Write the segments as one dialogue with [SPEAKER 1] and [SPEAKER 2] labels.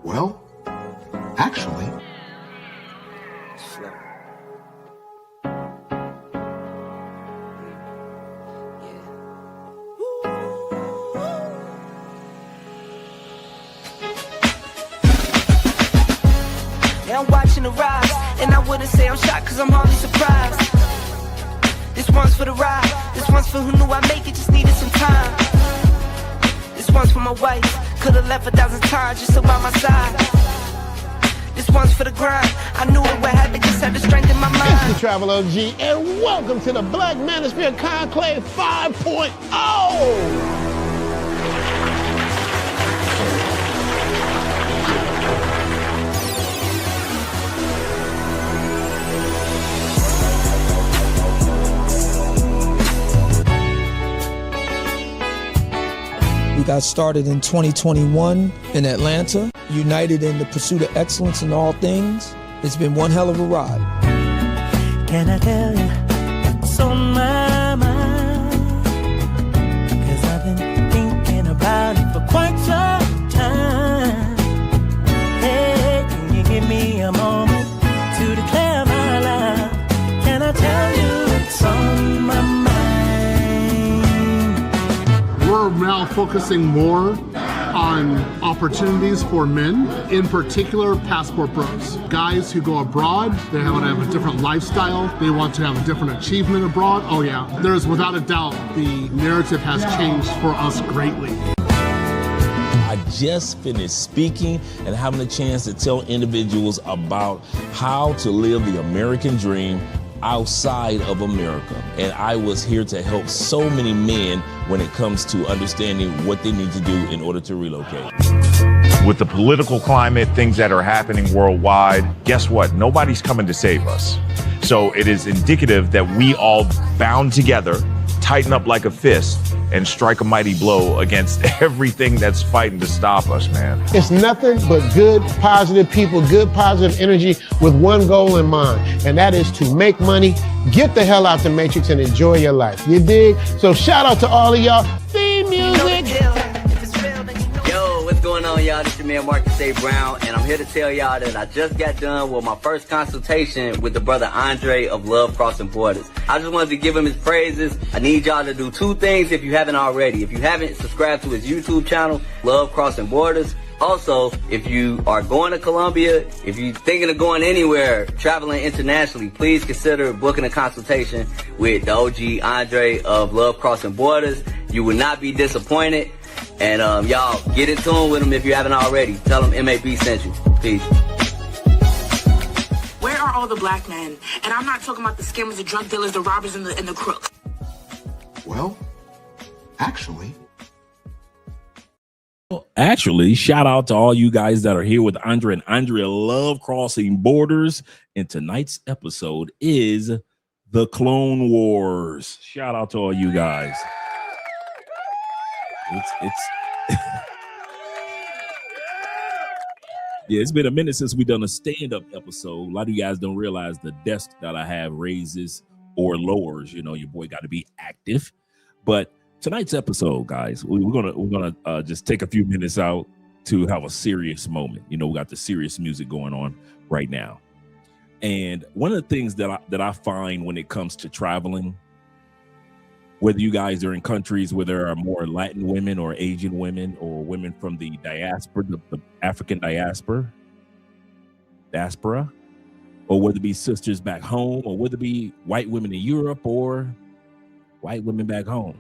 [SPEAKER 1] Well, actually...
[SPEAKER 2] Now I'm watching the rise, and I wouldn't say I'm shocked cause I'm hardly surprised. This one's for the ride, this one's for who knew I'd make it, just needed some time. This one's for my wife, could've left 1,000 times just so by my side. This one's for the grind, I knew it would happen, just had the strength in my mind.
[SPEAKER 3] It's the Travel OG, and welcome to the Black Manosphere Conclave 5.0!
[SPEAKER 4] We got started in 2021 in Atlanta, united in the pursuit of excellence in all things. It's been one hell of a ride.
[SPEAKER 2] Can I tell you what's on my mind? Cause I've been thinking about it for quite some time. Hey, can you give me a moment to declare my love? Can I tell you what's on my mind?
[SPEAKER 3] We're now focusing more on opportunities for men, in particular passport bros. Guys who go abroad, they want to have a different lifestyle, they want to have a different achievement abroad. Oh yeah, there's without a doubt the narrative has changed for us greatly.
[SPEAKER 5] I just finished speaking and having a chance to tell individuals about how to live the American dream outside of America. And I was here to help so many men when it comes to understanding what they need to do in order to relocate.
[SPEAKER 6] With the political climate, things that are happening worldwide, guess what? Nobody's coming to save us. So it is indicative that we all bound together, tighten up like a fist, and strike a mighty blow against everything that's fighting to stop us, man.
[SPEAKER 3] It's nothing but good, positive people, good, positive energy with one goal in mind, and that is to make money, get the hell out the Matrix, and enjoy your life. You dig? So shout out to all of y'all. Theme music.
[SPEAKER 7] Yo, what's going on, y'all? This is your man Marcus A. Brown, and I'm here to tell y'all that I just got done with my first consultation with the brother Andre of Love Crossing Borders. I just wanted to give him his praises. I need y'all to do two things if you haven't already. If you haven't subscribed to his YouTube channel, Love Crossing Borders. Also, if you are going to Colombia, if you're thinking of going anywhere, traveling internationally, please consider booking a consultation with the OG Andre of Love Crossing Borders. You will not be disappointed. And y'all, get in tune with him if you haven't already. Tell him MAB sent you. Peace.
[SPEAKER 8] Where are all the black men? And I'm not talking about the scammers, the drug dealers, the robbers, and the crooks.
[SPEAKER 1] Well, actually...
[SPEAKER 5] Actually, shout out to all you guys that are here with Andre and Andrea Love Crossing Borders. And tonight's episode is the Clone Wars. Shout out to all you guys. Yeah, it's been a minute since we've done a stand-up episode. A lot of you guys don't realize the desk that I have raises or lowers. You know, your boy got to be active. But tonight's episode, guys, we're gonna just take a few minutes out to have a serious moment. You know, we got the serious music going on right now. And one of the things that I find when it comes to traveling, whether you guys are in countries where there are more Latin women or Asian women or women from the diaspora, the African diaspora, or whether it be sisters back home, or whether it be white women in Europe or white women back home.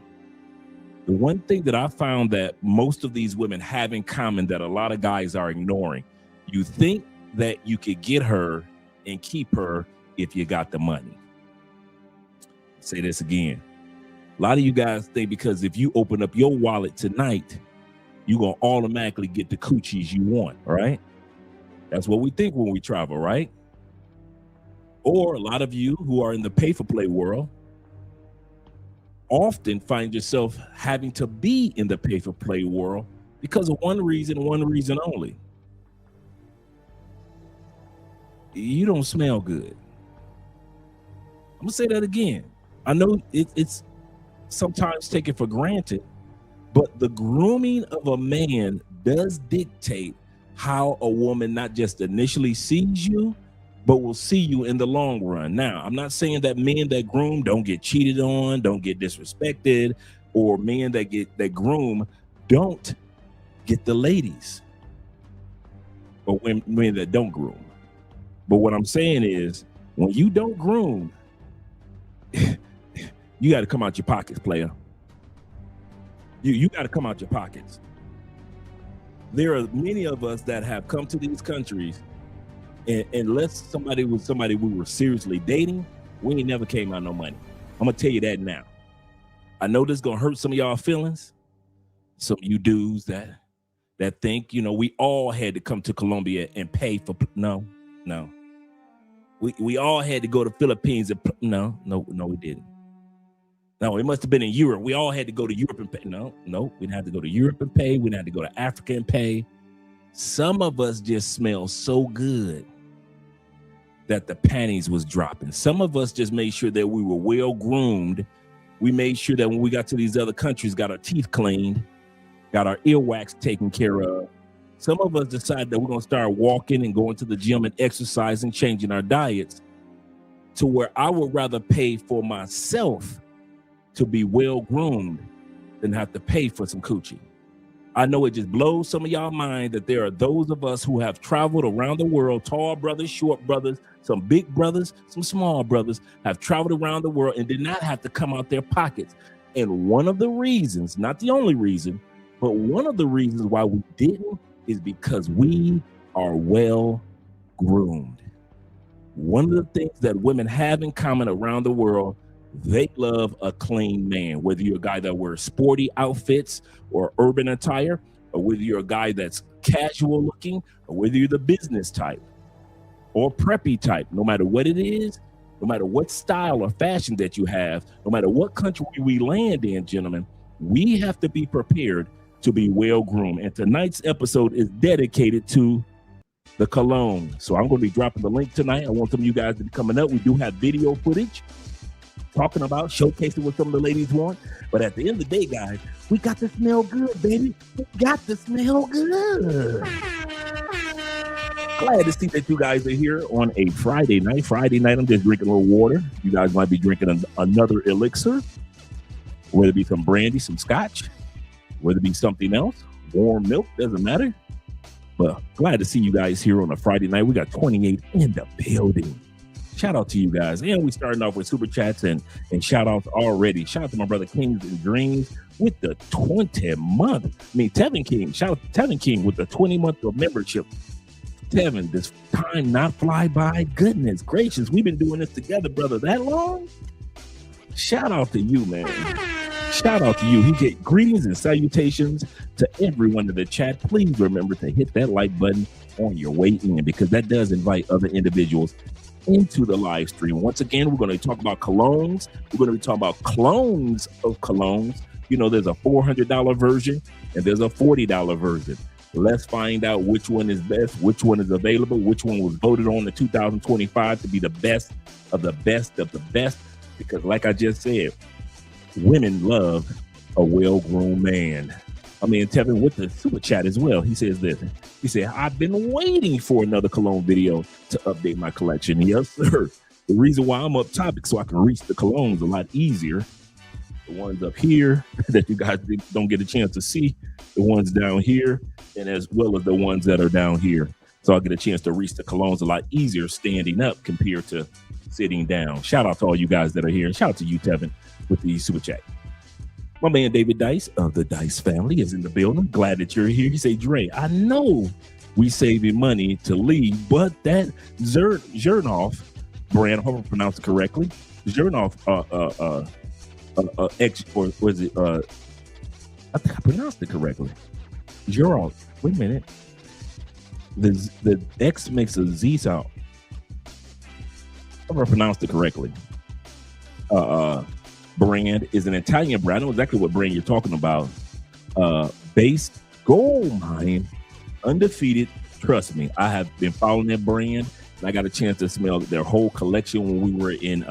[SPEAKER 5] The one thing that I found that most of these women have in common that a lot of guys are ignoring, you think that you could get her and keep her if you got the money. Say this again. A lot of you guys think because if you open up your wallet tonight, you're going to automatically get the coochies you want, right? That's what we think when we travel, right? Or a lot of you who are in the pay-for-play world often find yourself having to be in the pay-for-play world because of one reason only. You don't smell good. I'm going to say that again. I know it's sometimes taken for granted, but the grooming of a man does dictate how a woman not just initially sees you, but will see you in the long run. Now, I'm not saying that men that groom don't get cheated on, don't get disrespected, or men that groom don't get the ladies, or men that don't groom. But what I'm saying is, when you don't groom, you got to come out your pockets, player. You got to come out your pockets. There are many of us that have come to these countries, and unless somebody was somebody we were seriously dating, we ain't never came out no money. I'm gonna tell you that now. I know this is gonna hurt some of y'all feelings. Some of you dudes that think, you know, we all had to come to Colombia and pay for no. We all had to go to Philippines and no, we didn't. No, it must have been in Europe. We all had to go to Europe and pay. No, we didn't have to go to Europe and pay. We didn't have to go to Africa and pay. Some of us just smell so good that the panties was dropping. Some of us just made sure that we were well groomed. We made sure that when we got to these other countries, got our teeth cleaned, got our earwax taken care of. Some of us decided that we're going to start walking and going to the gym and exercising, changing our diets to where I would rather pay for myself to be well groomed than have to pay for some coochie. I know it just blows some of y'all mind that there are those of us who have traveled around the world, tall brothers, short brothers, some big brothers, some small brothers, have traveled around the world and did not have to come out their pockets. And one of the reasons, not the only reason, but one of the reasons why we didn't is because we are well groomed. One of the things that women have in common around the world, they love a clean man, whether you're a guy that wears sporty outfits or urban attire, or whether you're a guy that's casual looking, or whether you're the business type or preppy type. No matter what it is, no matter what style or fashion that you have, no matter what country we land in, gentlemen, we have to be prepared to be well groomed. And tonight's episode is dedicated to the cologne. So I'm going to be dropping the link tonight. I want some of you guys to be coming up. We do have video footage talking about, showcasing what some of the ladies want. But at the end of the day, guys, we got to smell good, baby. We got to smell good. Glad to see that you guys are here on a Friday night. Friday night, I'm just drinking a little water. You guys might be drinking another elixir, whether it be some brandy, some scotch, whether it be something else, warm milk, doesn't matter. But glad to see you guys here on a Friday night. We got 28 in the building. Shout out to you guys. And we starting off with super chats and shout outs already. Shout out to my brother Kings and Dreams with the 20 month. I mean, Tevin King. Shout out to Tevin King with the 20 month of membership. Tevin, this time not fly by. Goodness gracious. We've been doing this together, brother, that long. Shout out to you, man. Shout out to you. He get greetings and salutations to everyone in the chat. Please remember to hit that like button on your way in, because that does invite other individuals into the live stream. Once again, we're going to talk about colognes. We're going to be talking about clones of colognes. You know, there's a $400 version and there's a $40 version. Let's find out which one is best, which one is available, which one was voted on in 2025 to be the best of the best of the best. Because like I just said, women love a well-groomed man. I mean, Tevin with the super chat as well. He says this. He said, I've been waiting for another cologne video to update my collection. Yes, sir. The reason why I'm up topic so I can reach the colognes a lot easier. The ones up here that you guys don't get a chance to see, the ones down here, and as well as the ones that are down here. So I'll get a chance to reach the colognes a lot easier standing up compared to sitting down. Shout out to all you guys that are here. And shout out to you, Tevin, with the super chat. My man David Dice of the Dice family is in the building. Glad that you're here. He say, Dre, I know we saving money to leave, but that Zernoff brand, I hope I pronounced it correctly, Zernoff X, or was it I think I pronounced it correctly. Zernoff. Wait a minute. The X makes a Z sound. I hope I pronounced it correctly. Brand is an Italian brand. I know exactly what brand you're talking about. Based gold mine, undefeated. Trust me, I have been following that brand. And I got a chance to smell their whole collection when we were in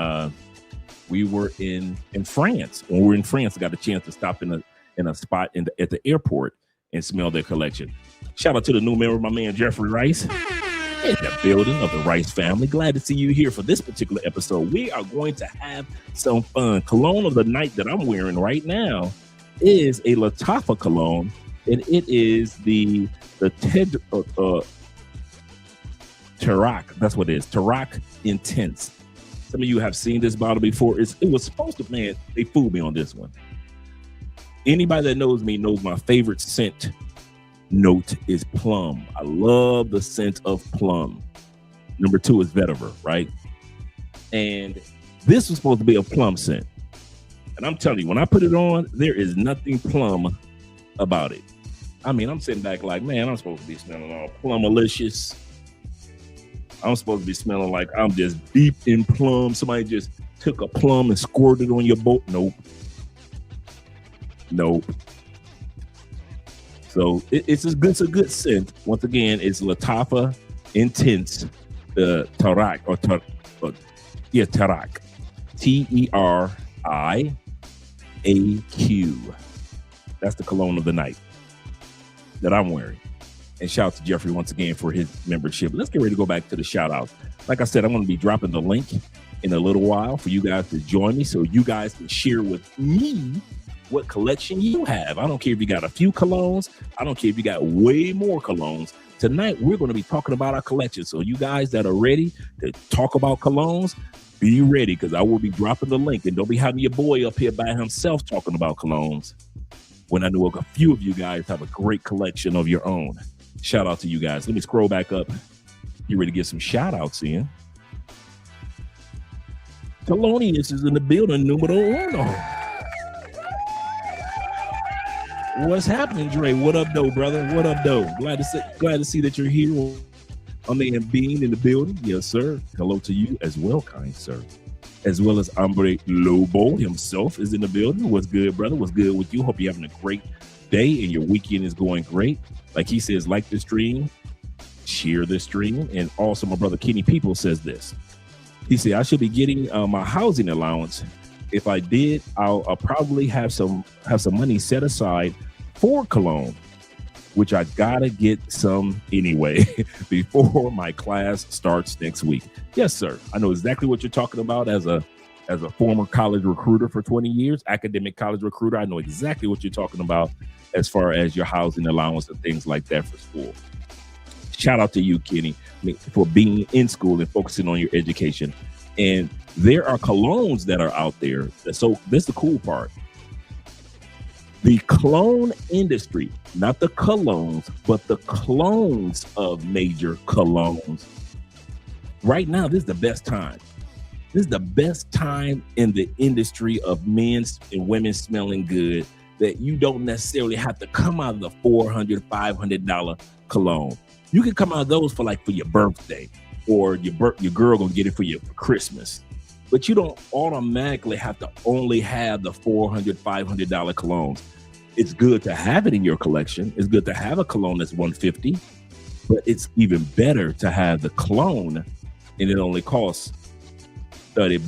[SPEAKER 5] France. When we were in France, I got a chance to stop in a spot at the airport and smell their collection. Shout out to the new member, my man Jeffrey Rice, in the building of the Rice family. Glad to see you here for this particular episode. We are going to have some fun. Cologne of the night that I'm wearing right now is a Latafa cologne, and it is the Tarak. That's what it is. Tarak Intense. Some of you have seen this bottle before. It was supposed to, man, they fooled me on this one. Anybody that knows me knows my favorite scent note is plum. I love the scent of plum. Number 2 is vetiver, right? And this was supposed to be a plum scent. And I'm telling you, when I put it on, there is nothing plum about it. I mean, I'm sitting back like, man, I'm supposed to be smelling all plum-alicious. I'm supposed to be smelling like I'm just deep in plum. Somebody just took a plum and squirted on your boat. Nope. So it's a good scent. Once again, it's Latafa Intense, the Tarak Tarak, TERIAQ. That's the cologne of the night that I'm wearing. And shout out to Jeffrey once again for his membership. Let's get ready to go back to the shout outs. Like I said, I'm going to be dropping the link in a little while for you guys to join me so you guys can share with me what collection you have. I don't care if you got a few colognes. I don't care if you got way more colognes. Tonight, we're going to be talking about our collection. So you guys that are ready to talk about colognes, be ready, because I will be dropping the link. And don't be having your boy up here by himself talking about colognes when I know a few of you guys have a great collection of your own. Shout out to you guys. Let me scroll back up. You ready to get some shout outs in? Thelonious is in the building, numero uno. What's happening, Dre? What up, though, brother? What up, though? Glad to see that you're here. I'm the Bean in the building. Yes, sir. Hello to you as well, kind sir. As well as Hombre Lobo himself is in the building. What's good, brother? What's good with you? Hope you're having a great day and your weekend is going great. Like he says, like the stream, share the stream. And also my brother Kenny People says this. He said, I should be getting my housing allowance. If I did, I'll probably have some money set aside for cologne, which I gotta get some anyway before my class starts next week. Yes, sir. I know exactly what you're talking about as a former college recruiter for 20 years, academic college recruiter. I know exactly what you're talking about as far as your housing allowance and things like that for school. Shout out to you, Kenny, for being in school and focusing on your education. And there are colognes that are out there. So this is the cool part. The cologne industry, not the colognes, but the clones of major colognes. Right now, this is the best time. This is the best time in the industry of men's and women smelling good, that you don't necessarily have to come out of the $400, $500 cologne. You can come out of those for your birthday, or your girl gonna get it for you for Christmas. But you don't automatically have to only have the $400, $500 colognes. It's good to have it in your collection. It's good to have a cologne that's $150, but it's even better to have the cologne and it only costs $30,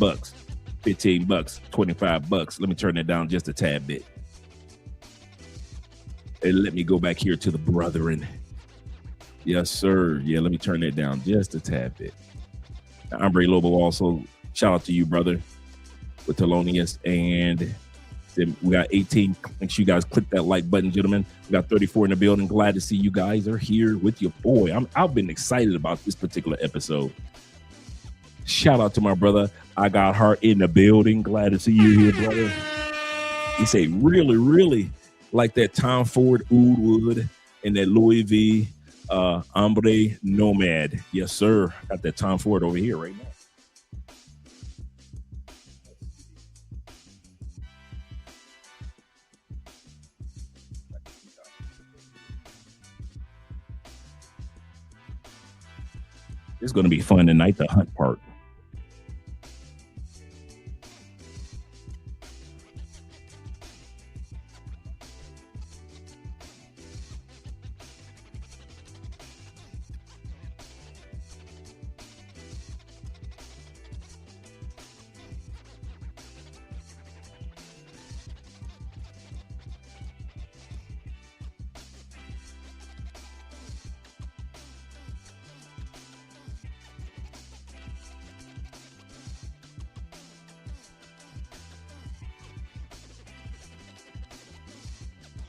[SPEAKER 5] $15, $25. Let me turn that down just a tad bit. And let me go back here to the brethren. Yes, sir. Yeah, let me turn that down just a tad bit. Now, Hombre Lobo also, shout out to you, brother, with Thelonious. And then we got 18. Make sure you guys click that like button, gentlemen. We got 34 in the building. Glad to see you guys are here with your boy. I've been excited about this particular episode. Shout out to my brother. I got heart in the building. Glad to see you here, brother. He say really, really like that Tom Ford Oud Wood and that Louis V. Hombre Nomad. Yes, sir. Got that Tom Ford over here right now. It's going to be fun tonight, the hunt part.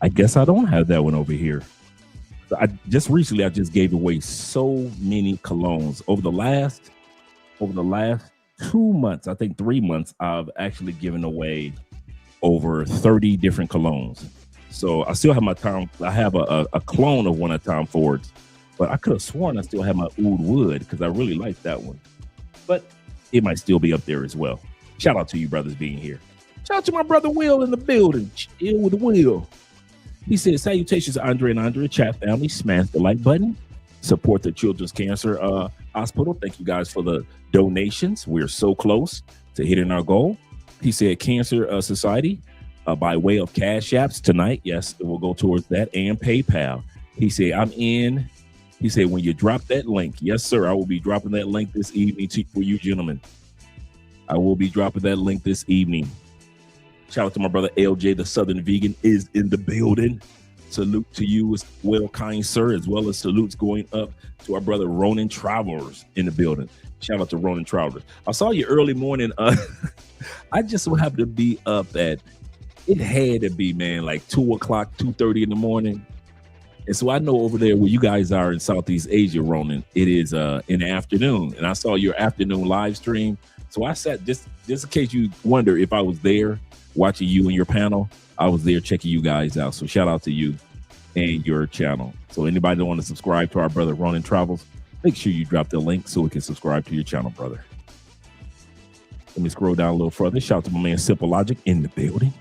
[SPEAKER 5] I guess I don't have that one over here. I just gave away so many colognes over the last 2 months. I think 3 months. I've actually given away over 30 different colognes. So I still have I have a clone of one of Tom Ford's, but I could have sworn I still have my Oud Wood because I really like that one. But it might still be up there as well. Shout out to you brothers being here. Shout out to my brother Will in the building. Chill with Will. He said, salutations, Andre and Andre, chat family. Smash the like button. Support the Children's Cancer Hospital. Thank you guys for the donations. We're so close to hitting our goal. He said, Cancer Society, by way of Cash Apps tonight. Yes, it will go towards that, and PayPal. He said, I'm in. He said, when you drop that link, yes, sir, I will be dropping that link this evening for you gentlemen. I will be dropping that link this evening. Shout out to my brother LJ, the Southern Vegan, is in the building. Salute to you as well, kind sir, as well as salutes going up to our brother Ronan Travelers in the building. Shout out to Ronan Travelers. I saw you early morning. I just so happened to be up at, it had to be, man, like 2 o'clock, 2:30 in the morning. And so I know over there where you guys are in Southeast Asia, Ronan, it is in the afternoon. And I saw your afternoon live stream. So I sat, just in case you wonder if I was there watching you and your panel, I was there checking you guys out. So shout out to you and your channel. So anybody that want to subscribe to our brother Ronan Travels, make sure you drop the link so we can subscribe to your channel, brother. Let me scroll down a little further. Shout out to my man Simple Logic in the building.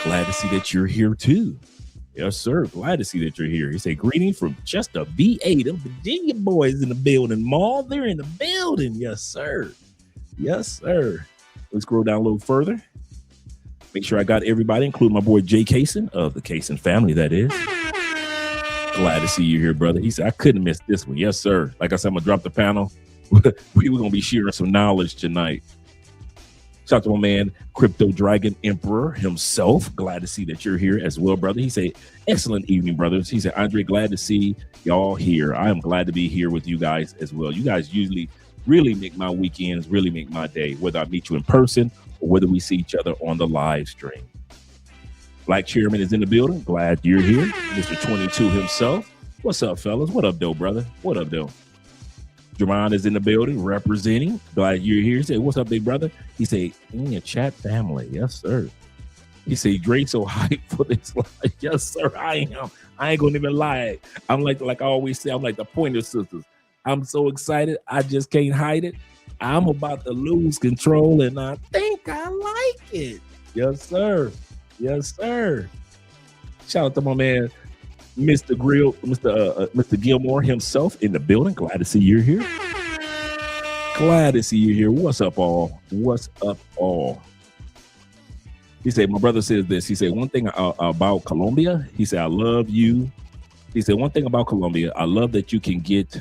[SPEAKER 5] Glad to see that you're here too. Yes, sir. Glad to see that you're here. He said, greetings from Chester, VA. Them Virginia boys in the building. Maul, they're in the building. Yes, sir. Yes, sir. Let's scroll down a little further. Make sure I got everybody, including my boy Jay Kaysen of the Kaysen family, that is. Glad to see you here, brother. He said, I couldn't miss this one. Yes, sir. Like I said, I'm going to drop the panel. We were going to be sharing some knowledge tonight. Shout out to my man, Crypto Dragon Emperor himself. Glad to see that you're here as well, brother. He said, excellent evening, brothers. He said, Andre, glad to see y'all here. I am glad to be here with you guys as well. You guys usually really make my weekends, really make my day, whether I meet you in person or whether we see each other on the live stream. Black Chairman is in the building. Glad you're here. Mr. 22 himself. What's up, fellas? What up, though, brother? What up, though? Jerron is in the building representing. Glad you're here. He said, what's up, big brother? He said, in your chat family. Yes, sir. He said, Dre so hyped for this live. Yes, sir, I am. I ain't gonna even lie. I'm like I always say, I'm like the Pointer Sisters. I'm so excited. I just can't hide it. I'm about to lose control, and I think I like it. Yes, sir. Yes, sir. Shout out to my man, Mr. Grill, Mr. Gilmore himself in the building. Glad to see you're here. Glad to see you here. What's up, all? What's up, all? He said, my brother says this. He said, one thing about Colombia, he said, I love you. He said, one thing about Colombia, I love that you can get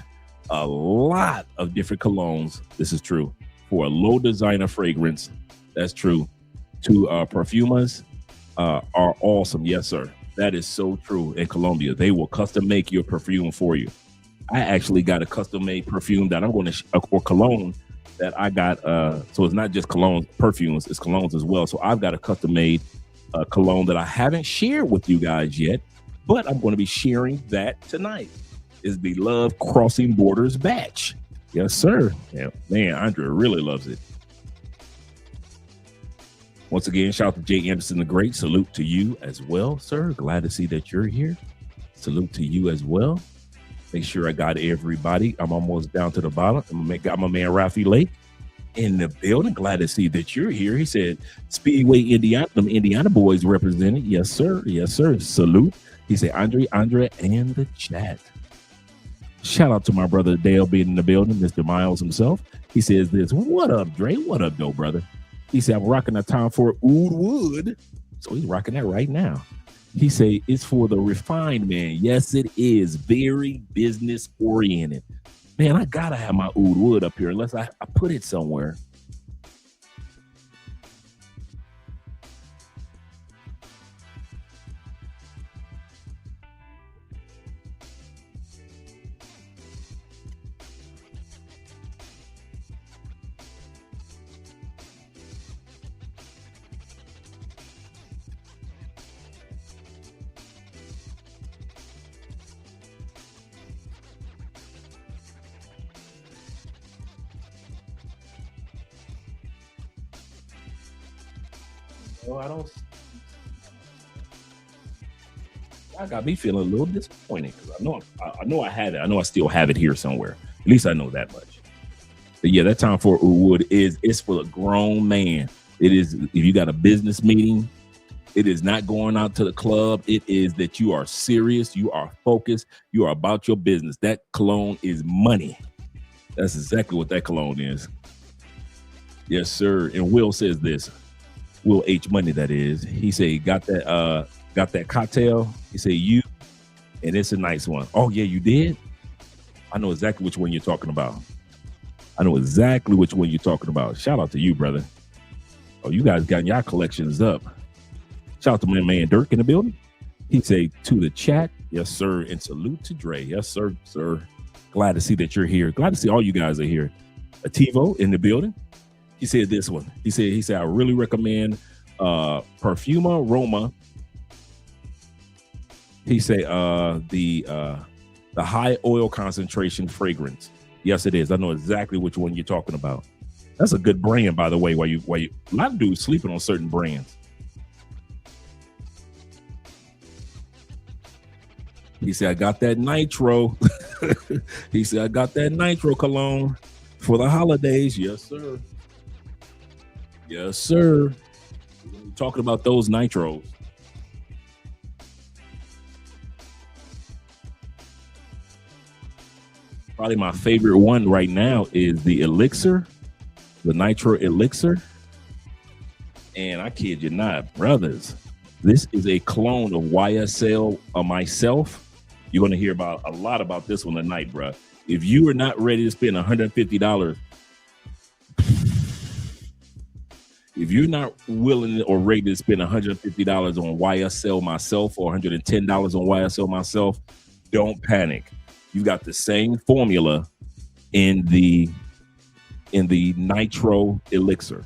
[SPEAKER 5] a lot of different colognes. This is true. For a low designer fragrance. That's true. To perfumers are awesome. Yes, sir. That is so true in Colombia. They will custom make your perfume for you. I actually got a custom made perfume that I'm going to, or cologne that I got. So it's not just cologne perfumes, it's colognes as well. So I've got a custom made cologne that I haven't shared with you guys yet, but I'm going to be sharing that tonight. Is the Love Crossing Borders batch. Yes, sir. Yeah, man, Andre really loves it. Once again, shout out to Jay Anderson the Great. Salute to you as well, sir. Glad to see that you're here. Salute to you as well. Make sure I got everybody. I'm almost down to the bottom. Got my man Rafi Lake in the building. Glad to see that you're here. He said, Speedway, Indiana. Them Indiana boys represented. Yes, sir. Yes, sir. Salute. He said, Andre, and the chat. Shout out to my brother Dale being in the building, Mr. Miles himself. He says this, what up, Dre? What up, though, brother? He said, I'm rocking a Tom Ford Oud Wood. So he's rocking that right now. He said, it's for the refined man. Yes, it is. Very business oriented. Man, I got to have my Oud Wood up here unless I put it somewhere. Oh, I got me feeling a little disappointed because I know I have it. I know I still have it here somewhere. At least I know that much. But yeah, that time for Wood it's for a grown man. It is if you got a business meeting. It is not going out to the club. It is that you are serious. You are focused. You are about your business. That cologne is money. That's exactly what that cologne is. Yes, sir. And Will says this. Will H Money, that is. He said, got that cocktail. He said, and it's a nice one. Oh, yeah, you did? I know exactly which one you're talking about. Shout out to you, brother. Oh, you guys got your collections up. Shout out to my man Dirk in the building. He say to the chat, yes, sir, and salute to Dre. Yes, sir, sir. Glad to see that you're here. Glad to see all you guys are here. Ativo in the building. He said this one. He said, I really recommend Perfuma Roma. He said the high oil concentration fragrance. Yes, it is. I know exactly which one you're talking about. That's a good brand, by the way. Why you a lot of dudes sleeping on certain brands. He said, I got that nitro. He said, I got that nitro cologne for the holidays. Yes, sir. Yes, sir. We're talking about those nitros. Probably my favorite one right now is the elixir, the nitro elixir. And I kid you not, brothers, this is a clone of YSL myself. You're going to hear a lot about this one tonight, bro. If you are not ready to spend $150, if you're not willing or ready to spend $150 on YSL myself or $110 on YSL myself, don't panic. You got the same formula in the nitro elixir.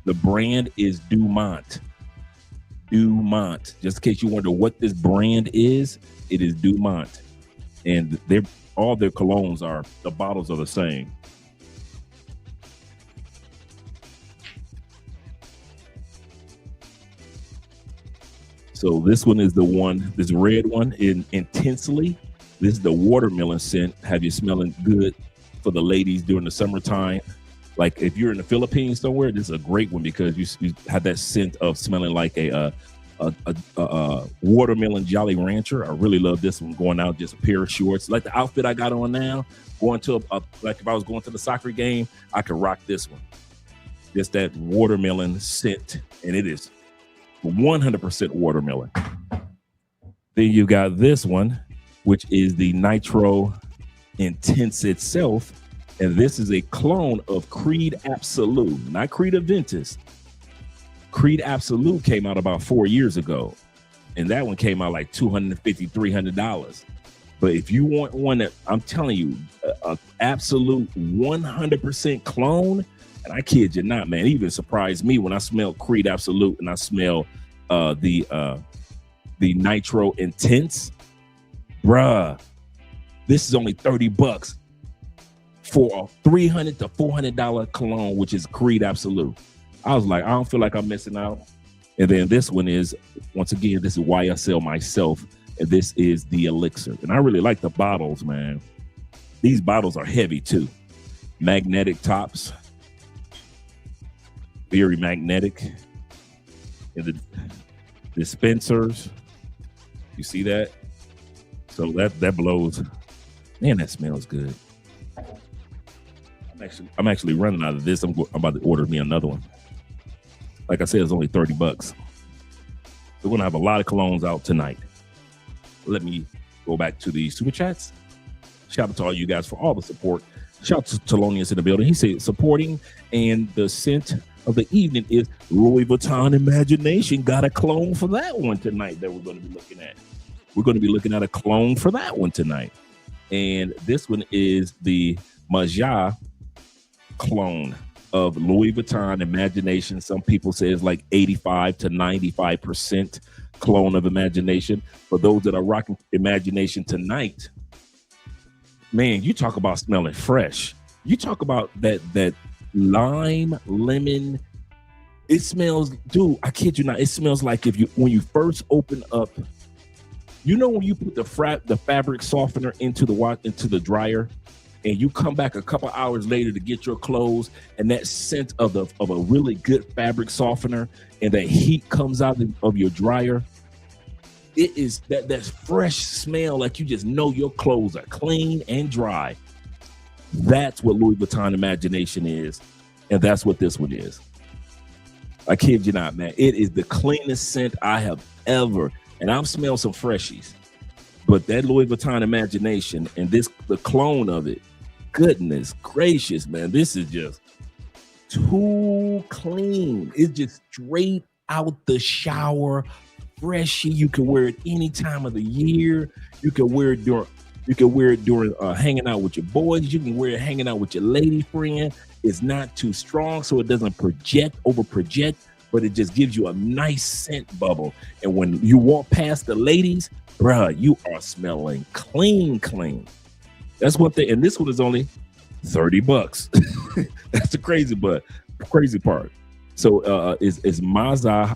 [SPEAKER 5] The brand is Dumont. Dumont. Just in case you wonder what this brand is, it is Dumont. And all their colognes the bottles are the same. So this one is the one, this red one in Intensely. This is the watermelon scent. Have you smelling good for the ladies during the summertime? Like if you're in the Philippines somewhere, this is a great one because you have that scent of smelling like a watermelon Jolly Rancher. I really love this one. Going out, just a pair of shorts, like the outfit I got on now. Going to like if I was going to the soccer game, I could rock this one. Just that watermelon scent, and it is 100% watermelon. Then you got this one, which is the Nitro Intense itself. And this is a clone of Creed Absolute, not Creed Aventus. Creed Absolute came out about 4 years ago. And that one came out like $250, $300. But if you want one that, I'm telling you, a absolute 100% clone, and I kid you not, man, it even surprised me when I smelled Creed Absolute and I smelled the Nitro Intense. Bruh, this is only $30 for a $300 to $400 cologne, which is Creed Absolute. I was like, I don't feel like I'm missing out. And then this one is, once again, this is YSL myself, and this is the Elixir. And I really like the bottles, man. These bottles are heavy too. Magnetic tops, very magnetic. And the dispensers, you see that? So that blows. Man, that smells good. I'm actually running out of this. I'm about to order me another one. Like I said, it's only $30. We're gonna have a lot of colognes out tonight. Let me go back to the super chats. Shout out to all you guys for all the support. Shout out to Thelonious in the building. He said supporting, and the scent of the evening is Louis Vuitton Imagination. Got a clone for that one tonight that we're going to be looking at. We're going to be looking at a clone for that one tonight. And this one is the Maja clone of Louis Vuitton Imagination. Some people say it's like 85 to 95% clone of Imagination. For those that are rocking Imagination tonight, man, you talk about smelling fresh. You talk about that lime, lemon, It smells, dude, I kid you not. It smells like when you first open up, when you put the fabric softener into the dryer, and you come back a couple hours later to get your clothes, and that scent of a really good fabric softener, and that heat comes out of your dryer. It is that fresh smell, like you just know your clothes are clean and dry. That's what Louis Vuitton Imagination is, and that's what this one is. I kid you not, man. It is the cleanest scent I have ever, and I'm smelling some freshies. But that Louis Vuitton Imagination and the clone of it, goodness gracious, man. This is just too clean. It's just straight out the shower, freshy. You can wear it any time of the year. You can wear it during hanging out with your boys. You can wear it hanging out with your lady friend. It's not too strong, so it doesn't over project, but it just gives you a nice scent bubble. And when you walk past the ladies, bruh, you are smelling clean. That's one thing. And this one is only $30. That's the crazy part. So is Mahaja?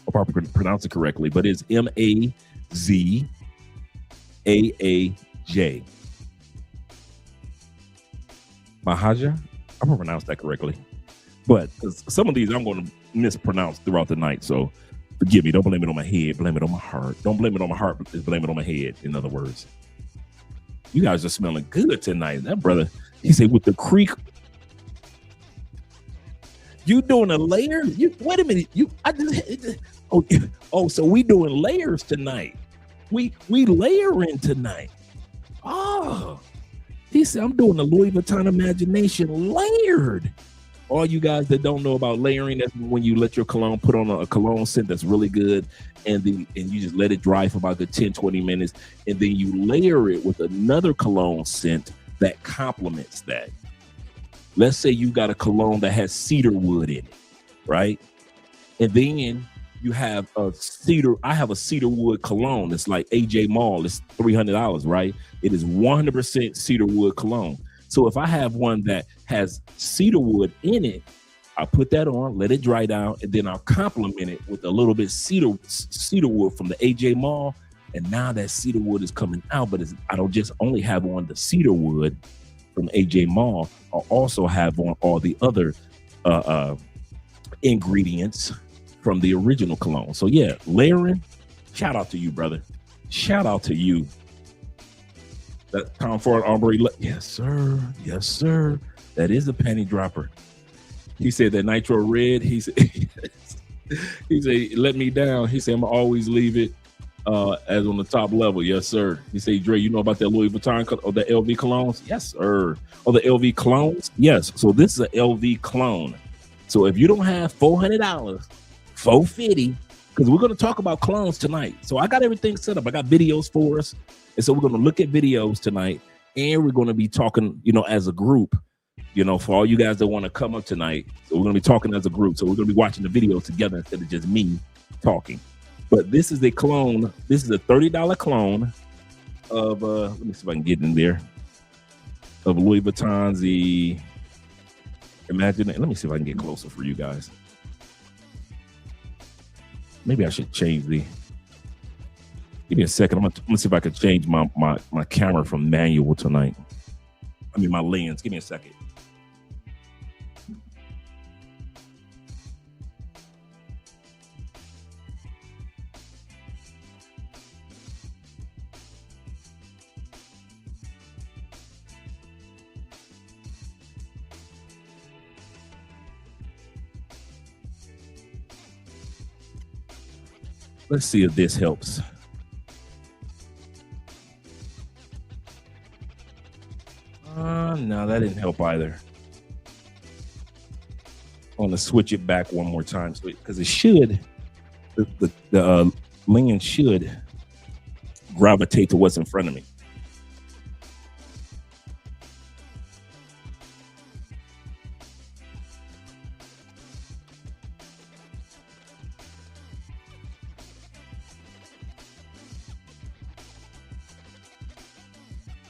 [SPEAKER 5] I'll probably pronounce it correctly, but it's MAZAAJ. Mahaja? I probably pronounced that correctly. But some of these I'm going to mispronounce throughout the night. So forgive me. Don't blame it on my head. Blame it on my heart. Don't blame it on my heart, but blame it on my head, in other words. You guys are smelling good tonight. That brother, he said with the creek. You doing a layer? Wait a minute. So we doing layers tonight. We layering tonight. Oh, he said I'm doing the Louis Vuitton Imagination layered. All you guys that don't know about layering, that's when you let your cologne put on a cologne scent that's really good, and you just let it dry for about 10-20 minutes, and then you layer it with another cologne scent that complements that. Let's say you got a cologne that has cedar wood in it, right? And then you have I have a cedar wood cologne. It's like AJ Mall. It's $300, right? It is 100% cedar wood cologne. So if I have one that has cedar wood in it, I'll put that on, let it dry down, and then I'll complement it with a little bit cedar wood from the AJ Mall. And now that cedar wood is coming out, but I don't just only have on the cedar wood from AJ Mall. I'll also have on all the other ingredients from the original cologne. So yeah, layering, shout out to you, brother. Shout out to you. That Tom Ford Ombre, yes, sir. Yes, sir. That is a panty dropper. He said that Nitro Red, he said, let me down. He said, I'm going to always leave it as on the top level. Yes, sir. He said, Dre, you know about that Louis Vuitton or the LV colognes? Yes, sir. Or the LV clones? Yes. So this is an LV clone. So if you don't have $400, $450, because we're going to talk about clones tonight. So I got everything set up. I got videos for us. And so we're going to look at videos tonight, and we're going to be talking, as a group, for all you guys that want to come up tonight. So we're going to be talking as a group. So we're going to be watching the video together instead of just me talking. But this is a clone. This is a $30 clone of, let me see if I can get in there, of Louis Vuitton's Imagine it. Let me see if I can get closer for you guys. Maybe I should change give me a second. I'm gonna see if I can change my camera from manual tonight. My lens. Give me a second. Let's see if this helps. No, that didn't help either. I want to switch it back one more time because it should, the lens should gravitate to what's in front of me.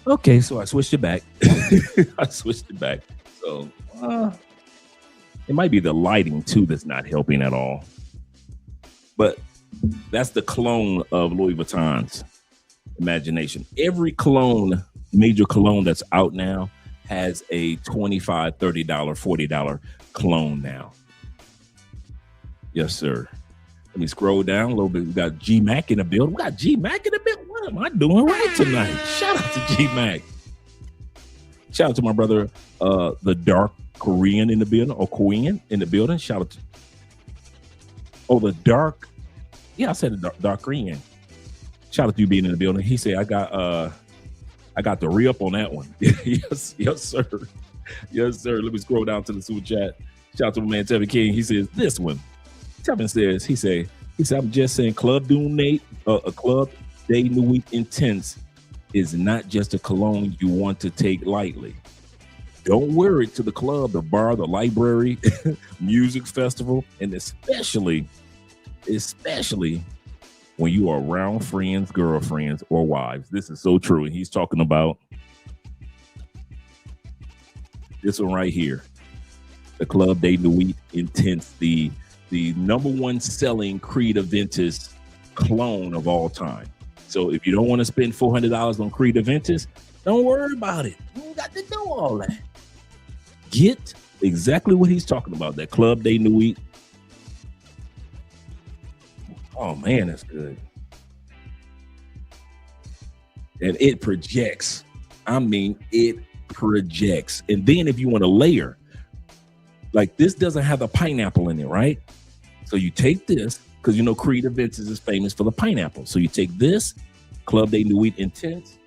[SPEAKER 5] Okay, so I switched it back. So it might be the lighting too that's not helping at all. But that's the cologne of Louis Vuitton's imagination. Every cologne, major cologne that's out now has a $25, $30, $40 cologne now. Yes, sir. Let me scroll down a little bit. We got G Mac in the building. We got G Mac in the building. What am I doing right tonight? Shout out to G Mac. Shout out to my brother, the dark Korean in the building, or Korean in the building. Shout out to the dark. Yeah, I said the dark Korean. Shout out to you being in the building. He said, I got the re-up on that one. Yes, sir. Yes, sir. Let me scroll down to the super chat. Shout out to my man Tevin King. He says this one. Tevin says, he said, I'm just saying Club Day Nuit Intense is not just a cologne you want to take lightly. Don't wear it to the club, the bar, the library, music festival, and especially when you are around friends, girlfriends, or wives. This is so true. And he's talking about this one right here. The Club Day Nuit Intense, the number one selling Creed Aventus clone of all time. So if you don't want to spend $400 on Creed Aventus, don't worry about it. You don't got to do all that. Get exactly what he's talking about, that Club Day Nuit. Oh man, that's good. And it projects. I mean, it projects. And then if you want to layer, like this doesn't have the pineapple in it, right? So you take this, because you know Creed Aventus is famous for the pineapple. So you take this Club Day Nuit Intense,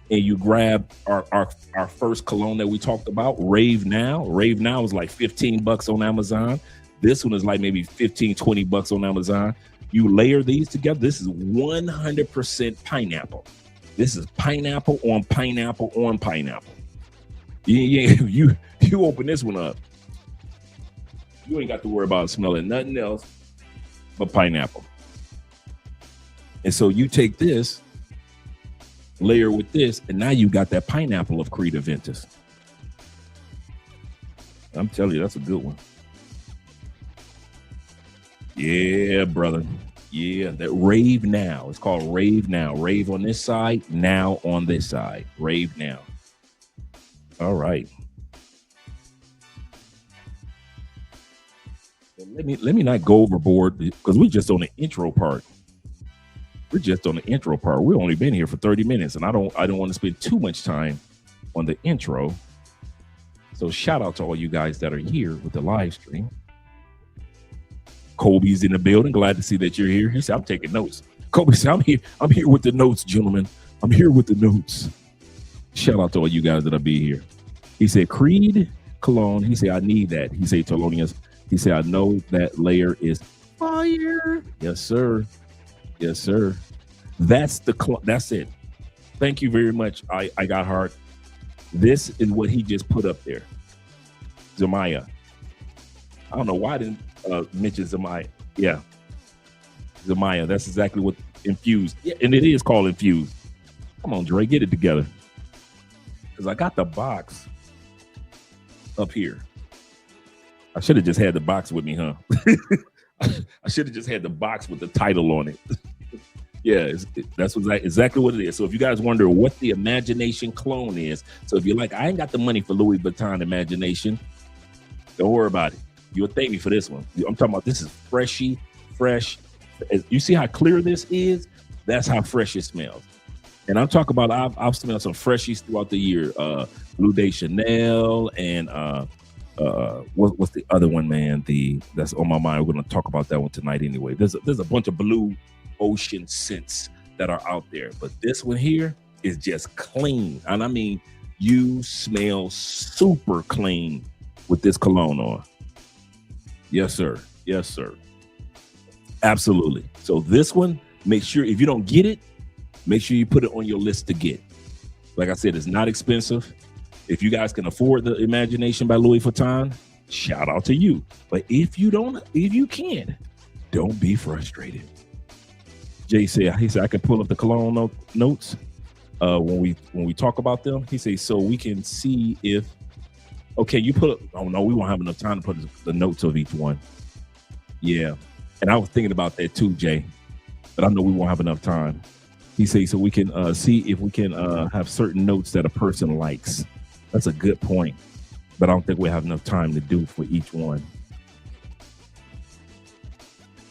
[SPEAKER 5] and you grab our first cologne that we talked about, Rave Now. Rave Now is like $15 on Amazon. This one is like maybe $15, $20 on Amazon. You layer these together. This is 100% pineapple. This is pineapple on pineapple on pineapple. You open this one up, you ain't got to worry about smelling nothing else but pineapple. And so you take this, layer with this, and now you got that pineapple of Creed Aventus. I'm telling you, that's a good one. Yeah, brother. Yeah, that Rave Now. It's called Rave Now. Rave on this side, now on this side. Rave Now. All right. Let me not go overboard, because we're just on the intro part. We've only been here for 30 minutes, and I don't want to spend too much time on the intro. So shout out to all you guys that are here with the live stream. Kobe's in the building. Glad to see that you're here. He said, I'm taking notes. Kobe said, I'm here with the notes, gentlemen. I'm here with the notes. Shout out to all you guys that'll be here. He said, Creed Cologne. He said, I need that. He said, Thelonious. He said, I know that layer is fire. Yes, sir. Yes, sir. That's it. Thank you very much. I got heart. This is what he just put up there. Zamaya. I don't know why I didn't mention Zamaya. Yeah. Zamaya. That's exactly what infused. Yeah, and it is called infused. Come on, Dre, get it together. Because I got the box up here. I should have just had the box with me, huh? I should have just had the box with the title on it. Yeah, that's exactly what it is. So if you guys wonder what the Imagination clone is, so if you're like, I ain't got the money for Louis Vuitton Imagination, don't worry about it. You'll thank me for this one. I'm talking about this is fresh. You see how clear this is? That's how fresh it smells. And I'm talking about, I've smelled some freshies throughout the year. Blue Day Chanel and what's the other one, man? That's on my mind. We're going to talk about that one tonight anyway. There's a bunch of blue ocean scents that are out there, but this one here is just clean. And I mean, you smell super clean with this cologne on. Yes, sir. Yes, sir. Absolutely. So this one, make sure if you don't get it, make sure you put it on your list to get. Like I said, it's not expensive. If you guys can afford the Imagination by Louis Vuitton, shout out to you. But if you can't, don't be frustrated. Jay said, I can pull up the cologne notes. when we talk about them. He says, so we can see if, okay, you put, oh no, we won't have enough time to put the notes of each one. Yeah. And I was thinking about that too, Jay, but I know we won't have enough time. He says, so we can see if we can have certain notes that a person likes. That's a good point, but I don't think we have enough time to do for each one.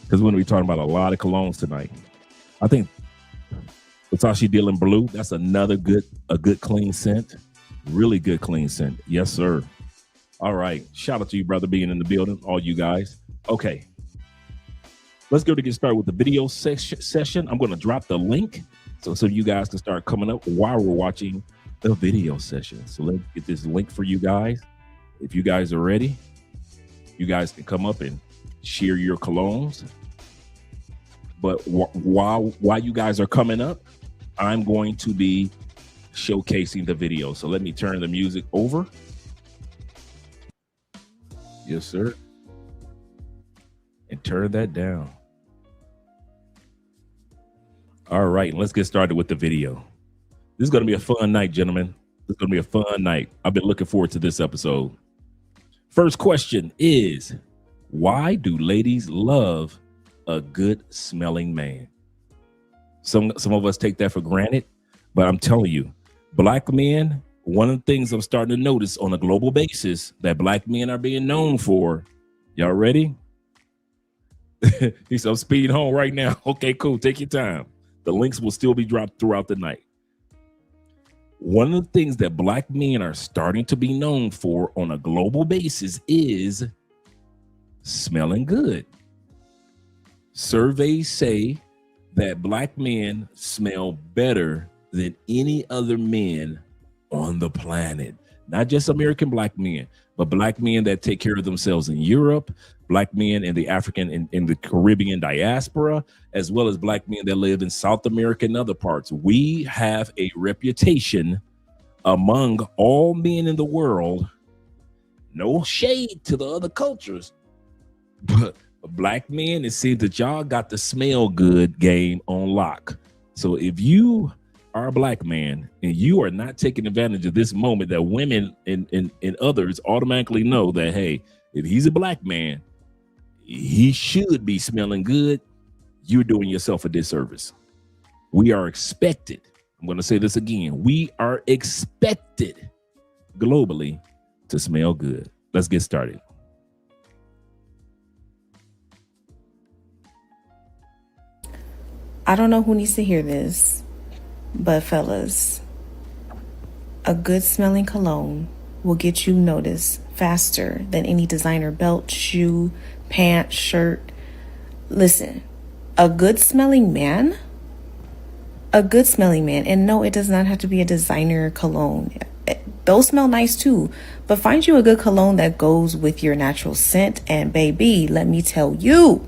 [SPEAKER 5] Because we're going to be talking about a lot of colognes tonight. I think Versace Dealing Blue, that's another good clean scent. Really good clean scent. Yes, sir. All right. Shout out to you, brother, being in the building, all you guys. Okay. Let's go to get started with the video session. I'm going to drop the link so you guys can start coming up while we're watching the video session. So let's get this link for you guys. If you guys are ready, you guys can come up and share your colognes. But while you guys are coming up, I'm going to be showcasing the video. So let me turn the music over. Yes, sir. And turn that down. All right, let's get started with the video. This is going to be a fun night, gentlemen. This is going to be a fun night. I've been looking forward to this episode. First question is, why do ladies love a good smelling man? Some of us take that for granted, but I'm telling you, black men, one of the things I'm starting to notice on a global basis that black men are being known for. Y'all ready? He said, I'm speeding home right now. Okay, cool. Take your time. The links will still be dropped throughout the night. One of the things that black men are starting to be known for on a global basis is smelling good. Surveys say that black men smell better than any other men on the planet. Not just American black men, but black men that take care of themselves in Europe, black men in the African and in the Caribbean diaspora, as well as black men that live in South America and other parts. We have a reputation among all men in the world. No shade to the other cultures, but black men, it seems that y'all got the smell good game on lock. So if you are a black man and you are not taking advantage of this moment that women and others automatically know that, hey, if he's a black man, he should be smelling good, you're doing yourself a disservice. We are expected, I'm going to say this again, we are expected globally to smell good. Let's get started.
[SPEAKER 9] I don't know who needs to hear this, but fellas, a good smelling cologne will get you noticed faster than any designer belt, shoe, pant, shirt. Listen, a good smelling man, and no, it does not have to be a designer cologne. Those smell nice too, but find you a good cologne that goes with your natural scent. And baby, let me tell you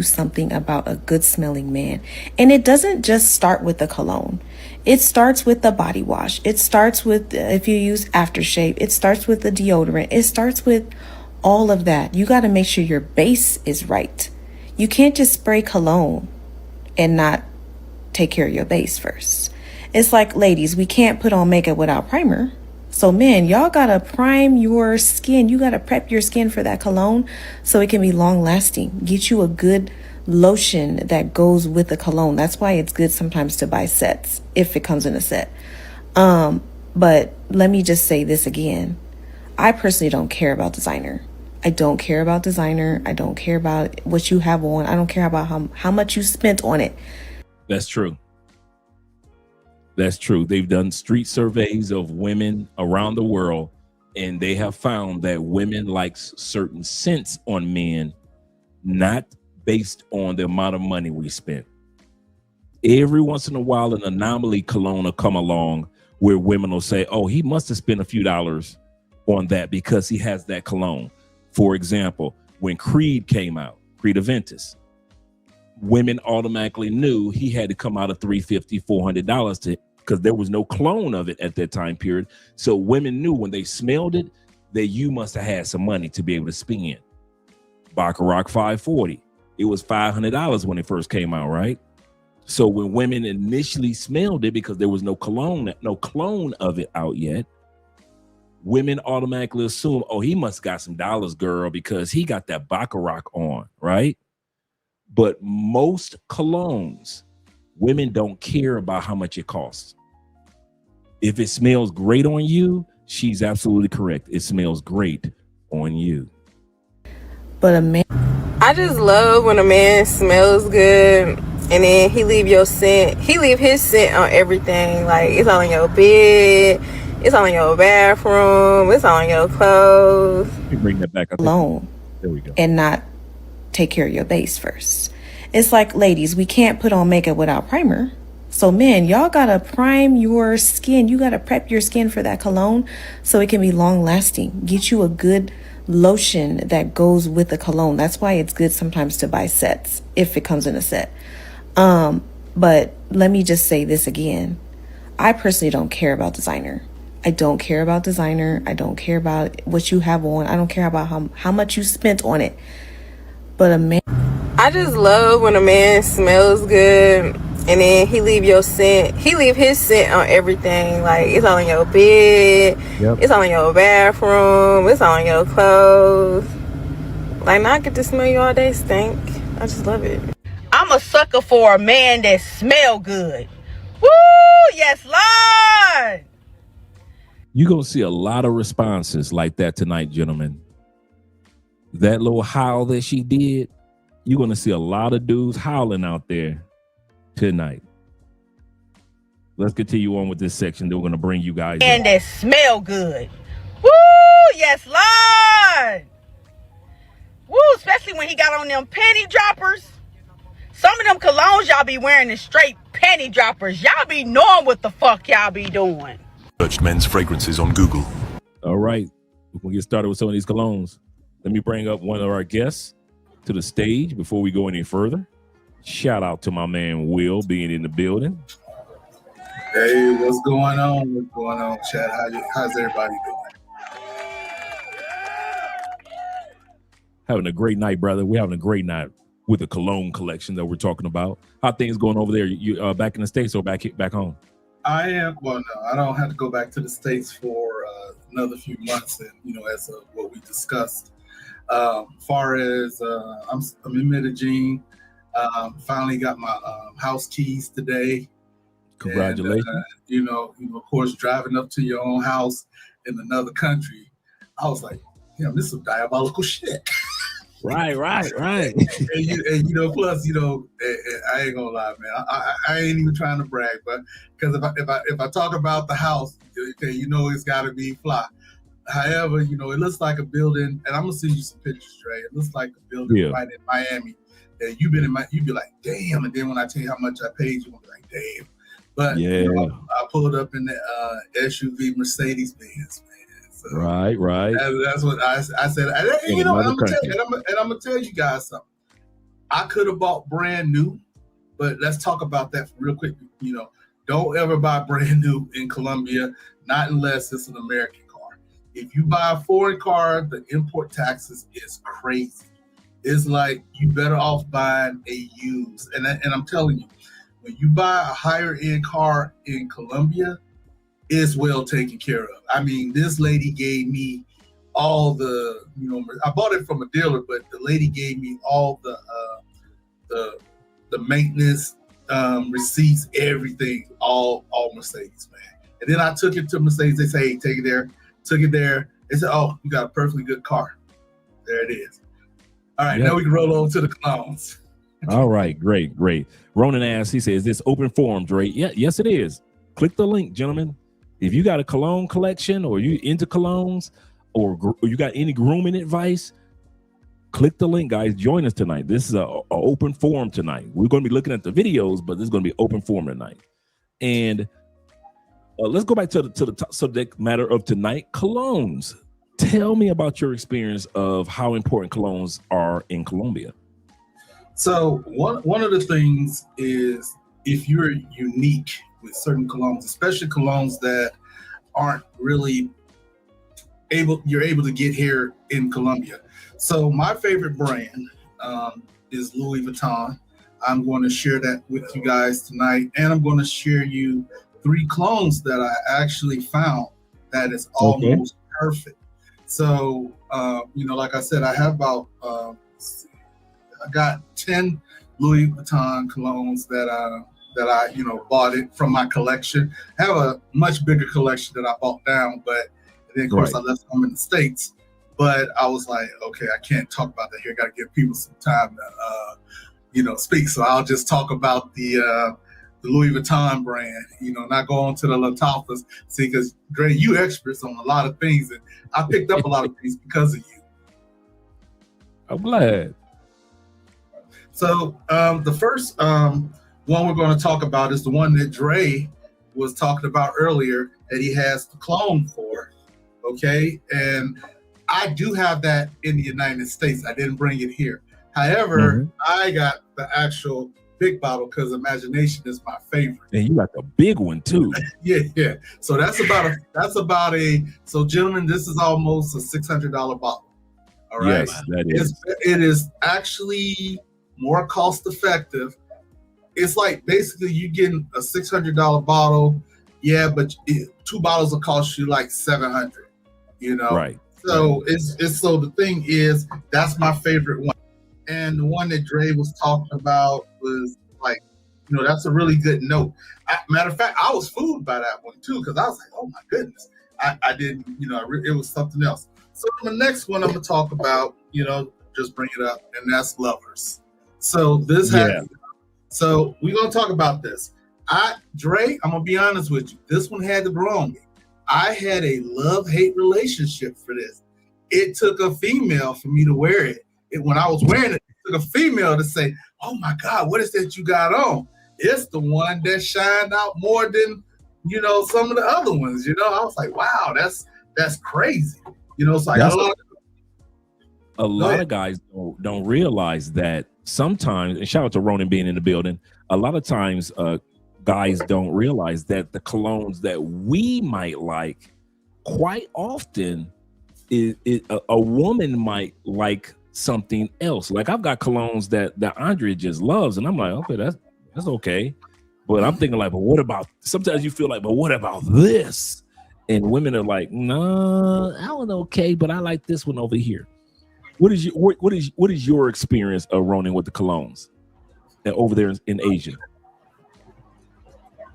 [SPEAKER 9] something about a good smelling man. And it doesn't just start with the cologne. It starts with the body wash. It starts with, if you use aftershave, it starts with the deodorant. It starts with all of that. You got to make sure your base is right. You can't just spray cologne and not take care of your base first. It's like, ladies, we can't put on makeup without primer. So men, y'all gotta prime your skin. You gotta prep your skin for that cologne so it can be long lasting. Get you a good lotion that goes with the cologne. That's why it's good sometimes to buy sets if it comes in a set. But let me just say this again. I personally don't care about designer. I don't care about designer. I don't care about what you have on. I don't care about how much you spent on it.
[SPEAKER 5] That's true. That's true. They've done street surveys of women around the world, and they have found that women like certain scents on men, not based on the amount of money we spent. Every once in a while, an anomaly cologne will come along where women will say, oh, he must have spent a few dollars on that because he has that cologne. For example, when Creed came out, Creed Aventus, women automatically knew he had to come out of $350, $400 because there was no clone of it at that time period. So women knew when they smelled it that you must have had some money to be able to spend. Baccarat 540. It was $500 when it first came out, right? So when women initially smelled it, because there was no clone of it out yet, women automatically assume, oh, he must got some dollars, girl, because he got that Baccarat on, right? But most colognes, women don't care about how much it costs. If it smells great on you, she's absolutely correct. It smells great on you.
[SPEAKER 9] But a man,
[SPEAKER 10] I just love when a man smells good and then he leave his scent on everything. Like, it's on your bed, it's on your bathroom, it's on your clothes.
[SPEAKER 5] Let me bring that back.
[SPEAKER 9] alone
[SPEAKER 5] There we go.
[SPEAKER 9] and not take care of your base first. It's like, ladies, we can't put on makeup without primer. So men, y'all gotta prime your skin. You gotta prep your skin for that cologne so it can be long lasting. Get you a good lotion that goes with the cologne. That's why it's good sometimes to buy sets if it comes in a set. But let me just say this again. I personally don't care about designer. I don't care about designer. I don't care about what you have on. I don't care about how much you spent on it. But a man,
[SPEAKER 10] I just love when a man smells good and then he leave his scent on everything. Like, it's on your bed, it's on your bathroom, it's on your clothes. Like, now I get to smell you all day stink. I just love it.
[SPEAKER 11] I'm a sucker for a man that smell good. Woo! Yes, Lord!
[SPEAKER 5] You're going to see a lot of responses like that tonight, gentlemen. That little howl that she did, you're going to see a lot of dudes howling out there tonight. Let's continue on with this section. Then we're going to bring you guys
[SPEAKER 11] And that smell good. Woo! Yes, Lord! Woo! Especially when he got on them panty droppers. Some of them colognes y'all be wearing is straight panty droppers. Y'all be knowing what the fuck y'all be doing.
[SPEAKER 12] Searched men's fragrances on Google.
[SPEAKER 5] All right. We're going to get started with some of these colognes. Let me bring up one of our guests to the stage before we go any further. Shout out to my man Will being in the building.
[SPEAKER 13] Hey, what's going on? What's going on, Chad? How's everybody doing?
[SPEAKER 5] Having a great night, brother. We're having a great night with the cologne collection that we're talking about. How things going over there? You back in the States or back home?
[SPEAKER 13] I am. Well, no, I don't have to go back to the States for another few months, and as what we discussed. Far as I'm in Medellin. Finally got my house keys today.
[SPEAKER 5] Congratulations.
[SPEAKER 13] And, of course, driving up to your own house in another country, I was like, this is some diabolical shit.
[SPEAKER 5] Right.
[SPEAKER 13] and plus, I ain't gonna lie, man. I ain't even trying to brag, but because if I talk about the house, it's got to be fly. However, it looks like a building, and I'm gonna send you some pictures, Trey. It looks like a building right in Miami. And you'd be like, damn. And then when I tell you how much I paid, you'll be like, damn. But I pulled up in the SUV Mercedes Benz, man. So
[SPEAKER 5] right.
[SPEAKER 13] That's what I said. And I'm gonna tell you guys something. I could have bought brand new, but let's talk about that real quick. Don't ever buy brand new in Colombia, not unless it's an American car. If you buy a foreign car, the import taxes is crazy. It's like you better off buying a used. And I'm telling you, when you buy a higher end car in Colombia, it's well taken care of. I mean, this lady gave me all the, I bought it from a dealer, but the lady gave me all the maintenance receipts, everything, all Mercedes, man. And then I took it to Mercedes. They say, hey, take it there. Took it there. They said, oh, you got a perfectly good car. There it is. All right, now we can roll on to the clowns.
[SPEAKER 5] All right, great. Ronan asks, he says, is this open forum, Dre? Yeah, yes, it is. Click the link, gentlemen. If you got a cologne collection or you into colognes or you got any grooming advice, click the link, guys. Join us tonight. This is an open forum tonight. We're going to be looking at the videos, but this is going to be open forum tonight. And let's go back to the subject matter of tonight, colognes. Tell me about your experience of how important colognes are in Colombia.
[SPEAKER 13] So one of the things is if you're unique with certain colognes, especially colognes that aren't really you're able to get here in Colombia. So my favorite brand is Louis Vuitton. I'm going to share that with you guys tonight, and I'm going to share you 3 clones that I actually found that is almost perfect. So, like I said, I have about I got 10 Louis Vuitton colognes that I bought it from my collection. I have a much bigger collection that I bought down, but then of course I left home in the States. But I was like, okay, I can't talk about that here. I got to give people some time to speak. So I'll just talk about the Louis Vuitton brand, not go on to the Latifahs. See, because Dre, you experts on a lot of things, and I picked up a lot of things because of you.
[SPEAKER 5] I'm glad.
[SPEAKER 13] So the first one we're going to talk about is the one that Dre was talking about earlier that he has the clone for. Okay, and I do have that in the United States. I didn't bring it here. However, I got the actual big bottle because Imagination is my favorite.
[SPEAKER 5] And you got the big one too.
[SPEAKER 13] yeah. So that's about a. So gentlemen, this is almost a $600 bottle. All right.
[SPEAKER 5] Yes, that is.
[SPEAKER 13] It is actually more cost effective. It's like basically you getting a $600 bottle. Yeah, but 2 bottles will cost you like $700.
[SPEAKER 5] Right.
[SPEAKER 13] So it's so the thing is that's my favorite one. And the one that Dre was talking about was like, that's a really good note. Matter of fact, I was fooled by that one too, because I was like, oh my goodness. I didn't, it was something else. So the next one I'm going to talk about, just bring it up, and that's Lovers. So this so we're going to talk about this. Dre, I'm going to be honest with you. This one had to grow on me. I had a love-hate relationship for this. It took a female for me to wear it. When I was wearing it, it took a female to say, oh my God, what is that you got on? It's the one that shined out more than, some of the other ones. I was like, wow, that's crazy. So I got
[SPEAKER 5] a lot of guys don't realize that sometimes, and shout out to Ronan being in the building, a lot of times guys don't realize that the colognes that we might like quite often a woman might like something else. Like I've got colognes that Andrea just loves, and I'm like, okay, that's okay. But I'm thinking like, but what about, sometimes you feel like, but what about this? And women are like, no, that one's okay, but I like this one over here. What is your experience of Ronan with the colognes over there in Asia?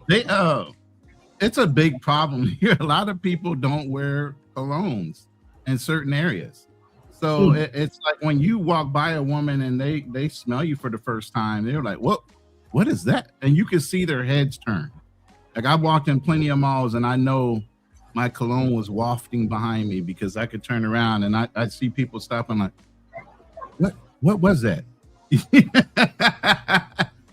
[SPEAKER 14] It's a big problem here. A lot of people don't wear colognes in certain areas. So it's like when you walk by a woman and they smell you for the first time, they're like, what is that? And you can see their heads turn. Like I walked in plenty of malls and I know my cologne was wafting behind me because I could turn around and I see people stopping like, what was that?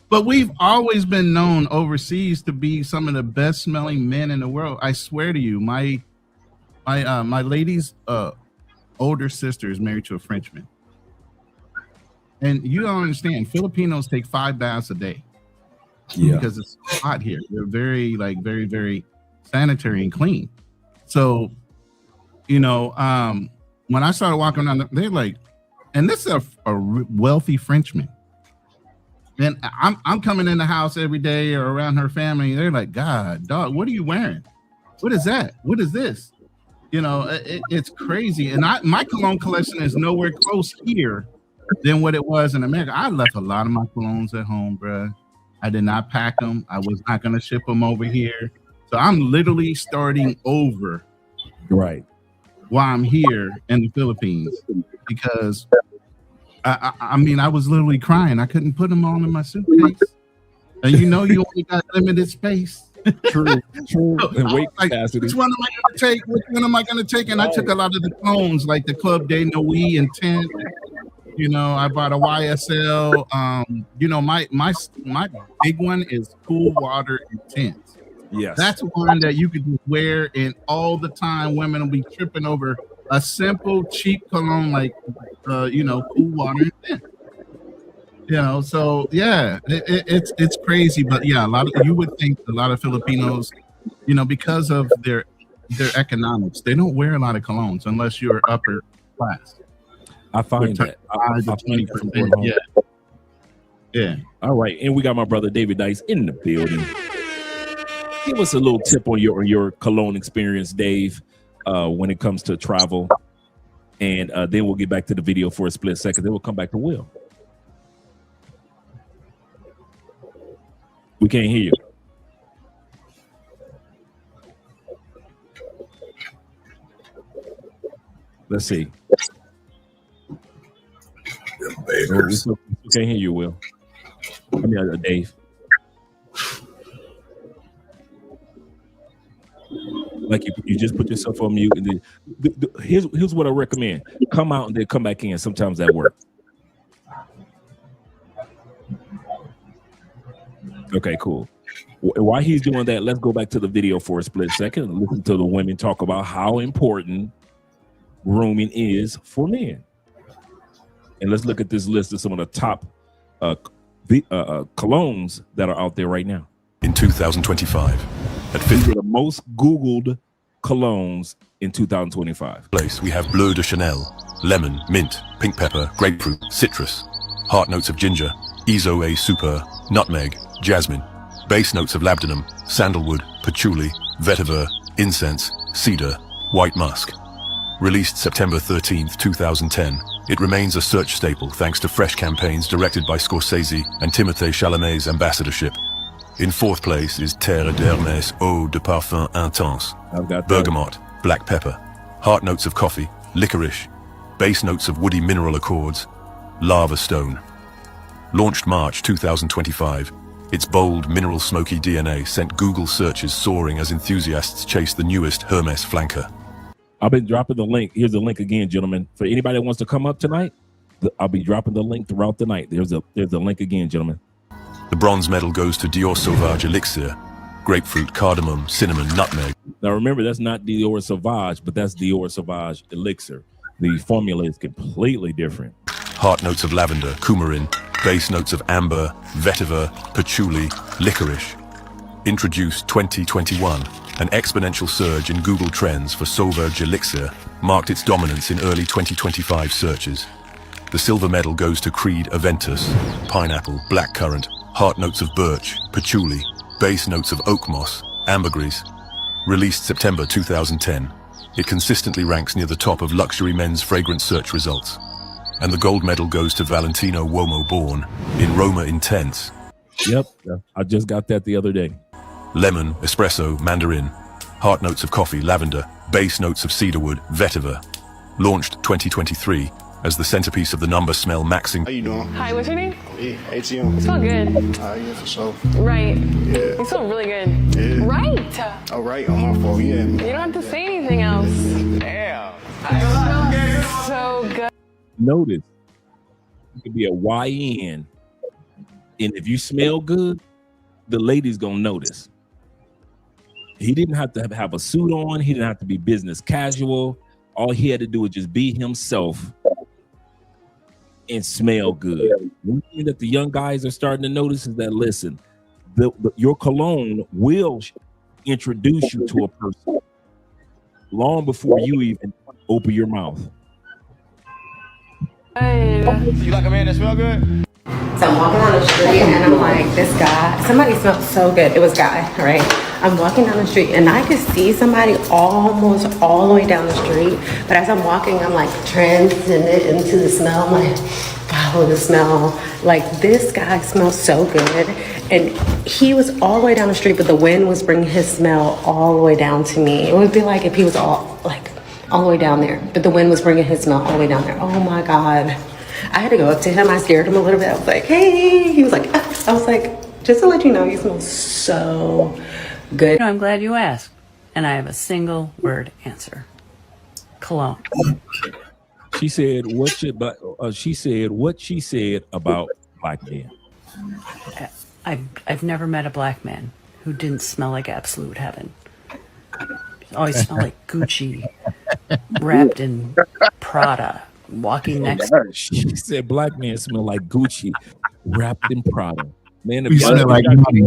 [SPEAKER 14] But we've always been known overseas to be some of the best smelling men in the world. I swear to you, my lady's older sister is married to a Frenchman. And you don't understand, Filipinos take 5 baths a day. Yeah. Because it's hot here. They're very, very, very sanitary and clean. So, when I started walking around, they're like, and this is a wealthy Frenchman. And I'm coming in the house every day or around her family. They're like, God, dog, what are you wearing? What is that? What is this? It's crazy. And my cologne collection is nowhere close here than what it was in America. I left a lot of my colognes at home, bro. I did not pack them. I was not going to ship them over here. So I'm literally starting over.
[SPEAKER 5] Right.
[SPEAKER 14] While I'm here in the Philippines, because I was literally crying. I couldn't put them all in my suitcase. And you only got limited space.
[SPEAKER 5] True. And weight capacity.
[SPEAKER 14] Which one am I going to take? Which one am I going to take? And I took a lot of the clones, like the Club de Nuit and Tint. I bought a YSL. My big one is Cool Water Intense.
[SPEAKER 5] Yes,
[SPEAKER 14] that's one that you could just wear, and all the time women will be tripping over a simple, cheap cologne like, Cool Water Intense. So yeah, it's crazy, but yeah, you would think a lot of Filipinos, because of their economics, they don't wear a lot of colognes unless you're upper class.
[SPEAKER 5] I find that
[SPEAKER 14] 20%. Yeah. Yeah.
[SPEAKER 5] All right, and we got my brother David Dice in the building. Give us a little tip on your cologne experience, Dave, when it comes to travel, and then we'll get back to the video for a split second. Then we'll come back to Will. We can't hear you. Let's see. We can't hear you, Will. I mean, Dave. Like you just put yourself on mute, and then here's what I recommend: come out and then come back in. Sometimes that works. Okay, cool. While he's doing that, let's go back to the video for a split second and listen to the women talk about how important grooming is for men. And let's look at this list of some of the top colognes that are out there right now.
[SPEAKER 12] In 2025, at
[SPEAKER 5] These are the most Googled colognes in 2025.
[SPEAKER 12] place, we have Bleu de Chanel, lemon, mint, pink pepper, grapefruit, citrus, heart notes of ginger, Iso Super, nutmeg, jasmine, base notes of labdanum, sandalwood, patchouli, vetiver, incense, cedar, white musk. Released September 13th, 2010, it remains a search staple thanks to fresh campaigns directed by Scorsese and Timothée Chalamet's ambassadorship. In fourth place is Terre d'Hermès Eau de Parfum Intense, bergamot, black pepper, heart notes of coffee, licorice, base notes of woody mineral accords, lava stone. Launched March 2025, its bold mineral smoky DNA sent Google searches soaring as enthusiasts chase the newest Hermès flanker.
[SPEAKER 5] I've been dropping the link. Here's the link again, gentlemen. For anybody that wants to come up tonight, I'll be dropping the link throughout the night. There's the link again, gentlemen.
[SPEAKER 12] The bronze medal goes to Dior Sauvage Elixir, grapefruit, cardamom, cinnamon, nutmeg.
[SPEAKER 5] Now remember, that's not Dior Sauvage, but that's Dior Sauvage Elixir. The formula is completely different.
[SPEAKER 12] Heart notes of lavender, coumarin, base notes of amber, vetiver, patchouli, licorice. Introduced 2021, an exponential surge in Google Trends for Sauvage Elixir marked its dominance in early 2025 searches. The silver medal goes to Creed Aventus, pineapple, blackcurrant, heart notes of birch, patchouli, base notes of oak moss, ambergris. Released September 2010, it consistently ranks near the top of luxury men's fragrance search results. And the gold medal goes to Valentino Uomo Born in Roma Intense.
[SPEAKER 5] Yep, I just got that the other day.
[SPEAKER 12] Lemon, espresso, mandarin, heart notes of coffee, lavender, base notes of cedarwood, vetiver. Launched 2023 as the centerpiece of the number smell maxing.
[SPEAKER 15] How you doing?
[SPEAKER 16] Hi, what's your name?
[SPEAKER 15] Hey, ATM.
[SPEAKER 16] You smell good.
[SPEAKER 15] Yeah, for sure.
[SPEAKER 16] Right.
[SPEAKER 15] Yeah.
[SPEAKER 16] You smell really good.
[SPEAKER 15] Yeah.
[SPEAKER 16] Right.
[SPEAKER 15] All right, on my phone, yeah.
[SPEAKER 16] You don't have to say anything else.
[SPEAKER 15] Damn.
[SPEAKER 16] I smell so good.
[SPEAKER 5] Notice, you could be a YN, and if you smell good, the lady's gonna notice. He didn't have to have a suit on. He didn't have to be business casual. All he had to do was just be himself and smell good. One thing that the young guys are starting to notice is that, listen, your cologne will introduce you to a person long before you even open your mouth.
[SPEAKER 15] You like a man that smell good?
[SPEAKER 17] So I'm walking down the street and I'm like, this guy, somebody smelled so good. It was a guy, right? I'm walking down the street and I could see somebody almost all the way down the street. But as I'm walking, I'm like transcending into the smell. I'm like, follow the smell. Like, this guy smells so good. And he was all the way down the street, but the wind was bringing his smell all the way down to me. It would be like if he was all the way down there, but the wind was bringing his smell all the way down there. Oh my God. I had to go up to him. I scared him a little bit. I was like, hey. He was like, ah. I was like, just to let you know, you smell so good.
[SPEAKER 18] I'm glad you asked. And I have a single word answer. Cologne.
[SPEAKER 5] She said what she said about black men.
[SPEAKER 18] I've never met a black man who didn't smell like absolute heaven. Always smell like Gucci, wrapped in Prada. Walking next.
[SPEAKER 5] She said black men smell like Gucci, wrapped in Prada. Man, if
[SPEAKER 14] We smell like money.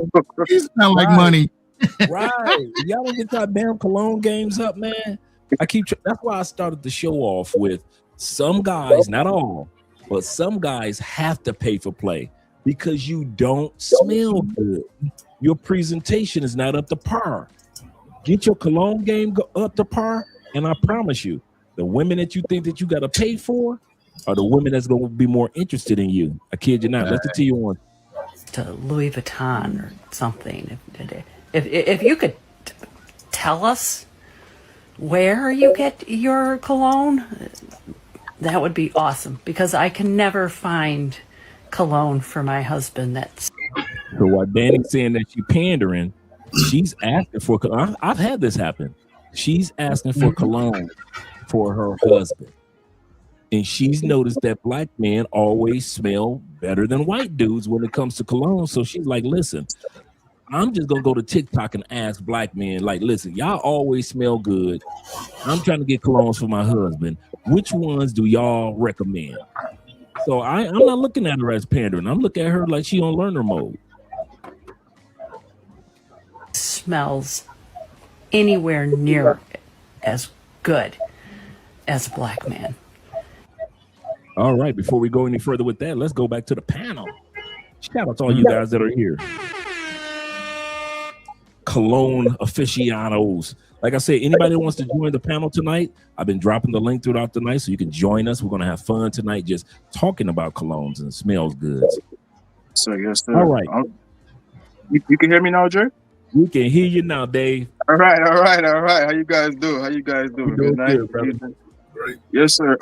[SPEAKER 14] We smell like money.
[SPEAKER 5] Right. If y'all don't get that damn cologne games up, man. That's why I started the show off with some guys, not all, but some guys have to pay for play. because you don't smell good. Your presentation is not up to par. Get your cologne game up to par, and I promise you, the women that you think that you got to pay for are the women that's going to be more interested in you. I kid you not. Let's tell you one.
[SPEAKER 18] To Louis Vuitton or something. If you could tell us where you get your cologne, that would be awesome, because I can never find cologne for my husband. That's
[SPEAKER 5] so while Danny's saying that she's pandering, she's asking for. I've had this happen. She's asking for cologne for her husband, and she's noticed that black men always smell better than white dudes when it comes to cologne. So she's like, "Listen, I'm just gonna go to TikTok and ask black men, like, listen, y'all always smell good. I'm trying to get colognes for my husband. Which ones do y'all recommend?" So I'm not looking at her as pandering. I'm looking at her like she on learner mode.
[SPEAKER 18] smells anywhere near as good as a black man.
[SPEAKER 5] All right, before we go any further with that, let's go back to the panel. Shout out to all you guys that are here. Cologne aficionados. Like I said, anybody that wants to join the panel tonight, I've been dropping the link throughout the night so you can join us. We're going to have fun tonight just talking about colognes and smells goods.
[SPEAKER 19] So, yes, sir.
[SPEAKER 5] All right.
[SPEAKER 19] You can hear me now, Jay?
[SPEAKER 5] We can hear you now, Dave.
[SPEAKER 19] All right. How you guys doing? Good night.
[SPEAKER 13] Great.
[SPEAKER 19] Yes, sir.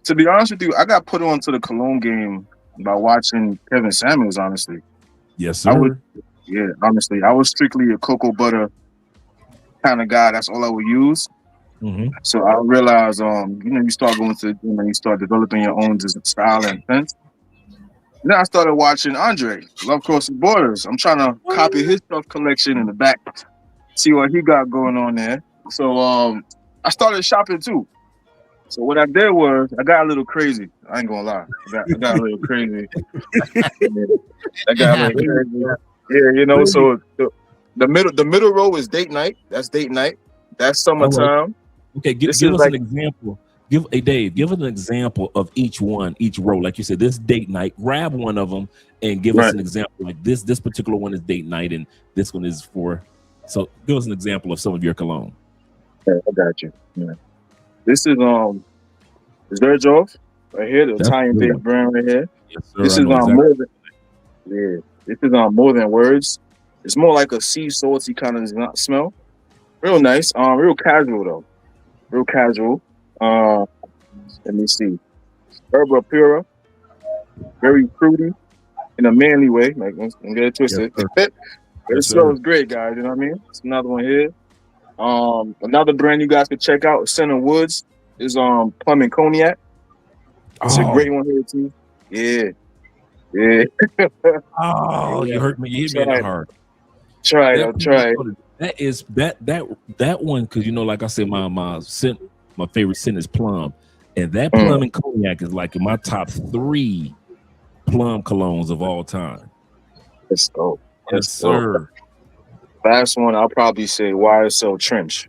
[SPEAKER 19] To be honest with you, I got put onto the cologne game by watching Kevin Samuels, honestly.
[SPEAKER 5] Yes, sir.
[SPEAKER 19] Honestly, I was strictly a cocoa butter kind of guy. That's all I would use.
[SPEAKER 5] Mm-hmm.
[SPEAKER 19] So I realized, you start going to the gym and you start developing your own style and sense. Then I started watching Andre, Love Crossing Borders. I'm trying to copy his stuff collection in the back, see what he got going on there. So I started shopping too. So what I did was I got a little crazy. I ain't gonna lie. I got a little crazy. Yeah, so the middle row is date night. That's date night. That's summertime.
[SPEAKER 5] Okay, give us an example. Give an example of each row. Like you said, this date night. Grab one of them and give us an example. Like this particular one is date night, and this one is for. So give us an example of some of your cologne.
[SPEAKER 19] Yeah, I got you. Yeah. This is Verge Off right here, the Italian Dave brand right here.
[SPEAKER 5] Yes, sir.
[SPEAKER 19] This is This is More Than Words. It's more like a sea salty kind of smell. Real nice. Real casual though. Real casual. Let me see. Herba Pura. Very fruity in a manly way. Like, don't get it twisted. It smells great, guys. You know what I mean? It's another one here. Another brand you guys could check out, Center Woods, is Plum and Cognac. It's a great one here too. Yeah.
[SPEAKER 5] Oh, you hurt me. You hit me in the heart.
[SPEAKER 19] Try it.
[SPEAKER 5] That is that one, because like I said, my favorite scent is plum, and that plum and cognac is like in my top 3 plum colognes of all time.
[SPEAKER 19] Let's go.
[SPEAKER 5] Yes, sir.
[SPEAKER 19] Last one, I'll probably say YSL Trench.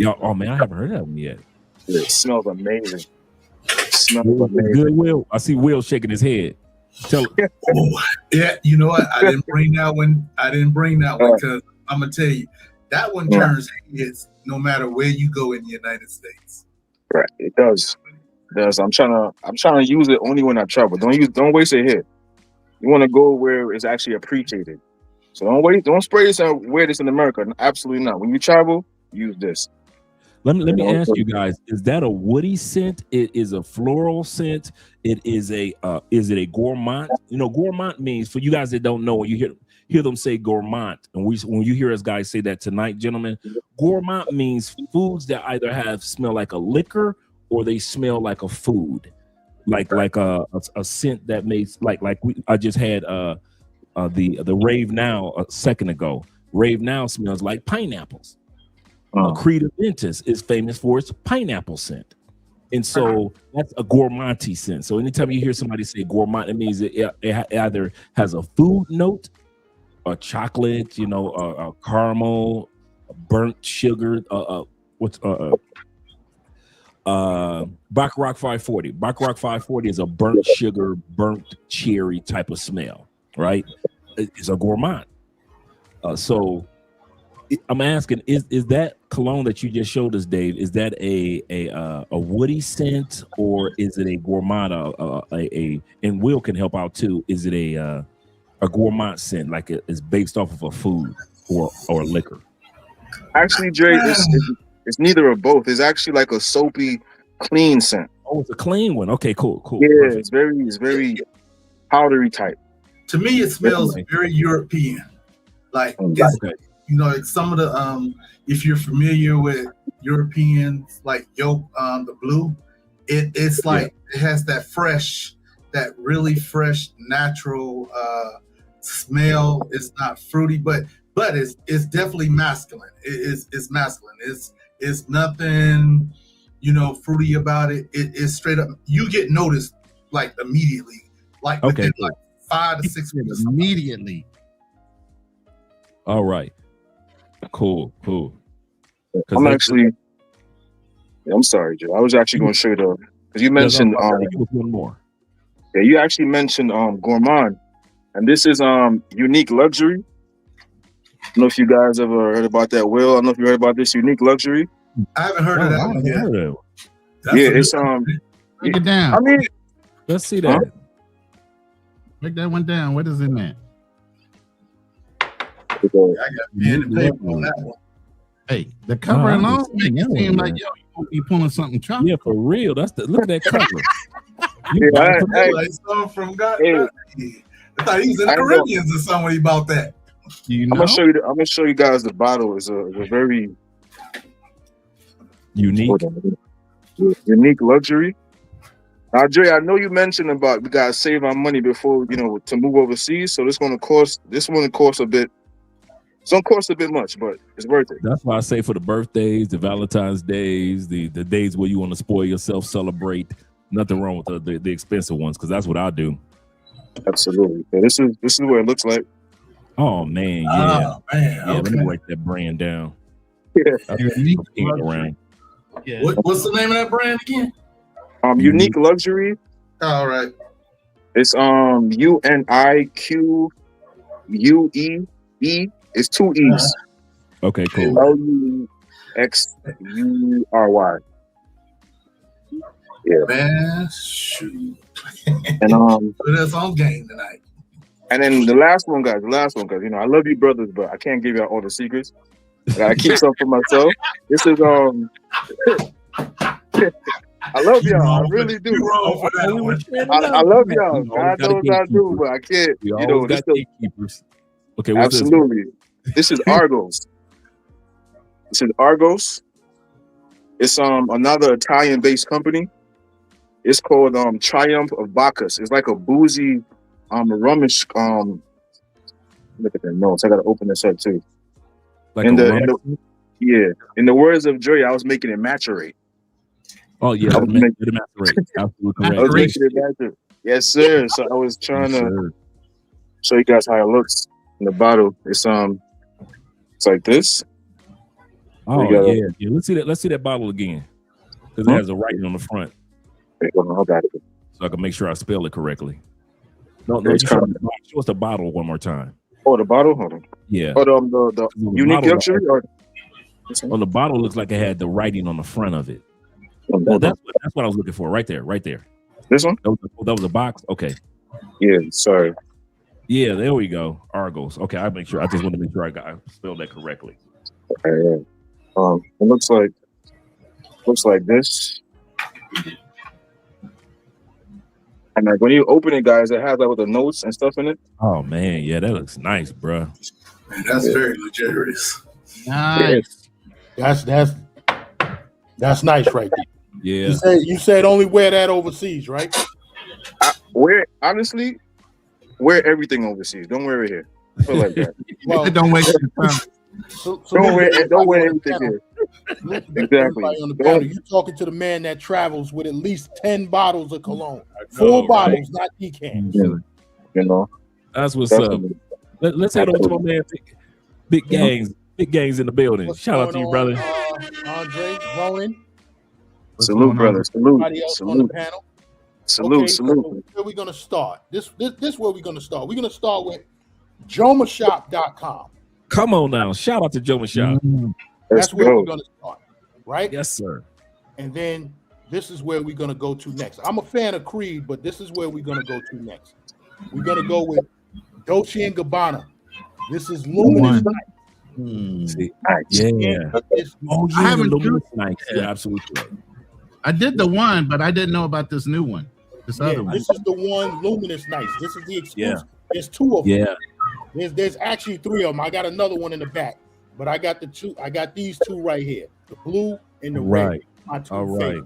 [SPEAKER 5] Oh man, I haven't heard of them yet.
[SPEAKER 19] It smells amazing.
[SPEAKER 5] Good, Will. I see Will shaking his head. Tell him.
[SPEAKER 13] Yeah, you know what? I didn't bring that one. Because I'm gonna tell you, that one turns heads no matter where you go in the United States.
[SPEAKER 19] Right, it does. I'm trying to use it only when I travel. Don't waste it here. You want to go where it's actually appreciated. So don't spray this and wear this in America. Absolutely not. When you travel, use this.
[SPEAKER 5] Let me ask you guys: is that a woody scent? It is a floral scent. It is is it a gourmand? Gourmand means, for you guys that don't know, when you hear them say gourmand, and when you hear us guys say that tonight, gentlemen, gourmand means foods that either smell like a liquor or they smell like a food, like a scent that makes I just had the Rave Now a second ago. Rave Now smells like pineapples. Creative Ventus is famous for its pineapple scent. And so that's a gourmand scent. So anytime you hear somebody say gourmand, it means it either has a food note, a chocolate, a caramel, a burnt sugar, Baccarat 540. Baccarat 540 is a burnt sugar, burnt cherry type of smell, right? It's a gourmand. So I'm asking, is that cologne that you just showed us, Dave? Is that a woody scent, or is it a gourmand? And Will can help out too. Is it a gourmand scent, like it's based off of a food or liquor?
[SPEAKER 19] Actually, Dre, it's neither of both. It's actually like a soapy, clean scent.
[SPEAKER 5] Oh, it's a clean one. Okay, cool.
[SPEAKER 19] Yeah,
[SPEAKER 5] Perfect.
[SPEAKER 19] it's very powdery type.
[SPEAKER 13] To me, it smells very European. Like, it's, you know, it's some of the if you're familiar with Europeans, like the blue, it's like it has that fresh, that really fresh, natural smell. It's not fruity, but it's definitely masculine. It's masculine. It's nothing, you know, fruity about it. It's straight up. You get noticed like immediately, like within like 5 to 6 minutes.
[SPEAKER 14] Immediately.
[SPEAKER 5] All right. Cool.
[SPEAKER 19] I'm sorry, Joe. I was actually going to show you because you mentioned
[SPEAKER 5] one more.
[SPEAKER 19] Yeah, you actually mentioned gourmand, and this is unique luxury. I don't know if you guys ever heard about that. Will, I don't know if you heard about this unique luxury.
[SPEAKER 13] I haven't heard of that one yet.
[SPEAKER 19] Yeah, it's
[SPEAKER 14] break it down.
[SPEAKER 19] I mean,
[SPEAKER 5] let's see that.
[SPEAKER 14] Break that one down. What is in that?
[SPEAKER 13] I got pen and paper on that one.
[SPEAKER 14] Hey, the cover alone make it seem like you pulling something chocolate.
[SPEAKER 5] Yeah, for real. Look at that cover.
[SPEAKER 13] From God. I thought he was in the Caribbeans or somewhere about that.
[SPEAKER 19] I'm gonna show you guys the bottle. Is a very
[SPEAKER 5] unique
[SPEAKER 19] luxury. Now, Dre, I know you mentioned about we gotta save our money before to move overseas. So this one cost a bit. It's gonna cost a bit much, but it's worth it.
[SPEAKER 5] That's why I say for the birthdays, the Valentine's days, the days where you want to spoil yourself, celebrate. Nothing wrong with the expensive ones, because that's what I do.
[SPEAKER 19] Absolutely. So this is what it looks like.
[SPEAKER 5] Oh man, yeah. Let me write that brand down.
[SPEAKER 19] Yeah.
[SPEAKER 13] What's the name of that brand again?
[SPEAKER 19] Unique Luxury.
[SPEAKER 13] All right.
[SPEAKER 19] It's UNIQUEE. It's 2 E's.
[SPEAKER 5] Okay, cool.
[SPEAKER 19] LUXURY. Yeah.
[SPEAKER 13] Man, shoot.
[SPEAKER 19] And
[SPEAKER 13] that's on game tonight.
[SPEAKER 19] And then the last one, guys. I love you, brothers, but I can't give you all the secrets. I gotta keep some for myself. This is I love y'all. I really do. I love y'all. God knows I do, but I can't.
[SPEAKER 5] This gatekeepers. Okay,
[SPEAKER 19] absolutely. This is Argos. It's another Italian-based company. It's called Triumph of Bacchus. It's like a boozy, rummish. Look at the notes. I gotta open this up too. In the words of Dre, I was making it macerate.
[SPEAKER 5] Oh yeah, I was making it macerate. Absolutely correct.
[SPEAKER 19] I was making it macerate. Yes, sir. So I was trying to show you guys how it looks in the bottle. It's like this.
[SPEAKER 5] Oh yeah. Let's see that bottle again, because it has a writing on the front.
[SPEAKER 19] Wait, hold on, I got it.
[SPEAKER 5] So I can make sure I spell it correctly. No, show us the bottle one more time.
[SPEAKER 19] Oh, the bottle? Hold on.
[SPEAKER 5] Yeah.
[SPEAKER 19] Oh, the unique luxury?
[SPEAKER 5] The bottle looks like it had the writing on the front of it. That's what I was looking for. Right there.
[SPEAKER 19] This one?
[SPEAKER 5] That was a box? Okay.
[SPEAKER 19] Yeah, sorry.
[SPEAKER 5] Yeah, there we go. Argos. Okay, I just want to make sure I spelled that correctly.
[SPEAKER 19] Okay, yeah. It looks like this. And like when you open it, guys, it has like with the notes and stuff in it.
[SPEAKER 5] Oh man, yeah, that looks nice, bro.
[SPEAKER 13] Man, that's very luxurious.
[SPEAKER 14] Nice.
[SPEAKER 20] That's nice right there.
[SPEAKER 5] Yeah.
[SPEAKER 20] You said only wear that overseas, right?
[SPEAKER 19] Wear everything overseas. Don't wear it here. I feel like that.
[SPEAKER 14] Well, don't waste your time.
[SPEAKER 19] Don't wear anything here. Exactly.
[SPEAKER 20] On the panel, you talking to the man that travels with at least 10 bottles of cologne. 4 bottles, not decants.
[SPEAKER 19] You know.
[SPEAKER 5] That's what's up. Let's head on to my man. Big gangs in the building. Shout out to you, brother.
[SPEAKER 20] Andre, Rowan.
[SPEAKER 19] Salute, brother. Salute.
[SPEAKER 20] Anybody else on the
[SPEAKER 19] Salute.
[SPEAKER 20] panel?
[SPEAKER 19] Salute.
[SPEAKER 20] Okay,
[SPEAKER 19] Salute.
[SPEAKER 20] so where we gonna start? This where we gonna start. We're gonna start with jomashop.com.
[SPEAKER 5] Come on now. Shout out to Joe Mashop.
[SPEAKER 20] That's where we're gonna start, right?
[SPEAKER 5] Yes, sir.
[SPEAKER 20] And then this is where we're gonna go to next. I'm a fan of Creed, but this is where we're gonna go to next. We're gonna go with Dolce and Gabbana. This is Luminous Night.
[SPEAKER 5] See, yeah. Oh, yeah.
[SPEAKER 14] I haven't
[SPEAKER 5] Luminous
[SPEAKER 14] tried-
[SPEAKER 5] Night. Yeah, absolutely.
[SPEAKER 14] I did the one, but I didn't know about this new one. This other one.
[SPEAKER 20] This is the one, Luminous Nights. This is the exclusive.
[SPEAKER 5] Yeah.
[SPEAKER 20] There's two of them.
[SPEAKER 5] Yeah.
[SPEAKER 20] There's actually three of them. I got another one in the back, but I got the two. I got these two right here, the blue and the red.
[SPEAKER 5] Right.
[SPEAKER 20] My two
[SPEAKER 5] All right.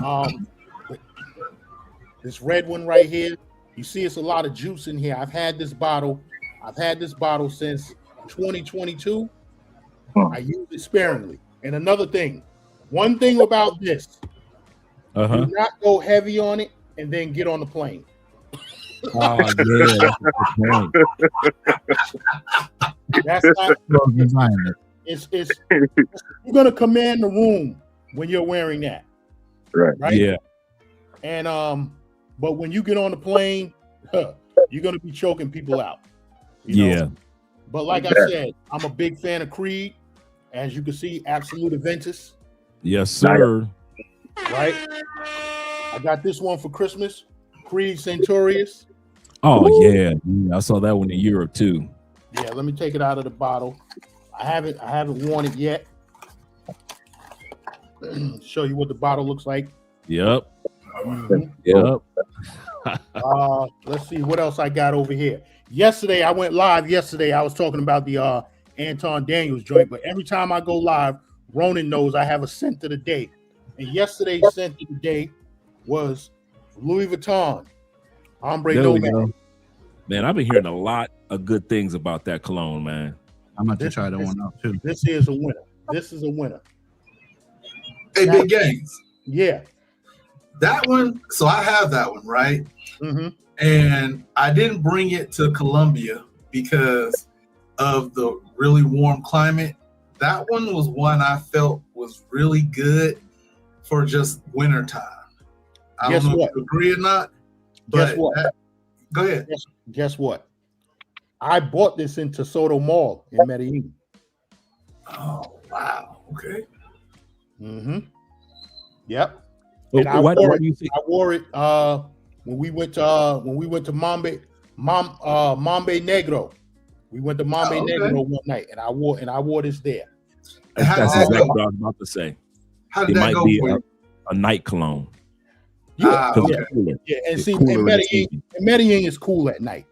[SPEAKER 20] favorites. This red one right here. You see, it's a lot of juice in here. I've had this bottle since 2022. I use it sparingly. And another thing, one thing about this, do not go heavy on it and then get on the plane.
[SPEAKER 5] Oh, yeah. That's a good point.
[SPEAKER 20] That's not. It's you're gonna command the room when you're wearing that. Right.
[SPEAKER 5] Yeah.
[SPEAKER 20] And but when you get on the plane, you're gonna be choking people out. You know? But like I said, I'm a big fan of Creed. As you can see, Absolute Aventus.
[SPEAKER 5] Yes, sir.
[SPEAKER 20] Right. I got this one for Christmas. Creed Centurious.
[SPEAKER 5] Oh, yeah. I saw that one in Europe too.
[SPEAKER 20] Yeah, let me take it out of the bottle. I haven't worn it yet. Show you what the bottle looks like.
[SPEAKER 5] Yep.
[SPEAKER 20] Mhm.
[SPEAKER 5] Yep.
[SPEAKER 20] Let's see what else I got over here. Yesterday, I went live. Yesterday, I was talking about the Anton Daniels joint, but every time I go live, Ronan knows I have a scent of the day. And yesterday's scent of the day was Louis Vuitton. Ombre
[SPEAKER 5] There we
[SPEAKER 20] Nomad.
[SPEAKER 5] go. Man, I've been hearing a lot of good things about that cologne, man.
[SPEAKER 14] I'm about to try that one out too.
[SPEAKER 20] This is a winner. This is a winner.
[SPEAKER 13] Hey, Big Games.
[SPEAKER 20] Yeah.
[SPEAKER 13] That one, so I have that one, right?
[SPEAKER 20] Mm-hmm.
[SPEAKER 13] And I didn't bring it to Colombia because of the really warm climate. That one was one I felt was really good for just winter time. I
[SPEAKER 20] Guess
[SPEAKER 13] don't know
[SPEAKER 20] what?
[SPEAKER 13] if you agree or not.
[SPEAKER 20] Guess
[SPEAKER 13] But
[SPEAKER 20] what?
[SPEAKER 13] go ahead.
[SPEAKER 20] Guess what? I bought this in Tesoro Mall in Medellin.
[SPEAKER 13] Oh, wow. Okay.
[SPEAKER 20] Mm-hmm. Yep.
[SPEAKER 5] Well,
[SPEAKER 20] And I
[SPEAKER 5] why
[SPEAKER 20] wore
[SPEAKER 5] do you think?
[SPEAKER 20] I wore it when we went to Mambe Negro. We went to Mambe Negro one night, and I wore this there.
[SPEAKER 5] That's exactly what I was about to say.
[SPEAKER 13] How
[SPEAKER 5] It
[SPEAKER 13] did that
[SPEAKER 5] might
[SPEAKER 13] go
[SPEAKER 5] be
[SPEAKER 13] for you?
[SPEAKER 5] a night cologne.
[SPEAKER 20] Yeah,
[SPEAKER 5] 'Cause
[SPEAKER 20] yeah,
[SPEAKER 5] it's cooler.
[SPEAKER 20] yeah. And
[SPEAKER 5] It's
[SPEAKER 20] see,
[SPEAKER 5] cooler
[SPEAKER 20] in
[SPEAKER 5] in the season.
[SPEAKER 20] Medellin is cool at night,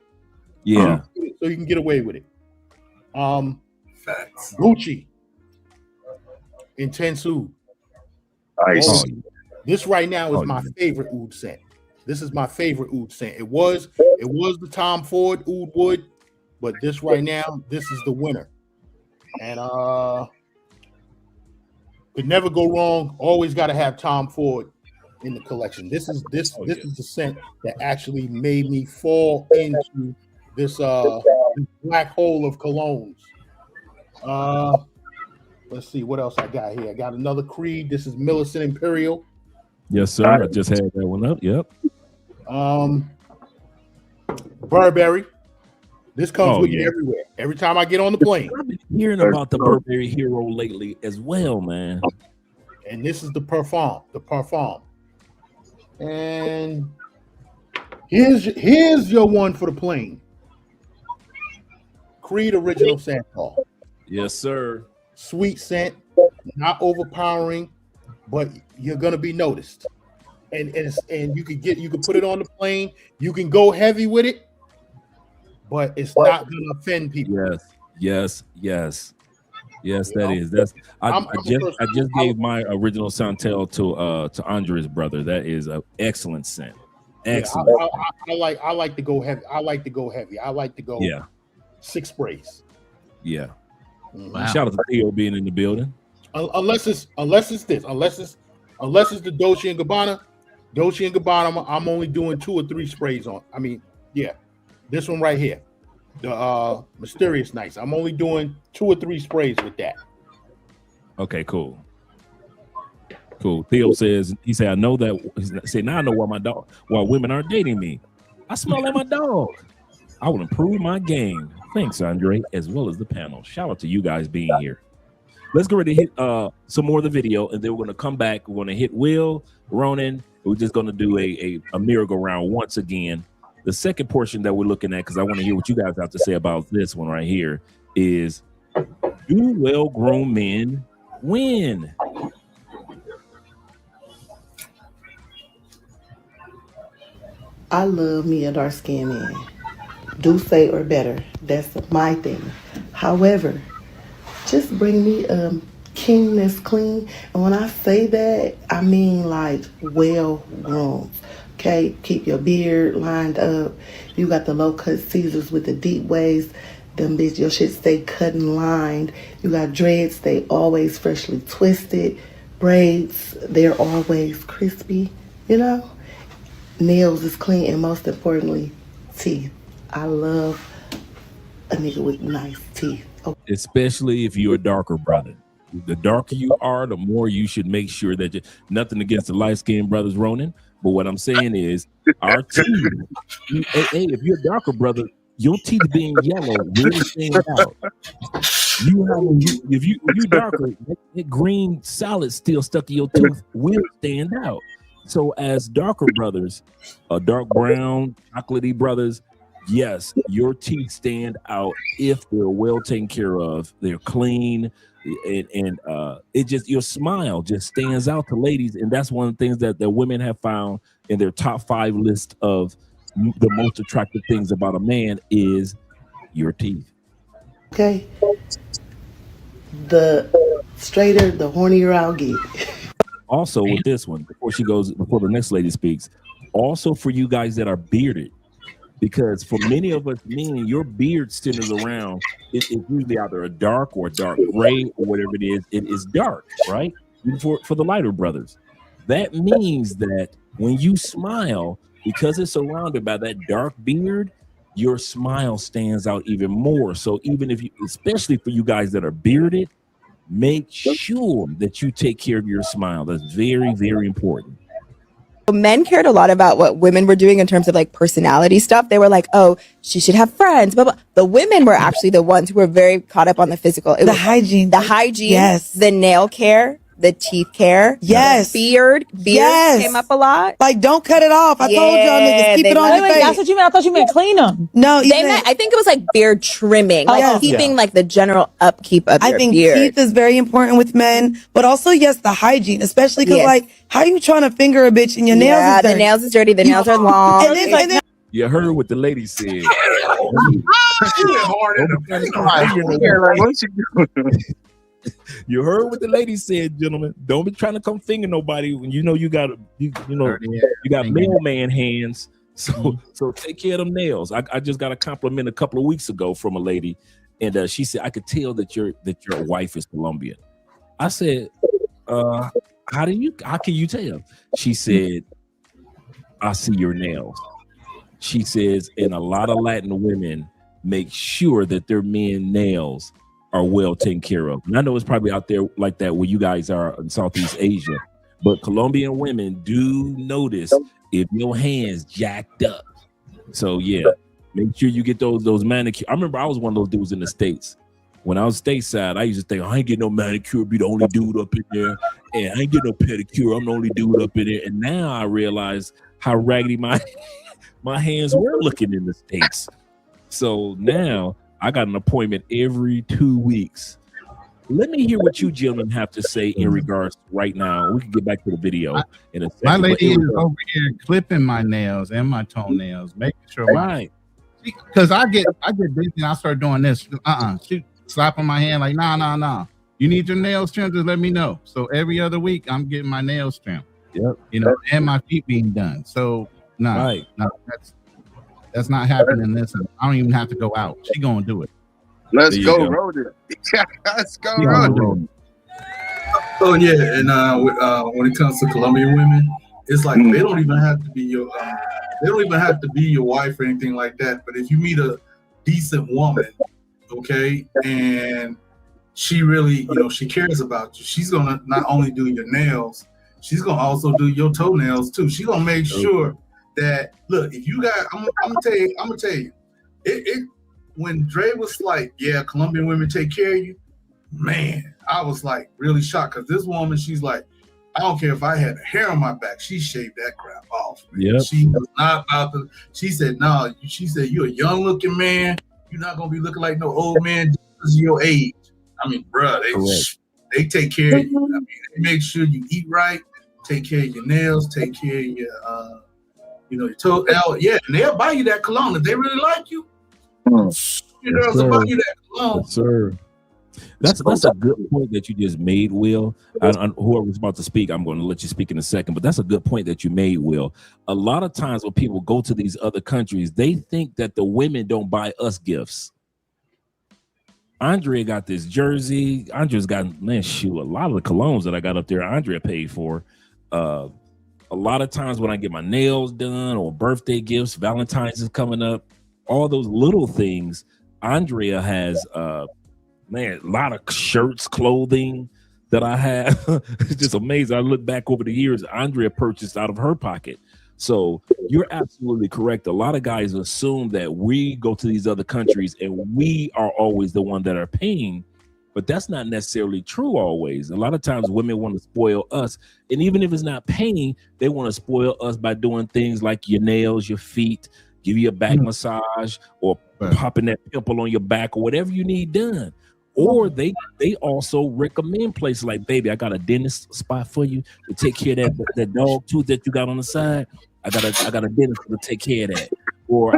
[SPEAKER 5] Yeah.
[SPEAKER 20] so you can get away with it.
[SPEAKER 13] Facts.
[SPEAKER 20] Gucci, Intense Oud.
[SPEAKER 19] Nice.
[SPEAKER 20] Oh, this right now is
[SPEAKER 5] Oh,
[SPEAKER 20] my
[SPEAKER 5] yeah.
[SPEAKER 20] favorite oud scent. This is my favorite oud scent. It was the Tom Ford Oud Wood, but this right now, this is the winner. And could never go wrong. Always got to have Tom Ford in the collection. This is the scent that actually made me fall into this black hole of colognes. Let's see what else I got here. I got another Creed. This is Millicent Imperial.
[SPEAKER 5] Yes, sir. I just had that one up. Yep.
[SPEAKER 20] Burberry. This comes
[SPEAKER 5] Oh,
[SPEAKER 20] with me
[SPEAKER 5] yeah.
[SPEAKER 20] everywhere. Every time I get on the plane.
[SPEAKER 5] I've been hearing about the Burberry Hero lately as well, man.
[SPEAKER 20] And this is the Parfum. And here's your one for the plane. Creed Original Santal.
[SPEAKER 5] Yes, sir.
[SPEAKER 20] Sweet scent, not overpowering, but you're gonna be noticed. And you can put it on the plane. You can go heavy with it, but it's not gonna offend people.
[SPEAKER 5] Yes, that is. That's I just gave my original Santel to Andre's brother. That is an excellent scent. Excellent.
[SPEAKER 20] Yeah, I like to go heavy. I like to go 6 sprays.
[SPEAKER 5] Yeah.
[SPEAKER 20] Wow.
[SPEAKER 5] Shout out to Theo being in the building.
[SPEAKER 20] Unless it's the Dolce and Gabbana. Dolce and Gabbana, I'm only doing 2 or 3 sprays on. I mean, yeah, this one right here, the Mysterious Nights. I'm only doing 2 or 3 sprays with that.
[SPEAKER 5] Okay, cool. Cool. Theo says, he said, I know that. He said, now I know why women aren't dating me. I smell like my dog. I will improve my game. Thanks, Andre, as well as the panel. Shout out to you guys being here. Let's go ready to hit some more of the video, and then we're going to come back. We're going to hit Will, Ronan. We're just going to do a merry-go-round once again. The second portion that we're looking at, because I want to hear what you guys have to say about this one right here, is do well-grown men win?
[SPEAKER 21] I love me a dark skinned man. Do say or better. That's my thing. However, just bring me a king that's clean. And when I say that, I mean like well groomed. Okay, keep your beard lined up. You got the low cut Caesars with the deep waves. Them bitch, your shit stay cut and lined. You got dreads, they always freshly twisted. Braids, they're always crispy, you know? Nails is clean, and most importantly, teeth. I love a nigga with nice teeth.
[SPEAKER 5] Especially if you're a darker brother. The darker you are, the more you should make sure that nothing against the light-skinned brothers, Ronan, but what I'm saying is our teeth. Hey, if you're a darker brother, your teeth being yellow really stand out. If you're darker, that green solid still stuck in your tooth will stand out. So as darker brothers, dark brown, chocolatey brothers, yes, your teeth stand out if they're well taken care of. They're clean, and it just, your smile just stands out to ladies, and that's one of the things that women have found in their top 5 list of the most attractive things about a man is your teeth.
[SPEAKER 21] Okay, the straighter, the hornier I'll get.
[SPEAKER 5] Also, with this one, before the next lady speaks, also for you guys that are bearded, because for many of us men, your beard centers around, it's usually either a dark or a dark gray or whatever it is. It is dark, right? For the lighter brothers. That means that when you smile, because it's surrounded by that dark beard, your smile stands out even more. So even if you, especially for you guys that are bearded, make sure that you take care of your smile. That's very, very important.
[SPEAKER 22] Men cared a lot about what women were doing in terms of like personality stuff. They were like, oh, she should have friends, blah, blah. The women were actually the ones who were very caught up on the physical. It was
[SPEAKER 23] hygiene.
[SPEAKER 22] The hygiene.
[SPEAKER 23] Yes.
[SPEAKER 22] The nail care. The teeth care.
[SPEAKER 23] Yes.
[SPEAKER 22] Beard came up a lot.
[SPEAKER 23] Like, don't cut it off. I told y'all niggas, keep it on your face.
[SPEAKER 24] That's what you meant. I thought you meant clean them.
[SPEAKER 23] No,
[SPEAKER 22] I think it was like beard trimming, like keeping like the general upkeep of your
[SPEAKER 23] think
[SPEAKER 22] beard.
[SPEAKER 23] teeth is very important with men, but also, yes, the hygiene, especially because like, how you trying to finger a bitch and your nails is dirty?
[SPEAKER 22] The nails is dirty. The nails are long.
[SPEAKER 23] And then
[SPEAKER 5] You heard what the lady said. You heard what the lady said, gentlemen. Don't be trying to come finger nobody when you know you got mailman hands. So take care of them nails. I just got a compliment a couple of weeks ago from a lady, and she said, I could tell that your wife is Colombian. I said, how can you tell? She said, I see your nails. She says, and a lot of Latin women make sure that their men nails are well taken care of. And I know it's probably out there like that where you guys are in Southeast Asia, but Colombian women do notice if your hands jacked up. So yeah, make sure you get those manicure. I remember I was one of those dudes in the States. When I was stateside, I used to think, I ain't getting no manicure, be the only dude up in there. And I ain't getting no pedicure, I'm the only dude up in there. And now I realize how raggedy my hands were looking in the States. So now I got an appointment every 2 weeks. Let me hear what you gentlemen have to say in regards right now. We can get back to the video in a second.
[SPEAKER 14] My lady is over here clipping my nails and my toenails, making sure because I get busy and I start doing this. She slapping my hand like, nah. You need your nails trimmed, just let me know. So every other week I'm getting my nails trimmed.
[SPEAKER 5] Yep.
[SPEAKER 14] And my feet being done. So no, that's not happening. Listen, I don't even have to go out. She gonna do it.
[SPEAKER 19] Let's go, Ronan. Let's go, Ronan.
[SPEAKER 13] So yeah, and when it comes to Colombian women, it's like they don't even have to be your wife or anything like that. But if you meet a decent woman, okay, and she really, she cares about you, she's gonna not only do your nails, she's gonna also do your toenails too. She's gonna make sure that look, if you got, I'm gonna tell you, it when Dre was like, yeah, Colombian women take care of you, man, I was like really shocked because this woman, she's like, I don't care if I had hair on my back, she shaved that crap off.
[SPEAKER 5] Yeah,
[SPEAKER 13] she was not about to. She said, no, she said, you're a young looking man. You're not gonna be looking like no old man just your age. I mean, bruh, they take care of you. I mean, they make sure you eat right, take care of your nails, take care of your your toe. Yeah, and they'll buy you that cologne if they really like you. Your girls will buy you that cologne.
[SPEAKER 5] Yes, sir. That's a good point that you just made, Will. Whoever's about to speak, I'm going to let you speak in a second, but that's a good point that you made, Will. A lot of times when people go to these other countries, they think that the women don't buy us gifts. Andrea got this jersey. Andrea's got, man, shoot, a lot of the colognes that I got up there, Andrea paid for. A lot of times when I get my nails done or birthday gifts, Valentine's is coming up, all those little things, Andrea has, man, a lot of shirts, clothing that I have. It's just amazing. I look back over the years, Andrea purchased out of her pocket. So you're absolutely correct. A lot of guys assume that we go to these other countries and we are always the one that are paying, but that's not necessarily true always. A lot of times women want to spoil us. And even if it's not paying, they want to spoil us by doing things like your nails, your feet, give you a back massage or popping that pimple on your back or whatever you need done. Or they also recommend places like, baby, I got a dentist spot for you to take care of that dog tooth that you got on the side. I got a dentist to take care of that. Or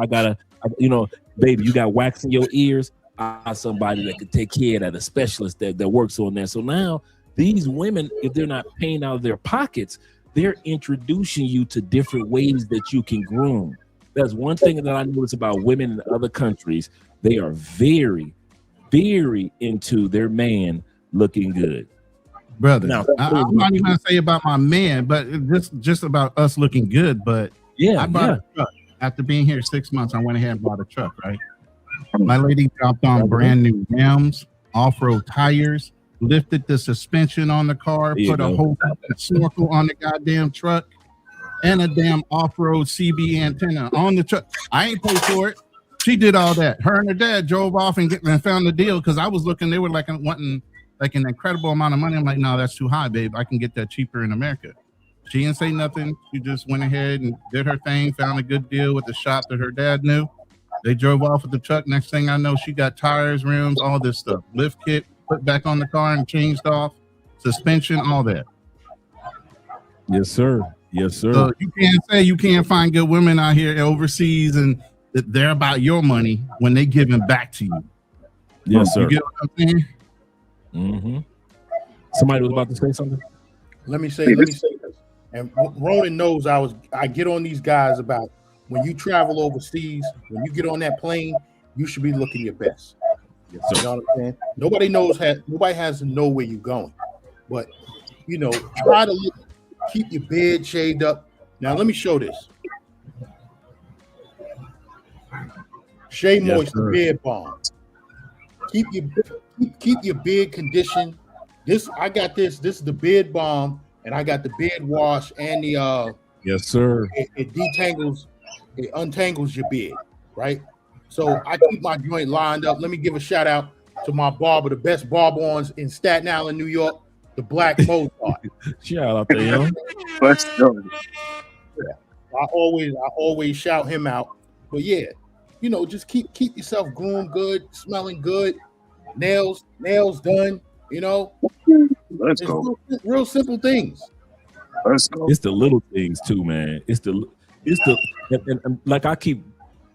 [SPEAKER 5] baby, you got wax in your ears. I got somebody that could take care of that, a specialist that works on that. So now these women, if they're not paying out of their pockets, they're introducing you to different ways that you can groom. That's one thing that I notice about women in other countries. They are very into their man looking good,
[SPEAKER 14] brother. Now, I'm not even gonna say about my man, but just about us looking good. But I bought a truck after being here 6 months. I went ahead and bought a truck. Right, my lady dropped on brand new rims, off-road tires, lifted the suspension on the car, put a whole snorkel on the goddamn truck, and a damn off-road CB antenna on the truck. I ain't paid for it. She did all that. Her and her dad drove off and found the deal because I was looking. They were wanting like an incredible amount of money. I'm like, no, that's too high, babe. I can get that cheaper in America. She didn't say nothing. She just went ahead and did her thing. Found a good deal with the shop that her dad knew. They drove off with the truck. Next thing I know, she got tires, rims, all this stuff. Lift kit put back on the car and changed off. Suspension, all that.
[SPEAKER 5] Yes, sir. Yes, sir.
[SPEAKER 14] So you can't say you can't find good women out here overseas and that they're about your money when they giving back to you.
[SPEAKER 5] Yes, sir.
[SPEAKER 14] You get what I'm saying?
[SPEAKER 5] Mm-hmm. Somebody was about to say something.
[SPEAKER 20] Let me say this. And Ronan knows I get on these guys about when you travel overseas, when you get on that plane, you should be looking your best. Yes, you know what I'm saying? Nobody has to know where you're going, but try to keep your beard shaved up. Now let me show this. Shea Moisture beard balm. Keep your beard conditioned. I got this. This is the beard balm, and I got the beard wash and the
[SPEAKER 5] yes, sir.
[SPEAKER 20] It untangles your beard, right? So I keep my joint lined up. Let me give a shout out to my barber, the best barber on in Staten Island, New York, the Black Mozart.
[SPEAKER 5] Shout out to him.
[SPEAKER 19] Let's go.
[SPEAKER 20] Yeah. I always shout him out. But yeah, just keep yourself groomed good, smelling good, nails done,
[SPEAKER 19] Let's go.
[SPEAKER 20] Real simple things.
[SPEAKER 19] Let's go.
[SPEAKER 5] It's the little things too, man. It's the and like I keep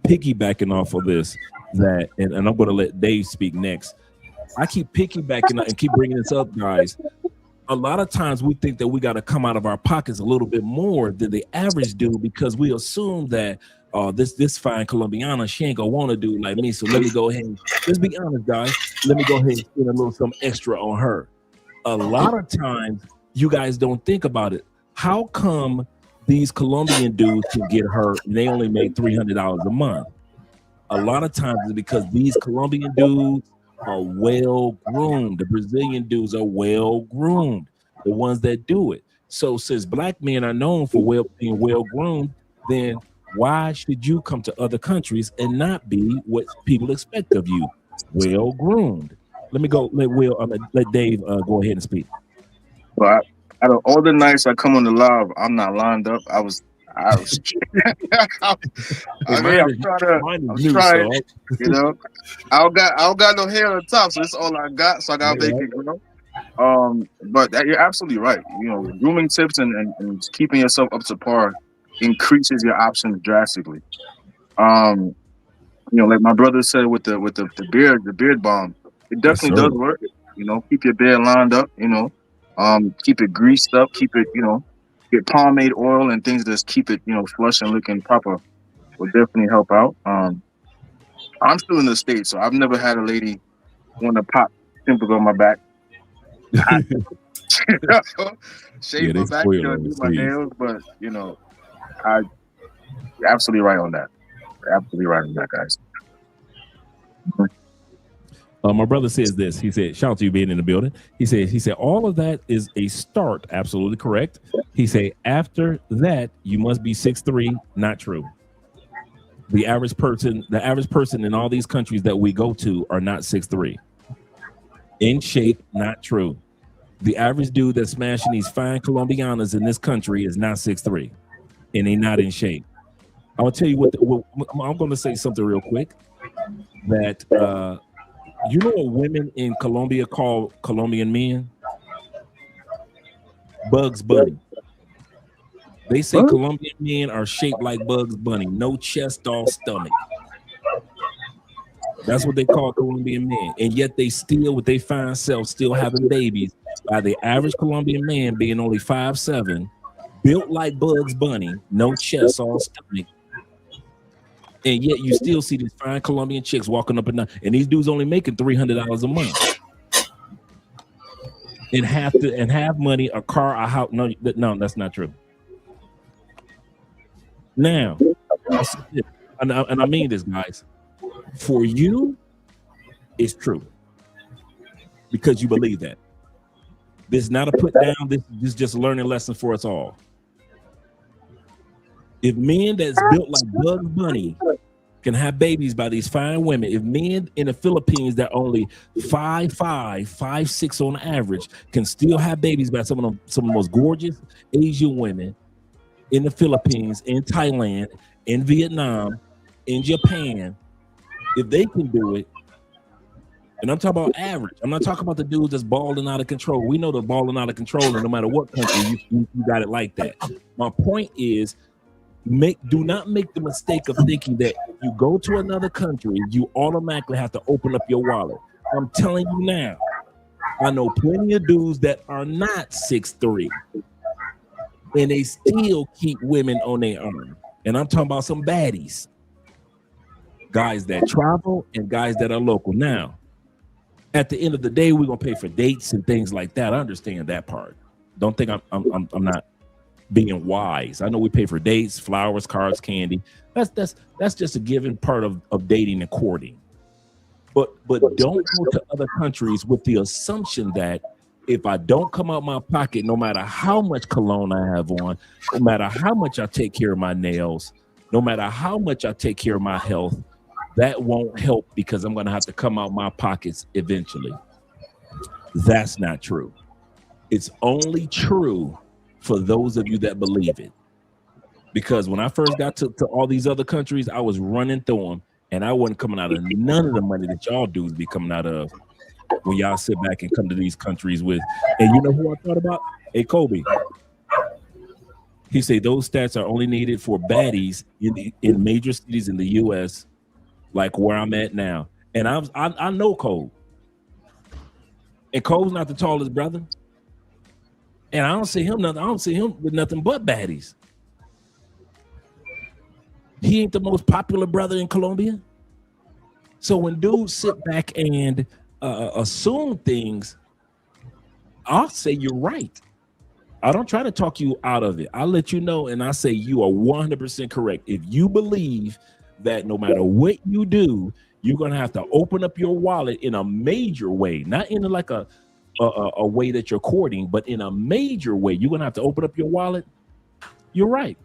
[SPEAKER 5] piggybacking off of this and I'm going to let Dave speak next. I keep piggybacking and keep bringing this up, guys. A lot of times we think that we got to come out of our pockets a little bit more than the average do because we assume that this fine Colombiana, she ain't gonna want to do like me. So let me go ahead and let's be honest, guys. Let me go ahead and spend a little something extra on her. A lot of times you guys don't think about it. How come these Colombian dudes can get her and they only make $300 a month? A lot of times it's because these Colombian dudes are well groomed. The Brazilian dudes are well groomed. The ones that do it. So since black men are known for being well groomed, then why should you come to other countries and not be what people expect of you? Well groomed. Let me go. Let Dave go ahead and speak.
[SPEAKER 19] Well, out of all the nights I come on the live, I'm not lined up. I was. I mean, I'm trying. You know, I don't got no hair on top, so it's all I got. So I gotta make it grow. But you're absolutely right. You know, grooming tips and keeping yourself up to par increases your options drastically. You know, like my brother said with the beard balm, it definitely does work. You know, keep your beard lined up. You know, keep it greased up. Keep it, you know, get pomade oil and things that keep it, you know, flush and looking proper. Will definitely help out. I'm still in the States, so I've never had a lady want to pop pimples on my back. Shave my back, do my nails, but you know, you're absolutely right on that. You're absolutely right on that, guys.
[SPEAKER 5] My brother says this. He said, shout out to you being in the building. He said, all of that is a start. Absolutely correct. He said, after that, you must be 6'3". Not true. The average person in all these countries that we go to are not 6'3". In shape, not true. The average dude that's smashing these fine Colombianas in this country is not 6'3", and they not in shape. I'll tell you what. I'm going to say something real quick. That you know what women in Colombia call Colombian men? Bugs Bunny. They say Colombian men are shaped like Bugs Bunny, no chest, all stomach. That's what they call Colombian men, and yet they still, with their fine self, still having babies by the average Colombian man being only 5'7", built like Bugs Bunny, no chest, all stomach. And yet you still see these fine Colombian chicks walking up and down, and these dudes only making $300 a month, and have money, a car, a house. No, that's not true. Now, and I mean this, guys. For you, it's true because you believe that. This is not a put down. This is just a learning lesson for us all. If men that's built like Bugs Bunny can have babies by these fine women, if men in the Philippines that only 5'5", 5'6" on average can still have babies by some of the most gorgeous Asian women in the Philippines, in Thailand, in Vietnam, in Japan, if they can do it, and I'm talking about average, I'm not talking about the dudes that's balling out of control. We know they're balling out of control, and no matter what country, you got it like that. My point is, do not make the mistake of thinking that you go to another country, you automatically have to open up your wallet. I'm telling you now, I know plenty of dudes that are not 6'3", and they still keep women on their arm. And I'm talking about some baddies. Guys that travel and guys that are local. Now, at the end of the day, we're gonna pay for dates and things like that. I understand that part. Don't think I'm not being wise. I know we pay for dates, flowers, cards, candy. That's just a given part of dating and courting. But don't go to other countries with the assumption that if I don't come out my pocket, no matter how much cologne I have on, no matter how much I take care of my nails, no matter how much I take care of my health, that won't help because I'm going to have to come out my pockets eventually. That's not true. It's only true for those of you that believe it. Because when I first got to all these other countries, I was running through them, and I wasn't coming out of none of the money that y'all dudes be coming out of when y'all sit back and come to these countries with. And you know who I thought about? Hey, Kobe. He said those stats are only needed for baddies in major cities in the U.S., like where I'm at now. And I know Cole. And Cole's not the tallest brother. And I don't see him with nothing but baddies. He ain't the most popular brother in Colombia. So when dudes sit back and assume things, I'll say you're right. I don't try to talk you out of it. I'll let you know, and I say you are 100% correct. If you believe that no matter what you do, you're going to have to open up your wallet in a major way, not in like a a way that you're courting, but in a major way, you're gonna have to open up your wallet. You're right.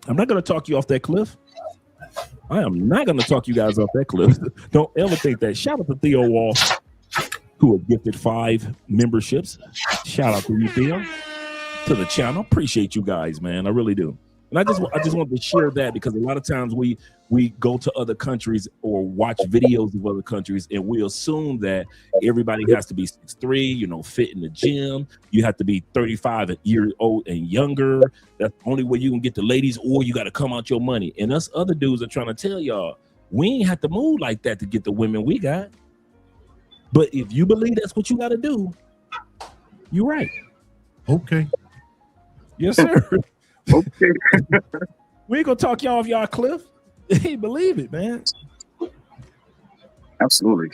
[SPEAKER 5] I'm not gonna talk you off that cliff. I am not gonna talk you guys off that cliff. Don't ever think that. Shout out to Theo Wall, who have gifted 5 memberships. Shout out to you, Theo, to the channel. Appreciate you guys, man. I really do. And I just want to share that because a lot of times we go to other countries or watch videos of other countries and we assume that everybody has to be 6'3", fit in the gym. You have to be 35 years old and younger. That's the only way you can get the ladies, or you got to come out your money. And us other dudes are trying to tell y'all, we ain't have to move like that to get the women we got. But if you believe that's what you got to do, you're right.
[SPEAKER 14] Okay.
[SPEAKER 5] Yes, sir.
[SPEAKER 19] Okay.
[SPEAKER 5] We ain't gonna talk y'all off y'all cliff. Hey, believe it, man.
[SPEAKER 19] Absolutely.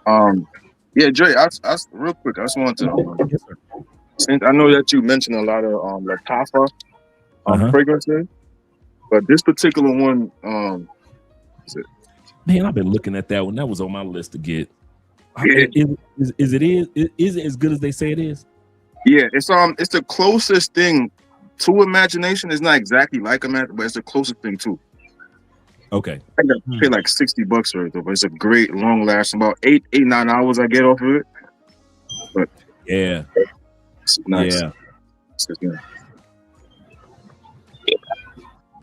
[SPEAKER 19] Yeah, Dre, I real quick, I just wanted to since I know that you mentioned a lot of Latafa fragrances, but this particular one,
[SPEAKER 5] man, I've been looking at that one. That was on my list to get. Is it as good as they say it is?
[SPEAKER 19] Yeah, it's the closest thing to imagination. It's not exactly like imagination, but it's the closest thing to.
[SPEAKER 5] Okay.
[SPEAKER 19] I got to pay like $60 for it though, but it's a great long lasting, about 8-9 hours I get off of it. But
[SPEAKER 5] yeah,
[SPEAKER 19] it's nice.
[SPEAKER 5] Yeah.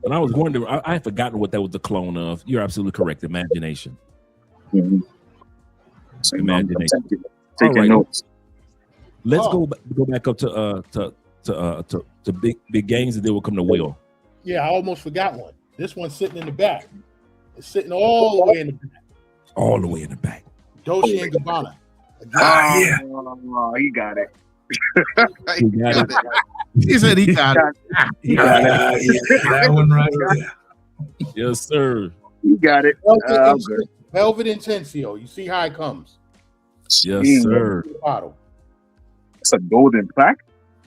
[SPEAKER 5] But I was wondering, I had forgotten what that was the clone of. You're absolutely correct. Imagination.
[SPEAKER 19] Mm-hmm.
[SPEAKER 5] Imagination.
[SPEAKER 19] Taking notes.
[SPEAKER 5] Let's go back up to big games, and then we'll come to Will.
[SPEAKER 20] Yeah, I almost forgot one. This one's sitting in the back. It's sitting all the way in the back.
[SPEAKER 5] All the way in the back.
[SPEAKER 20] Dolce and Gabbana.
[SPEAKER 19] Yeah. He got it.
[SPEAKER 5] He got it.
[SPEAKER 14] He said he got it.
[SPEAKER 5] He got it.
[SPEAKER 13] That one right there.
[SPEAKER 5] Yes, sir.
[SPEAKER 19] You got it.
[SPEAKER 20] Velvet Intensio. You see how it comes.
[SPEAKER 5] Yes, sir.
[SPEAKER 20] Bottle.
[SPEAKER 19] It's a golden plaque.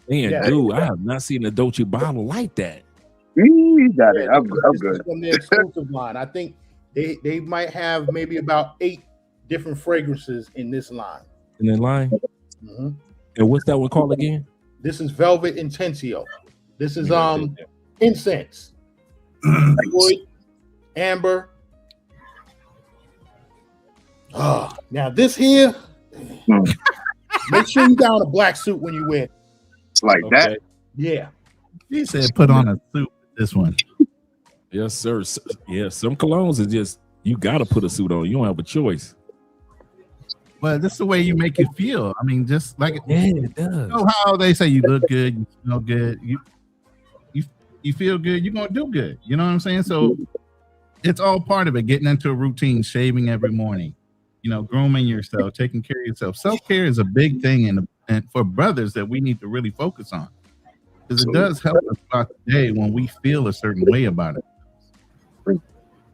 [SPEAKER 5] Man, dude, I have not seen a Dolce bottle like that.
[SPEAKER 19] You got it. I'm good.
[SPEAKER 20] From the exclusive line. I think they might have maybe about 8 different fragrances in this line.
[SPEAKER 5] In that line?
[SPEAKER 20] Mm-hmm.
[SPEAKER 5] And what's that one called again?
[SPEAKER 20] This is Velvet Intensio. This is incense. Wood, amber. Now this here, make sure you got on a black suit when you wear it.
[SPEAKER 19] It's like that.
[SPEAKER 20] Yeah.
[SPEAKER 14] He said put on a suit with this one.
[SPEAKER 5] Yes, sir. Yeah, some colognes is just, you got to put a suit on. You don't have a choice.
[SPEAKER 14] But this is the way you make it feel. I mean, just like
[SPEAKER 5] it does.
[SPEAKER 14] You know how they say you look good, you smell good, you feel good, you're gonna do good. You know what I'm saying? So it's all part of it. Getting into a routine, shaving every morning, grooming yourself, taking care of yourself. Self-care is a big thing, and for brothers that we need to really focus on, because it does help us throughout the day when we feel a certain way about it.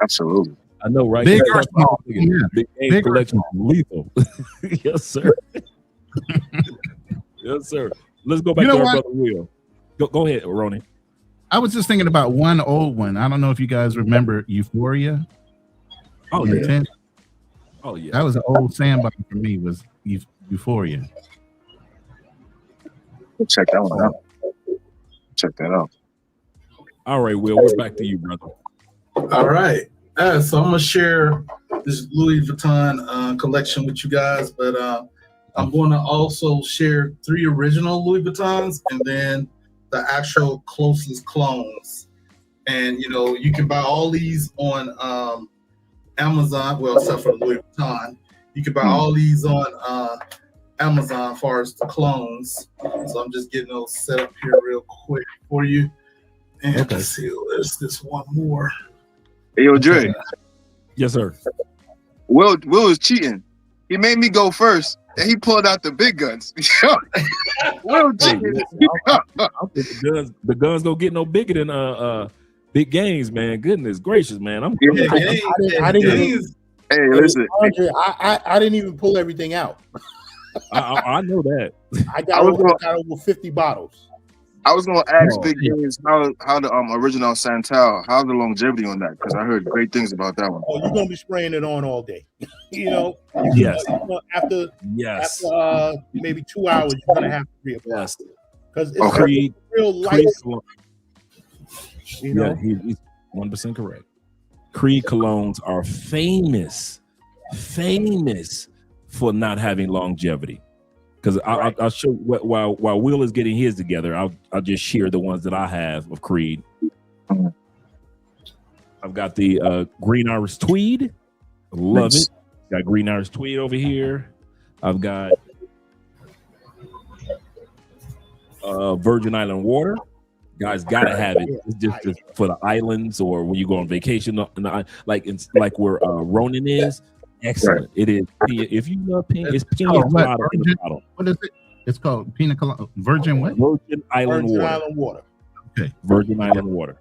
[SPEAKER 19] Absolutely.
[SPEAKER 5] I know, right?
[SPEAKER 14] Big or small. Yeah.
[SPEAKER 5] Big game collection is lethal. Yes, sir. Yes, sir. Let's go back to our brother Will. Go ahead, Ronnie.
[SPEAKER 14] I was just thinking about one old one. I don't know if you guys remember Euphoria.
[SPEAKER 5] Oh, yeah. Oh, yeah.
[SPEAKER 14] That was an old sandbag for me, was Euphoria.
[SPEAKER 19] Check that one out. Check that out.
[SPEAKER 5] All right, Will, we're back to you, brother.
[SPEAKER 13] All right. So I'm going to share this Louis Vuitton collection with you guys, but I'm going to also share 3 original Louis Vuittons and then the actual closest clones. And, you can buy all these on Amazon, well, except for Louis Vuitton. You can buy all these on Amazon as far as the clones. So I'm just getting those set up here real quick for you. And let's see, there's this one more.
[SPEAKER 19] Hey, yo, Dre.
[SPEAKER 5] Yes, sir.
[SPEAKER 19] Will is cheating. He made me go first, and he pulled out the big guns. Will cheating.
[SPEAKER 5] The guns don't get no bigger than big games, man. Goodness gracious, man.
[SPEAKER 20] I didn't even.
[SPEAKER 19] Hey, listen.
[SPEAKER 20] Andre, I didn't even pull everything out.
[SPEAKER 5] I know that.
[SPEAKER 20] I got over 50 bottles.
[SPEAKER 19] I was gonna ask
[SPEAKER 5] Oh,
[SPEAKER 19] Big James how the original Santal, how's the longevity on that? Because I heard great things about that one.
[SPEAKER 20] Oh, you're gonna be spraying it on all day. You know,
[SPEAKER 5] Yes.
[SPEAKER 20] After maybe 2 hours, you're gonna have to reapply.
[SPEAKER 5] Yes.
[SPEAKER 20] Because it's
[SPEAKER 5] Creed,
[SPEAKER 20] real light. You know?
[SPEAKER 5] Yeah, he's 100% correct. Creed colognes are famous for not having longevity. Because I'll show while Will is getting his together, I'll just share the ones that I have of Creed. I've got the Green Irish Tweed, love it. Got Green Irish Tweed over here. I've got Virgin Island Water. Guys, gotta have it. It's just for the islands or when you go on vacation, like where Ronin is. Excellent. It is. If you love pina, it's pina colada in the bottle.
[SPEAKER 14] What is it? It's called pina colada. Virgin what?
[SPEAKER 5] Virgin Island Water.
[SPEAKER 20] Island Water.
[SPEAKER 14] Okay.
[SPEAKER 5] Virgin Island Water.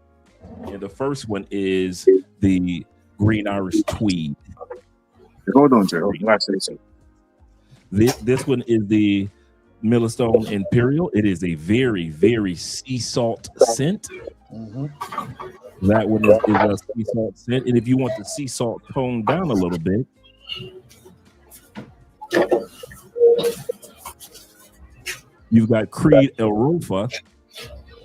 [SPEAKER 5] And the first one is the Green Irish Tweed.
[SPEAKER 19] Hold on, Jerry.
[SPEAKER 5] This one is the Millstone Imperial. It is a very, very sea salt scent. That one is a sea salt scent. And if you want the sea salt toned down a little bit, you've got Creed El Rofa.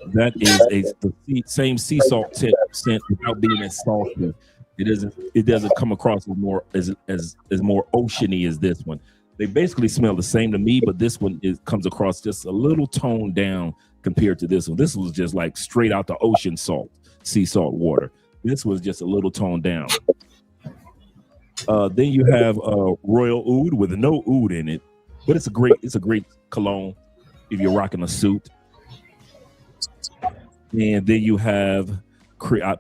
[SPEAKER 5] That is the same sea salt scent without being as salty. It doesn't come across as more oceany as this one. They basically smell the same to me, but this one comes across just a little toned down compared to this one. This was just like straight out the ocean salt, sea salt water. This was just a little toned down. Then you have Royal Oud with no oud in it, but it's a great cologne if you're rocking a suit. And then you have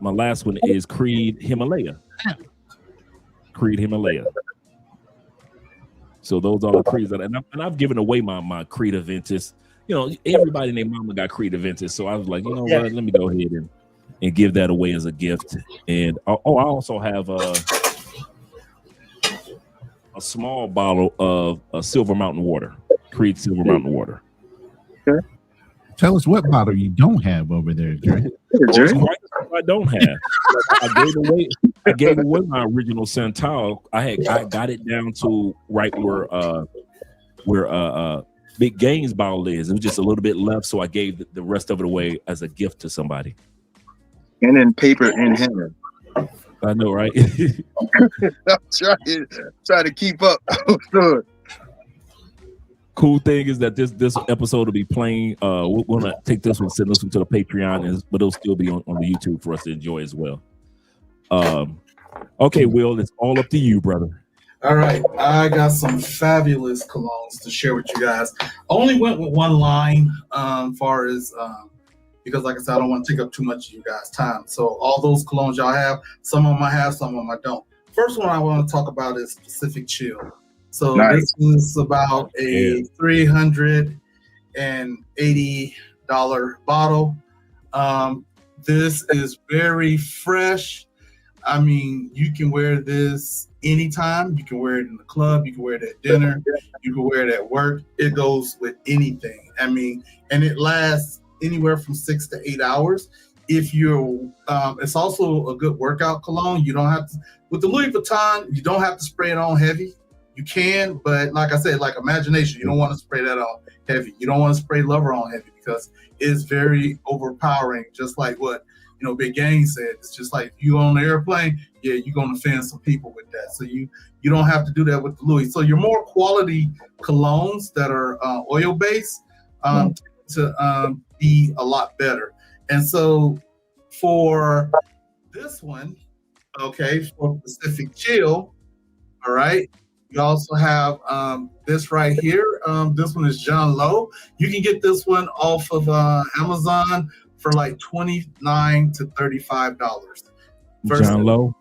[SPEAKER 5] my last one is Creed Himalaya. Creed Himalaya. So those are the Creeds and I've given away my Creed Aventus. You know, everybody and their mama got Creed Aventus, so I was like, you know what? Let me go ahead and give that away as a gift. And I also have a small bottle of Silver Mountain Water, Creed Silver Mountain Water.
[SPEAKER 19] Okay.
[SPEAKER 14] Tell us what bottle you don't have over there, Jerry.
[SPEAKER 5] I don't have. I gave away my original Santal. I got it down to right where Big Gaines bottle is. It was just a little bit left, so I gave the rest of it away as a gift to somebody.
[SPEAKER 19] And then paper in hand.
[SPEAKER 5] I know, right?
[SPEAKER 19] I'm trying to keep up.
[SPEAKER 5] Cool thing is that this episode will be playing. We're gonna take this one, send this one to the Patreon, but it'll still be on the YouTube for us to enjoy as well. Okay, Will, it's all up to you, brother.
[SPEAKER 13] All right, I got some fabulous colognes to share with you guys. Only went with one line, far as because, like I said, I don't want to take up too much of you guys' time. So all those colognes y'all have, some of them I have, some of them I don't. First one I want to talk about is Pacific Chill. So This is about a $380 bottle. This is very fresh. I mean, you can wear this anytime. You can wear it in the club. You can wear it at dinner. You can wear it at work. It goes with anything. I mean, and it lasts anywhere from 6 to 8 hours. If you're, it's also a good workout cologne. You don't have to, with the Louis Vuitton, you don't have to spray it on heavy. You can, but like I said, like imagination, you don't want to spray that on heavy. You don't want to spray Lover on heavy because it's very overpowering. Just like what Big Gang said. It's just like you on the airplane, you're going to offend some people with that. So you don't have to do that with the Louis. So your more quality colognes that are oil based to be a lot better. And so for this one, okay, for Pacific Chill, all right. You also have this right here. This one is John Lowe. You can get this one off of Amazon for like $29 to $35.
[SPEAKER 5] John Lowe?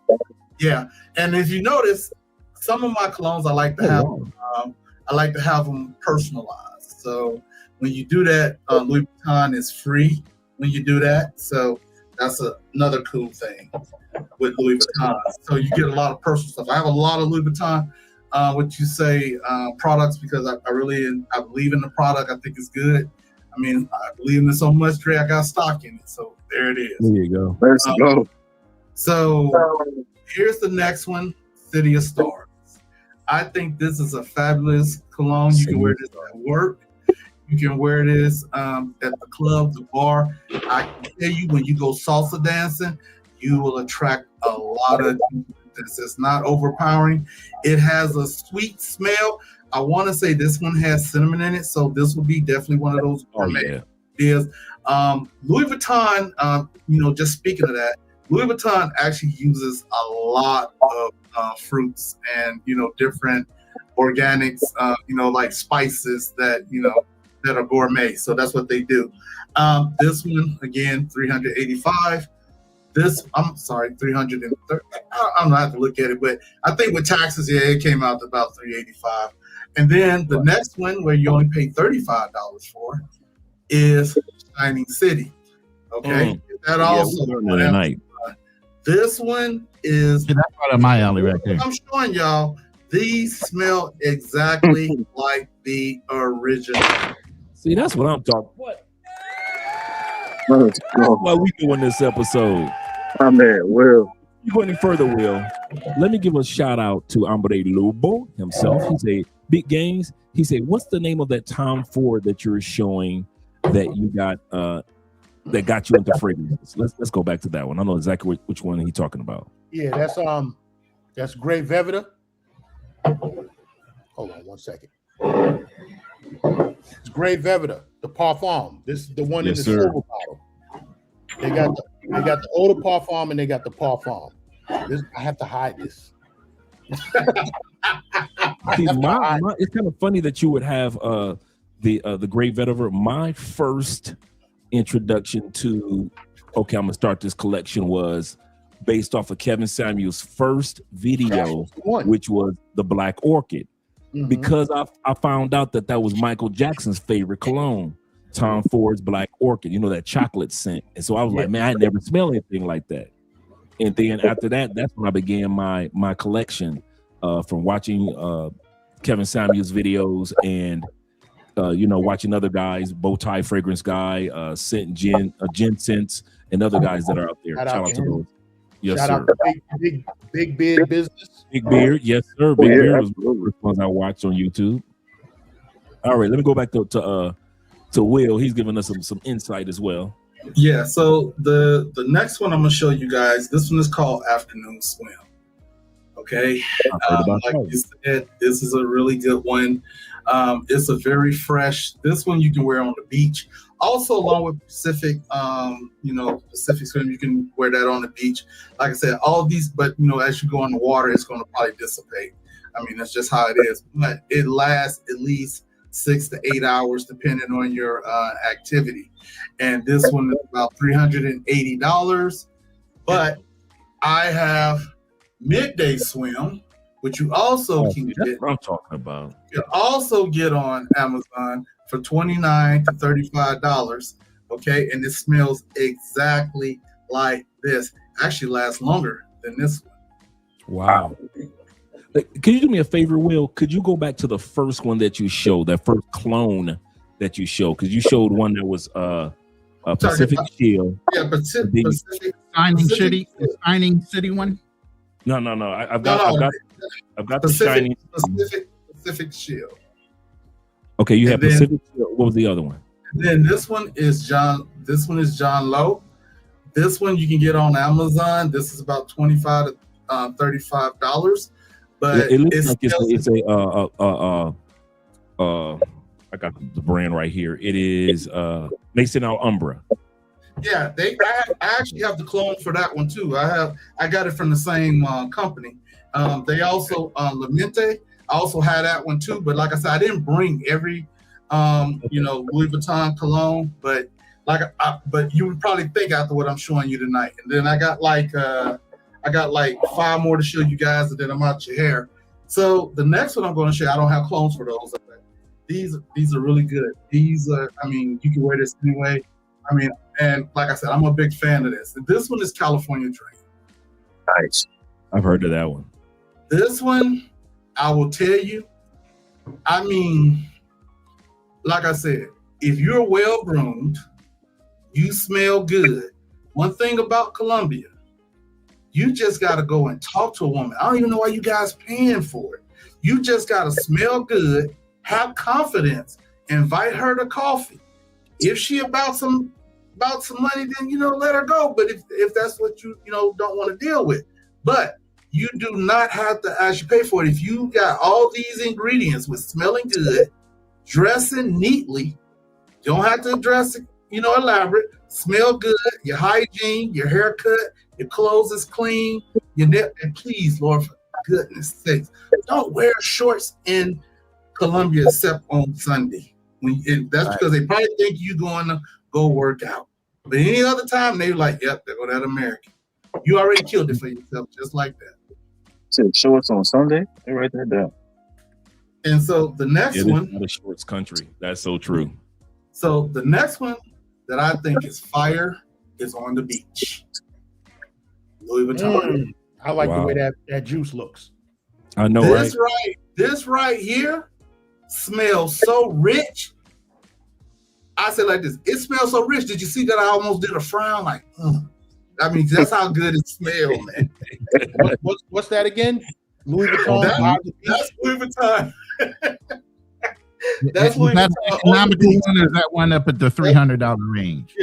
[SPEAKER 13] Yeah. And if you notice, some of my colognes I like to have them personalized. So when you do that, Louis Vuitton is free when you do that. So that's another cool thing with Louis Vuitton. So you get a lot of personal stuff. I have a lot of Louis Vuitton products because I believe in the product. I think it's good. I I mean, I believe in it so much, Dre, I got stock in it. So there it is.
[SPEAKER 5] There you go.
[SPEAKER 19] Let's go.
[SPEAKER 13] So here's the next one, City of Stars. I think this is a fabulous cologne. You can wear this at work. You can wear this at the club, the bar. I can tell you, when you go salsa dancing, you will attract a lot of this. It's not overpowering. It has a sweet smell. I want to say this one has cinnamon in it, so this will be definitely one of those gourmet ideas. Louis Vuitton, just speaking of that, Louis Vuitton actually uses a lot of fruits and different organics, like spices that that are gourmet. So that's what they do. This one again, $385. I'm sorry, $330. I'm gonna have to look at it, but I think with taxes, it came out to about $385. And then the next one, where you only pay $35 for, is Shining City. Okay, that also.
[SPEAKER 5] Tonight.
[SPEAKER 13] This one is
[SPEAKER 14] that's right up my alley right there.
[SPEAKER 13] I'm showing y'all. These smell exactly like the original.
[SPEAKER 5] See, that's what I'm talking. That's why we doing this episode.
[SPEAKER 19] My man, Will.
[SPEAKER 5] You go any further, Will? Let me give a shout out to Hombre Lobo himself. He said, "Big Games." He said, "What's the name of that Tom Ford that you're showing that you got that got you into fragrances?" Let's go back to that one. I know exactly which one he's talking about.
[SPEAKER 20] Yeah, that's Grey Velvet. Hold on 1 second. It's Grey Velvet, the parfum. This is the one in the silver bottle. They got the eau de parfum and they got the parfum. I have to hide this.
[SPEAKER 5] See, it's kind of funny that you would have the Grey Velvet. My first introduction to I'm gonna start this collection was based off of Kevin Samuel's first video, which was the Black Orchid, because I found out that was Michael Jackson's favorite cologne, Tom Ford's Black Orchid, that chocolate scent. And so I was like, man, I never smelled anything like that. And then after that, that's when I began my collection from watching Kevin Samuel's videos and watching other guys, Bowtie Fragrance Guy, Scent Gin Scents, and other guys that are out there. Shout out to those. Yes,
[SPEAKER 20] Shout
[SPEAKER 5] sir.
[SPEAKER 20] out to Big Beard Business.
[SPEAKER 5] Big Beard, yes, sir. Big Beard was the first one I watched on YouTube. All right, let me go back to Will. He's giving us some insight as well.
[SPEAKER 13] Yeah, so the next one I'm gonna show you guys. This one is called Afternoon Swim. Okay, like you said, this is a really good one. It's a very fresh. This one you can wear on the beach. Also, along with Pacific, Pacific Swim, you can wear that on the beach. Like I said, all of these, but as you go in the water, it's going to probably dissipate. I mean, that's just how it is. But it lasts at least 6 to 8 hours, depending on your activity. And this one is about $380. But I have Midday Swim, which you also can get.
[SPEAKER 5] That's what I'm talking about.
[SPEAKER 13] You can also get on Amazon for $29 to $35. Okay, and it smells exactly like this. Actually lasts longer than this one.
[SPEAKER 5] Wow. Can you do me a favor, Will? Could you go back to the first one that you showed, that first clone that you showed? Because you showed one that was Pacific Shield.
[SPEAKER 13] Yeah, Pacific
[SPEAKER 14] Shining City one.
[SPEAKER 5] No. I've got the Shining
[SPEAKER 13] Pacific Shield.
[SPEAKER 5] Okay, you have Pacific Shield. What was the other one?
[SPEAKER 13] Then this one is John Lowe. This one you can get on Amazon. This is about $25 to $35. But
[SPEAKER 5] it looks like it's I got the brand right here. It is Mason Alhambra.
[SPEAKER 13] Yeah, I actually have the clone for that one too. I got it from the same company. They also Lamente. I also had that one too, but like I said, I didn't bring every Louis Vuitton cologne, but but you would probably think after what I'm showing you tonight. And then I got like 5 more to show you guys, and then I'm out your hair. So the next one I'm going to show you, I don't have clones for those. These are really good. These are, you can wear this anyway. And like I said, I'm a big fan of this. This one is California Dream.
[SPEAKER 19] Nice.
[SPEAKER 5] I've heard of that one.
[SPEAKER 13] This one, I will tell you, like I said, if you're well groomed, you smell good. One thing about Colombia, you just got to go and talk to a woman. I don't even know why you guys paying for it. You just got to smell good, have confidence, invite her to coffee. If she about some money, then let her go. But if that's what you don't want to deal with, but you do not have to actually pay for it. If you got all these ingredients with smelling good, dressing neatly, you don't have to dress elaborate, smell good, your hygiene, your haircut, your clothes is clean, and please, Lord, for goodness sakes, don't wear shorts in Colombia except on Sunday. That's because they probably think you going to go work out. But any other time, they're like, yep, there go that American. You already killed it for yourself, just like that.
[SPEAKER 19] So shorts on Sunday? They write that down.
[SPEAKER 13] And so the next one,
[SPEAKER 5] not a shorts country. That's so true.
[SPEAKER 13] So the next one that I think is fire is on the beach. Louis Vuitton.
[SPEAKER 20] I like the way that juice looks.
[SPEAKER 5] I know,
[SPEAKER 13] This right here smells so rich. I said like this. It smells so rich. Did you see that I almost did a frown? Like, I mean, that's how good it smells, man.
[SPEAKER 20] What's that again? Louis Vuitton.
[SPEAKER 13] That's Louis Vuitton. That's Louis
[SPEAKER 14] that
[SPEAKER 13] Vuitton.
[SPEAKER 14] economical one, or is that one up at the $300 range?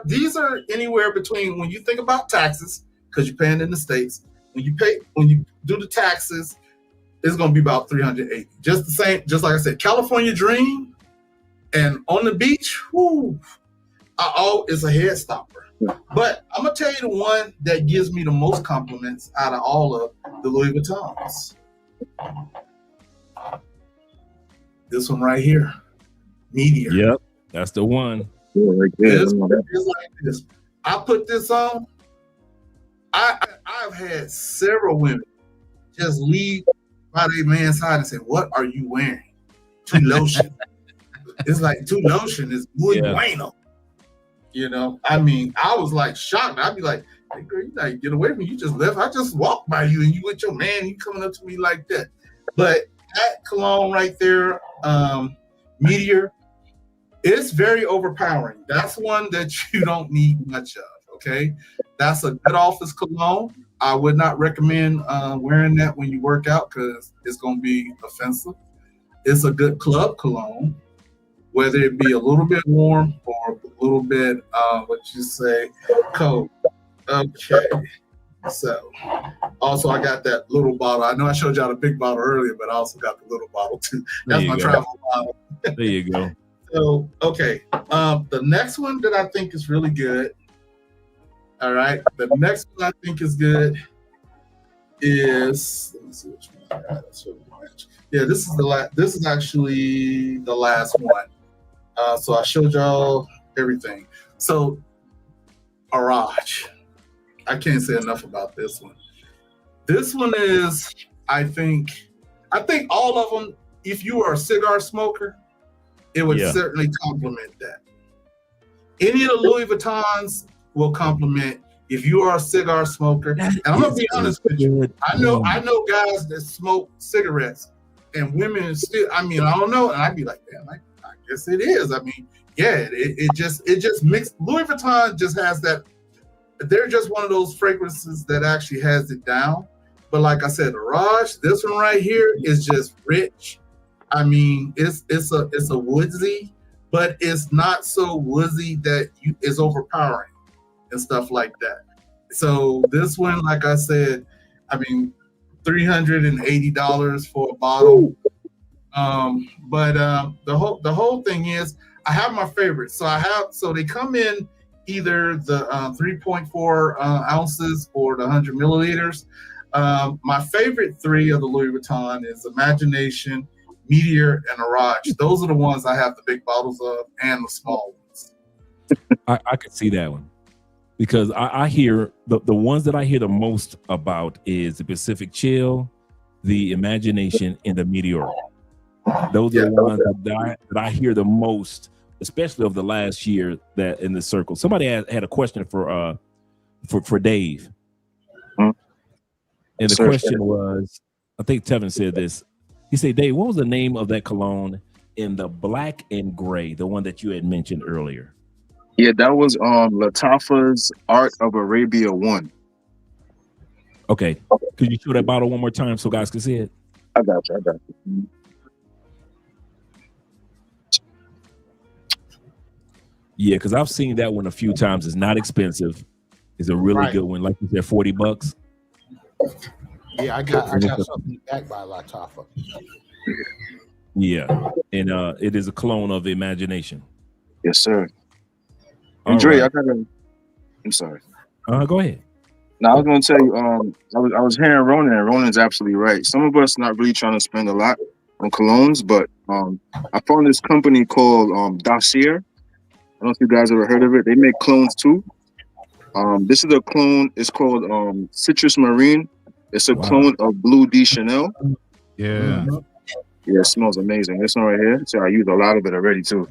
[SPEAKER 13] These are anywhere between, when you think about taxes, because you're paying in the States. When you do the taxes, it's gonna be about $380. Just the same, just like I said, California Dream and on the beach, it's a head stopper. But I'm gonna tell you the one that gives me the most compliments out of all of the Louis Vuittons. This one right here, Meteor.
[SPEAKER 5] Yep, that's the one.
[SPEAKER 13] It's like this. I put this on. I've had several women just leave by their man's side and say, "What are you wearing?" To lotion. It's like to lotion is muy bueno. I mean, I was like shocked. I'd be like, "Hey girl, you gotta get away from me. You just left. I just walked by you and you with your man, you coming up to me like that." But that cologne right there, Meteor, it's very overpowering. That's one that you don't need much of, okay? That's a good office cologne. I would not recommend wearing that when you work out because it's going to be offensive. It's a good club cologne, whether it be a little bit warm or a little bit, cold. Okay. So, also I got that little bottle. I know I showed y'all the big bottle earlier, but I also got the little bottle too. That's my travel bottle.
[SPEAKER 5] There you go.
[SPEAKER 13] So, okay. The next one that I think is really good. All right. The next one I think is good is, let me see which one I got. Yeah, this is actually the last one. So I showed y'all everything. So, Araj. I can't say enough about this one. This one is, I think all of them, if you are a cigar smoker, it would certainly complement that. Any of the Louis Vuittons will complement if you are a cigar smoker. And I'm gonna be honest with you. I know guys that smoke cigarettes and women still, I don't know. And I'd be like, damn, I guess it is. It just mixed. Louis Vuitton just has that. They're just one of those fragrances that actually has it down. But like I said, Araj, this one right here is just rich. It's a woodsy, but it's not so woodsy that it's overpowering and stuff like that. So this one, like I said, $380 for a bottle. But the whole thing is, I have my favorites. So they come in either the 3.4 ounces or the 100 milliliters. My favorite three of the Louis Vuitton is Imagination, Meteor, and Araj. Those are the ones I have the big bottles of and the small ones.
[SPEAKER 5] I could see that one because I hear the ones that I hear the most about is the Pacific Chill, the Imagination, and the Meteor. Those are the ones that I hear the most, especially over the last year that in the circle. Somebody had a question for Dave. And the question was, I think Tevin said this. He said, Dave, what was the name of that cologne in the black and gray, the one that you had mentioned earlier?
[SPEAKER 19] Yeah, that was Latafa's Art of Arabia 1.
[SPEAKER 5] Okay. Could you show that bottle one more time so guys can see it?
[SPEAKER 19] I got you.
[SPEAKER 5] Yeah, because I've seen that one a few times. It's not expensive. It's a really good one. Like you said, $40.
[SPEAKER 20] Yeah, I got something back by Latafa.
[SPEAKER 5] Yeah, and it is a clone of Imagination.
[SPEAKER 19] Yes, sir.
[SPEAKER 5] All
[SPEAKER 19] Andre,
[SPEAKER 5] right.
[SPEAKER 19] I'm sorry.
[SPEAKER 5] Go ahead.
[SPEAKER 19] Now I was going to tell you, I was hearing Ronan, and Ronan's absolutely right. Some of us not really trying to spend a lot on colognes, but I found this company called Dossier. I don't know if you guys ever heard of it. They make clones too. This is a clone. It's called Citrus Marine. It's a clone of Blue de Chanel.
[SPEAKER 14] Yeah.
[SPEAKER 19] Yeah, it smells amazing. This one right here. So I use a lot of it already too.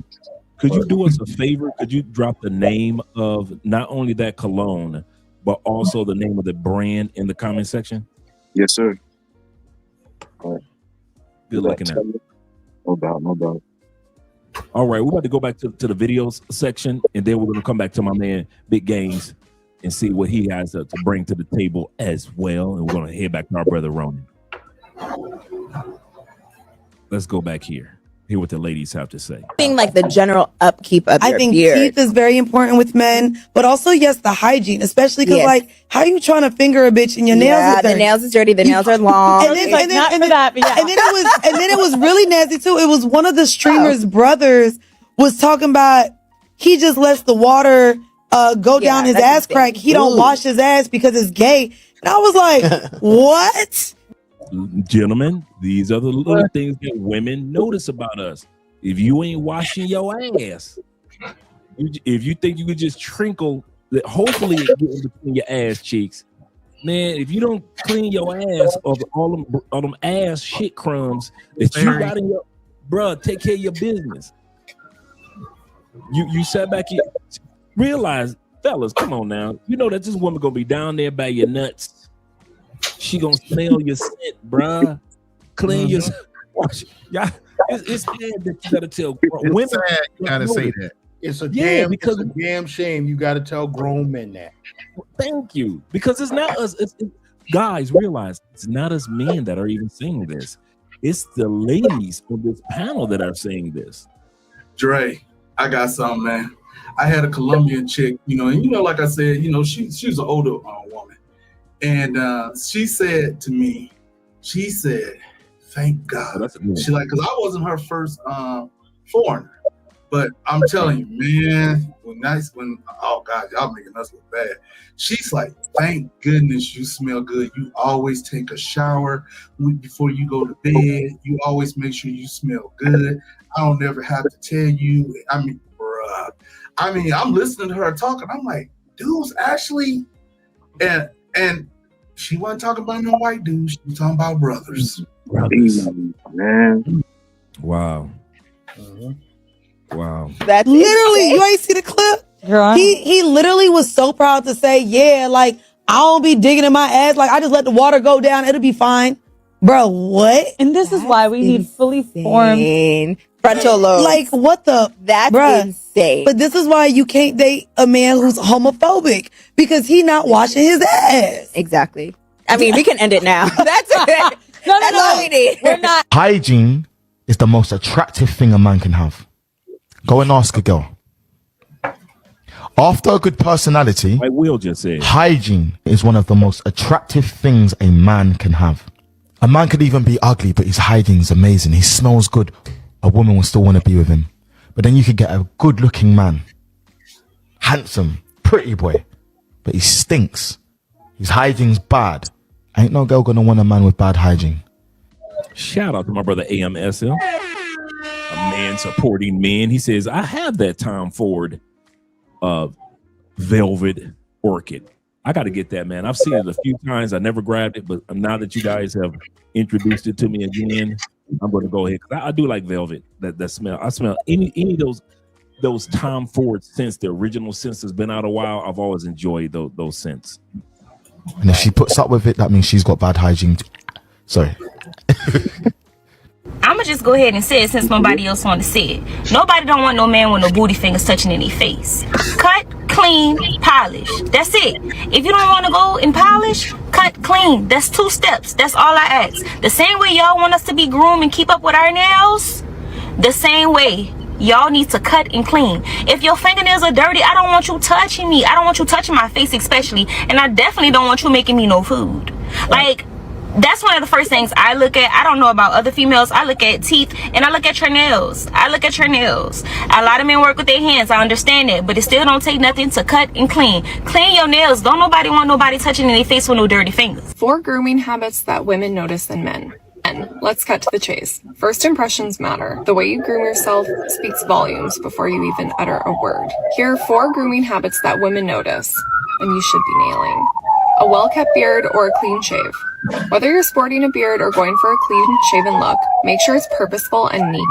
[SPEAKER 5] Could you do us a favor? Could you drop the name of not only that cologne, but also the name of the brand in the comment section?
[SPEAKER 19] Yes, sir. All right.
[SPEAKER 5] Good looking at it.
[SPEAKER 19] No doubt.
[SPEAKER 5] All right, we're about to go back to the videos section, and then we're going to come back to my man Big Games and see what he has to bring to the table as well. And we're going to head back to our brother Ronan. Let's go back here. Hear what the ladies have to say.
[SPEAKER 22] Being like the general upkeep of your
[SPEAKER 23] think
[SPEAKER 22] beard.
[SPEAKER 23] teeth is very important with men, but also yes, the hygiene, especially because like, how are you trying to finger a bitch and your nails?
[SPEAKER 22] Yeah, the nails is dirty. The nails are long.
[SPEAKER 23] And then it was really nasty too. It was one of the streamers' brothers was talking about he just lets the water go down his ass crack. He don't wash his ass because it's gay. And I was like, what?
[SPEAKER 5] Gentlemen, these are the little things that women notice about us. If you ain't washing your ass, if you think you could just trinkle, hopefully it get in between your ass cheeks, man. If you don't clean your ass of all them ass shit crumbs that you got in your, bruh, take care of your business. You sat back here, realize, fellas, come on now. You know that this woman gonna be down there by your nuts. She gonna smell your scent, bruh. Clean your wash. Yeah, it's sad that you gotta tell women.
[SPEAKER 20] Sad you gotta say that. It's a damn shame you gotta tell grown men that.
[SPEAKER 5] Thank you, because it's not us. Guys, realize it's not us men that are even saying this. It's the ladies on this panel that are saying this.
[SPEAKER 13] Dre, I got something, man. I had a Colombian chick, and like I said, she's an older woman. And she said to me, thank God. She like, because I wasn't her first foreigner. But I'm telling you, man, oh God, y'all making us look bad. She's like, thank goodness you smell good. You always take a shower before you go to bed. You always make sure you smell good. I don't never have to tell you. I mean, bruh. I'm listening to her talking. I'm like, dudes actually, and she wasn't talking about no white dudes. She was talking about brothers.
[SPEAKER 19] Man.
[SPEAKER 5] Wow. Wow.
[SPEAKER 23] That's literally, you ain't see the clip? He literally was so proud to say, yeah, like, I don't be digging in my ass. Like, I just let the water go down. It'll be fine. Bro, what?
[SPEAKER 2] And this is why we need fully formed
[SPEAKER 22] frontal lobes.
[SPEAKER 23] Like, what the?
[SPEAKER 22] That's insane.
[SPEAKER 23] But this is why you can't date a man who's homophobic, because he not washing his ass.
[SPEAKER 22] Exactly. I mean, we can end it now. That's it. That's all we need. We're not.
[SPEAKER 4] Hygiene is the most attractive thing a man can have. Go and ask a girl. After a good personality,
[SPEAKER 5] I will just say,
[SPEAKER 4] hygiene is one of the most attractive things a man can have. A man could even be ugly, but his hygiene is amazing. He smells good. A woman will still want to be with him. But then you could get a good-looking man, handsome, pretty boy, but he stinks. His hygiene's bad. Ain't no girl gonna want a man with bad hygiene.
[SPEAKER 5] Shout out to my brother AMSL, a man supporting men. He says, I have that Tom Ford Velvet Orchid. I got to get that, man. I've seen it a few times. I never grabbed it, but now that you guys have introduced it to me again, I'm going to go ahead. I do like velvet, that smell. I smell any of those Tom Ford scents, the original scents that's been out a while. I've always enjoyed those scents.
[SPEAKER 4] And if she puts up with it, that means she's got bad hygiene. Sorry.
[SPEAKER 11] I'm
[SPEAKER 3] I'ma just go ahead and say it since nobody else want to say it. Nobody don't want no man with no booty fingers touching in their face. Cut, clean, polish. That's it. If you don't want to go and polish, cut, clean. That's 2 steps. That's all I ask. The same way y'all want us to be groomed and keep up with our nails, the same way y'all need to cut and clean. If your fingernails are dirty, I don't want you touching me. I don't want you touching my face especially. And I definitely don't want you making me no food. Like, that's one of the first things I look at. I don't know about other females. I look at teeth and I look at your nails. I look at your nails. A lot of men work with their hands. I understand it. But it still don't take nothing to cut and clean. Clean your nails. Don't nobody want nobody touching in their face with no dirty fingers.
[SPEAKER 16] 4 grooming habits that women notice in men. And let's cut to the chase. First impressions matter. The way you groom yourself speaks volumes before you even utter a word. Here are 4 grooming habits that women notice, and you should be nailing. A well-kept beard or a clean shave. Whether you're sporting a beard or going for a clean-shaven look, make sure it's purposeful and neat.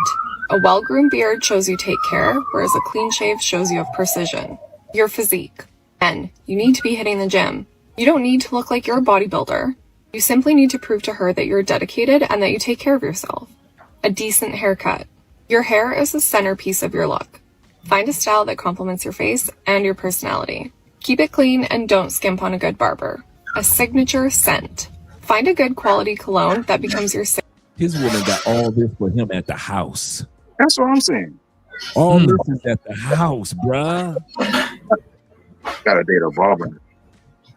[SPEAKER 16] A well-groomed beard shows you take care, whereas a clean shave shows you have precision. Your physique. And you need to be hitting the gym. You don't need to look like you're a bodybuilder. You simply need to prove to her that you're dedicated and that you take care of yourself. A decent haircut. Your hair is the centerpiece of your look. Find a style that complements your face and your personality. Keep it clean and don't skimp on a good barber. A signature scent. Find a good quality cologne that becomes your
[SPEAKER 5] His woman got all this for him at the house.
[SPEAKER 19] That's what I'm saying.
[SPEAKER 5] All this is at the house, bruh.
[SPEAKER 19] Gotta date a barber.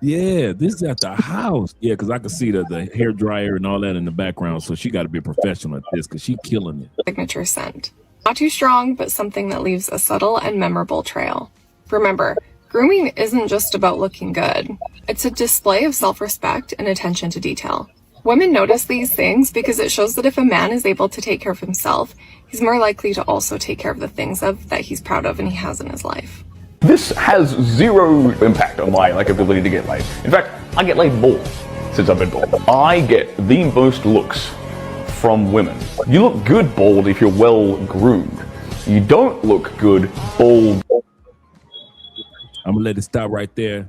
[SPEAKER 5] Yeah, this is at the house. Yeah, because I can see the hair dryer and all that in the background. So she got to be a professional at this because she's killing it.
[SPEAKER 16] signature scent. Not too strong, but something that leaves a subtle and memorable trail. Remember, grooming isn't just about looking good. It's a display of self-respect and attention to detail. Women notice these things because it shows that if a man is able to take care of himself, he's more likely to also take care of the things that he's proud of and he has in his life.
[SPEAKER 6] This has zero impact on my ability to get laid. In fact, I get laid more since I've been bald. I get the most looks from women. You look good bald if you're well groomed. You don't look good bald.
[SPEAKER 5] I'm gonna let it stop right there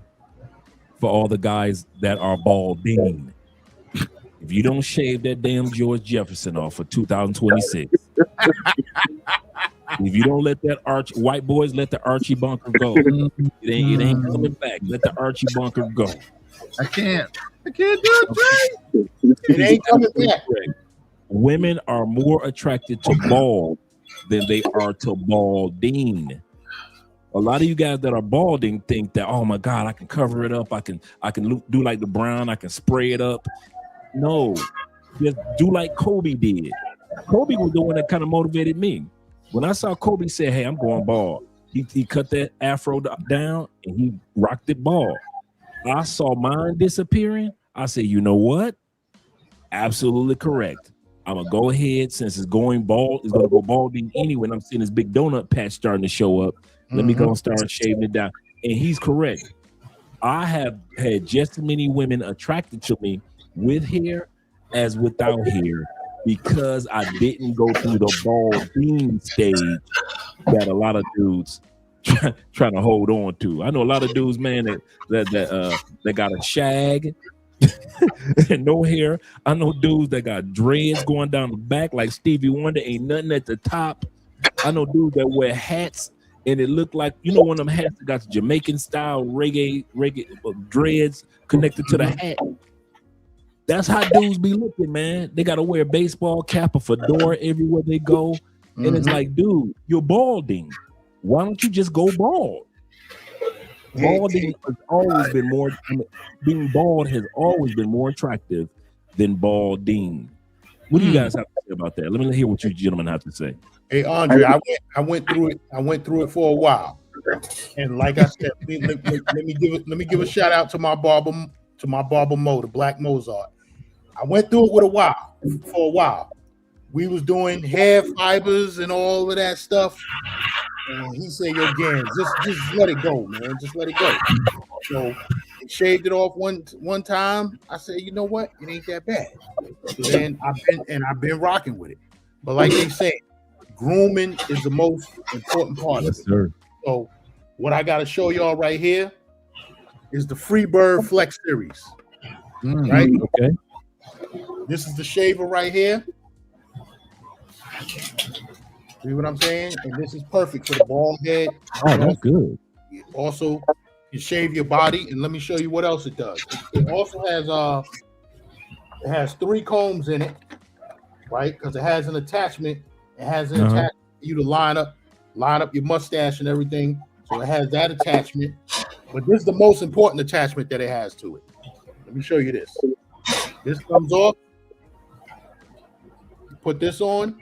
[SPEAKER 5] for all the guys that are balding. If you don't shave that damn George Jefferson off for 2026, if you don't let that white boys let the Archie bunker go, it ain't coming back. Let the Archie bunker go.
[SPEAKER 20] I can't do it, Jay. It ain't coming back.
[SPEAKER 5] Women are more attracted to bald than they are to balding. A lot of you guys that are balding think that, oh my God, I can cover it up. I can do like the Brown. I can spray it up. No, just do like Kobe did. Kobe was the one that kind of motivated me. When I saw Kobe say, hey, I'm going bald, he cut that afro down and he rocked it bald. I saw mine disappearing. I said, you know what? Absolutely correct. I'm going to go ahead, since it's going bald, it's going to go balding anyway. And I'm seeing this big donut patch starting to show up. Let me go and start shaving it down. And he's correct. I have had just as many women attracted to me with hair as without hair, because I didn't go through the balding stage that a lot of dudes trying to hold on to. I know a lot of dudes, man, that got a shag and no hair. I know dudes that got dreads going down the back like Stevie Wonder, ain't nothing at the top. I know dudes that wear hats and it looked like, one of them hats that got the Jamaican style reggae dreads connected to the hat. That's how dudes be looking, man. They got to wear a baseball cap, a fedora everywhere they go. And it's like, dude, you're balding. Why don't you just go bald? Balding has always been more, being bald has always been more attractive than balding. What do you guys have to say about that? Let me hear what you gentlemen have to say.
[SPEAKER 20] Hey, Andre, I went through it. I went through it for a while. And like I said, let me give a shout out to my barber Mo, the Black Mozart. I went through it for a while. We was doing hair fibers and all of that stuff. And he said, yo, Gans, just let it go, man. Just let it go. So he shaved it off one time. I said, you know what? It ain't that bad. So then I've been rocking with it. But like they say, grooming is the most important part of it.
[SPEAKER 5] Sir.
[SPEAKER 20] So what I got to show y'all right here is the Freebird Flex Series. Right?
[SPEAKER 5] Okay.
[SPEAKER 20] This is the shaver right here. See what I'm saying? And this is perfect for the bald head.
[SPEAKER 5] Oh, that's good.
[SPEAKER 20] Also, you shave your body, and let me show you what else it does. It also has 3 combs in it, right? Because it has an attachment. It has an attachment for you to line up your mustache and everything. So it has that attachment. But this is the most important attachment that it has to it. Let me show you this. This comes off. You put this on.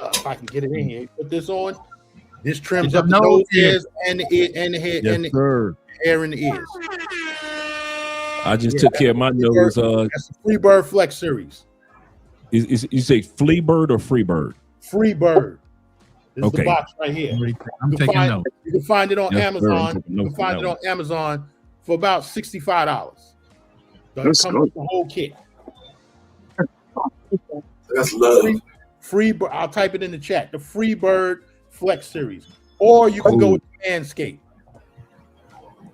[SPEAKER 20] If I can get it in here, put this on. This trims up the nose hairs and the ear and the head and the hair in the ears.
[SPEAKER 5] I just took care of my nose.
[SPEAKER 20] That's the Freebird Flex series.
[SPEAKER 5] You say Fleabird or Freebird?
[SPEAKER 20] Freebird. This is the box right here.
[SPEAKER 14] I'm taking notes.
[SPEAKER 20] You can find it on
[SPEAKER 5] Yes,
[SPEAKER 20] Amazon.
[SPEAKER 5] sir.
[SPEAKER 20] You can find it on Amazon for about $65. So it comes with the whole kit.
[SPEAKER 13] That's love.
[SPEAKER 20] Freebird. I'll type it in the chat. The Freebird Flex series, or you can go with Manscaped.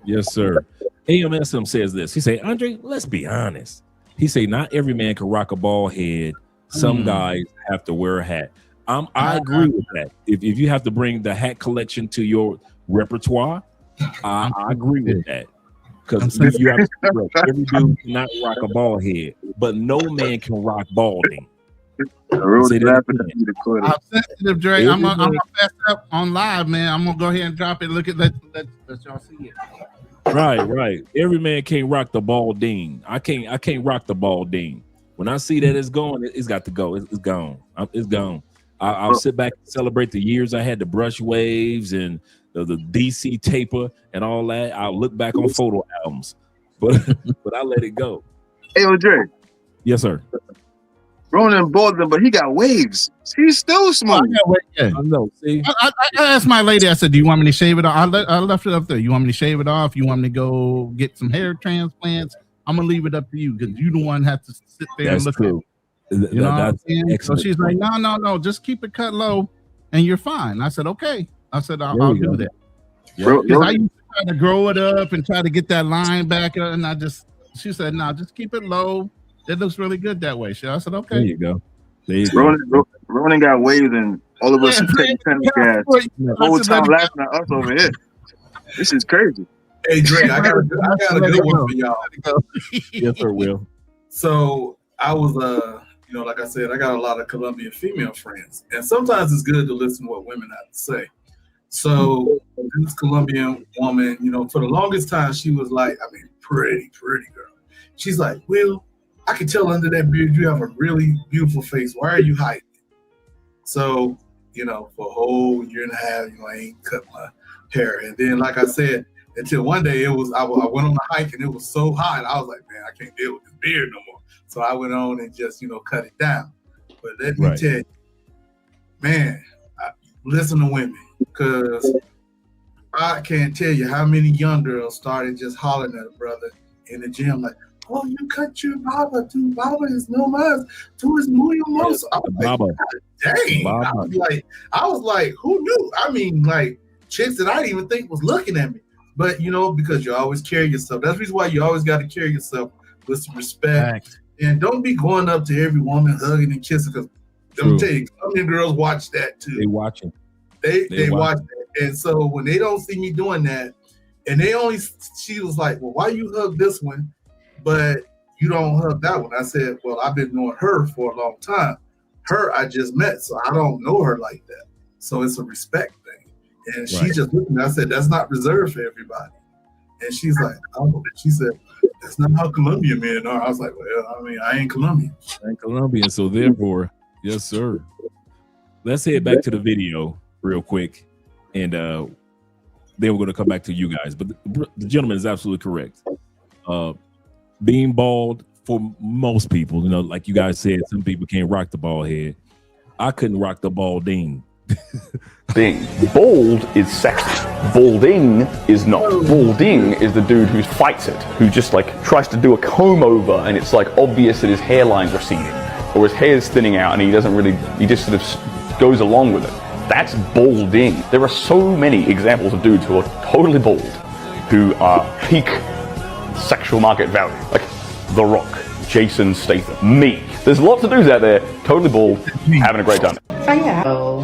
[SPEAKER 5] Yes, sir. AMSM says this. He say, Andre, let's be honest. He say, not every man can rock a bald head. Some guys have to wear a hat. I agree with that. If you have to bring the hat collection to your repertoire, I agree with that. Because you have to, every dude cannot rock a bald head, but no man can rock balding.
[SPEAKER 14] I'm sensitive, Dre. I'm gonna pass up on live, man. I'm gonna go ahead and drop it. Let y'all see it.
[SPEAKER 5] Right. Every man can't rock the balding. I can't rock the balding. When I see that it's going, it's got to go. It's gone. It's gone. I'll sit back and celebrate the years I had the brush waves and the DC taper and all that. I'll look back on photo albums, but I let it go.
[SPEAKER 19] Hey, Andre.
[SPEAKER 5] Yes, sir.
[SPEAKER 19] Ronan bald them, but he got waves. He's still small.
[SPEAKER 5] I know. See,
[SPEAKER 14] I asked my lady. I said, "Do you want me to shave it off?" I left it up there. You want me to shave it off? You want me to go get some hair transplants? I'm gonna leave it up to you because you the one have to sit there and look at it. You know what I'm saying? So she's like, no, just keep it cut low, and you're fine. I said, okay. I said, I'll do that. Because I used to try to grow it up and try to get that line back, and she said, no, just keep it low. It looks really good that way. I said, okay.
[SPEAKER 5] There you go.
[SPEAKER 19] Ronan got waves, and all of us taking tennis gas the whole time laughing at us over here. This is crazy.
[SPEAKER 13] Hey, Dre, I got a good one for y'all.
[SPEAKER 5] Yes, sir, Will.
[SPEAKER 13] So I was, like I said, I got a lot of Colombian female friends, and sometimes it's good to listen to what women have to say. So this Colombian woman, for the longest time, she was like, pretty girl. She's like, Will, I can tell under that beard you have a really beautiful face. Why are you hiding it? So, for a whole year and a half, I ain't cut my hair. And then, like I said, until one day I went on a hike and it was so hot. I was like, man, I can't deal with this beard no more. So I went on and just, cut it down. But let me tell you, man, listen to women, because I can't tell you how many young girls started just hollering at a brother in the gym like, oh, you cut your baba. Tu baba is no más. Tu es muy hermoso. I was like, dang. I was like, who knew? Chicks that I didn't even think was looking at me. But, because you always carry yourself. That's the reason why you always got to carry yourself with some respect. And don't be going up to every woman, hugging and kissing, because let me tell you, some of the girls watch that too.
[SPEAKER 5] They watching.
[SPEAKER 13] They watch that. And so when they don't see me doing that, and she was like, well, why you hug this one, but you don't hug that one? I said, well, I've been knowing her for a long time. Her, I just met, so I don't know her like that. So it's a respect thing. And she just looked at me. I said, that's not reserved for everybody. And she's like, oh, she said, that's not how Colombian men are. I was like, well, I ain't Colombian.
[SPEAKER 5] So therefore, yes, sir. Let's head back to the video real quick. And then we're going to come back to you guys. But the gentleman is absolutely correct. Being bald, for most people, like you guys said, some people can't rock the bald head. I couldn't rock the balding.
[SPEAKER 6] Thing. Bald is sexy. Balding is not. Balding is the dude who fights it, who just tries to do a comb over, and it's obvious that his hairline's receding or his hair's thinning out, and he just sort of goes along with it. That's balding. There are so many examples of dudes who are totally bald, who are peak sexual market value, like The Rock, Jason Statham. Me. There's lots of dudes out there, totally bald, having a great time.
[SPEAKER 17] So yeah, so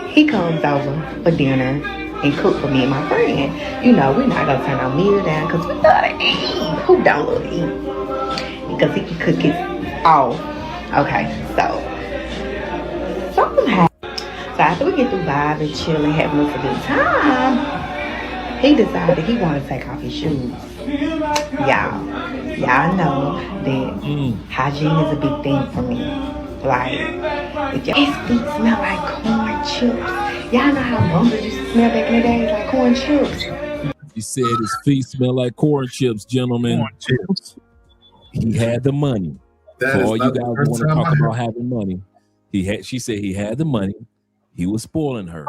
[SPEAKER 17] he comes over for dinner and cook for me and my friend. You know, we're not gonna turn our meal down because we love to eat. Who don't love to eat? Because he can cook it all. Okay, so something happened. So after we get through vibing, chilling, having us a good time, he decided he wanted to take off his shoes. Y'all know that hygiene is a big thing for me. Like, if your feet smell like corn chips, y'all know how bumpers used to smell back in the day, like corn chips.
[SPEAKER 5] He said his feet smell like corn chips, gentlemen.
[SPEAKER 14] Corn chips.
[SPEAKER 5] He had the money. For all you guys who want to talk about having money, she said he had the money. He was spoiling her.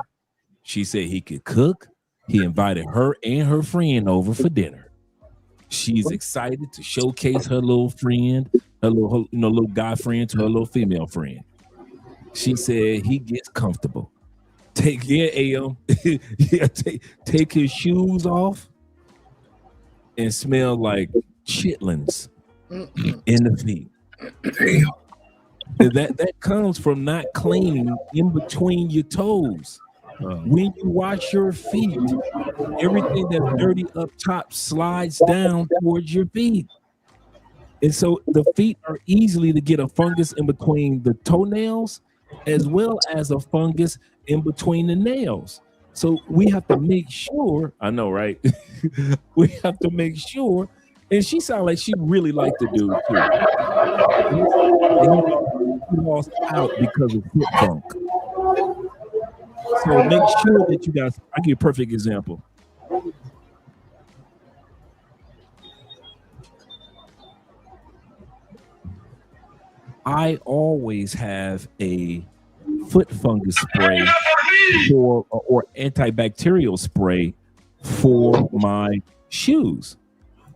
[SPEAKER 5] She said he could cook. He invited her and her friend over for dinner. She's excited to showcase her little friend, her little guy friend to her little female friend. She said he gets comfortable. Take his shoes off and smell like chitlins in the feet.
[SPEAKER 13] Damn.
[SPEAKER 5] That comes from not cleaning in between your toes. When you wash your feet, everything that's dirty up top slides down towards your feet. And so the feet are easily to get a fungus in between the toenails as well as a fungus in between the nails. So we have to make sure, I know, right? We have to make sure. And she sounded like she really liked the dude too. He lost out because of foot funk. So make sure that you guys, I'll give you a perfect example. I always have a foot fungus spray or antibacterial spray for my shoes.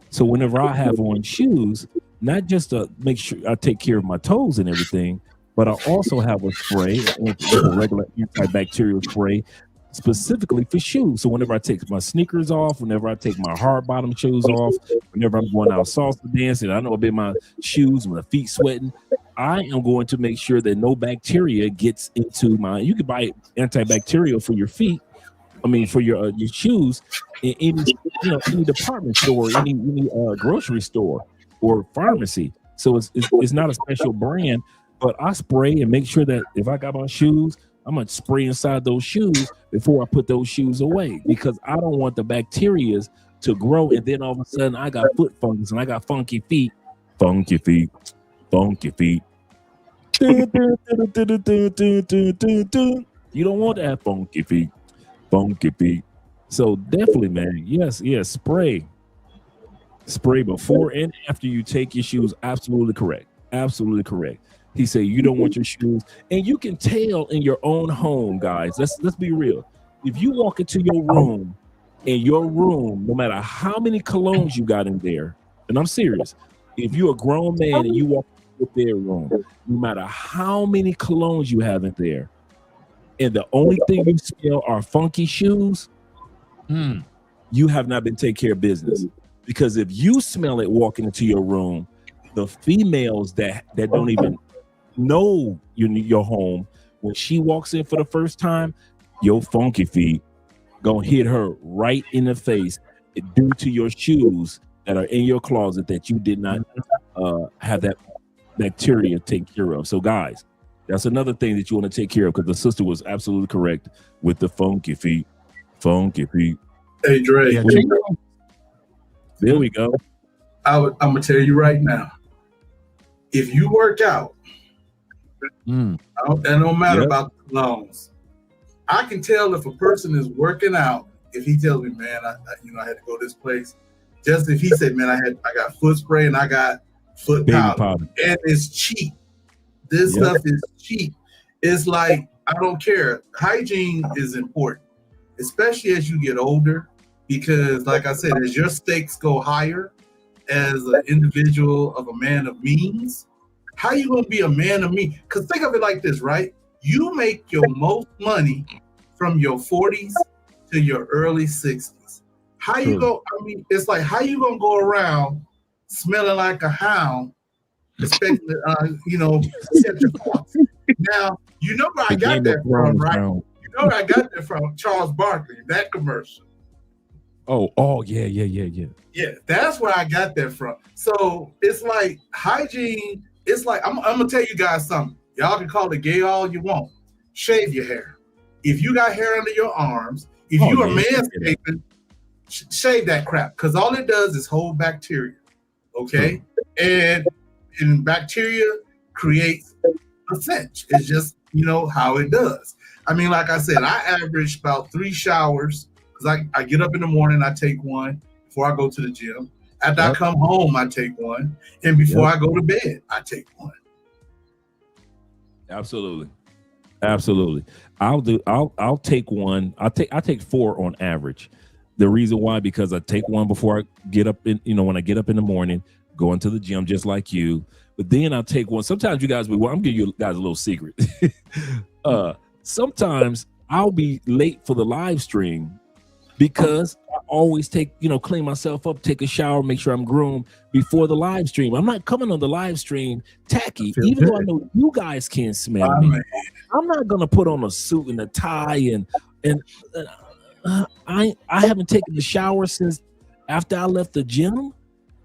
[SPEAKER 5] So whenever I have on shoes, not just to make sure I take care of my toes and everything, but I also have a spray, a regular antibacterial spray, specifically for shoes. So whenever I take my sneakers off, whenever I take my hard bottom shoes off, whenever I'm going out salsa dancing, I know I've been my shoes, my feet sweating, I am going to make sure that no bacteria gets into my. You can buy antibacterial for your feet. I mean, for your shoes in any department store, any grocery store or pharmacy. So it's not a special brand, but I spray and make sure that if I got my shoes, I'm gonna spray inside those shoes before I put those shoes away, because I don't want the bacteria to grow and then all of a sudden I got foot fungus and I got funky feet. Funky feet. You don't want to have funky feet. So definitely, man, yes, spray before and after you take your shoes. Absolutely correct. He said you don't want your shoes, and you can tell in your own home, guys. Let's be real. If you walk into your room, no matter how many colognes you got in there, and I'm serious, if you're a grown man and you walk into their room, no matter how many colognes you have in there, and the only thing you smell are funky shoes, you have not been taking care of business. Because if you smell it walking into your room, the females that don't even know your home, when she walks in for the first time, your funky feet gonna hit her right in the face due to your shoes that are in your closet that you did not have that bacteria take care of. So guys, that's another thing that you want to take care of, because the sister was absolutely correct with the funky feet.
[SPEAKER 13] Hey Dre,
[SPEAKER 5] there we go.
[SPEAKER 13] I'm gonna tell you right now, if you work out, it don't matter about the lungs. I can tell if a person is working out if he tells me, man, I had to go this place. Just if he said, man, I got foot spray and I got foot powder, and it's cheap. This stuff is cheap. It's like, I don't care. Hygiene is important, especially as you get older, because like I said, as your stakes go higher as an individual of a man of means, how you gonna be a man of means? Because think of it like this, right? You make your most money from your 40s to your early 60s. How you go? I mean, it's like, how you gonna go around smelling like a hound especially set your thoughts. Now, you know where I got that from, right? You know where I got that from? Charles Barkley, that commercial.
[SPEAKER 5] Oh, yeah.
[SPEAKER 13] Yeah, that's where I got that from. So it's like hygiene. It's like I'm gonna tell you guys something. Y'all can call it gay all you want. Shave your hair. If you got hair under your arms, if you are manscaping, shave that crap, because all it does is hold bacteria. Okay, and bacteria creates a stench. It's just how it does. I mean, like I said, I average about 3 showers because I get up in the morning, I take one before I go to the gym. After I come home, I take one, and before I go to bed, I take one.
[SPEAKER 5] Absolutely. I'll take one. I take 4 on average. The reason why, because I take one before I get up when I get up in the morning, go into the gym just like you. But then I'll take one. Sometimes you guys I'm giving you guys a little secret. Sometimes I'll be late for the live stream because I always clean myself up, take a shower, make sure I'm groomed before the live stream. I'm not coming on the live stream tacky, even though I know you guys can't smell me. I'm not gonna put on a suit and a tie and I haven't taken a shower since after I left the gym,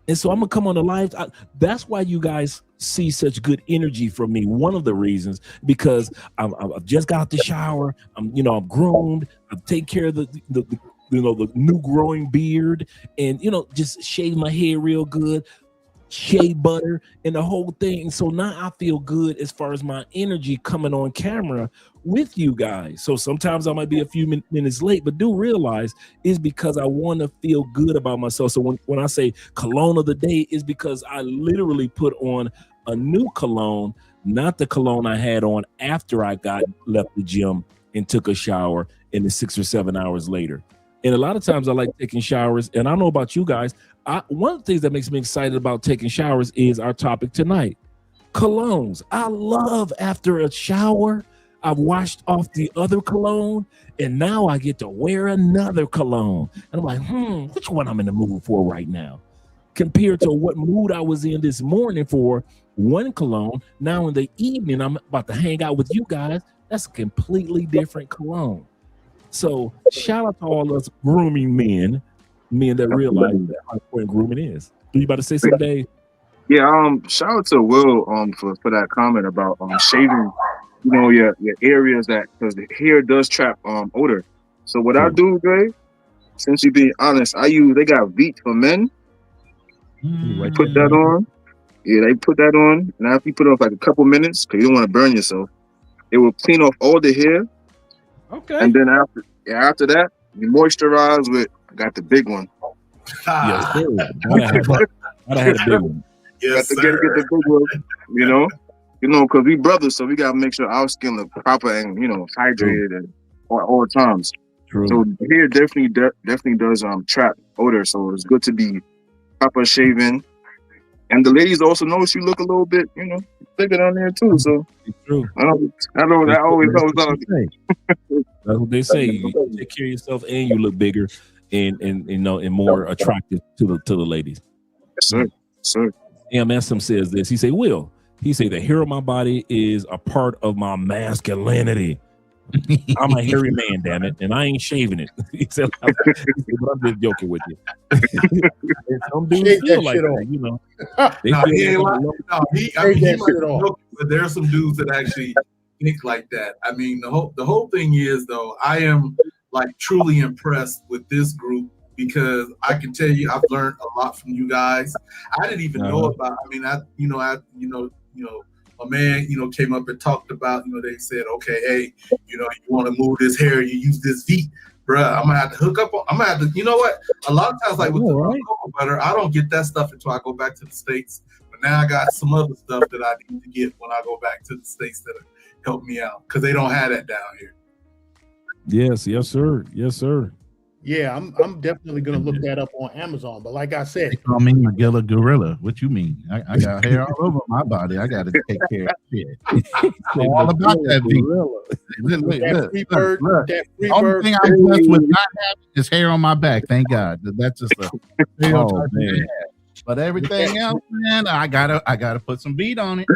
[SPEAKER 5] and so I'm gonna come on the live. That's why you guys see such good energy from me. One of the reasons, because I've just got out the shower. I'm groomed. I've taken care of the new growing beard, and just shave my hair real good, shea butter, and the whole thing. So now I feel good as far as my energy coming on camera with you guys. So sometimes I might be a few minutes late, but do realize it's because I want to feel good about myself. So when I say cologne of the day, is because I literally put on a new cologne, not the cologne I had on after I left the gym and took a shower, and it's 6 or 7 hours later. And a lot of times I like taking showers, and I don't know about you guys. One of the things that makes me excited about taking showers is our topic tonight, colognes. I love after a shower, I've washed off the other cologne, and now I get to wear another cologne. And I'm like, which one I'm in the mood for right now? Compared to what mood I was in this morning for one cologne, now in the evening I'm about to hang out with you guys. That's a completely different cologne. So shout out to all us grooming men that realize how important grooming is. Are you about to say something, Dave?
[SPEAKER 19] Yeah, shout out to Will for that comment about shaving, your areas because the hair does trap odor. So what I do, Dave, since you being honest, they got Veet for men. Put that on. Yeah, they put that on. And after you put it on for like a couple minutes, because you don't want to burn yourself, it will clean off all the hair.
[SPEAKER 5] Okay.
[SPEAKER 19] And then after that, you moisturize with, I got the big one.
[SPEAKER 5] Yes, sir. I had a big one.
[SPEAKER 19] Yes, got to get the big one, because we brothers, so we got to make sure our skin look proper and, hydrated and all times.
[SPEAKER 5] True.
[SPEAKER 19] So hair definitely does trap odor, so it's good to be proper shaven. And the ladies also notice you look a little bit, bigger down there too. So
[SPEAKER 5] it's true.
[SPEAKER 19] I know that always helps out.
[SPEAKER 5] That's what they say. You take care of yourself and you look bigger and more attractive to the ladies.
[SPEAKER 19] Yes, sir.
[SPEAKER 5] MSM says this. He say, the hair of my body is a part of my masculinity. I'm a hairy man, damn it, and I ain't shaving it. He said, but I'm just joking with you. Some dudes feel like that,
[SPEAKER 13] but there are some dudes that actually think like that. I mean, the whole thing is, though, I am like truly impressed with this group because I can tell you I've learned a lot from you guys. I didn't even know about. I mean, a man, came up and talked about, they said, okay, hey, you want to move this hair, you use this Veet, bruh. I'm gonna have to hook up. I'm gonna have to, you know what? A lot of times, like with the cocoa butter, I don't get that stuff until I go back to the States. But now I got some other stuff that I need to get when I go back to the States that'll help me out because they don't have that down here.
[SPEAKER 5] Yes, sir.
[SPEAKER 20] Yeah, I'm definitely gonna look that up on Amazon. But like I said,
[SPEAKER 14] they call me Magilla Gorilla. What you mean? I got hair all over my body. I got to take care of it. All about that gorilla. That free bird. The only thing I'm blessed with not having is hair on my back. Thank God. That's just a
[SPEAKER 5] man.
[SPEAKER 14] But everything else, man, I gotta put some beat on it.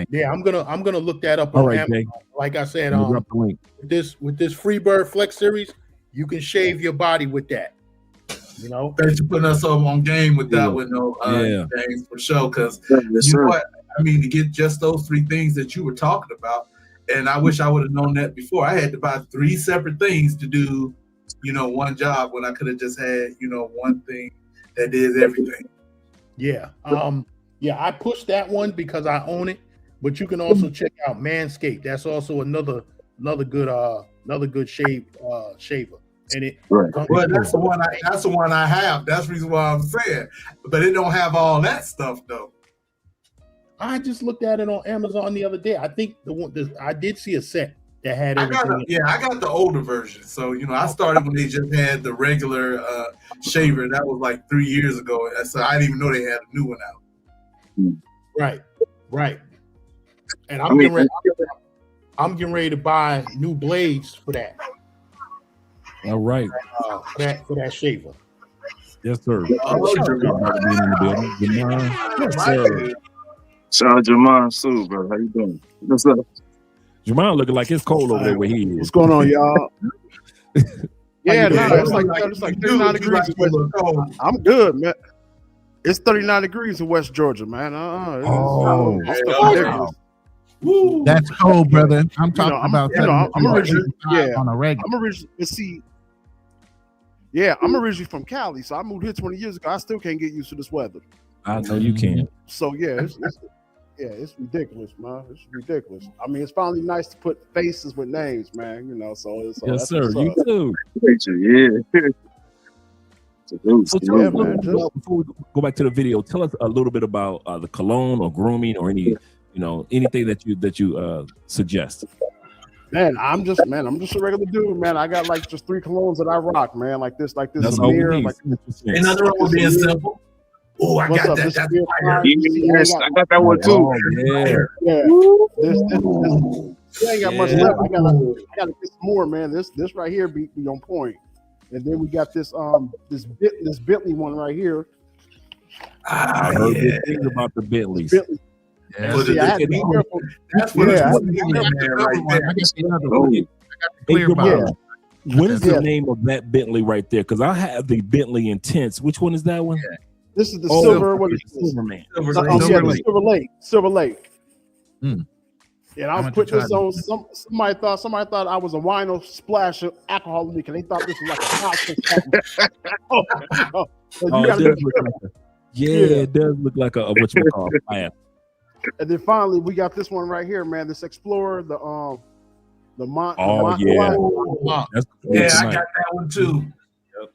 [SPEAKER 20] Yeah, I'm gonna look that up
[SPEAKER 5] All
[SPEAKER 20] on
[SPEAKER 5] right,
[SPEAKER 20] Amazon.
[SPEAKER 5] Jay.
[SPEAKER 20] Like I said,
[SPEAKER 5] Drop the link.
[SPEAKER 20] with this Freebird Flex series, you can shave your body with that. You know,
[SPEAKER 13] Thanks for putting us up on game with that one, though. James, for sure. Because you know what? I mean, to get just those 3 things that you were talking about, and I wish I would have known that before. I had to buy 3 separate things to do, one job when I could have just had, one thing that did everything.
[SPEAKER 20] Yeah. Yeah, I pushed that one because I own it, but you can also check out Manscaped. That's also another good shaver. And it
[SPEAKER 13] well, that's the one I have. That's the reason why I'm saying. But it don't have all that stuff though.
[SPEAKER 20] I just looked at it on Amazon the other day. I think I did see a set that had everything.
[SPEAKER 13] I got the older version. So I started when they just had the regular shaver. That was like 3 years ago. So I didn't even know they had a new one out.
[SPEAKER 20] Right. And I'm getting ready to buy new blades for that.
[SPEAKER 5] All right.
[SPEAKER 20] For that shaver.
[SPEAKER 5] Yes, sir. Yes, sir.
[SPEAKER 19] Shout out Jamon Sue, bro. How you doing? What's up?
[SPEAKER 5] Jamon looking like it's cold over there where he is.
[SPEAKER 1] What's going on, y'all? Yeah, it's like 39 degrees. I'm good, man. It's 39 degrees in West Georgia, man.
[SPEAKER 14] That's cold, brother. I'm talking about.
[SPEAKER 1] I'm originally,
[SPEAKER 14] on a regular.
[SPEAKER 1] I'm originally, I'm originally from Cali, so I moved here 20 years ago. I still can't get used to this weather.
[SPEAKER 5] I know you can.
[SPEAKER 1] So it's ridiculous, man. It's ridiculous. I mean, it's finally nice to put faces with names, man. So
[SPEAKER 5] yes, sir. You too.
[SPEAKER 19] Yeah.
[SPEAKER 5] So before we go back to the video, tell us a little bit about the cologne or grooming or anything that you suggest.
[SPEAKER 1] Man, I'm just a regular dude, man. I got like just 3 colognes that I rock, man. Like this
[SPEAKER 5] That's all
[SPEAKER 1] mirror.
[SPEAKER 5] we
[SPEAKER 1] Like
[SPEAKER 13] ain't nothing wrong with being simple. Oh, I got that.
[SPEAKER 19] Yes, I got that one too.
[SPEAKER 1] Yeah. This ain't got much left. I gotta get some more, man. This right here be on point. And then we got this Bentley one right here.
[SPEAKER 5] I heard good things about the Bentleys.
[SPEAKER 1] Yeah. See, I had to be careful.
[SPEAKER 13] That's what
[SPEAKER 5] What is the name of that Bentley right there? Because I have the Bentley Intense. Which one is that one?
[SPEAKER 1] Yeah. This is the silver. What is
[SPEAKER 5] Silverman?
[SPEAKER 1] Silver Lake.
[SPEAKER 14] Mm.
[SPEAKER 1] And I was putting this on. Somebody thought I was a wino splash of alcohol in me because they thought this was like a hot.
[SPEAKER 5] It does look like a whatchamacallit fire.
[SPEAKER 1] And then finally, we got this one right here, man. This Explorer, the Mont.
[SPEAKER 13] I got that one too.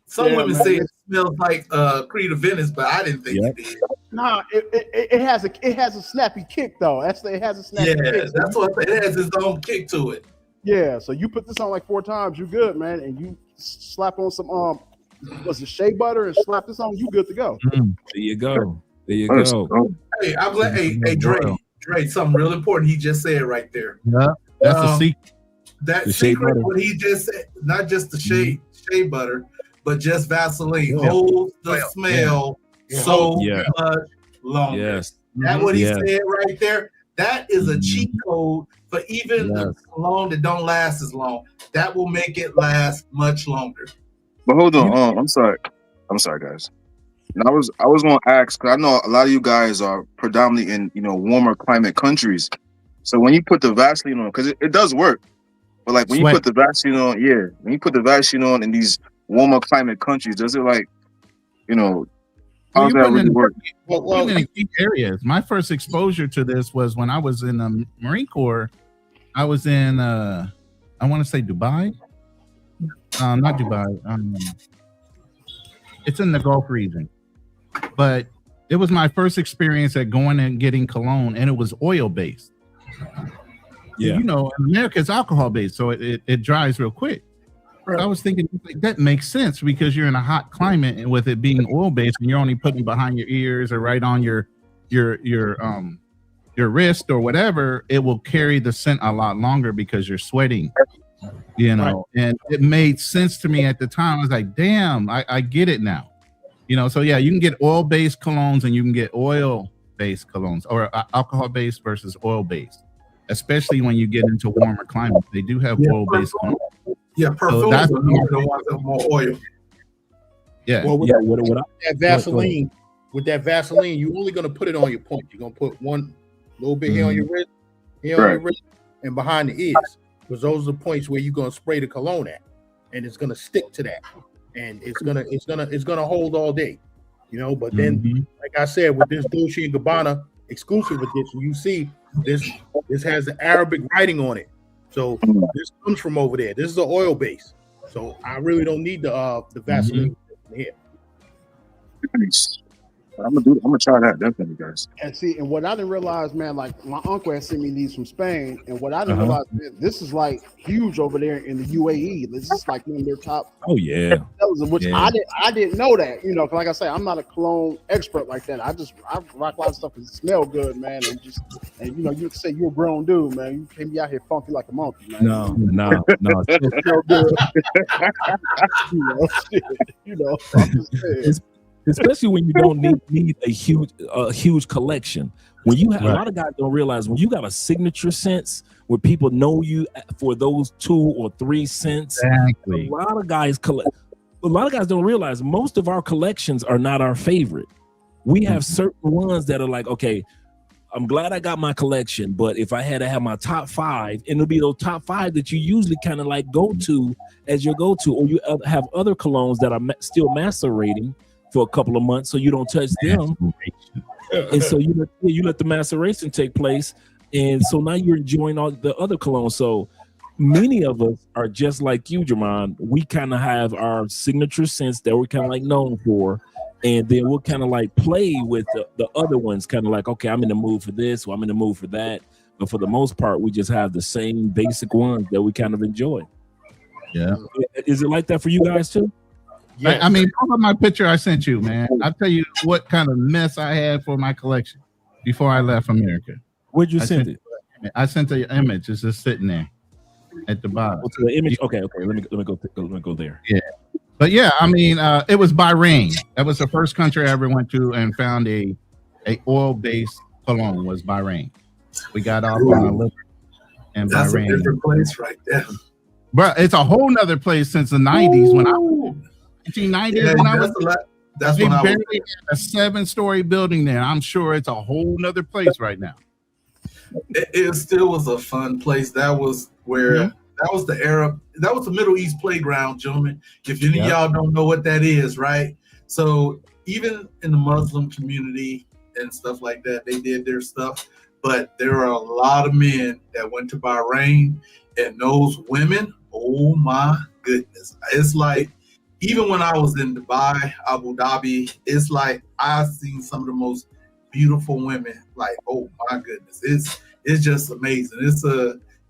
[SPEAKER 13] Some women say it smells like Creed of Venice, but I didn't think it did.
[SPEAKER 1] Nah, it has a snappy kick though. It has a snappy kick.
[SPEAKER 13] That's what it has its own kick to it.
[SPEAKER 1] Yeah, so you put this on like 4 times, you good, man, and you slap on some was it shea butter and slap this on, you good to go.
[SPEAKER 5] There you go. Hey,
[SPEAKER 13] I'm glad. Hey, Dre, something real important he just said right there.
[SPEAKER 14] Yeah, that's the secret.
[SPEAKER 13] That secret, what he just said, not just the shea butter, but just Vaseline holds the smell so much longer.
[SPEAKER 5] Yes.
[SPEAKER 13] That's what he said right there. That is a cheat code for even a cologne that don't last as long. That will make it last much longer.
[SPEAKER 19] But hold on, I'm sorry, guys. And I was going to ask, because I know a lot of you guys are predominantly in warmer climate countries. So when you put the Vaseline on, because it does work, but like when you put the Vaseline on, when you put the Vaseline on in these warmer climate countries, does it like, how does that really work?
[SPEAKER 14] Well, in key areas. My first exposure to this was when I was in the Marine Corps. I was in, I want to say Dubai. Not Dubai. It's in the Gulf region. But it was my first experience at going and getting cologne, and it was oil-based.
[SPEAKER 5] Yeah.
[SPEAKER 14] America is alcohol-based, so it dries real quick. Right. I was thinking that makes sense because you're in a hot climate, and with it being oil-based, and you're only putting your ears or right on your wrist or whatever, it will carry the scent a lot longer because you're sweating. And it made sense to me at the time. I was like, damn, I get it now. So yeah, you can get oil-based colognes and you can get oil-based colognes, or alcohol-based versus oil-based. Especially when you get into warmer climates, they do have oil-based colognes.
[SPEAKER 13] Yeah, perfumes are the ones that have more oil.
[SPEAKER 14] Yeah.
[SPEAKER 20] Well, with that Vaseline,
[SPEAKER 14] Go
[SPEAKER 20] you're only going to put it on your point. You're going to put one little bit here on your wrist, here on your wrist, and behind the ears, because those are the points where you're going to spray the cologne at, and it's going to stick to that, and it's gonna hold all day, But then, like I said, with this Dolce & Gabbana exclusive edition, you see this has the Arabic writing on it, so this comes from over there. This is an oil base, so I really don't need the Vaseline here.
[SPEAKER 19] Nice. I'm gonna try that definitely, guys.
[SPEAKER 1] And see, and what I didn't realize, man, like my uncle had sent me these from Spain, and what I didn't realize, man, this is like huge over there in the UAE. This is like one of their top.
[SPEAKER 5] Oh yeah.
[SPEAKER 1] Which I didn't know that, Cause like I say, I'm not a cologne expert like that. I rock a lot of stuff because it smells good, man, and you can say you're a grown dude, man. You can't be out here funky like a monkey, man.
[SPEAKER 5] No.
[SPEAKER 1] It smell good. I'm just saying.
[SPEAKER 5] Especially when you don't need a huge collection. When you have a lot of guys don't realize when you got a signature scents where people know you for those 2 or 3 scents.
[SPEAKER 14] Exactly.
[SPEAKER 5] A lot of guys don't realize most of our collections are not our favorite. We have certain ones that are like, okay, I'm glad I got my collection, but if I had to have my top 5, and it'll be those top 5 that you usually kind of like go to as your go-to, or you have other colognes that are still macerating for a couple of months, so you don't touch them, and so you let the maceration take place, and so now you're enjoying all the other colognes. So many of us are just like you, Jermon. We kind of have our signature scents that we're kind of like known for, and then we'll kind of like play with the other ones, kind of like, okay, I'm in the mood for this, or I'm in the mood for that. But for the most part, we just have the same basic ones that we kind of enjoy.
[SPEAKER 14] Yeah.
[SPEAKER 5] Is it like that for you guys too?
[SPEAKER 14] Yeah, I mean, pull up my picture I sent you, man. I'll tell you what kind of mess I had for my collection before I left America.
[SPEAKER 5] Where'd you send it?
[SPEAKER 14] I sent the image. It's just sitting there at the bottom.
[SPEAKER 5] Oh, the image. Okay. Let me go there.
[SPEAKER 14] Yeah, but yeah, I mean, it was Bahrain. That was the first country I ever went to and found a oil-based cologne. Was Bahrain. We got off on a liver in
[SPEAKER 13] That's
[SPEAKER 14] Bahrain.
[SPEAKER 13] a different place right there.
[SPEAKER 14] Bro, it's a whole nother place since the 90s when I was 1990s when I was
[SPEAKER 13] that's when I was
[SPEAKER 14] a 7-story building there. I'm sure it's a whole nother place right now.
[SPEAKER 13] It still was a fun place. That was where that was the Middle East playground, gentlemen. If any of y'all don't know what that is, right? So even in the Muslim community and stuff like that, they did their stuff. But there are a lot of men that went to Bahrain, and those women, oh my goodness. It's like, even when I was in Dubai, Abu Dhabi, it's like I've seen some of the most beautiful women. Like, oh my goodness, it's just amazing.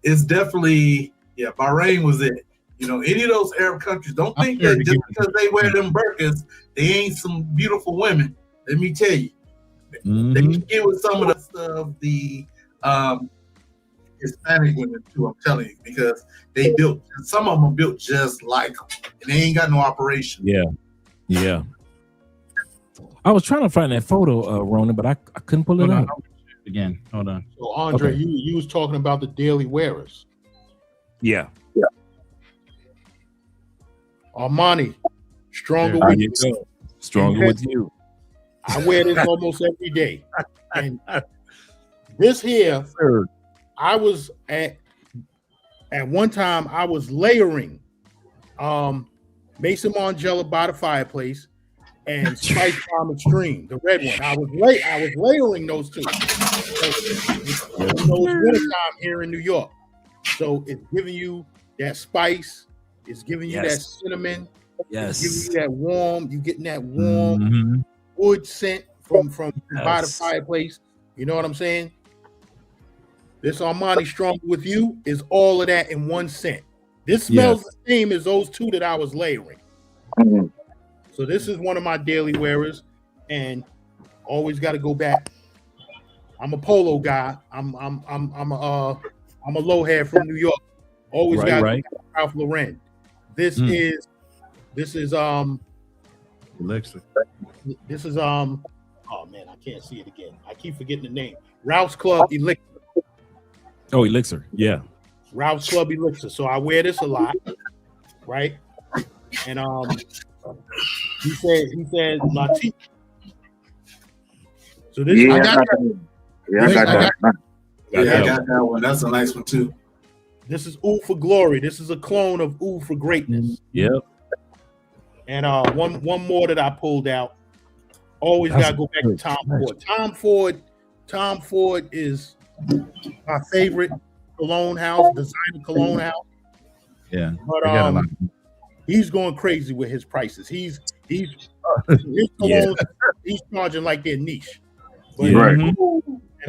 [SPEAKER 13] It's definitely, Bahrain was it. Any of those Arab countries, don't think that just because they wear them burqas, they ain't some beautiful women. Let me tell you, they can get with some of the stuff, the Hispanic women too. I'm telling you, because some of them are built just like them, and they ain't got no operation.
[SPEAKER 5] Yeah. I was trying to find that photo, Ronan, but I couldn't pull it up
[SPEAKER 14] again. Hold on.
[SPEAKER 20] So Andre, you was talking about the daily wearers.
[SPEAKER 5] Yeah.
[SPEAKER 20] Armani, stronger with you.
[SPEAKER 5] Stronger with you.
[SPEAKER 20] I wear this almost every day, and this here. I was at one time I was layering Mason Margiela by the fireplace and Spice Bomb Extreme, the red one. I was layering those two. It's wintertime here in New York. So it's giving you that spice, it's giving you that cinnamon, it's giving you that warm, you getting that warm wood scent from by the fireplace. You know what I'm saying? This Armani Stronger With You is all of that in one scent. This smells the same as those two that I was layering. So this is one of my daily wearers, and always got to go back. I'm a polo guy. I'm a low head from New York. Always got Ralph Lauren. This is
[SPEAKER 14] Elixir.
[SPEAKER 20] This is oh man, I can't see it again. I keep forgetting the name. Ralph's Club Elixir.
[SPEAKER 5] Oh, Elixir. Yeah.
[SPEAKER 20] Ralph's Club Elixir. So I wear this a lot, right? And he said Latina. So this
[SPEAKER 19] I got that. Yeah, I got that.
[SPEAKER 13] Yeah, I got that one. That's a nice one too.
[SPEAKER 20] This is Ooh for Glory. This is a clone of Ooh for Greatness.
[SPEAKER 5] Yep.
[SPEAKER 20] And one more that I pulled out. Always got to go back to Tom Ford. Tom Ford is my favorite cologne house, designer cologne house.
[SPEAKER 14] Yeah.
[SPEAKER 20] But he's going crazy with his prices. His colognes, he's charging like they're niche. But, and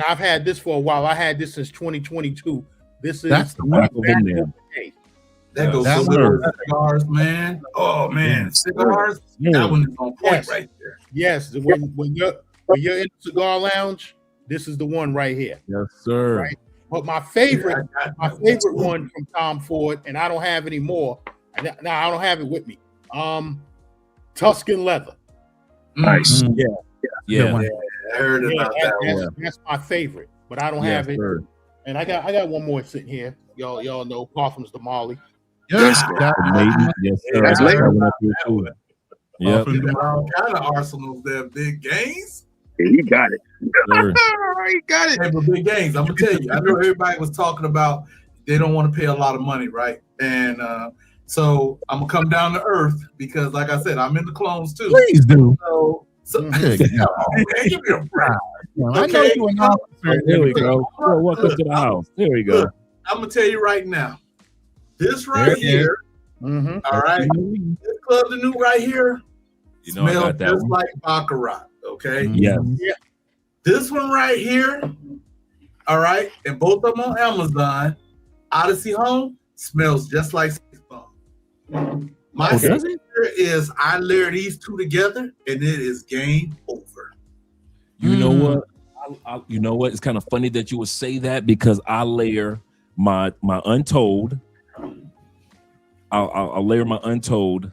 [SPEAKER 20] I've had this for a while. I had this since 2022. This is
[SPEAKER 14] That's the one.
[SPEAKER 13] That goes so good with cigars, man. Oh man, cigars. That one is on point right there.
[SPEAKER 20] Yes, when you're in the cigar lounge, this is the one right here.
[SPEAKER 5] Yes, sir.
[SPEAKER 20] Right? But my favorite one from Tom Ford, and I don't have any more. Now I don't have it with me. Tuscan leather.
[SPEAKER 19] Nice.
[SPEAKER 5] Yeah.
[SPEAKER 13] I heard about that one.
[SPEAKER 20] That's my favorite, but I don't have it.
[SPEAKER 5] Sir.
[SPEAKER 20] And I got one more sitting here. Y'all know Parfums de Marley.
[SPEAKER 5] Yes, sir.
[SPEAKER 13] Yeah. All kind of arsenals there, big gains.
[SPEAKER 19] Yeah, you got it.
[SPEAKER 13] You got it. Hey, but big gains. I'm gonna tell you. I know everybody was talking about they don't want to pay a lot of money, right? And so I'm gonna come down to earth because, like I said, I'm in the clones too.
[SPEAKER 14] Please do.
[SPEAKER 13] So give me a break.
[SPEAKER 14] I know you an officer.
[SPEAKER 5] There we go. Welcome to the house. There we go.
[SPEAKER 13] Look, I'm gonna tell you right now. This right here, all right. This Club de Nuit right here smells just like Baccarat. Okay.
[SPEAKER 5] Yeah.
[SPEAKER 13] This one right here, all right, and both of them on Amazon. Odyssey Home smells just like Six Bomb. My secret is I layer these two together, and it is game over.
[SPEAKER 5] You know what? You know what? It's kind of funny that you would say that because I layer my Untold. I'll layer my Untold,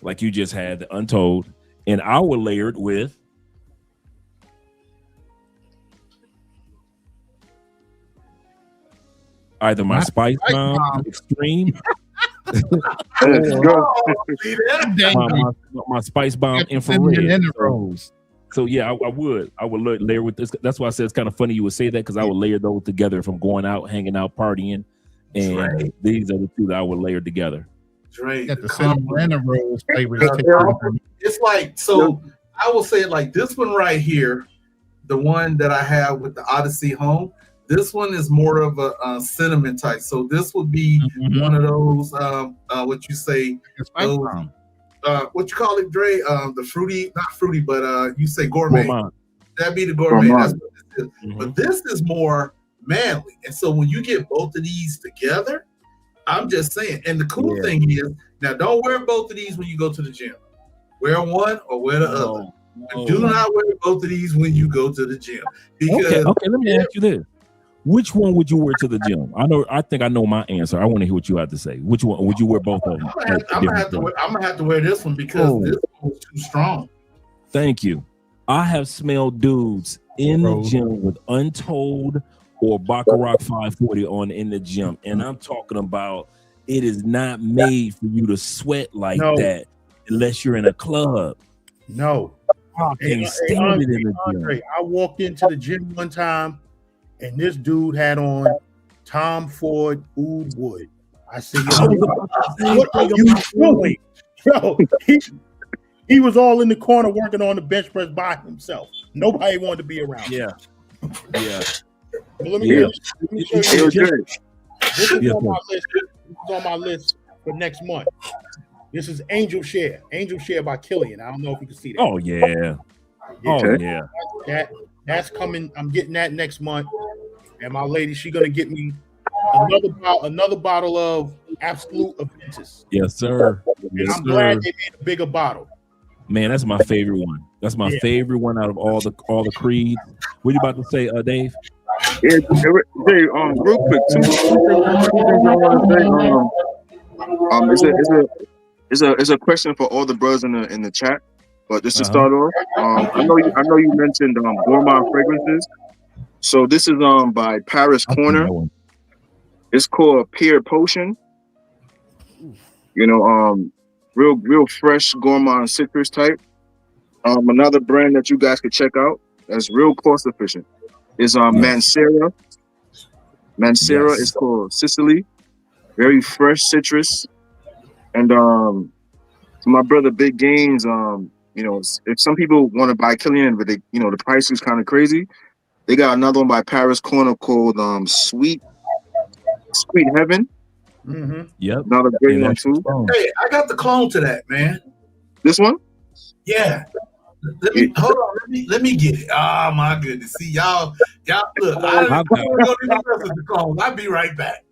[SPEAKER 5] like you just had the Untold, and I will layer it with either my Spice Bomb Extreme, my Spice Bomb Infrared. So yeah, I would layer with this. That's why I said it's kind of funny you would say that because I would layer those together if I'm going out, hanging out, partying. And these are the two that I would layer together.
[SPEAKER 13] Drake,
[SPEAKER 20] got the cinnamon and the rose flavors.
[SPEAKER 13] It's like, so I will say it like this one right here, the one that I have with the Odyssey Home. This one is more of a cinnamon type. So this would be one of those what you say, those, what you call it, Dre? The fruity, not fruity, but you say gourmet. That'd be the gourmet. That's what this is. But this is more manly. And so when you get both of these together, I'm just saying. And the cool thing is, now don't wear both of these when you go to the gym. Wear one or wear the other. Do not wear both of these when you go to the gym. Because
[SPEAKER 5] okay, let me ask you this. Which one would you wear to the gym? I think I know my answer. I want to hear what you have to say. Which one would you wear both of them?
[SPEAKER 13] I'm gonna have to wear this one because this one was too strong.
[SPEAKER 5] Thank you. I have smelled dudes in the gym with Untold or Baccarat 540 on in the gym, and I'm talking about it is not made for you to sweat like that unless you're in a club.
[SPEAKER 20] No,
[SPEAKER 5] I can't stand it in the gym.
[SPEAKER 20] I walked into the gym one time, and this dude had on Tom Ford Oud Wood. I said, "What are you doing, bro?" He was all in the corner working on the bench press by himself. Nobody wanted to be around.
[SPEAKER 5] Yeah.
[SPEAKER 20] But let me show you. This is on my list. This is on my list for next month. This is Angel Share. Angel Share by Killian. I don't know if you can see that.
[SPEAKER 5] Oh yeah. Oh yeah.
[SPEAKER 20] That's coming. I'm getting that next month. And my lady, she's gonna get me another bottle of Absolute Aventus.
[SPEAKER 5] Yes, sir.
[SPEAKER 20] And I'm glad they made a bigger bottle.
[SPEAKER 5] Man, that's my favorite one. That's my favorite one out of all the creeds. What are you about to say, Dave?
[SPEAKER 19] Yeah, real quick, it's a question for all the brothers in the chat. But just to start off, I know you mentioned gourmand fragrances. So this is by Paris Corner. It's called Pear Potion. You know, real fresh gourmand citrus type. Another brand that you guys could check out that's real cost efficient is Mancera. Mancera is called Sicily. Very fresh citrus. And to my brother Big Gains, you know, if some people want to buy Killian, but they, you know, the price is kind of crazy. They got another one by Paris Corner called Sweet Heaven.
[SPEAKER 5] Mm-hmm. Yep.
[SPEAKER 19] Another great one too.
[SPEAKER 13] Hey, I got the clone to that, man.
[SPEAKER 19] This one?
[SPEAKER 13] Yeah. Hold on. Let me get it. Oh my goodness. See y'all look. I'm going to even mess with the clone. I'll be right back.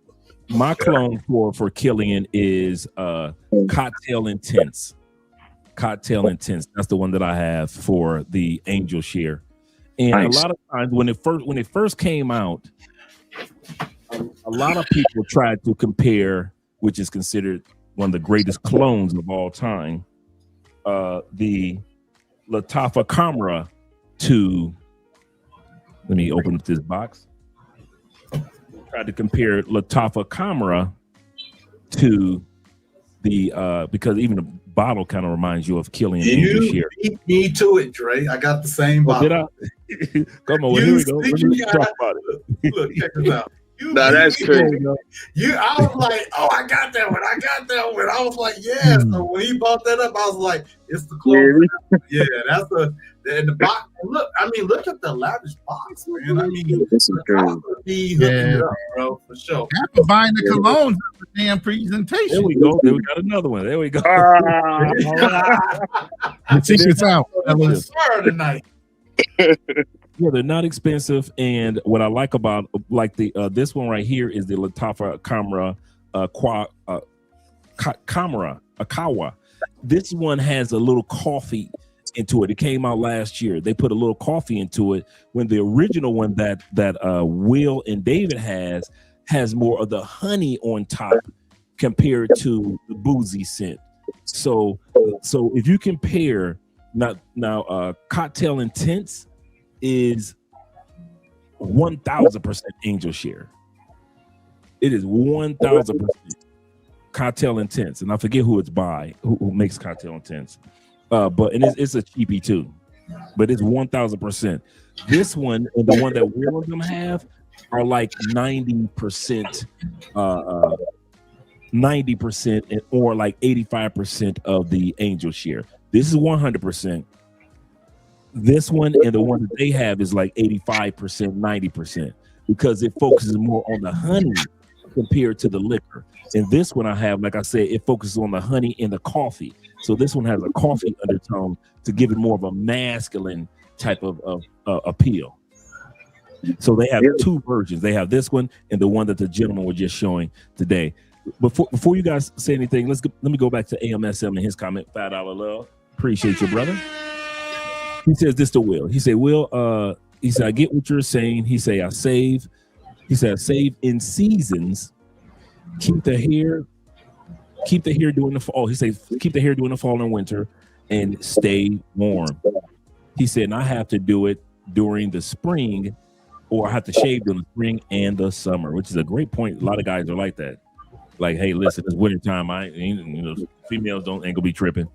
[SPEAKER 5] My clone for Killian is Cocktail Intense. Cocktail Intense. That's the one that I have for the Angel Share. And a lot of times when it first came out, a lot of people tried to compare, which is considered one of the greatest clones of all time, the Lattafa Camera to. Let me open up this box. Tried to compare Lattafa Camera to the because even the bottle kind of reminds you of Killian Angel Share.
[SPEAKER 13] You beat me to it, Dre. I got the same bottle.
[SPEAKER 5] Did I? Come on, here we go. Let's talk about it.
[SPEAKER 13] Look, check this out.
[SPEAKER 19] Nah, that's crazy.
[SPEAKER 13] I was like, oh, I got that one. I was like, yeah. So when he bought that up, I was like, it's the clone. Yeah, that's the box. Look, I mean, look at the lavish box, man. I mean,
[SPEAKER 19] this is crazy.
[SPEAKER 13] Yeah, bro, for sure.
[SPEAKER 14] After buying the colognes for the damn presentation.
[SPEAKER 5] There we go. There we got another one. There we go.
[SPEAKER 14] Check this out, fellas.
[SPEAKER 13] Tonight.
[SPEAKER 5] Yeah, they're not expensive, and what I like about the this one right here is the Lattafa Camera Camera Akawa. This one has a little coffee into it. It came out last year. They put a little coffee into it when the original one that Will and David has more of the honey on top compared to the boozy scent. So if you compare now Cocktail Intense is 1000% Angel Share. It is 1000% Cocktail Intense, and I forget who it's by, who makes Cocktail Intense. But it's a cheapie too, but it's 1000%. This one and the one that Will of them have are like 90%, 90% or like 85% of the Angel Share. This is 100%. This one and the one that they have is like 85%, 90% because it focuses more on the honey compared to the liquor. And this one I have, like I said, it focuses on the honey and the coffee. So this one has a coffee undertone to give it more of a masculine type of appeal. So they have two versions. They have this one and the one that the gentleman was just showing today. Before you guys say anything, let me go back to AMSM and his comment. $5 love. Appreciate you, brother. He says this to Will. He said, Will, he said, I get what you're saying. He said, I save in seasons. Keep the hair during the fall. He said, keep the hair during the fall and winter and stay warm. He said, and I have to do it during the spring, or I have to shave during the spring and the summer, which is a great point. A lot of guys are like that. Like, hey, listen, it's wintertime. Females ain't gonna be tripping.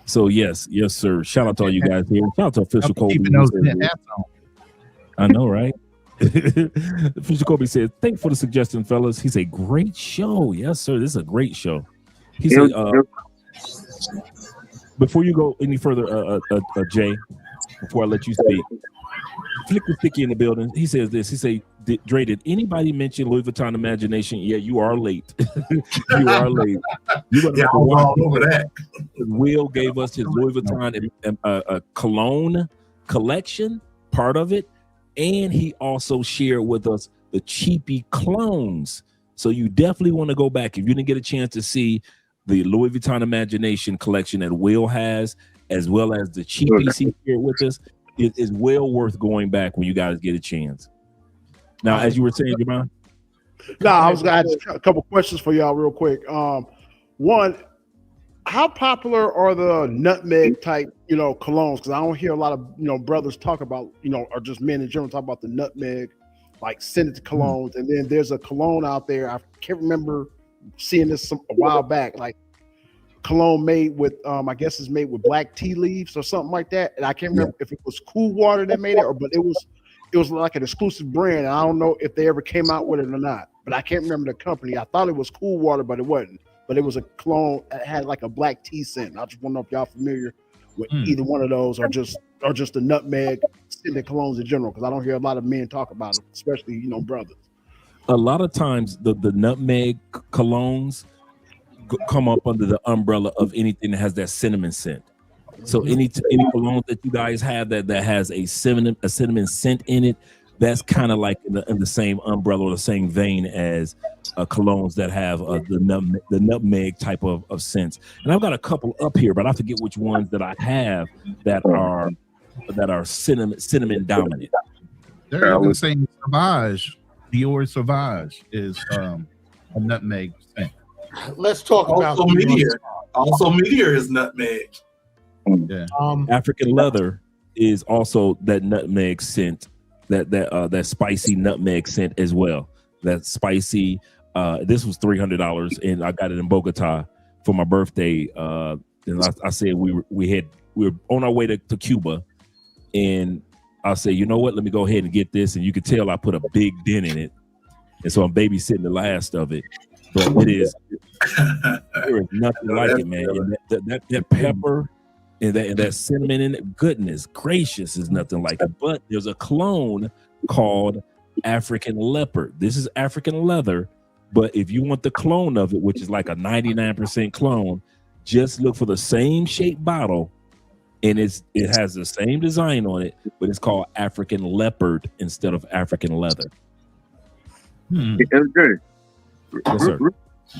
[SPEAKER 5] So yes, sir. Shout out to all you guys here. Shout out to Official Kobe. I know, right? Official Kobe said, "Thanks for the suggestion, fellas." He said, "Great show." Yes, sir. This is a great show. He said, before you go any further, Jay, before I let you speak, Flick the Sticky in the building. He says this. He said, Dre, did anybody mention Louis Vuitton Imagination? Yeah, you are late. You are late. You're gonna have to walk
[SPEAKER 13] over that.
[SPEAKER 5] Will gave us his Louis Vuitton cologne collection, part of it, and he also shared with us the cheapy clones. So you definitely want to go back if you didn't get a chance to see the Louis Vuitton Imagination collection that Will has, as well as the cheapies he shared with us. It is well worth going back when you guys get a chance. Now, as you were saying, Jamal?
[SPEAKER 1] No, I was going to ask a couple questions for y'all real quick. One, how popular are the nutmeg type, colognes? Because I don't hear a lot of, brothers talk about, or just men in general talk about the nutmeg, like scented colognes. And then there's a cologne out there. I can't remember seeing this a while back, like cologne made with, I guess it's made with black tea leaves or something like that. And I can't remember if it was Cool Water that made it, but it was like an exclusive brand. And I don't know if they ever came out with it or not, but I can't remember the company. I thought it was Cool Water, but it wasn't. But it was a cologne that had like a black tea scent. I just want to know if y'all familiar with either one of those, or just the nutmeg scented colognes in general, because I don't hear a lot of men talk about them, especially brothers.
[SPEAKER 5] A lot of times the nutmeg colognes come up under the umbrella of anything that has that cinnamon scent. So any cologne that you guys have that has a cinnamon scent in it, that's kind of like in the same umbrella or the same vein as colognes that have the nutmeg type of scents. And I've got a couple up here, but I forget which ones that I have that are cinnamon dominant.
[SPEAKER 14] They're even saying Sauvage, Dior Sauvage is a nutmeg scent.
[SPEAKER 20] Let's talk about
[SPEAKER 13] Meteor. Also, Meteor is nutmeg.
[SPEAKER 14] Yeah.
[SPEAKER 5] African leather is also that nutmeg scent, that spicy nutmeg scent as well. That spicy. This was $300, and I got it in Bogota for my birthday. And I said we were on our way to Cuba, and I said, you know what? Let me go ahead and get this. And you could tell I put a big dent in it, and so I'm babysitting the last of it. But there is nothing like it, man. And that pepper and that cinnamon in it, goodness gracious, is nothing like it. But there's a cologne called African Leopard. This is African leather, but if you want the clone of it, which is like a 99% clone, just look for the same shaped bottle, and it has the same design on it, but it's called African Leopard instead of African leather.
[SPEAKER 19] It's good.
[SPEAKER 5] Yes, sir.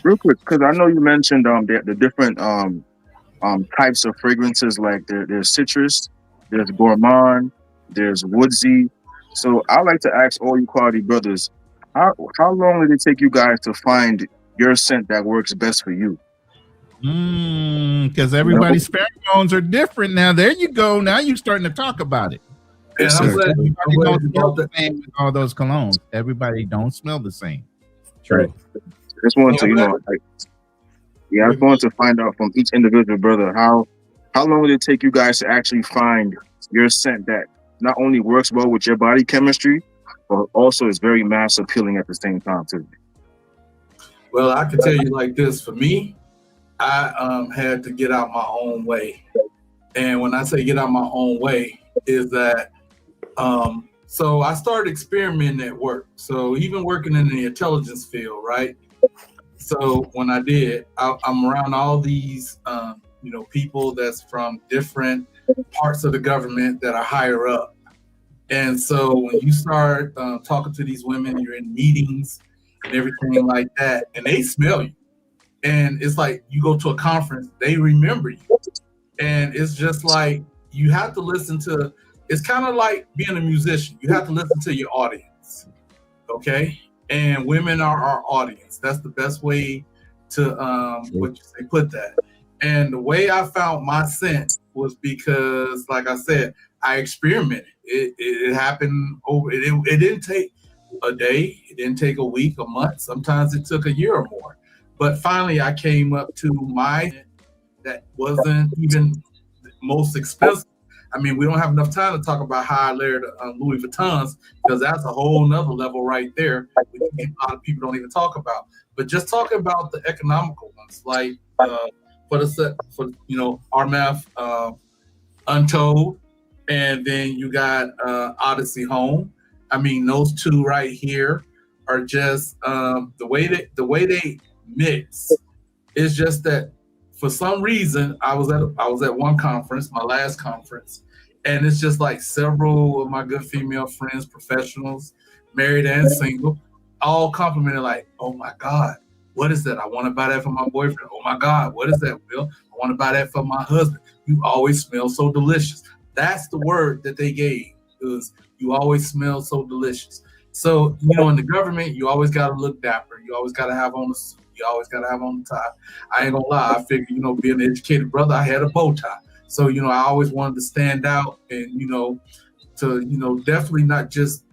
[SPEAKER 19] Real quick, because I know you mentioned the different types of fragrances. Like there's citrus, there's gourmand, there's woodsy. So I like to ask all you quality brothers, how long did it take you guys to find your scent that works best for you?
[SPEAKER 14] Because everybody's pheromones are different now. There you go. Now you're starting to talk about it.
[SPEAKER 13] And
[SPEAKER 14] everybody don't smell the same with all those colognes. Everybody don't smell the same.
[SPEAKER 5] True.
[SPEAKER 19] Just wanted to, I just wanted to find out from each individual brother how long did it take you guys to actually find your scent that not only works well with your body chemistry, but also is very mass appealing at the same time too.
[SPEAKER 13] Well, I can tell you like this. For me, I had to get out my own way. And when I say get out my own way, is that so I started experimenting at work. So even working in the intelligence field, right? So when I did, I'm around all these people that's from different parts of the government that are higher up. And so when you start talking to these women, you're in meetings and everything like that, and they smell you. And it's like you go to a conference, they remember you. And it's just like you have to listen to, it's kind of like being a musician. You have to listen to your audience, okay? And women are our audience. That's the best way to put that. And the way I found my scent was because, like I said, I experimented. It happened over. It didn't take a day. It didn't take a week, a month. Sometimes it took a year or more. But finally, I came up to my that wasn't even the most expensive. I mean, we don't have enough time to talk about how I layered Louis Vuittons, because that's a whole nother level right there, which a lot of people don't even talk about. But just talking about the economical ones, like Armaf, Untold, and then you got Odyssey Home. I mean, those two right here are just the way they mix. It's just that for some reason I was at one conference, my last conference, and it's just like several of my good female friends, professionals, married and single, all complimented like, "Oh my God, what is that? I want to buy that for my boyfriend. Oh my God, what is that, Will? I want to buy that for my husband. You always smell so delicious." That's the word that they gave, is you always smell so delicious. So, you know, in the government, you always got to look dapper. You always got to have on the suit. You always got to have on the tie. I ain't gonna lie. I figured, you know, being an educated brother, I had a bow tie. So, you know, I always wanted to stand out and, you know, to, you know, definitely not just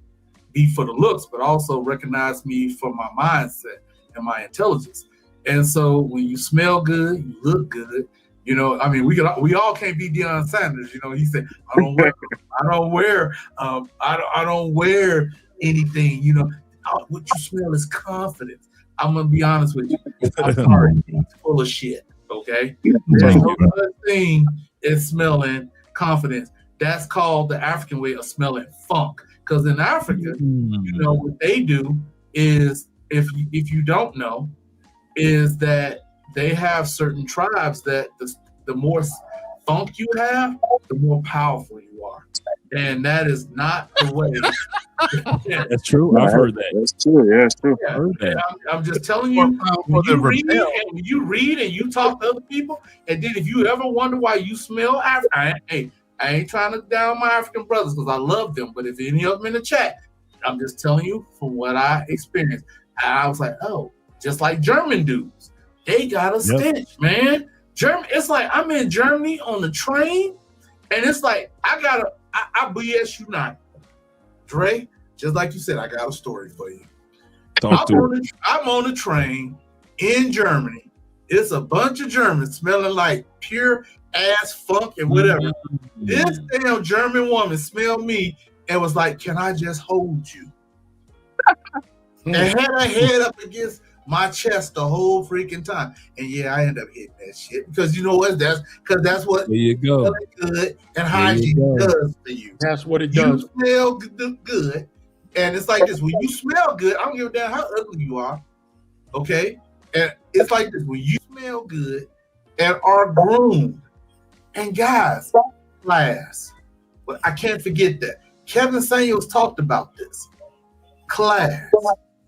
[SPEAKER 13] be for the looks, but also recognize me for my mindset and my intelligence. And so when you smell good, you look good. You know, I mean, we all can't be Deion Sanders. You know, he said, I don't wear anything. You know, what you smell is confidence. I'm gonna be honest with you. I'm sorry, it's full of shit. Okay, there's no such thing as smelling confidence. That's called the African way of smelling funk. Because in Africa, you know what they do is, if you don't know, is that they have certain tribes that the more funk you have, the more powerful you are, and that is not the way.
[SPEAKER 5] That's true. I've heard that.
[SPEAKER 19] That's true. Yeah, it's true.
[SPEAKER 13] Yeah. I'm just telling you, when you read and you talk to other people, and then if you ever wonder why you smell African, I ain't trying to down my African brothers because I love them, but if any of them in the chat, I'm just telling you from what I experienced. I was like, oh, just like German dudes, they got a stench, man. It's like I'm in Germany on the train, and it's like I BS you not. Dre, just like you said, I got a story for you. I'm on the train in Germany. It's a bunch of Germans smelling like pure ass funk and whatever. This damn German woman smelled me and was like, can I just hold you? And had her head up against my chest the whole freaking time. And yeah, I ended up hitting that shit because you know what? That's what
[SPEAKER 5] there you go.
[SPEAKER 13] Good and hygiene does for you.
[SPEAKER 20] That's what it does.
[SPEAKER 13] You smell good, and it's like this. When you smell good, I don't give a damn how ugly you are. Okay, and it's like this. When you smell good and are groomed, and guys, class. But I can't forget that. Kevin Samuels talked about this. Class.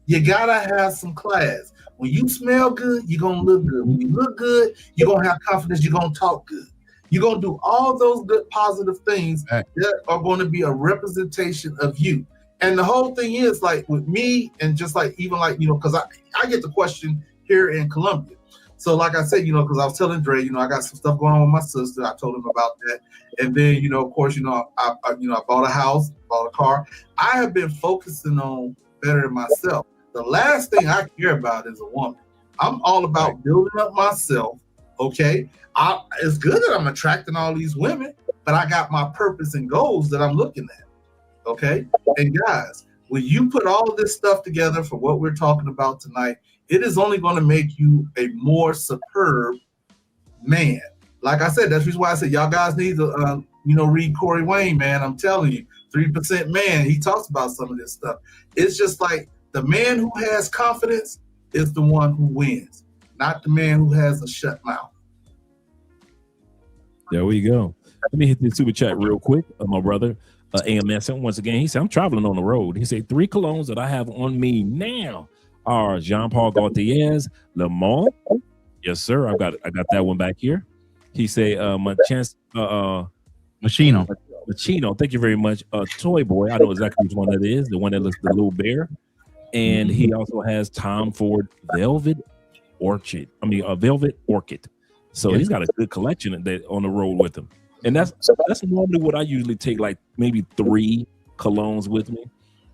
[SPEAKER 13] You gotta have some class. When you smell good, you're gonna look good. When you look good, you're gonna have confidence, you're gonna talk good. You're gonna do all those good positive things that are gonna be a representation of you. And the whole thing is like with me, and just like even like, you know, because I get the question here in Colombia. So like I said, you know, because I was telling Dre, you know, I got some stuff going on with my sister. I told him about that. And then, you know, of course, you know, I bought a house, bought a car. I have been focusing on bettering myself. The last thing I care about is a woman. I'm all about building up myself, okay? It's good that I'm attracting all these women, but I got my purpose and goals that I'm looking at, okay? And guys, when you put all of this stuff together for what we're talking about tonight, it is only going to make you a more superb man. Like I said, that's the reason why I said y'all guys need to, read Corey Wayne, man. I'm telling you, 3% Man, he talks about some of this stuff. It's just like the man who has confidence is the one who wins, not the man who has a shut mouth.
[SPEAKER 5] There we go. Let me hit the super chat real quick. My brother, AMS, once again, he said, I'm traveling on the road. He said, 3 colognes that I have on me now are Jean-Paul Gaultier's Le Mans. Yes, sir. I got that one back here. He say Machino. Thank you very much. Toy Boy. I know exactly which one that is. The one that looks the little bear. And he also has Tom Ford Velvet Orchid. Velvet Orchid. So he's got a good collection that on the road with him. And that's normally what I usually take, like maybe 3 colognes with me.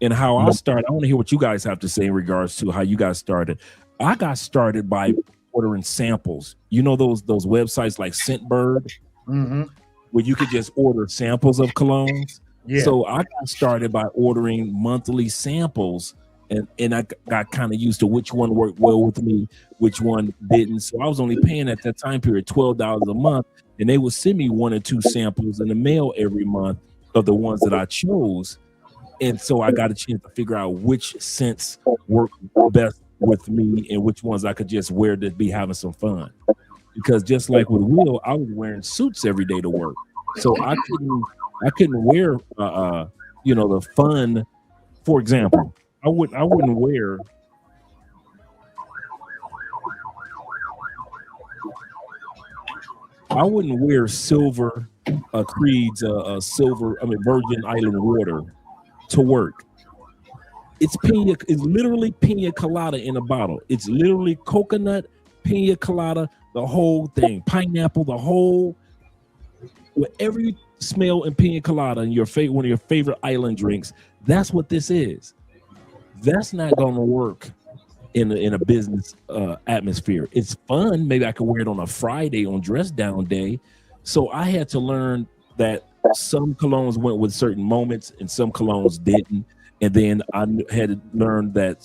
[SPEAKER 5] And how I started, I want to hear what you guys have to say in regards to how you guys started. I got started by ordering samples. You know those websites like Scentbird, where you could just order samples of colognes. Yeah. So I got started by ordering monthly samples, and I got kind of used to which one worked well with me, which one didn't. So I was only paying at that time period $12 a month, and they would send me 1 or 2 samples in the mail every month of the ones that I chose. And so I got a chance to figure out which scents work best with me and which ones I could just wear to be having some fun. Because just like with Will, I was wearing suits every day to work. So I couldn't wear the fun. For example, I wouldn't wear silver Creed's Virgin Island water to work. It's literally pina colada in a bottle. It's literally coconut, pina colada, the whole thing, pineapple, the whole, whatever you smell in pina colada and one of your favorite island drinks. That's what this is. That's not going to work in a business atmosphere. It's fun. Maybe I could wear it on a Friday on dress down day. So I had to learn that some colognes went with certain moments and some colognes didn't. And then I had to learn that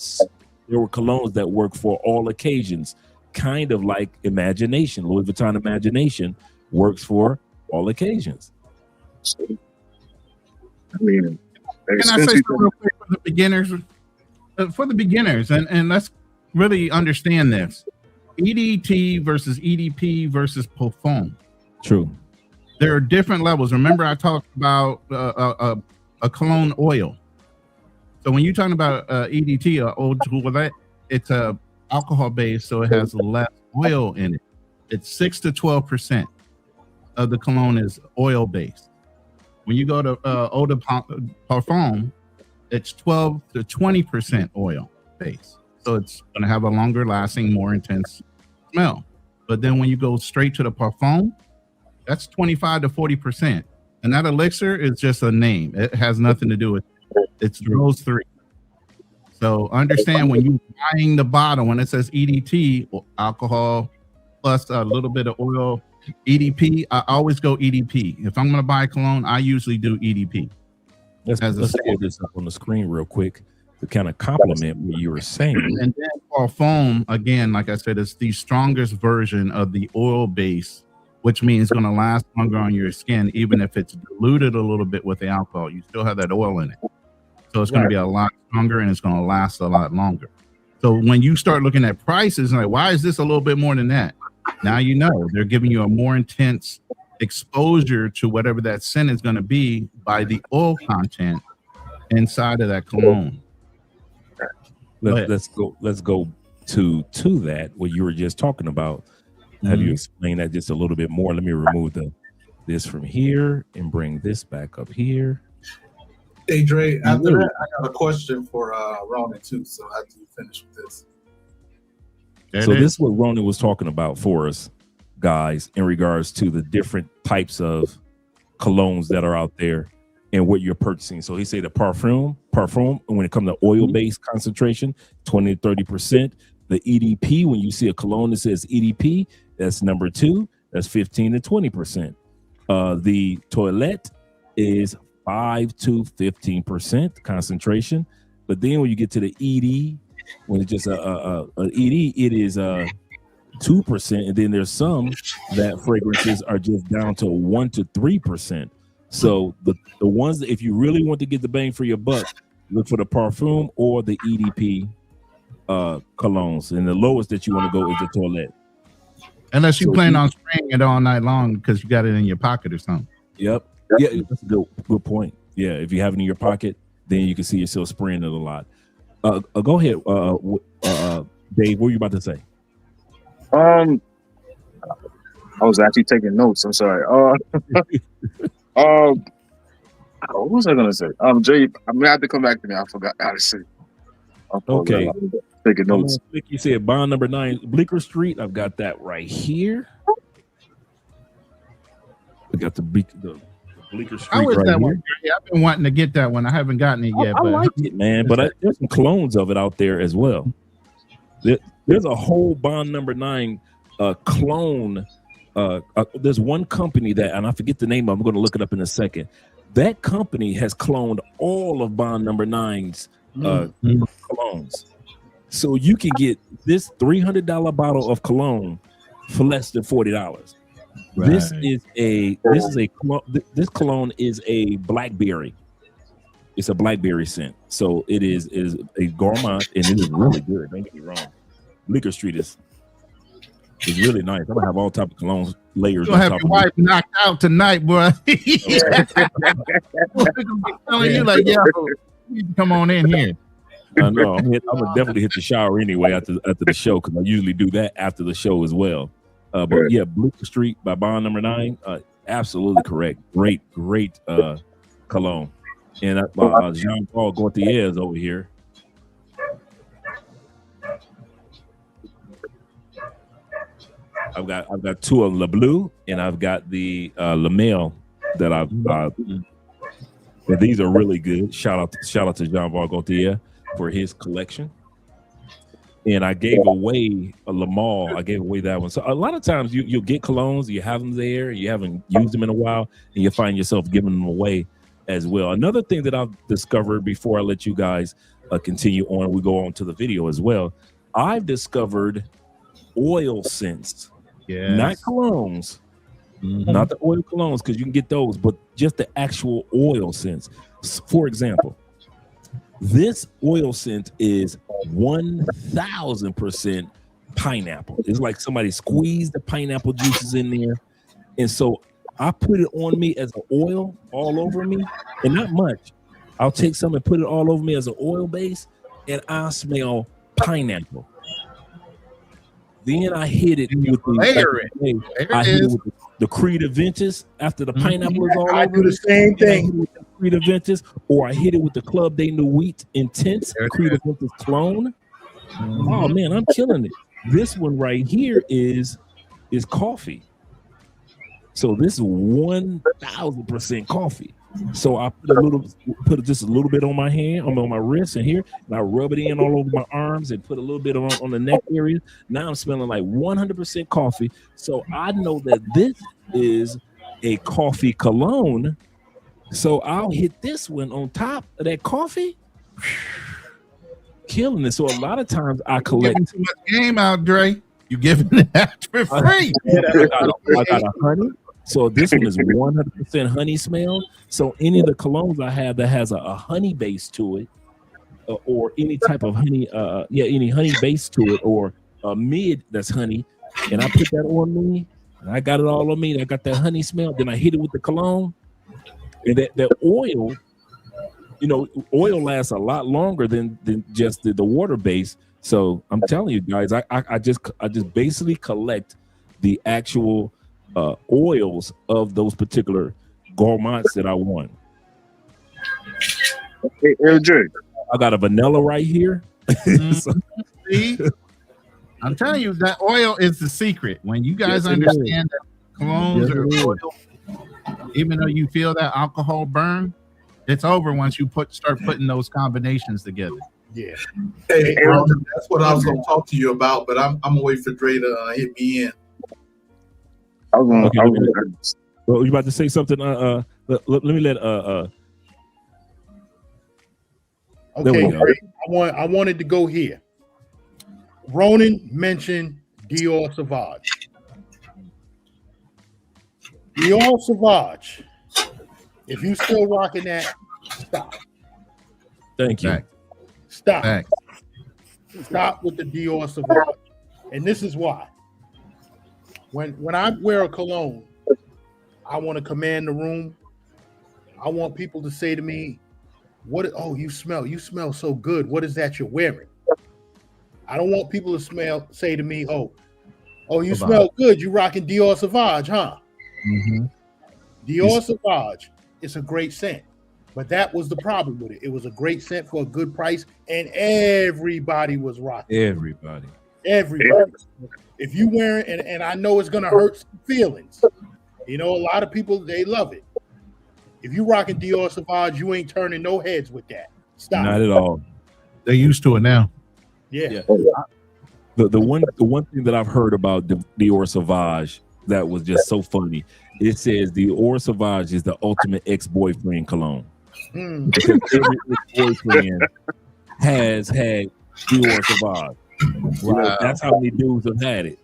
[SPEAKER 5] there were colognes that work for all occasions, kind of like Imagination. Louis Vuitton Imagination works for all occasions.
[SPEAKER 19] I mean,
[SPEAKER 14] can I say something real quick for the beginners? And let's really understand this. EDT versus EDP versus Parfum.
[SPEAKER 5] True.
[SPEAKER 14] There are different levels. Remember, I talked about a cologne oil. So when you're talking about EDT or eau de toilette, it's a alcohol base, so it has less oil in it. It's 6 to 12% of the cologne is oil based. When you go to eau de parfum, it's 12 to 20% oil base. So it's going to have a longer lasting, more intense smell. But then when you go straight to the parfum, that's 25 to 40%. And that elixir is just a name. It has nothing to do with it. It's those three. So understand when you're buying the bottle, when it says EDT, alcohol plus a little bit of oil, EDP, I always go EDP. If I'm going to buy cologne, I usually do EDP.
[SPEAKER 5] Let's pull this up on the screen real quick to kind of complement what you were saying.
[SPEAKER 14] And then Parfum, again, like I said, it's the strongest version of the oil base, which means it's going to last longer on your skin, even if it's diluted a little bit with the alcohol. You still have that oil in it. So it's going to be a lot stronger and it's going to last a lot longer. So when you start looking at prices, like, why is this a little bit more than that? Now you know they're giving you a more intense exposure to whatever that scent is going to be by the oil content inside of that cologne.
[SPEAKER 5] Let's go to that what you were just talking about. Have you explained that just a little bit more? Let me remove this from here and bring this back up here.
[SPEAKER 13] Hey Dre, after that, I got a question for Ronan too. So after you finish with this.
[SPEAKER 5] So this is what Ronan was talking about for us, guys, in regards to the different types of colognes that are out there and what you're purchasing. So he said the parfum, when it comes to oil-based concentration, 20 to 30%. The EDP, when you see a cologne that says EDP, that's number 2, that's 15 to 20%. The toilette is 5 to 15% concentration. But then when you get to the ED, when it's just a ED, it is 2%, and then there's some that fragrances are just down to 1 to 3%. So the ones that, if you really want to get the bang for your buck, look for the parfum or the EDP colognes, and the lowest that you want to go is the toilette.
[SPEAKER 14] Unless you plan on spraying it all night long because you got it in your pocket or something.
[SPEAKER 5] Yep. Yeah, that's a good point. Yeah, if you have it in your pocket, then you can see yourself spraying it a lot. Go ahead, Dave. What were you about to say?
[SPEAKER 19] I was actually taking notes. I'm sorry. What was I gonna say? Jay, I'm gonna have to come back to me. I forgot how to say.
[SPEAKER 5] Okay.
[SPEAKER 19] Taking notes.
[SPEAKER 5] Like you said, bond number 9, Bleecker Street. I've got that right here. I got the Bleecker Street.
[SPEAKER 14] How is
[SPEAKER 5] right
[SPEAKER 14] that
[SPEAKER 5] here.
[SPEAKER 14] one? Yeah, I've been wanting to get that one. I haven't gotten it yet.
[SPEAKER 5] I like it, man. But there's some clones of it out there as well. There's a whole bond number 9 clone. There's one company that, and I forget the name of, I'm going to look it up in a second. That company has cloned all of bond number 9's colognes. So you can get this $300 bottle of cologne for less than $40.
[SPEAKER 14] Right.
[SPEAKER 5] This cologne is a blackberry. It's a blackberry scent. So it is a gourmand, and it is really good. Don't get me wrong. Bleecker Street is really nice. I'm gonna have all type of cologne layers.
[SPEAKER 14] You'll have your wife knocked out tonight, boy. Telling you like, yo, come on in here.
[SPEAKER 5] I know. I'm gonna definitely hit the shower anyway after the show, because I usually do that after the show as well. But yeah, Bleecker Street by bond number 9, absolutely correct. Great cologne. And Jean-Paul Gaultier is over here. I've got two of Le Bleu, and I've got the Le Male that I've. And these are really good. Shout out to Jean-Paul Gaultier for his collection. And I gave away a Le Male. I gave away that one. So a lot of times you'll get colognes, you have them there, you haven't used them in a while, and you find yourself giving them away as well. Another thing that I've discovered before I let you guys continue on, we go on to the video as well. I've discovered oil scents, not colognes, not the oil colognes, because you can get those, but just the actual oil scents. For example, this oil scent is 1000% pineapple. It's like somebody squeezed the pineapple juices in there. And so I put it on me as an oil all over me, and not much. I'll take some and put it all over me as an oil base, and I smell pineapple. Then I hit it with the Creed Aventus after the pineapple is all over.
[SPEAKER 20] I do the same thing.
[SPEAKER 5] Creed Aventus, or I hit it with the Club de Nuit Intense Creed Aventus clone. Oh man, I'm killing it. This one right here is coffee. So this is 1000% coffee. So I put just a little bit on my hand, on my wrist and here, and I rub it in all over my arms and put a little bit on the neck area. Now I'm smelling like 100% coffee. So I know that this is a coffee cologne. So I'll hit this one on top of that coffee. Killing it. So a lot of times I collect
[SPEAKER 14] too much game out, Dre. You giving that for free.
[SPEAKER 5] I got a honey. So this one is 100% honey smell. So any of the colognes I have that has a honey base to it, or any type of honey, any honey base to it, or a mid that's honey, and I put that on me, and I got it all on me. And I got that honey smell. Then I hit it with the cologne, and that oil, oil lasts a lot longer than just the water base. So I'm telling you guys, I just basically collect the actual oils of those particular gourmands that I want.
[SPEAKER 19] Hey, LJ.
[SPEAKER 5] I got a vanilla right here.
[SPEAKER 14] See? I'm telling you, that oil is the secret. When you guys understand that colognes are oil, even though you feel that alcohol burn, it's over once you start putting those combinations together.
[SPEAKER 20] Yeah.
[SPEAKER 13] Hey, that's what I was going to talk to you about, but I'm gonna wait for Dre to hit me in.
[SPEAKER 5] Well, you about to say something? Let me let
[SPEAKER 20] Okay, I wanted to go here. Ronan mentioned Dior Sauvage. Dior Sauvage. If you still rocking that, stop.
[SPEAKER 5] Thank you.
[SPEAKER 20] Stop. Thanks. Stop with the Dior Sauvage. And this is why. When I wear a cologne, I want to command the room. I want people to say to me, you smell so good. What is that you're wearing? I don't want people to say to me, you smell good. You rocking Dior Sauvage, huh?
[SPEAKER 14] Mm-hmm.
[SPEAKER 20] Dior Sauvage, it's a great scent. But that was the problem with it. It was a great scent for a good price, and everybody was rocking.
[SPEAKER 5] Everybody.
[SPEAKER 20] If you wearing, and I know it's gonna hurt some feelings. A lot of people, they love it. If you rocking Dior Sauvage, you ain't turning no heads with that. Stop.
[SPEAKER 5] Not at all.
[SPEAKER 14] They're used to it now.
[SPEAKER 20] Yeah.
[SPEAKER 5] The one thing that I've heard about Dior Sauvage that was just so funny, it says Dior Sauvage is the ultimate ex-boyfriend cologne. Because every ex-boyfriend has had Dior Sauvage. Right? That's how many dudes have had it.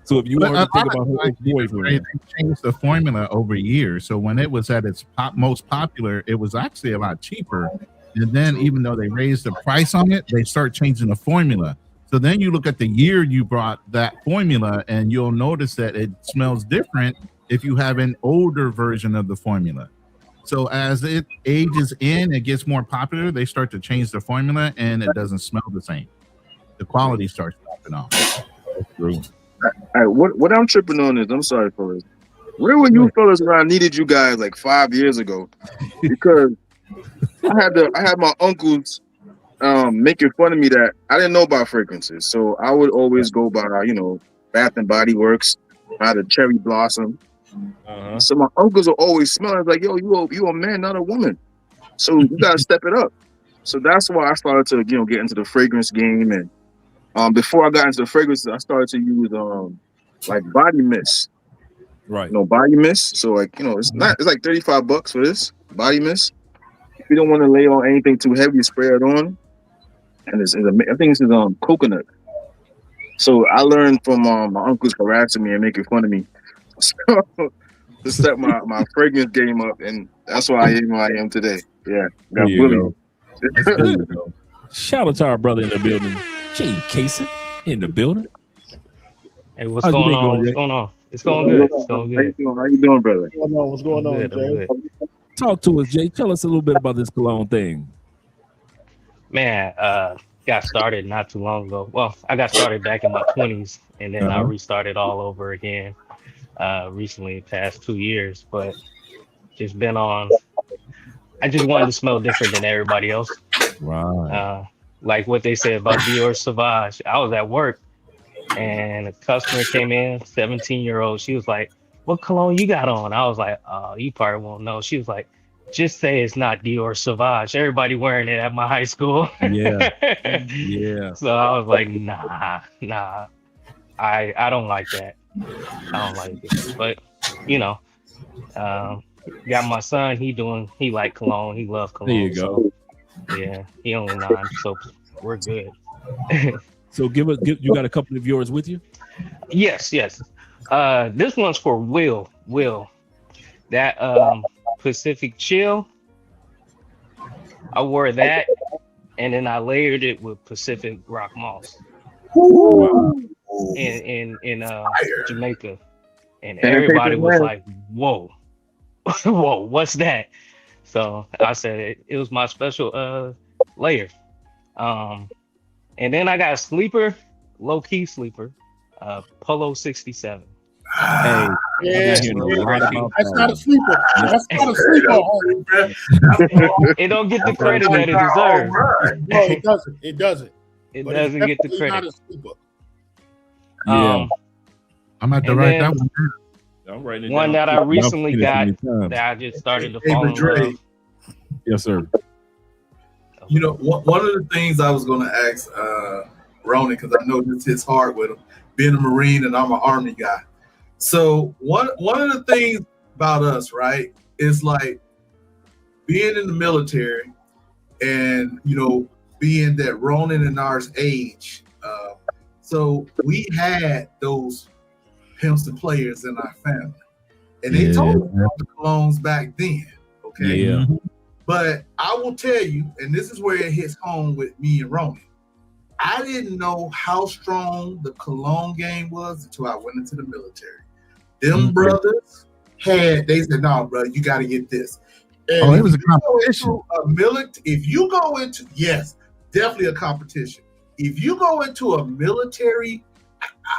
[SPEAKER 5] So if you want to think about her ex-boyfriend,
[SPEAKER 14] they changed the formula over years. So when it was at its most popular, it was actually a lot cheaper. And then even though they raised the price on it, they start changing the formula. So then you look at the year you brought that formula, and you'll notice that it smells different if you have an older version of the formula. So as it ages in, it gets more popular. They start to change the formula, and it doesn't smell the same. The quality starts dropping off.
[SPEAKER 5] That's true.
[SPEAKER 19] All right, what I'm tripping on is, I'm sorry, fellas. Where were you fellas when I needed you guys like 5 years ago? Because I had my uncle's making fun of me that I didn't know about fragrances. So I would always go by, Bath and Body Works, by the Cherry Blossom. So my uncles will always smell. I was like, yo, you a man, not a woman. So you gotta step it up. So that's why I started to, get into the fragrance game. And before I got into the fragrances, I started to use like body mist.
[SPEAKER 5] Right.
[SPEAKER 19] Body mist. So it's like $35 for this body mist. If you don't want to lay on anything too heavy, spray it on. And I think this is coconut. So I learned from my uncles harassing me and making fun of me. So to step my fragrance game up, and that's why I am who I am today. Yeah, got bullied.
[SPEAKER 5] There you go. Shout out to our brother in the building, Jay Casey, in the building.
[SPEAKER 7] Hey, what's going on? What's going on? It's going good. It's going good.
[SPEAKER 19] How you doing, brother?
[SPEAKER 1] What's going on, Jay?
[SPEAKER 5] Talk to us, Jay. Tell us a little bit about this cologne thing.
[SPEAKER 7] Man, got started not too long ago. Well, I got started back in my 20s, and then I restarted all over again recently, past 2 years. But just been on. I just wanted to smell different than everybody else.
[SPEAKER 5] Right.
[SPEAKER 7] Like what they said about Dior Sauvage. I was at work, and a customer came in, 17-year-old. She was like, "What cologne you got on?" I was like, "Oh, you probably won't know." She was like, "Just say it's not Dior Sauvage. Everybody wearing it at my high school."
[SPEAKER 5] Yeah. Yeah.
[SPEAKER 7] So I was like, nah. I don't like that. I don't like it. But got my son, he like cologne, he love cologne.
[SPEAKER 5] There you go.
[SPEAKER 7] So, yeah, he only 9, so we're good.
[SPEAKER 5] So you got a couple of yours with you?
[SPEAKER 7] Yes. This one's for Will. That Pacific Chill. I wore that, and then I layered it with Pacific Rock Moss in Jamaica, and everybody was like, "Whoa, whoa, what's that?" So I said it was my special layer. And then I got a sleeper, low key sleeper, Polo 67.
[SPEAKER 20] Hey, that's not a sleeper. That's not a sleeper.
[SPEAKER 7] It don't get the credit that it deserves.
[SPEAKER 20] No, it doesn't. It doesn't.
[SPEAKER 7] It
[SPEAKER 20] But
[SPEAKER 7] doesn't
[SPEAKER 20] it's
[SPEAKER 7] get the
[SPEAKER 20] definitely
[SPEAKER 7] credit.
[SPEAKER 20] not a sleeper.
[SPEAKER 5] Yeah.
[SPEAKER 14] I'm at the
[SPEAKER 7] and
[SPEAKER 14] right
[SPEAKER 7] then
[SPEAKER 14] that one.
[SPEAKER 5] I'm writing it
[SPEAKER 7] One
[SPEAKER 5] down.
[SPEAKER 7] that I recently
[SPEAKER 5] I've
[SPEAKER 7] got
[SPEAKER 5] seen it many times.
[SPEAKER 7] that I just started to fall in
[SPEAKER 13] Dre.
[SPEAKER 7] love.
[SPEAKER 5] Yes, sir.
[SPEAKER 13] One of the things I was going to ask Ronan, because I know this hits hard with him, being a Marine and I'm an Army guy. So one of the things about us, right, is like being in the military and, being that Ronan and ours age. So we had those pimps and players in our family. And they told us about the colognes back then, okay?
[SPEAKER 5] Yeah.
[SPEAKER 13] But I will tell you, and this is where it hits home with me and Ronan, I didn't know how strong the cologne game was until I went into the military. Them brothers they said, "No, bro, you got to get this." And
[SPEAKER 14] it was a competition.
[SPEAKER 13] If you go into, yes, definitely a competition. If you go into a military,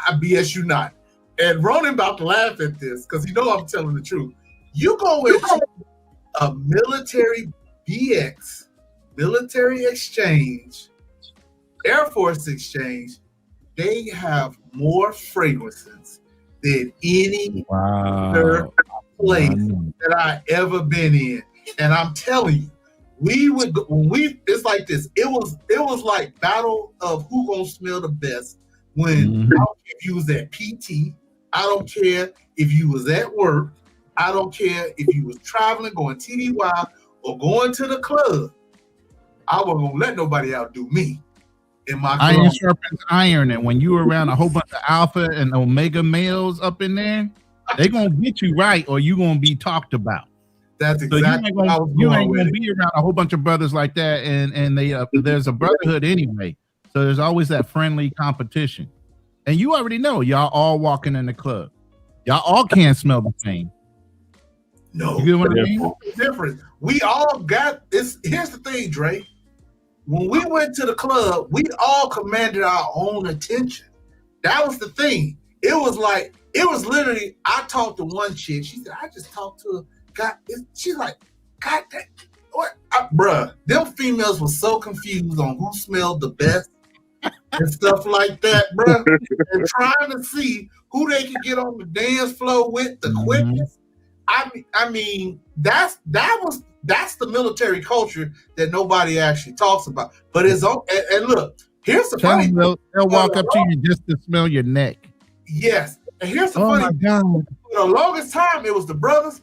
[SPEAKER 13] I BS you not. And Ronan about to laugh at this because I'm telling the truth. You go into a military BX, military exchange, Air Force exchange, they have more fragrances than any other place that I ever been in. And I'm telling you, it's like this. It was like battle of who gonna smell the best when I don't care if you was at PT, I don't care if you was at work, I don't care if you was traveling, going TDY, or going to the club. I wasn't gonna let nobody outdo me. In my
[SPEAKER 14] iron sharpens iron, and when you around a whole bunch of alpha and omega males up in there, they gonna get you right, or you gonna be talked about.
[SPEAKER 13] That's exactly
[SPEAKER 14] you ain't gonna be around a whole bunch of brothers like that, and they there's a brotherhood anyway, so there's always that friendly competition. And you already know, y'all all walking in the club, y'all all can't smell the same.
[SPEAKER 13] No,
[SPEAKER 14] you get what I mean?
[SPEAKER 13] Different. We all got this. Here's the thing, Dre. When we went to the club, we all commanded our own attention. That was the thing. It was literally, I talked to one chick. She said, I just talked to a guy. She's like, God, what? Bruh, them females were so confused on who smelled the best and stuff like that, bruh. And trying to see who they could get on the dance floor with the quickest. I mean, that's the military culture that nobody actually talks about. But it's on. And look, here's the funny.
[SPEAKER 14] They'll walk up to you just to smell your neck.
[SPEAKER 13] Yes, and here's the funny.
[SPEAKER 14] My God.
[SPEAKER 13] For the longest time, it was the brothers.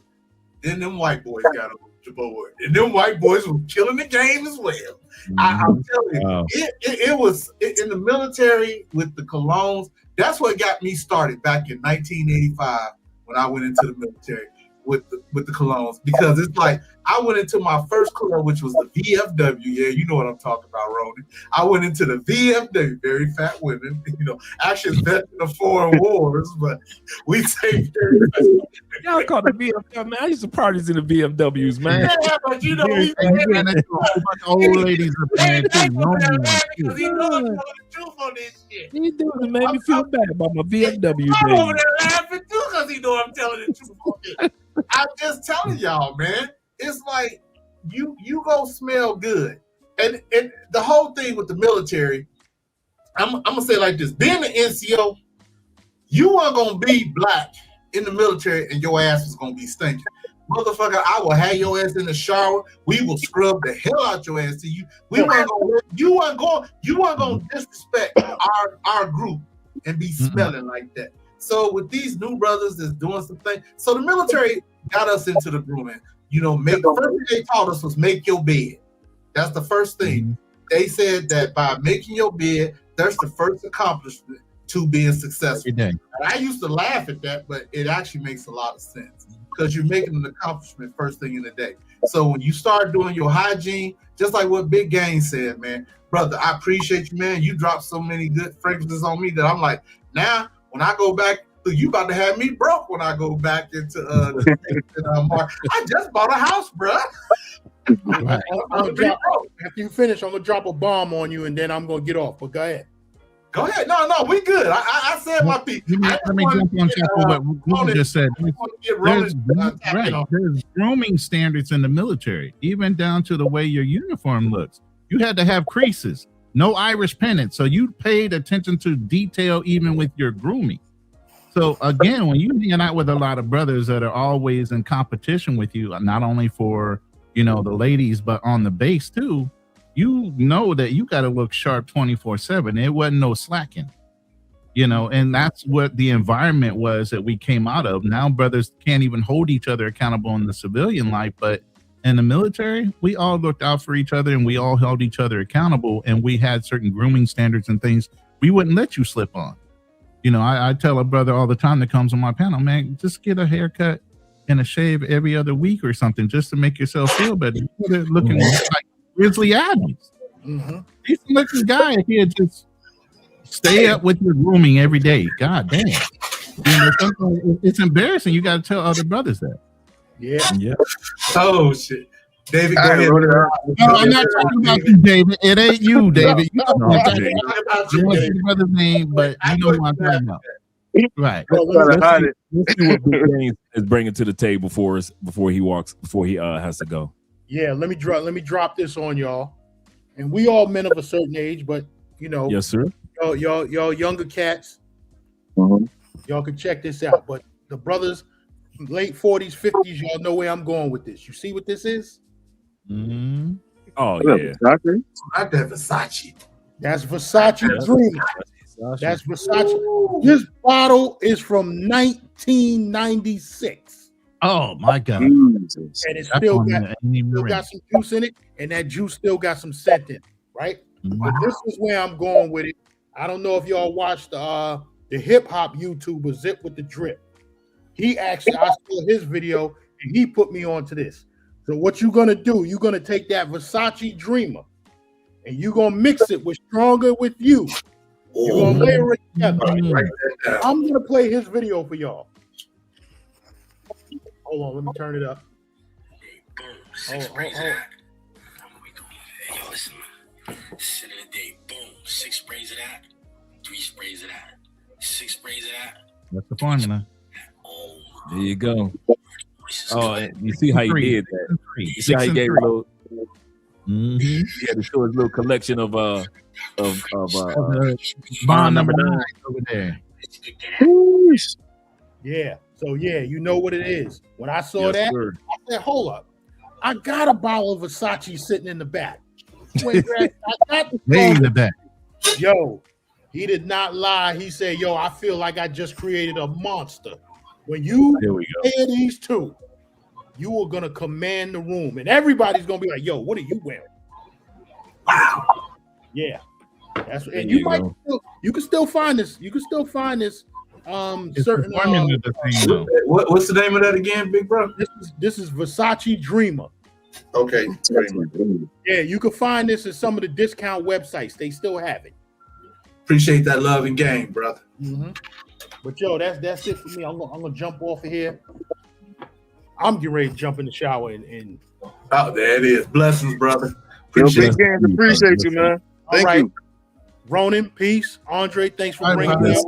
[SPEAKER 13] Then them white boys got on the board, and them white boys were killing the game as well. I'm telling you, it was in the military with the colognes. That's what got me started back in 1985 when I went into the military with the colognes, because it's like I went into my first cologne, which was the VFW. Yeah, you know what I'm talking about, Ronnie. I went into the VFW, very fat women. Actually, it's veteran of foreign wars, but we say very fat.
[SPEAKER 5] Y'all call the VFW, man. I used to parties in the VFWs, man.
[SPEAKER 13] Yeah, but we
[SPEAKER 14] old ladies up there too.
[SPEAKER 5] He doing it made me feel bad about my VFW.
[SPEAKER 13] I'm over there laughing too because he know I'm telling the truth on this. I'm just telling y'all, man. It's like you go smell good, and the whole thing with the military. I'm gonna say it like this: being the NCO, you weren't gonna be black in the military, and your ass was gonna be stinking. Motherfucker, I will have your ass in the shower. We will scrub the hell out your ass to you. You weren't gonna disrespect our group and be smelling like that. So with these new brothers that's doing some things, so the military got us into the grooming. First thing they taught us was make your bed. That's the first thing. They said that by making your bed, that's the first accomplishment to being successful. And I used to laugh at that, but it actually makes a lot of sense because you're making an accomplishment first thing in the day. So when you start doing your hygiene, just like what Big Gang said, man, brother, I appreciate you, man. You dropped so many good fragrances on me that I'm like, now when I go back, you about to have me broke when I go back into March. I just bought a house, bro.
[SPEAKER 20] Right. After you finish, I'm gonna drop a bomb on you, and then I'm gonna get off. But go ahead.
[SPEAKER 13] Go ahead. No, we good. I said my piece.
[SPEAKER 14] Let me jump on top of what you just said. There's grooming standards in the military, even down to the way your uniform looks. You had to have creases, no Irish pennant, so you paid attention to detail even with your grooming. So again, when you're hanging out with a lot of brothers that are always in competition with you, not only for the ladies, but on the base too, you know that you got to look sharp 24/7. It wasn't no slacking, and that's what the environment was that we came out of. Now brothers can't even hold each other accountable in the civilian life, but in the military, we all looked out for each other and we all held each other accountable, and we had certain grooming standards and things we wouldn't let you slip on. I tell a brother all the time that comes on my panel, man, just get a haircut and a shave every other week or something just to make yourself feel better. You're looking like Grizzly Adams. He's a looking guy if he had just stay up with your grooming every day. God damn. It's embarrassing. You got to tell other brothers that.
[SPEAKER 20] Yeah.
[SPEAKER 13] Oh, shit. David, go ahead.
[SPEAKER 14] No, I'm not talking about you, David. It ain't you, David. You don't know your brother's name, but you know what I'm talking about. Right.
[SPEAKER 5] Let's see what Big Gang is bringing to the table before he has to go.
[SPEAKER 20] Yeah, let me drop this on y'all. And we all men of a certain age, but
[SPEAKER 5] yes, sir.
[SPEAKER 20] Y'all younger cats, y'all can check this out. But the brothers, late 40s, 50s, y'all know where I'm going with this. You see what this is?
[SPEAKER 5] Oh yeah,
[SPEAKER 13] not that Versace.
[SPEAKER 20] That's Versace Dream. That's Versace. This bottle is from 1996.
[SPEAKER 14] Oh my God!
[SPEAKER 20] And it still got some juice in it, and that juice still got some scent in it, right? But this is where I'm going with it. I don't know if y'all watched the hip hop YouTuber Zip with the Drip. I saw his video, and he put me onto this. So what you're gonna do? You're gonna take that Versace Dreamer, and you're gonna mix it with Stronger with You. You're gonna layer it together. I'm gonna play his video for y'all. Hold on, let me turn it up.
[SPEAKER 15] Yo, listen, shit of the day, boom, 6 sprays of that, 3 sprays of that, 6 sprays of that.
[SPEAKER 14] That's the formula.
[SPEAKER 5] There you go. Oh, and you see how he did that. You see how he gave a little. He had to show his little collection of
[SPEAKER 14] Bond
[SPEAKER 5] number
[SPEAKER 14] number
[SPEAKER 5] 9
[SPEAKER 14] over there.
[SPEAKER 20] Yeah. So yeah, you know what it is. When I saw
[SPEAKER 5] Yes,
[SPEAKER 20] that,
[SPEAKER 5] sir.
[SPEAKER 20] I said, "Hold up, I got a bottle of Versace sitting in the back." I got the
[SPEAKER 14] Way in the back.
[SPEAKER 20] Yo, he did not lie. He said, "Yo, I feel like I just created a monster." When you
[SPEAKER 5] Here we go.
[SPEAKER 20] pair these two, you are gonna command the room, and everybody's gonna be like, "Yo, what are you wearing?" Wow. Yeah. That's and you might still, you can still find this. You can still find this. Certain
[SPEAKER 13] what's the name of that again, big bro?
[SPEAKER 20] This is Versace Dreamer.
[SPEAKER 13] Okay, Dreamer.
[SPEAKER 20] Yeah, you can find this at some of the discount websites. They still have it.
[SPEAKER 13] Appreciate that love and game, brother.
[SPEAKER 20] Mm-hmm. But yo, that's it for me. I'm gonna jump off of here. I'm getting ready to jump in the shower and
[SPEAKER 13] oh, there it is. Blessings, brother.
[SPEAKER 19] Appreciate you, man. Thank you.
[SPEAKER 20] Ronan, peace. Andre, thanks for bringing me up.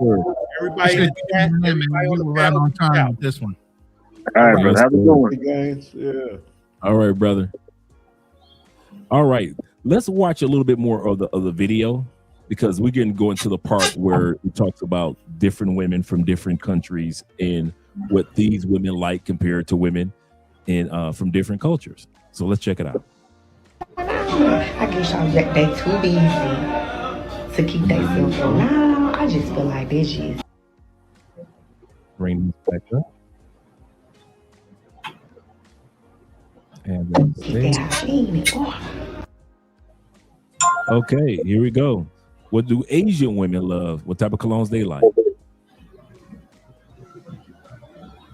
[SPEAKER 20] Everybody,
[SPEAKER 14] right on time with this one.
[SPEAKER 19] All right, brother. Have a good one.
[SPEAKER 1] Yeah.
[SPEAKER 5] All right, brother. All right, let's watch a little bit more of the video, because we're going to go into the part where it talks about different women from different countries and what these women like compared to women in from different cultures. So let's check it out.
[SPEAKER 17] I guess y'all they too busy to keep themselves from now. I just feel like they just
[SPEAKER 5] Bring this back up. And then okay, here we go. What do Asian women love? What type of colognes they like?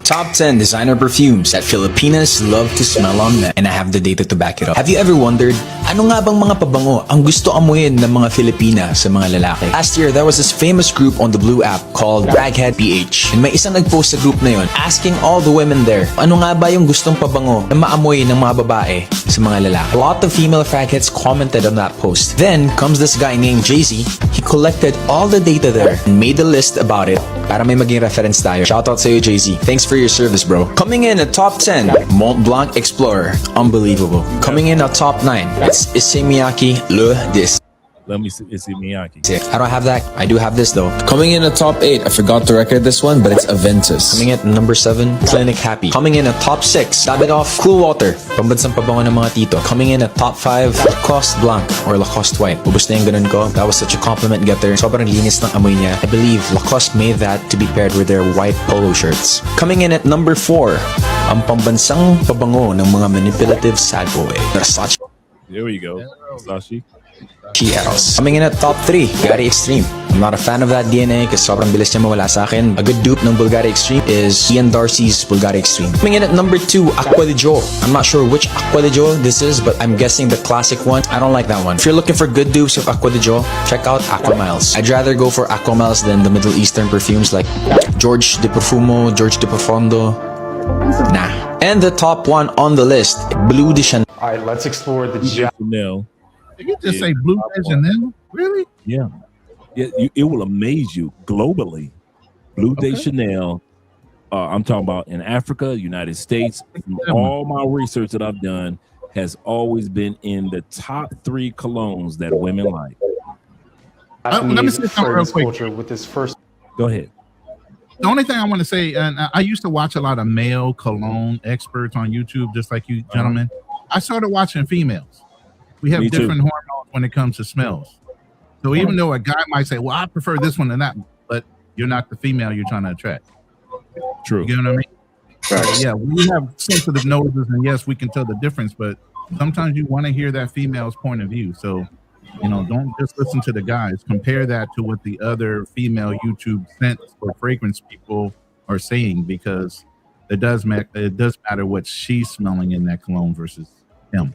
[SPEAKER 8] Top 10 designer perfumes that Filipinas love to smell on men, and I have the data to back it up. Have you ever wondered, ano nga bang mga pabango ang gusto amuyin ng mga Filipina sa mga lalaki? Last year, there was this famous group on the Blue app called Raghead PH, and may isang nag-post sa group na yon asking all the women there, ano nga ba yung gustong pabango na maamoy ng mga babae sa mga lalaki? A lot of female fragheads commented on that post. Then comes this guy named Jay-Z. He collected all the data there and made a list about it para may maging reference tayo. Shoutout sa'yo, Jay-Z. Thanks for your service, bro. Coming in at top 10, Mont Blanc Explorer. Unbelievable. Coming in at top 9, it's Issey Miyake Le Dis.
[SPEAKER 5] Let me see. It's Miyake.
[SPEAKER 8] I don't have that. I do have this though. Coming in at top 8, I forgot to record this one, but it's Aventus. Coming in at number 7, Clinic Happy. Coming in at top 6, Davidoff Cool Water. Pambansang pabango ng mga tito. Coming in at top 5, Lacoste Blanc or Lacoste White. Ubus na yung ganun ko. That was such a compliment getter. Sobrang linis ng amoy niya. I believe Lacoste made that to be paired with their white polo shirts. Coming in at number 4, ang pambansang pabango ng mga manipulative sad boy. Versace.
[SPEAKER 5] There we go. Versace.
[SPEAKER 8] Eros. Coming in at top 3, Bulgari Extreme. I'm not a fan of that DNA because sobrang bilis niya mawala sa akin. A good dupe ng Bulgari Extreme is Ian Darcy's Bulgari Extreme. Coming in at number 2, Aqua de Jo. I'm not sure which Aqua de Jo this is, but I'm guessing the classic one. I don't like that one. If you're looking for good dupes of Aqua de Jo, check out Aqua Miles. I'd rather go for Aqua Miles than the Middle Eastern perfumes like George de Profumo, George de Profondo. Nah. And the top one on the list, Blue de Chanel.
[SPEAKER 9] All right, let's explore the
[SPEAKER 5] Chanel.
[SPEAKER 14] Did you just say Blue de Chanel? Really?
[SPEAKER 5] Yeah. It will amaze you globally. Blue de Chanel. I'm talking about in Africa, United States. All my research that I've done has always been in the top 3 colognes that women like.
[SPEAKER 14] Let me say something real quick.
[SPEAKER 9] With this first,
[SPEAKER 5] go ahead.
[SPEAKER 14] The only thing I want to say, and I used to watch a lot of male cologne experts on YouTube, just like you gentlemen. I started watching females. We have different hormones when it comes to smells. So even though a guy might say, well, I prefer this one than that, but you're not the female you're trying to attract.
[SPEAKER 5] True.
[SPEAKER 14] You know what I mean? Right. Yeah, we have sensitive noses, and yes, we can tell the difference, but sometimes you want to hear that female's point of view. So, don't just listen to the guys. Compare that to what the other female YouTube scents or fragrance people are saying, because it does matter what she's smelling in that cologne versus him.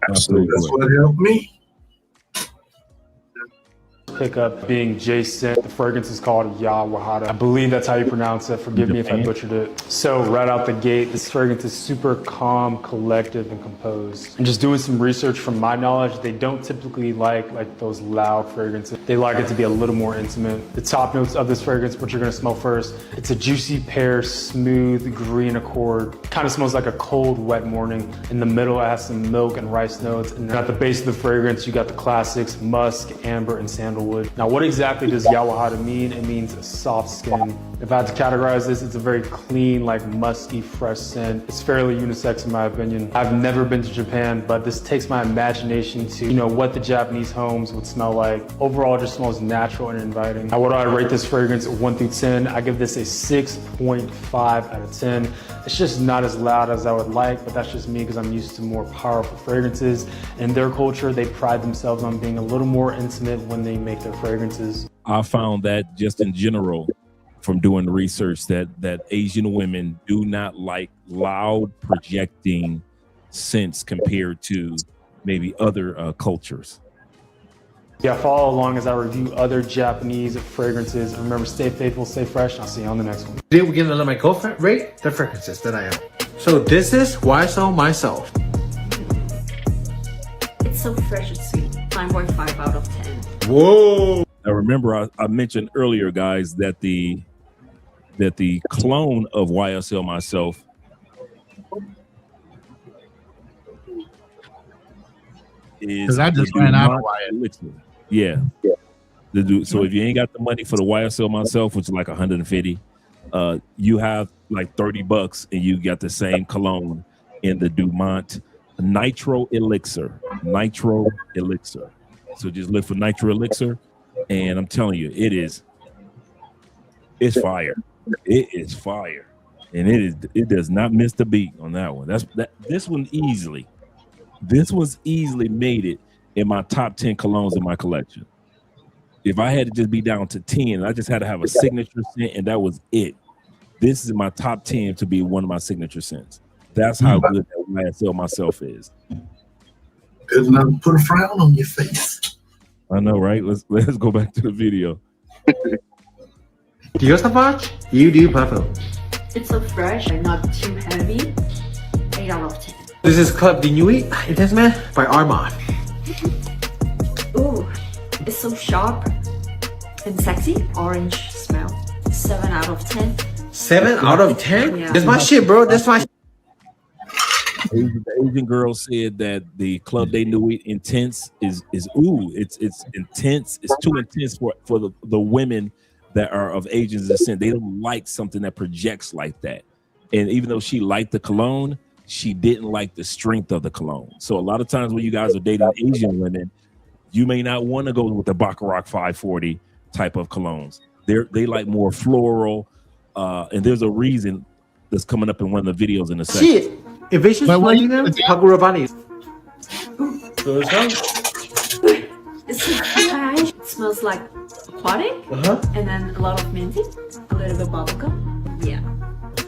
[SPEAKER 13] Absolutely. That's what helped me.
[SPEAKER 9] pickup being Jason. The fragrance is called Yawahata. I believe that's how you pronounce it. Forgive me if I butchered it. So right out the gate, this fragrance is super calm, collective, and composed. And just doing some research from my knowledge, they don't typically like those loud fragrances. They like it to be a little more intimate. The top notes of this fragrance, what you're gonna smell first, it's a juicy pear, smooth green accord. Kind of smells like a cold, wet morning. In the middle, it has some milk and rice notes. And at the base of the fragrance, you got the classics, musk, amber, and sandalwood. Now, what exactly does Yawahata mean? It means soft skin. If I had to categorize this, it's a very clean, like musky, fresh scent. It's fairly unisex in my opinion. I've never been to Japan, but this takes my imagination to, what the Japanese homes would smell like. Overall, it just smells natural and inviting. Now, what do I rate this fragrance 1 through 10? I give this a 6.5 out of 10. It's just not as loud as I would like, but that's just me because I'm used to more powerful fragrances. In their culture, they pride themselves on being a little more intimate when they make their fragrances.
[SPEAKER 5] I found that just in general from doing the research that Asian women do not like loud projecting scents compared to maybe other cultures.
[SPEAKER 9] Yeah, follow along as I review other Japanese fragrances. And remember, stay faithful, stay fresh. I'll see you on the next one.
[SPEAKER 10] Today we're gonna let my girlfriend rate the fragrances that I am. So this is YSL Myself.
[SPEAKER 12] It's so fresh and sweet. 9.5 out of 10.
[SPEAKER 5] Whoa! Now remember, I mentioned earlier, guys, that the clone of YSL Myself is
[SPEAKER 14] I just ran out of
[SPEAKER 5] elixir. Yeah. So if you ain't got the money for the YSL Myself, which is like 150, you have like $30 and you got the same cologne in the Dumont Nitro Elixir. Nitro Elixir. So just look for Nitro Elixir, and I'm telling you, it's fire. It is fire, and it does not miss the beat on that one. This one's easily made it in my top 10 colognes in my collection. If I had to just be down to 10, I just had to have a signature scent, and that was it. This is my top 10 to be one of my signature scents. That's how good that YSL Myself is.
[SPEAKER 13] Good enough to put a frown on your face.
[SPEAKER 5] I know, right? Let's go back to the video.
[SPEAKER 10] Do you savage? You do purple.
[SPEAKER 12] It's so fresh and not too heavy. 8 out of 10.
[SPEAKER 10] This is Club de Nuit Intensement by Armand.
[SPEAKER 12] Ooh, it's so sharp and sexy. Orange smell. 7 out of 10.
[SPEAKER 10] 7 out of 10?
[SPEAKER 12] Yeah.
[SPEAKER 10] That's my shit, bro. That's my
[SPEAKER 5] The Asian girl said that the Club de Nuit Intense is it's intense. It's too intense for the women that are of Asian descent. They don't like something that projects like that. And even though she liked the cologne, she didn't like the strength of the cologne. So a lot of times when you guys are dating Asian women, you may not want to go with the Baccarat 540 type of colognes. They like more floral, and there's a reason that's coming up in one of the videos in a second.
[SPEAKER 10] shit. Invasion Flying Paguravani.
[SPEAKER 12] It's so fresh. It smells like aquatic. And then a lot of minty. A little bit bubblegum. Yeah.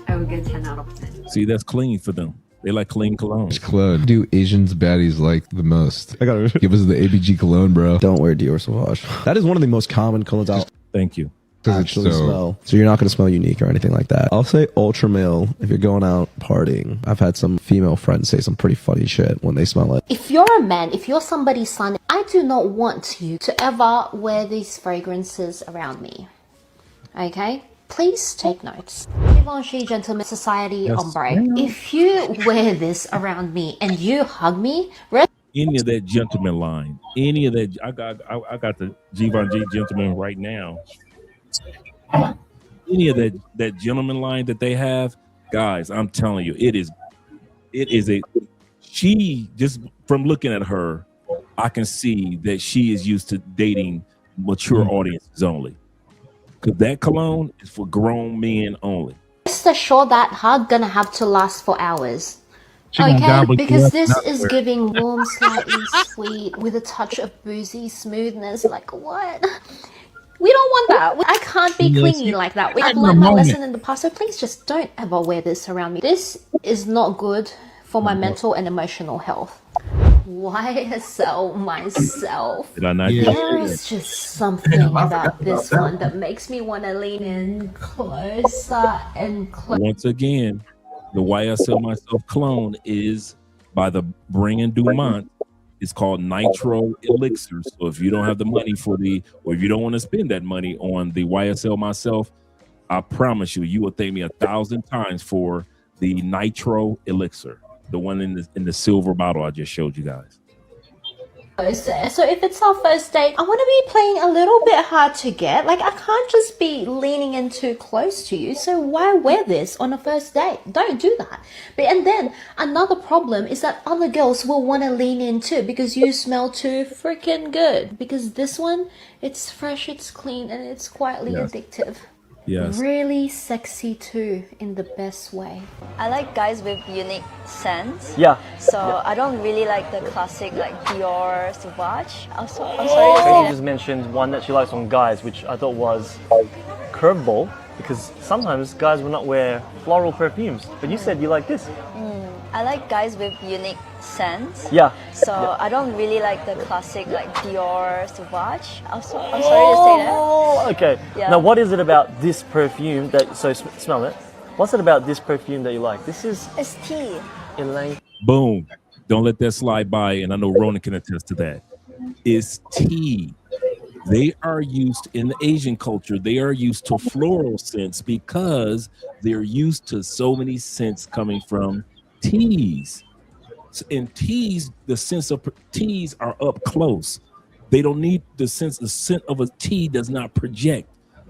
[SPEAKER 12] I would get 10 out of 10.
[SPEAKER 5] See, that's clean for them. They like clean cologne.
[SPEAKER 18] Which cologne do Asians baddies like the most? I gotta give us the ABG cologne, bro.
[SPEAKER 24] Don't wear Dior Sauvage. That is one of the most common colognes out.
[SPEAKER 5] Thank you.
[SPEAKER 24] Actually smell. So you're not going to smell unique or anything like that. I'll say ultra male if you're going out partying. I've had some female friends say some pretty funny shit when they smell it.
[SPEAKER 25] If you're a man, if you're somebody's son, I do not want you to ever wear these fragrances around me. Okay? Please take notes. Givenchy Gentleman Society Ombre. If you wear this around me and you hug me,
[SPEAKER 5] Any of that gentleman line, any of that, I got the Givenchy Gentleman right now. Any of that gentleman line that they have, guys, I'm telling you, it is she, just from looking at her, I can see that she is used to dating mature audiences only. Because that cologne is for grown men only.
[SPEAKER 25] rest assured that hug gonna have to last for hours.
[SPEAKER 14] She gonna
[SPEAKER 25] Okay,
[SPEAKER 14] gobble you
[SPEAKER 25] because
[SPEAKER 14] up,
[SPEAKER 25] this
[SPEAKER 14] not
[SPEAKER 25] is
[SPEAKER 14] work.
[SPEAKER 25] giving warm, slightly sweet with a touch of boozy smoothness. Like what? We don't want that. I can't be
[SPEAKER 14] Yes,
[SPEAKER 25] clingy
[SPEAKER 14] you-
[SPEAKER 25] like that. I've
[SPEAKER 14] in a
[SPEAKER 25] learned my
[SPEAKER 14] moment.
[SPEAKER 25] lesson in the past, so please just don't ever wear this around me. This is not good for my mental and emotional health. YSL myself.
[SPEAKER 5] Did I not?
[SPEAKER 25] There's just something about this one that makes me want to lean in closer and closer.
[SPEAKER 5] Once again, the YSL Myself cologne is by the brand Dumont. It's called Nitro Elixir. So if you don't have the money or if you don't want to spend that money on the YSL Myself, I promise you will thank me 1,000 times for the Nitro Elixir, the one in the silver bottle I just showed you guys.
[SPEAKER 25] So if it's our first date, I want to be playing a little bit hard to get. Like, I can't just be leaning in too close to you. So why wear this on a first date? Don't do that. And then another problem is that other girls will want to lean in too because you smell too freaking good. Because this one, it's fresh, it's clean, and it's quietly addictive.
[SPEAKER 5] Yes.
[SPEAKER 25] Really sexy too, in the best way.
[SPEAKER 2] I like guys with unique scents.
[SPEAKER 4] Yeah.
[SPEAKER 2] So I don't really like the classic like Dior Sauvage. I'm sorry to say
[SPEAKER 4] She
[SPEAKER 2] that.
[SPEAKER 4] just mentioned one that she likes on guys, which I thought was curveball, because sometimes guys will not wear floral perfumes. But you said you like this.
[SPEAKER 2] I like guys with unique scents.
[SPEAKER 4] Yeah.
[SPEAKER 2] So I don't really like the classic like Dior Sauvage. I'm sorry to say that.
[SPEAKER 4] Oh, okay.
[SPEAKER 2] Yeah.
[SPEAKER 4] Now, what is it about this perfume that? So smell it. What's it about this perfume that you like? This is.
[SPEAKER 2] It's tea.
[SPEAKER 4] Elaine.
[SPEAKER 5] Boom. Don't let that slide by. And I know Ronan can attest to that. It's tea. They are used in the Asian culture. They are used to floral scents because they're used to so many scents coming from teas. In teas, the scents of teas are up close. They don't need the scent of a tea does not project.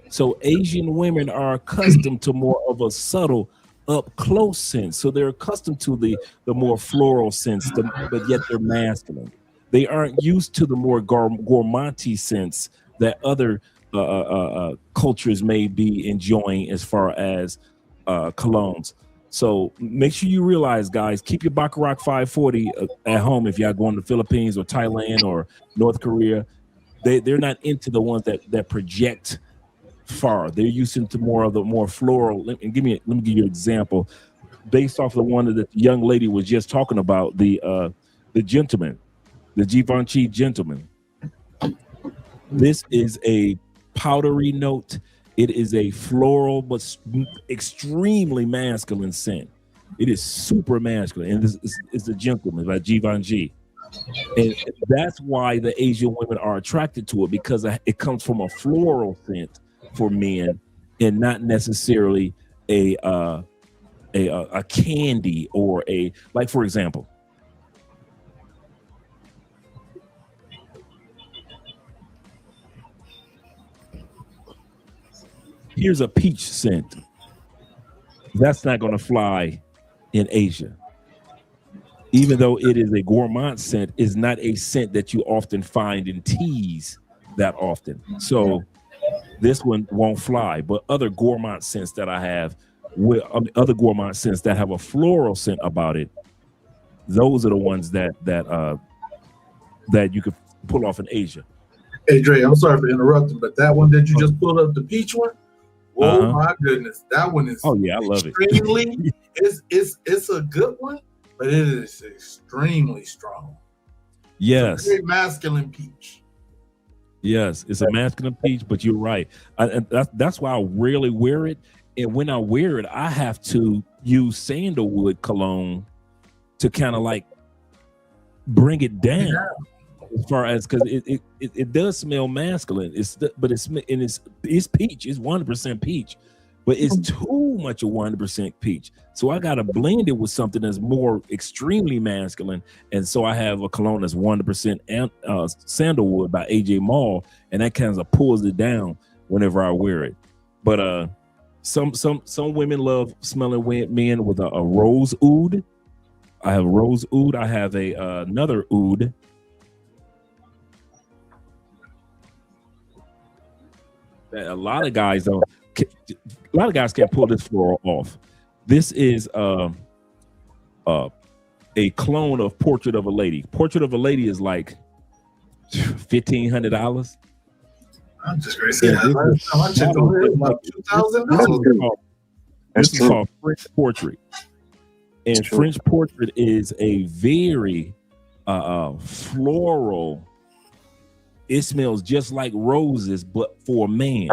[SPEAKER 5] So Asian women are accustomed to more of a subtle up close scent. So they're accustomed to the more floral scents, but yet they're masculine. They aren't used to the more gourmand scents that other cultures may be enjoying as far as colognes. So make sure you realize, guys, keep your Baccarat 540 at home if y'all going to the Philippines or Thailand or North Korea. They're not into the ones that project far. They're used to more of the more floral. Let me give you an example based off the one that the young lady was just talking about, the gentleman, the Givenchy gentleman. This is a powdery note. It is a floral but extremely masculine scent. It is super masculine, and this is the gentleman by Givenchy. And that's why the Asian women are attracted to it, because it comes from a floral scent for men, and not necessarily a candy or like, for example. Here's a peach scent. That's not going to fly in Asia. Even though it is a gourmand scent, is not a scent that you often find in teas that often. So this one won't fly. But other gourmand scents that I have, other gourmand scents that have a floral scent about it, those are the ones that you could pull off in Asia.
[SPEAKER 13] Hey Dre, I'm sorry for interrupting, but that one that you just pulled up, the peach one. Oh my goodness, that one is.
[SPEAKER 5] Oh yeah, I love
[SPEAKER 13] it. It's a good one, but it is extremely strong.
[SPEAKER 5] Yes,
[SPEAKER 13] it's a very masculine peach.
[SPEAKER 5] Yes, it's a masculine peach, but you're right. And that's why I rarely wear it. And when I wear it, I have to use sandalwood cologne to kind of like bring it down. Yeah. As far as, because it does smell masculine, it's peach, it's 100% peach, but it's too much of 100% peach. So I gotta blend it with something that's more extremely masculine, and so I have a cologne that's 100% sandalwood by AJ Mall, and that kind of pulls it down whenever I wear it. But some women love smelling men with a rose oud. I have rose oud. I have another oud. A lot of guys can't pull this floral off. This is a clone of Portrait of a Lady. Portrait of a Lady is like $1,500.
[SPEAKER 13] I'm just gonna say like 2,000.
[SPEAKER 5] This is called French Portrait, and French Portrait is a very floral. It smells just like roses, but for a man.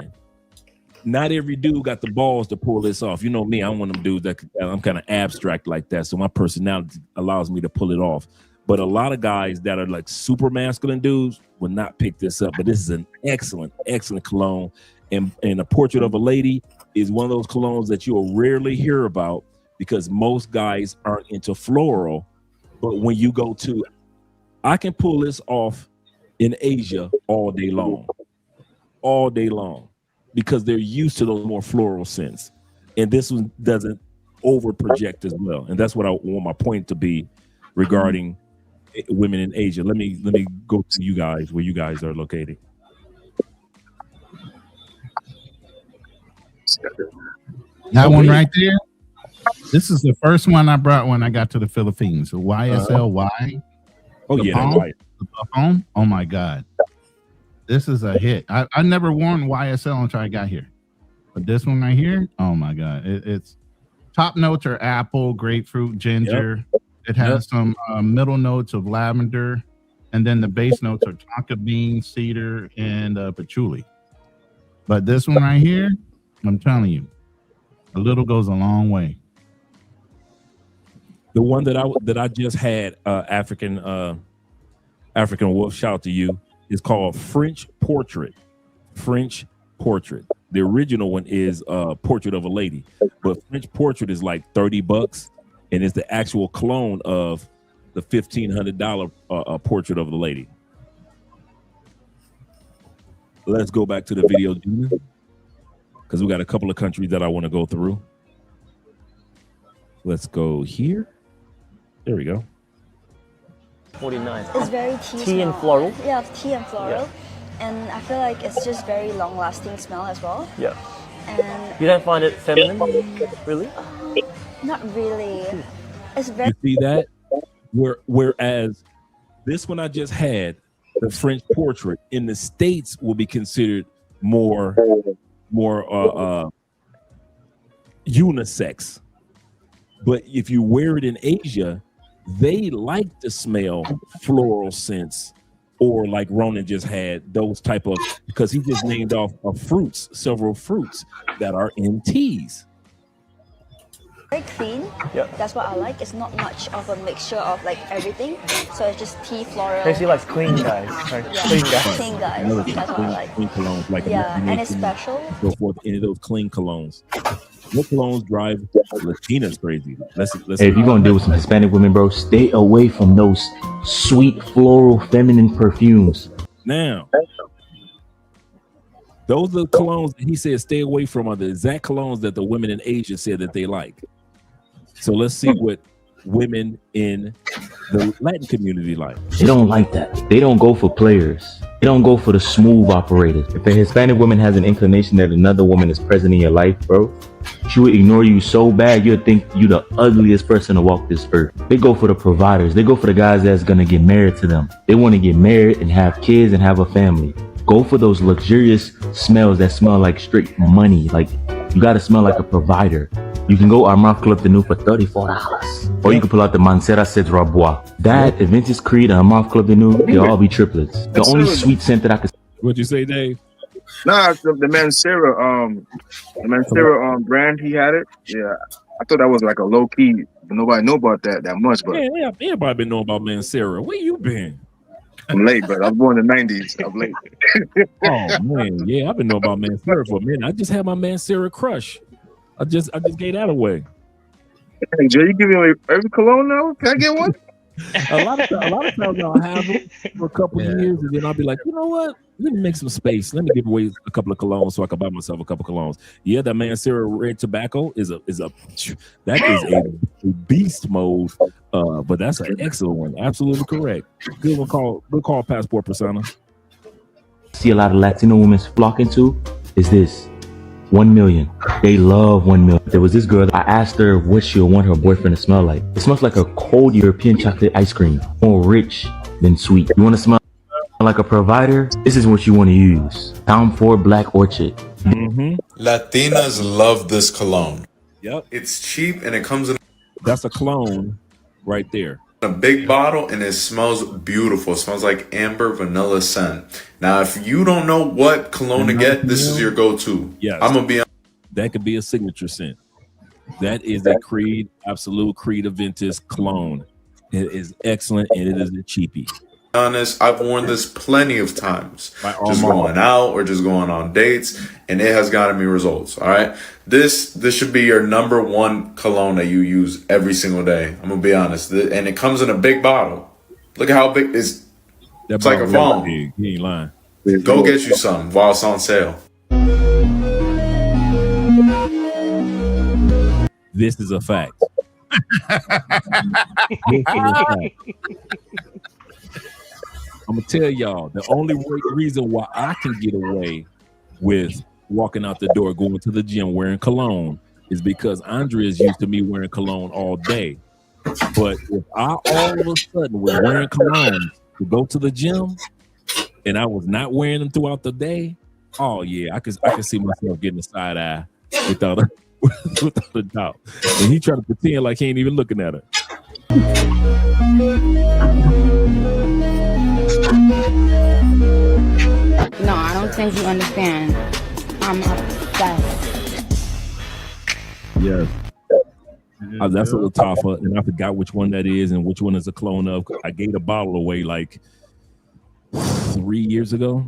[SPEAKER 5] Not every dude got the balls to pull this off. You know me, I'm one of them dudes that I'm kind of abstract like that. So my personality allows me to pull it off. But a lot of guys that are like super masculine dudes will not pick this up. But this is an excellent, excellent cologne. And A Portrait of a Lady is one of those colognes that you'll rarely hear about because most guys aren't into floral. But when you go to, I can pull this off in Asia all day long. All day long. Because they're used to those more floral scents. And this one doesn't over project as well. And that's what I want my point to be regarding women in Asia. Let me go to you guys where you guys are located.
[SPEAKER 14] That one right there. This is the first one I brought when I got to the Philippines. The YSLY.
[SPEAKER 5] Oh yeah, that's right.
[SPEAKER 14] The Buffon. Oh my God. This is a hit. I never worn YSL until I got here. But this one right here, oh my God. It's top notes are apple, grapefruit, ginger. Yep. It has some middle notes of lavender. And then the base notes are tonka bean, cedar, and patchouli. But this one right here, I'm telling you, a little goes a long way.
[SPEAKER 5] The one that I just had, African Wolf, shout out to you. It's called French Portrait. French Portrait. The original one is Portrait of a Lady, but French Portrait is like $30, and it's the actual clone of the $1,500 Portrait of the Lady. Let's go back to the video, because we got a couple of countries that I want to go through. Let's go here. There we go.
[SPEAKER 4] 49.
[SPEAKER 2] It's very
[SPEAKER 4] tea and floral.
[SPEAKER 2] Yeah, tea and floral.
[SPEAKER 4] Yeah.
[SPEAKER 2] And I feel like it's just very long-lasting smell as well.
[SPEAKER 4] Yeah.
[SPEAKER 2] And
[SPEAKER 4] you don't find it feminine, really?
[SPEAKER 2] Not really. It's very.
[SPEAKER 5] You see that? Whereas this one I just had, the French Portrait in the States will be considered more unisex. But if you wear it in Asia, they like to smell floral scents, or like Ronan just had those type of, because he just named off of fruits, several fruits that are in teas.
[SPEAKER 2] Very clean.
[SPEAKER 4] Yep.
[SPEAKER 2] That's what I like. It's not much of a mixture of like everything. So it's just tea, floral.
[SPEAKER 4] Basically like clean guys. Right?
[SPEAKER 2] Yeah,
[SPEAKER 4] Clean guys.
[SPEAKER 2] clean guys. That's what I like.
[SPEAKER 5] Clean colognes, like
[SPEAKER 2] and it's special.
[SPEAKER 5] Go forth any of those clean colognes. What colognes drive Latinas crazy?
[SPEAKER 3] Hey, if you're gonna deal with some Hispanic women, bro, stay away from those sweet, floral, feminine perfumes.
[SPEAKER 5] Now, those are the colognes that he said stay away from are the exact colognes that the women in Asia said that they like. So let's see what women in the Latin community like.
[SPEAKER 3] They don't like that. They don't go for players. They don't go for the smooth operators. If a Hispanic woman has an inclination that another woman is present in your life, bro, she would ignore you so bad you'll think you the ugliest person to walk this earth. They go for the providers. They go for the guys that's gonna get married to them. They want to get married and have kids and have a family. Go for those luxurious smells that smell like straight money. Like, you gotta smell like a provider. You can go Armand Club de Nuit for $34. Or you can pull out the Mancera Cedra Bois. That, Aventus Creed, and Armand Club de Nuit, they'll all be triplets. The only sweet scent that I could...
[SPEAKER 5] What'd you say, Dave?
[SPEAKER 19] Nah, the Mancera brand, he had it. Yeah, I thought that was like a low key, but nobody know about that much. But
[SPEAKER 5] yeah, everybody been knowing about Mancera. Where you been?
[SPEAKER 19] I'm late, but I was born in the 90s. I'm late.
[SPEAKER 5] Oh man, yeah, I've been knowing about Mancera for a minute. I just had my Mancera crush. I just gave that away.
[SPEAKER 19] Hey, Jay, you give me away every cologne now? Can I get one?
[SPEAKER 5] a lot of times I'll have them for a couple of years, and then I'll be like, you know what? Let me make some space. Let me give away a couple of colognes so I can buy myself a couple of colognes. Yeah, that Mancera Red Tobacco is a beast mode. But that's an excellent one. Absolutely correct. Good call, Passport Persona.
[SPEAKER 3] See a lot of Latino women flocking to is this. 1 million. They love 1 million. There was this girl, I asked her what she'll want her boyfriend to smell like. It smells like a cold European chocolate ice cream. More rich than sweet. You want to smell like a provider? This is what you want to use. Tom Ford Black Orchid.
[SPEAKER 11] Latinas love this cologne.
[SPEAKER 5] Yep.
[SPEAKER 11] It's cheap and it comes in.
[SPEAKER 5] That's a clone right there.
[SPEAKER 11] A big bottle, and it smells beautiful. It smells like amber vanilla scent. Now, if you don't know what cologne to get, this is your go-to.
[SPEAKER 5] Yes.
[SPEAKER 11] I'm gonna be honest.
[SPEAKER 5] That could be a signature scent. That is a Creed, absolute Creed Aventus cologne. It is excellent, and it is a cheapie.
[SPEAKER 11] Honest, I've worn this plenty of times, just going out or just going on dates, and it has gotten me results. All right, this should be your number one cologne that you use every single day. I'm gonna be honest, and it comes in a big bottle. Look at how big it's like a phone.
[SPEAKER 5] Big. He ain't lying.
[SPEAKER 11] Go get you some while it's on sale.
[SPEAKER 5] This is a fact. This is a fact. I'm gonna tell y'all the only reason why I can get away with walking out the door, going to the gym wearing cologne, is because Andrea is used to me wearing cologne all day. But if I all of a sudden was wearing cologne to go to the gym, and I was not wearing them throughout the day, oh yeah, I could see myself getting a side eye without a doubt. And he tried to pretend like he ain't even looking at her.
[SPEAKER 6] No, I don't think you understand. I'm obsessed.
[SPEAKER 5] Yes. That's a Lattafa, and I forgot which one that is and which one is a clone of. I gave a bottle away like 3 years ago.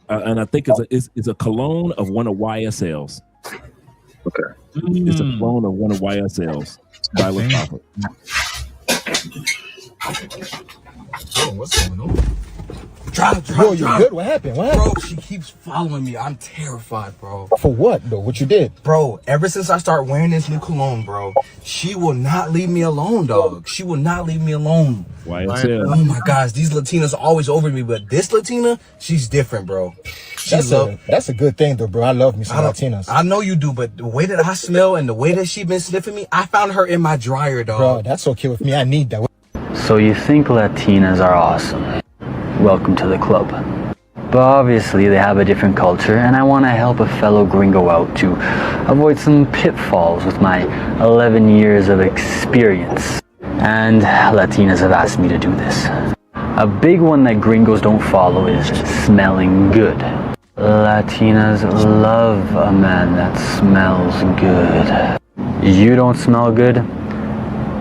[SPEAKER 5] And I think it's a cologne of one of YSL's.
[SPEAKER 19] Okay.
[SPEAKER 5] It's a clone of one of YSL's by Lattafa.
[SPEAKER 16] What's going on?
[SPEAKER 21] Yo, you good? What happened?
[SPEAKER 16] Bro, she keeps following me. I'm terrified, bro.
[SPEAKER 21] For what, though? What you did?
[SPEAKER 16] Bro, ever since I started wearing this new cologne, bro, she will not leave me alone, dog. She will not leave me alone.
[SPEAKER 5] YSL.
[SPEAKER 16] Oh my gosh, these Latinas are always over me, but this Latina, she's different, bro.
[SPEAKER 21] That's a good thing, though, bro. I love me some Latinas.
[SPEAKER 16] I know you do, but the way that I smell and the way that she been sniffing me, I found her in my dryer, dog.
[SPEAKER 21] Bro, that's okay with me. I need that.
[SPEAKER 22] So you think Latinas are awesome? Welcome to the club. But obviously they have a different culture, and I want to help a fellow gringo out to avoid some pitfalls with my 11 years of experience. And Latinas have asked me to do this. A big one that gringos don't follow is smelling good. Latinas love a man that smells good. You don't smell good,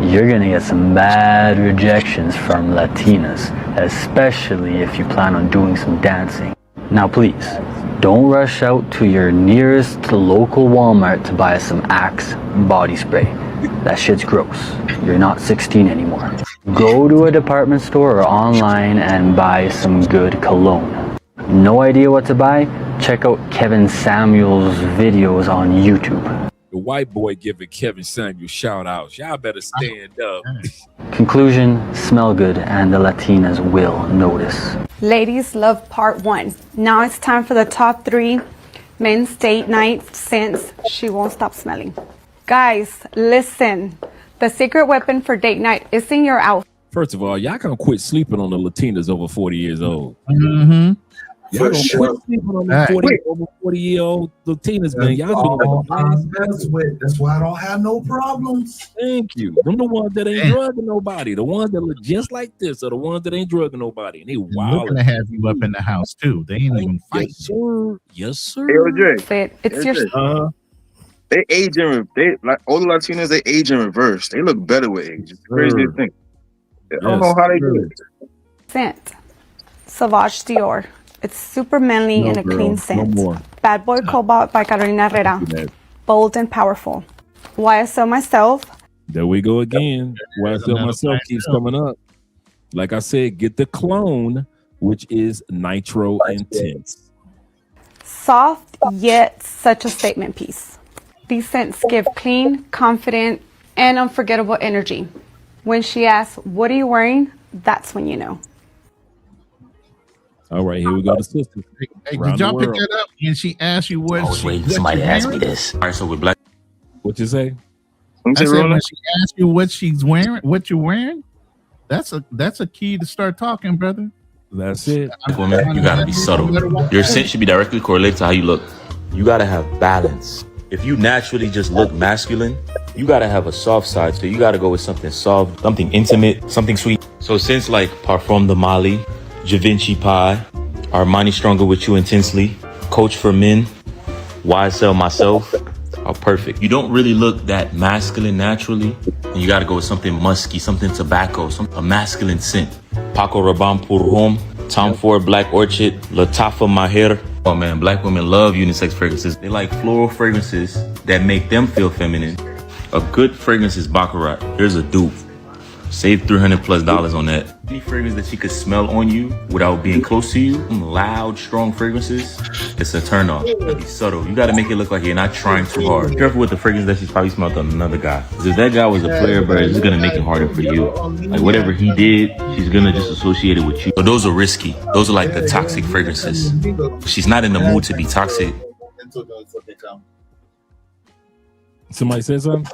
[SPEAKER 22] you're gonna get some bad rejections from Latinas, especially if you plan on doing some dancing. Now please, don't rush out to your nearest local Walmart to buy some Axe body spray. That shit's gross. You're not 16 anymore. Go to a department store or online and buy some good cologne. No idea what to buy? Check out Kevin Samuel's videos on YouTube.
[SPEAKER 5] The white boy giving Kevin Samuel shout outs. Y'all better stand up.
[SPEAKER 22] Conclusion, smell good and the Latinas will notice.
[SPEAKER 23] Ladies love part 1. Now it's time for the top 3 men's date night scents she won't stop smelling. Guys, listen. The secret weapon for date night is in your outfit.
[SPEAKER 5] First of all, y'all gonna quit sleeping on the Latinas over 40 years old.
[SPEAKER 14] Mm-hmm.
[SPEAKER 5] Y'all gonna quit sleeping on the over 40-year-old Latinas, man. Y'all doing
[SPEAKER 13] that's why I don't have no problems.
[SPEAKER 5] Thank you. Them the ones that ain't drugging nobody. The ones that look just like this are the ones that ain't drugging nobody. And they wild.
[SPEAKER 14] They're gonna have you up in the house too. They ain't even fighting.
[SPEAKER 5] Yes, sir. Yes, sir.
[SPEAKER 19] AOJ.
[SPEAKER 23] It's your
[SPEAKER 19] they age in like all the Latinas, they age in reverse. They look better with age. It's crazy to think. I don't know how they do it.
[SPEAKER 23] scent. Sauvage Dior. It's super manly and a clean scent.
[SPEAKER 5] No more.
[SPEAKER 23] Bad Boy Cobalt by Carolina Herrera. Bold and powerful. YSL Myself.
[SPEAKER 5] There we go again. YSL Myself keeps coming up. Like I said, get the clone, which is Nitro Intense.
[SPEAKER 23] Soft yet such a statement piece. These scents give clean, confident, and unforgettable energy. When she asks, "What are you wearing?" that's when you know.
[SPEAKER 5] All right, here we go to sister.
[SPEAKER 14] Hey, did y'all pick that up? And she asked you what
[SPEAKER 3] Somebody asked me this. All right, so with black.
[SPEAKER 5] What you say?
[SPEAKER 14] I said when she asked you what she's wearing, what you're wearing, that's a key to start talking, brother.
[SPEAKER 5] That's it.
[SPEAKER 3] Woman, you gotta be subtle. Your scent should be directly correlated to how you look. You gotta have balance. If you naturally just look masculine, you gotta have a soft side. So you gotta go with something soft, something intimate, something sweet. So since like Parfum de Mali, Givenchy Pie, Armani Stronger With You Intensely, Coach for Men, YSL Myself are perfect. You don't really look that masculine naturally, and you gotta go with something musky, something tobacco, a masculine scent. Paco Rabanne Pour Homme, Tom Ford Black Orchid, Latafa Mahir. Oh man, black women love unisex fragrances. They like floral fragrances that make them feel feminine. A good fragrance is Baccarat. Here's a dupe. Save $300+ on that. Any fragrance that she could smell on you without being close to you, loud, strong fragrances, it's a turn off. Be subtle. You gotta make it look like you're not trying too hard. Be careful with the fragrance that she's probably smelled on another guy. Because if that guy was a player, bro, it's gonna make it harder for you. Like whatever he did, she's gonna just associate it with you. So those are risky. Those are like the toxic fragrances. She's not in the mood to be toxic.
[SPEAKER 5] Somebody said something?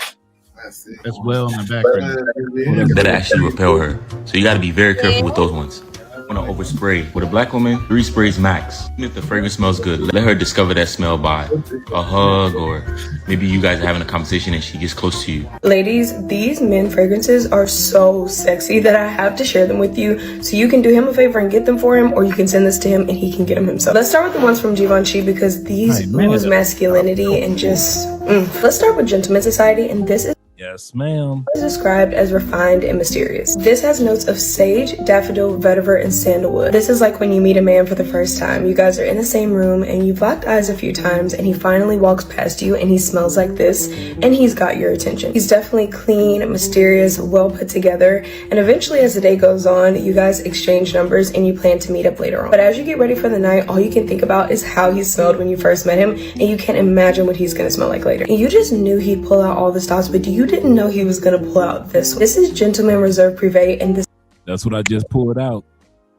[SPEAKER 14] That's well in the background.
[SPEAKER 3] That actually repel her. So you gotta be very careful with those ones. Wanna overspray. With a black woman, 3 sprays max. Even if the fragrance smells good, let her discover that smell by a hug, or maybe you guys are having a conversation and she gets close to you.
[SPEAKER 1] Ladies, these men fragrances are so sexy that I have to share them with you, so you can do him a favor and get them for him, or you can send this to him and he can get them himself. Let's start with the ones from Givenchy because these ooze masculinity and just Let's start with Gentleman Society, and this is
[SPEAKER 5] Yes, ma'am.
[SPEAKER 1] described as refined and mysterious. This has notes of sage, daffodil, vetiver, and sandalwood. This is like when you meet a man for the first time. You guys are in the same room and you've locked eyes a few times and he finally walks past you and he smells like this and he's got your attention. He's definitely clean, mysterious, well put together, and eventually as the day goes on, you guys exchange numbers and you plan to meet up later on. But as you get ready for the night, all you can think about is how he smelled when you first met him, and you can't imagine what he's gonna smell like later. And you just knew he'd pull out all the stops, but you didn't know he was gonna pull out this one. This is Gentleman Reserve Privé, and
[SPEAKER 5] That's what I just pulled out.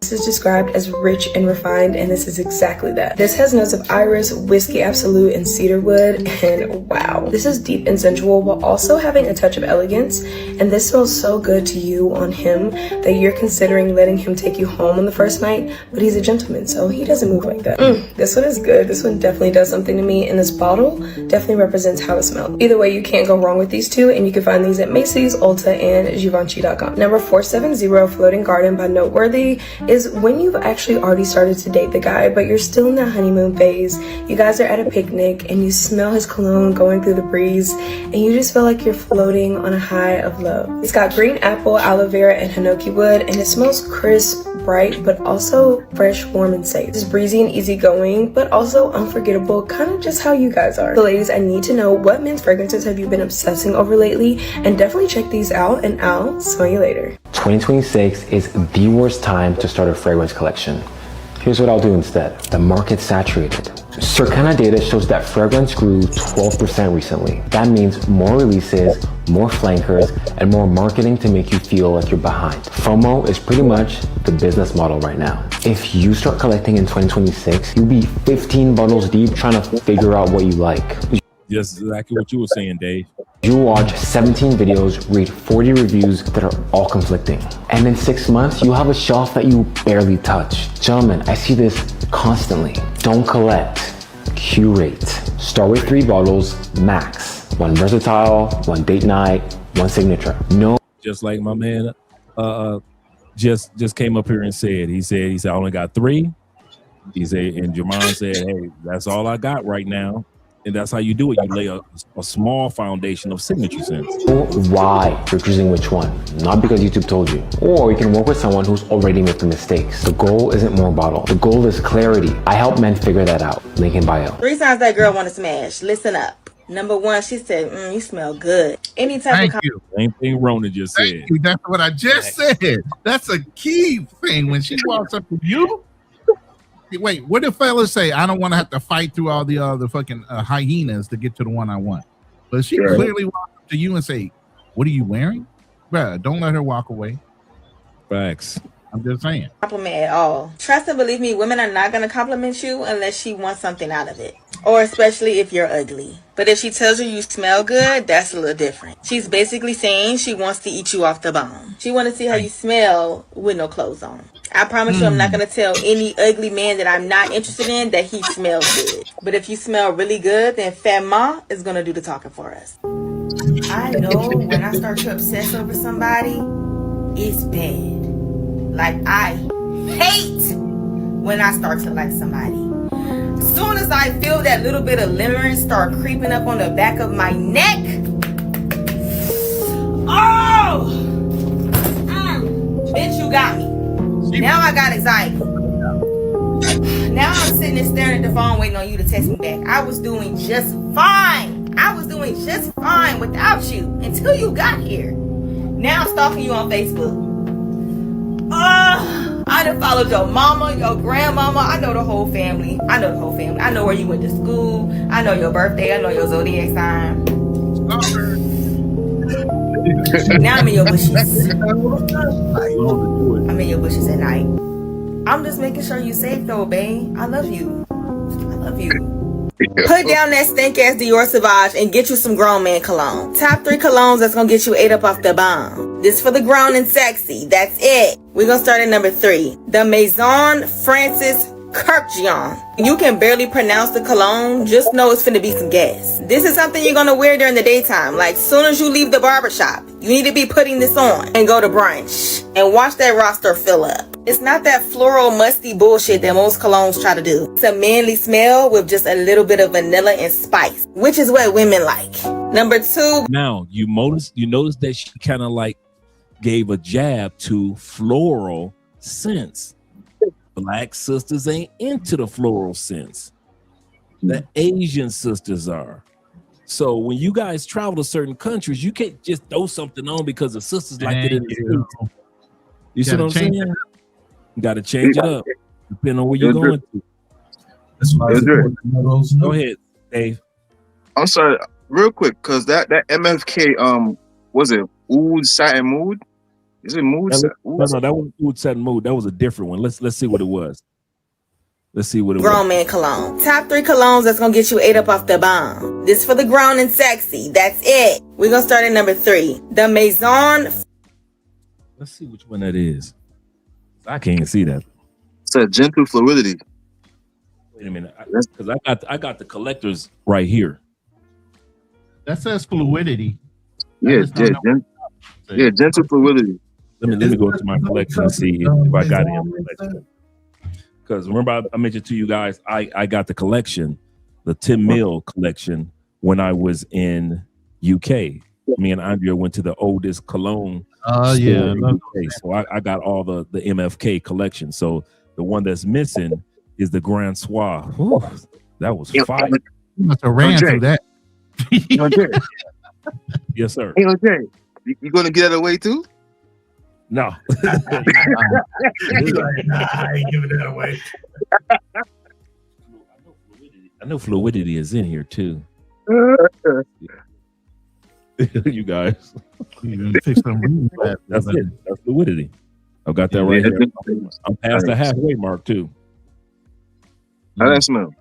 [SPEAKER 1] this is described as rich and refined, and this is exactly that. This has notes of iris, whiskey absolute, and cedarwood, and wow. This is deep and sensual while also having a touch of elegance, and this smells so good to you on him that you're considering letting him take you home on the first night, but he's a gentleman, so he doesn't move like that. This one is good. This one definitely does something to me, and this bottle definitely represents how it smells. Either way, you can't go wrong with these two, and you can find these at Macy's, Ulta, and Givenchy.com. Number 470, Floating Garden by Noteworthy, is when you've actually already started to date the guy, but you're still in that honeymoon phase. You guys are at a picnic and you smell his cologne going through the breeze, and you just feel like you're floating on a high of love. It's got green apple, aloe vera, and hinoki wood, and it smells crisp, bright, but also fresh, warm, and safe. It's breezy and easygoing, but also unforgettable, kind of just how you guys are. So ladies, I need to know, what men's fragrances have you been obsessing over lately? And definitely check these out, and I'll smell you later.
[SPEAKER 7] 2026 is the worst time to start a fragrance collection. Here's what I'll do instead. The market's saturated. Circana data shows that fragrance grew 12% recently. That means more releases, more flankers, and more marketing to make you feel like you're behind. FOMO is pretty much the business model right now. If you start collecting in 2026, you'll be 15 bottles deep trying to figure out what you like.
[SPEAKER 5] Just exactly what you were saying, Dave.
[SPEAKER 7] You watch 17 videos, read 40 reviews that are all conflicting. And in 6 months, you have a shelf that you barely touch. Gentlemen, I see this constantly. Don't collect, curate. Start with 3 bottles, max. 1 versatile, 1 date night, 1 signature. No.
[SPEAKER 5] Just like my man just came up here and said, he said, I only got 3. He said, and Jermon said, hey, that's all I got right now. And that's how you do it. You lay a small foundation of signature scents.
[SPEAKER 7] Why you're choosing which one, not because YouTube told you. Or you can work with someone who's already made the mistakes. The goal isn't more bottles. The goal is clarity. I help men figure that out. Link in bio.
[SPEAKER 15] 3 signs that girl want to smash. Listen up. Number 1, she said, you smell good. Any type of
[SPEAKER 5] Same thing Rona just said.
[SPEAKER 14] Thank you. That's what I just said. That's a key thing. When she walks up to you, wait, what if fellas say, I don't want to have to fight through all the other fucking hyenas to get to the one I want? But she clearly walks up to you and say, what are you wearing? Bruh, don't let her walk away.
[SPEAKER 5] Facts.
[SPEAKER 14] I'm just saying.
[SPEAKER 15] compliment at all. Trust and believe me, women are not going to compliment you unless she wants something out of it. Or especially if you're ugly. But if she tells you you smell good, that's a little different. She's basically saying she wants to eat you off the bone. She wants to see how you smell with no clothes on. I promise you I'm not going to tell any ugly man that I'm not interested in that he smells good. But if you smell really good, then Fema is going to do the talking for us. I know when I start to obsess over somebody, it's bad. Like, I hate when I start to like somebody. As soon as I feel that little bit of limerence start creeping up on the back of my neck, bitch, you got me. Now I got anxiety. Now I'm sitting there staring at the phone waiting on you to text me back. I was doing just fine. I was doing just fine without you until you got here. Now I'm stalking you on Facebook. I done followed your mama, your grandmama. I know the whole family. I know where you went to school. I know your birthday. I know your zodiac sign. Now I'm in your bushes. I'm in your bushes at night. I'm just making sure you safe though, babe. I love you. Put down that stink ass Dior Sauvage and get you some grown man cologne. Top 3 colognes that's gonna get you ate up off the bomb. This for the grown and sexy. That's it. We're gonna start at number 3. The Maison Francis Kurkdjian. You can barely pronounce the cologne, just know it's finna be some gas. This is something you're gonna wear during the daytime. Like, soon as you leave the barbershop, you need to be putting this on and go to brunch and watch that roster fill up. It's not that floral musty bullshit that most colognes try to do. It's a manly smell with just a little bit of vanilla and spice, which is what women like. Number 2.
[SPEAKER 5] Now you notice that she kind of like gave a jab to floral scents. Black sisters ain't into the floral scents. The Asian sisters are. So when you guys travel to certain countries, you can't just throw something on because the sisters like it in the States. You see what I'm saying? You got to change it up depending on where you're going to. Go ahead, Dave.
[SPEAKER 19] I'm sorry, real quick, because that MFK, was it Oud Satin Mood? Is it Mood?
[SPEAKER 5] No, that wasn't Oud Satin Mood. That was a different one. Let's see what it was.
[SPEAKER 15] Grown man cologne. Top 3 colognes that's gonna get you ate up off the bomb. This for the grown and sexy. That's it. We're gonna start at number 3. The Maison.
[SPEAKER 5] Let's see which one that is. I can't see that.
[SPEAKER 19] It's a gentle fluidity.
[SPEAKER 5] Wait a minute, because I got the collectors right here.
[SPEAKER 14] That says fluidity.
[SPEAKER 19] Yeah, gentle fluidity.
[SPEAKER 5] Let me go to my collection and see if I got it. Because remember, I mentioned to you guys, I got the collection, the Tim Mill collection, when I was in UK. Me and Andrea went to the oldest cologne store in UK. So I got all the MFK collection. So the one that's missing is the Grand Soir. Ooh, that was fire.
[SPEAKER 14] You must have ran through that.
[SPEAKER 5] Yes, sir.
[SPEAKER 19] Hey, okay. You going to get it away too?
[SPEAKER 5] No.
[SPEAKER 13] I ain't giving that away.
[SPEAKER 5] I know fluidity is in here too. You guys.
[SPEAKER 14] That's it.
[SPEAKER 5] That's fluidity. I've got that right here. I'm past the halfway mark too.
[SPEAKER 19] How that smell?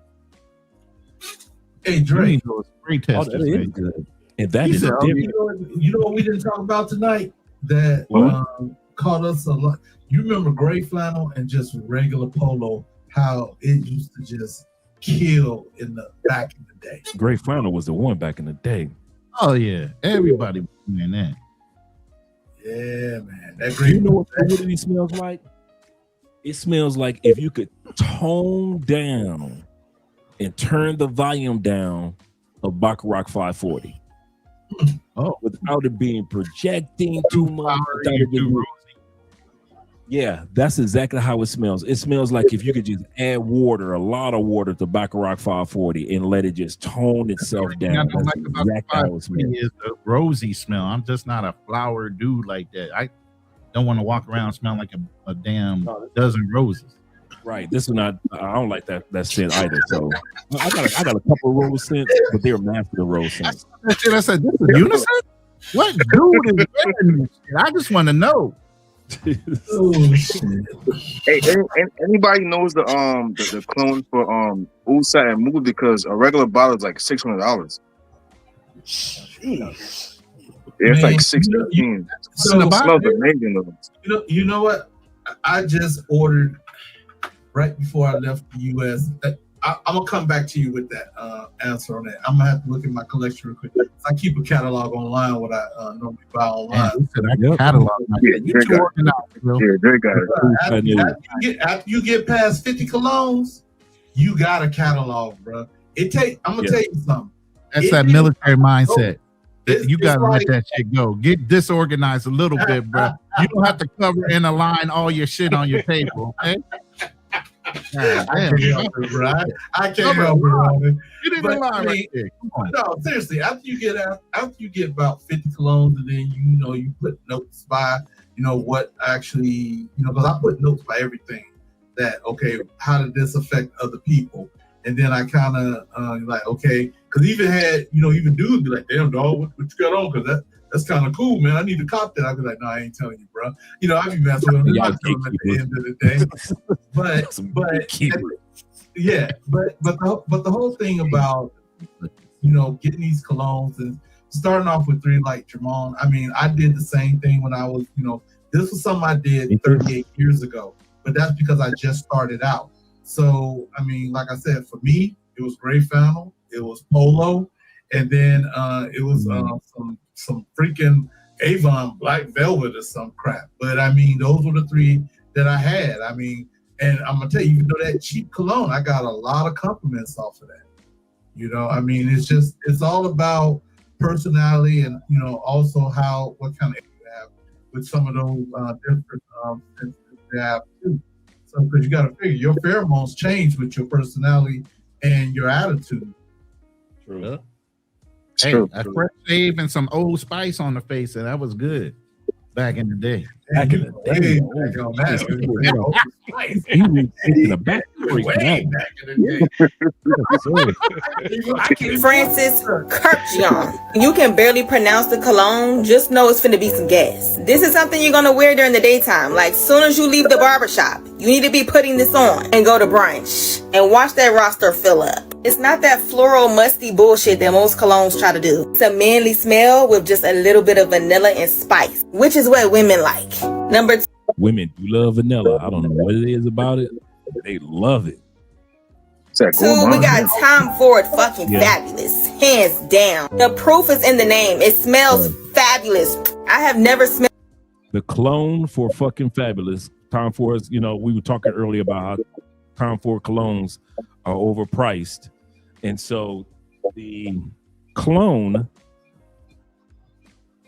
[SPEAKER 13] Hey, Dre.
[SPEAKER 14] That
[SPEAKER 5] is good. And that is different.
[SPEAKER 13] You know what we didn't talk about tonight? That caught us a lot. You remember gray flannel and just regular polo, how it used to just kill in the back in the day.
[SPEAKER 5] Gray flannel was the one back in the day.
[SPEAKER 14] Oh yeah, everybody was doing that.
[SPEAKER 13] Yeah, man. That green.
[SPEAKER 5] You know what fluidity smells like? It smells like if you could tone down and turn the volume down of Baccarat 540. Without it being projecting too much. Yeah, that's exactly how it smells. It smells like if you could just add water, a lot of water to Baccarat 540 and let it just tone itself down. That's exactly how it smells.
[SPEAKER 14] Is a rosy smell. I'm just not a flower dude like that. I don't want to walk around smelling like a damn dozen roses.
[SPEAKER 5] Right. This is not. I don't like that scent either. So I got a couple of rose scents, but they're master rose scents.
[SPEAKER 14] I said, this is unison. What dude is wearing this shit? I just want to know.
[SPEAKER 19] Oh, shit. Hey, anybody knows the clone for Oud Satin Mood, because a regular bottle is like $600. It's like $615. Smells amazing though.
[SPEAKER 13] You know what? I just ordered right before I left the U.S. I'm gonna come back to you with that answer on that. I'm gonna have to look at my collection real quick. I keep a catalog online. What I normally buy online.
[SPEAKER 14] Catalog.
[SPEAKER 13] Yeah,
[SPEAKER 14] You too organized, bro.
[SPEAKER 13] After you get past 50 colognes, you got a catalog, bro. I'm gonna tell you something.
[SPEAKER 14] That's that military mindset. You gotta let that shit go. Get disorganized a little bit, bro. You don't have to cover and align all your shit on your table, okay?
[SPEAKER 13] I can't help it, bro. I can't help it, Roman. No, seriously. After you get about 50 colognes, and then you put notes by what actually because I put notes by everything. That how did this affect other people? And then I kind of because even dudes be like, damn dog, what you got on? Because that's kind of cool, man. I need to cop that. I'd be like, no, I ain't telling you, bro. I be messing with them. I'm not telling them at the end of the day. But the whole thing about getting these colognes and starting off with 3 like Jermon. I mean, I did the same thing when I was this was something I did 38 years ago, but that's because I just started out. So I mean, like I said, for me, it was gray flannel, it was polo, and then it was some freaking Avon black velvet or some crap. But I mean, those were the 3 that I had. I mean, and I'm gonna tell you, even though that cheap cologne, I got a lot of compliments off of that. I mean, it's all about personality and also what kind of you have with some of those different things you have too. So because you got to figure your pheromones change with your personality and your attitude.
[SPEAKER 14] True. Hey, a fresh shave and some Old Spice on the face, and that was good back in the day.
[SPEAKER 13] Back in the day,
[SPEAKER 15] Francis Kirkjian. You can barely pronounce the cologne, just know it's finna be some gas. This is something you're gonna wear during the daytime. Like, soon as you leave the barbershop, you need to be putting this on and go to brunch and watch that roster fill up. It's not that floral musty bullshit that most colognes try to do. It's a manly smell with just a little bit of vanilla and spice, which is what women like. Number 2.
[SPEAKER 5] Women do love vanilla. I don't know what it is about it, but they love it.
[SPEAKER 15] 2, we got Tom Ford fucking fabulous. Hands down. The proof is in the name. It smells fabulous. I have never smelled
[SPEAKER 5] the cologne for fucking fabulous. Tom Ford's, we were talking earlier about how Tom Ford colognes are overpriced. And so the cologne,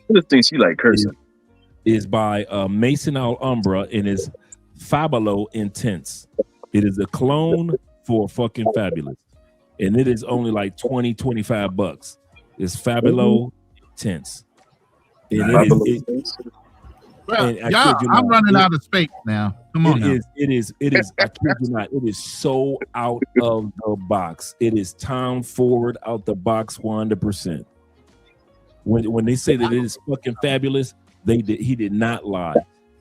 [SPEAKER 19] the things you like cursing,
[SPEAKER 5] is by Maison Alhambra and is Fabulo Intense. It is a cologne for fucking fabulous. And it is only like $20-$25. It's Fabulo Intense. And
[SPEAKER 14] I'm running out of space now. Come on,
[SPEAKER 5] it is. I kid you not. It is so out of the box. It is Tom Ford out the box 100%. When they say that it is fucking fabulous, he did not lie.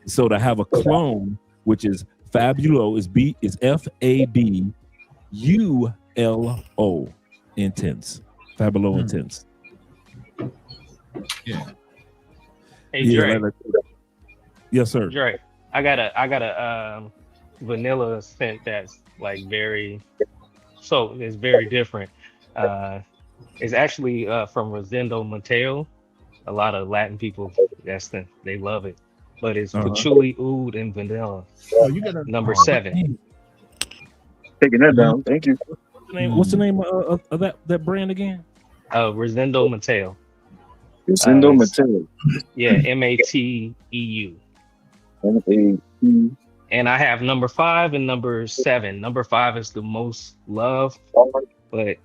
[SPEAKER 5] So to have a clone, which is Fabulo, is Fabulo Intense. Fabulo Intense.
[SPEAKER 14] Yeah.
[SPEAKER 8] Hey, Dre.
[SPEAKER 5] Yes, sir.
[SPEAKER 8] Dre, I got a vanilla scent that's like it's very different. It's actually from Rosendo Mateo. A lot of Latin people, they love it. But it's patchouli, oud, and vanilla.
[SPEAKER 14] Oh, you got
[SPEAKER 8] number 7.
[SPEAKER 19] Taking that down. Thank you.
[SPEAKER 5] What's the name of that brand again?
[SPEAKER 8] Rosendo Mateo.
[SPEAKER 19] Rosendo Mateo.
[SPEAKER 8] Yeah, Mateu. And I have number 5 and number 7. Number 5 is the most loved, but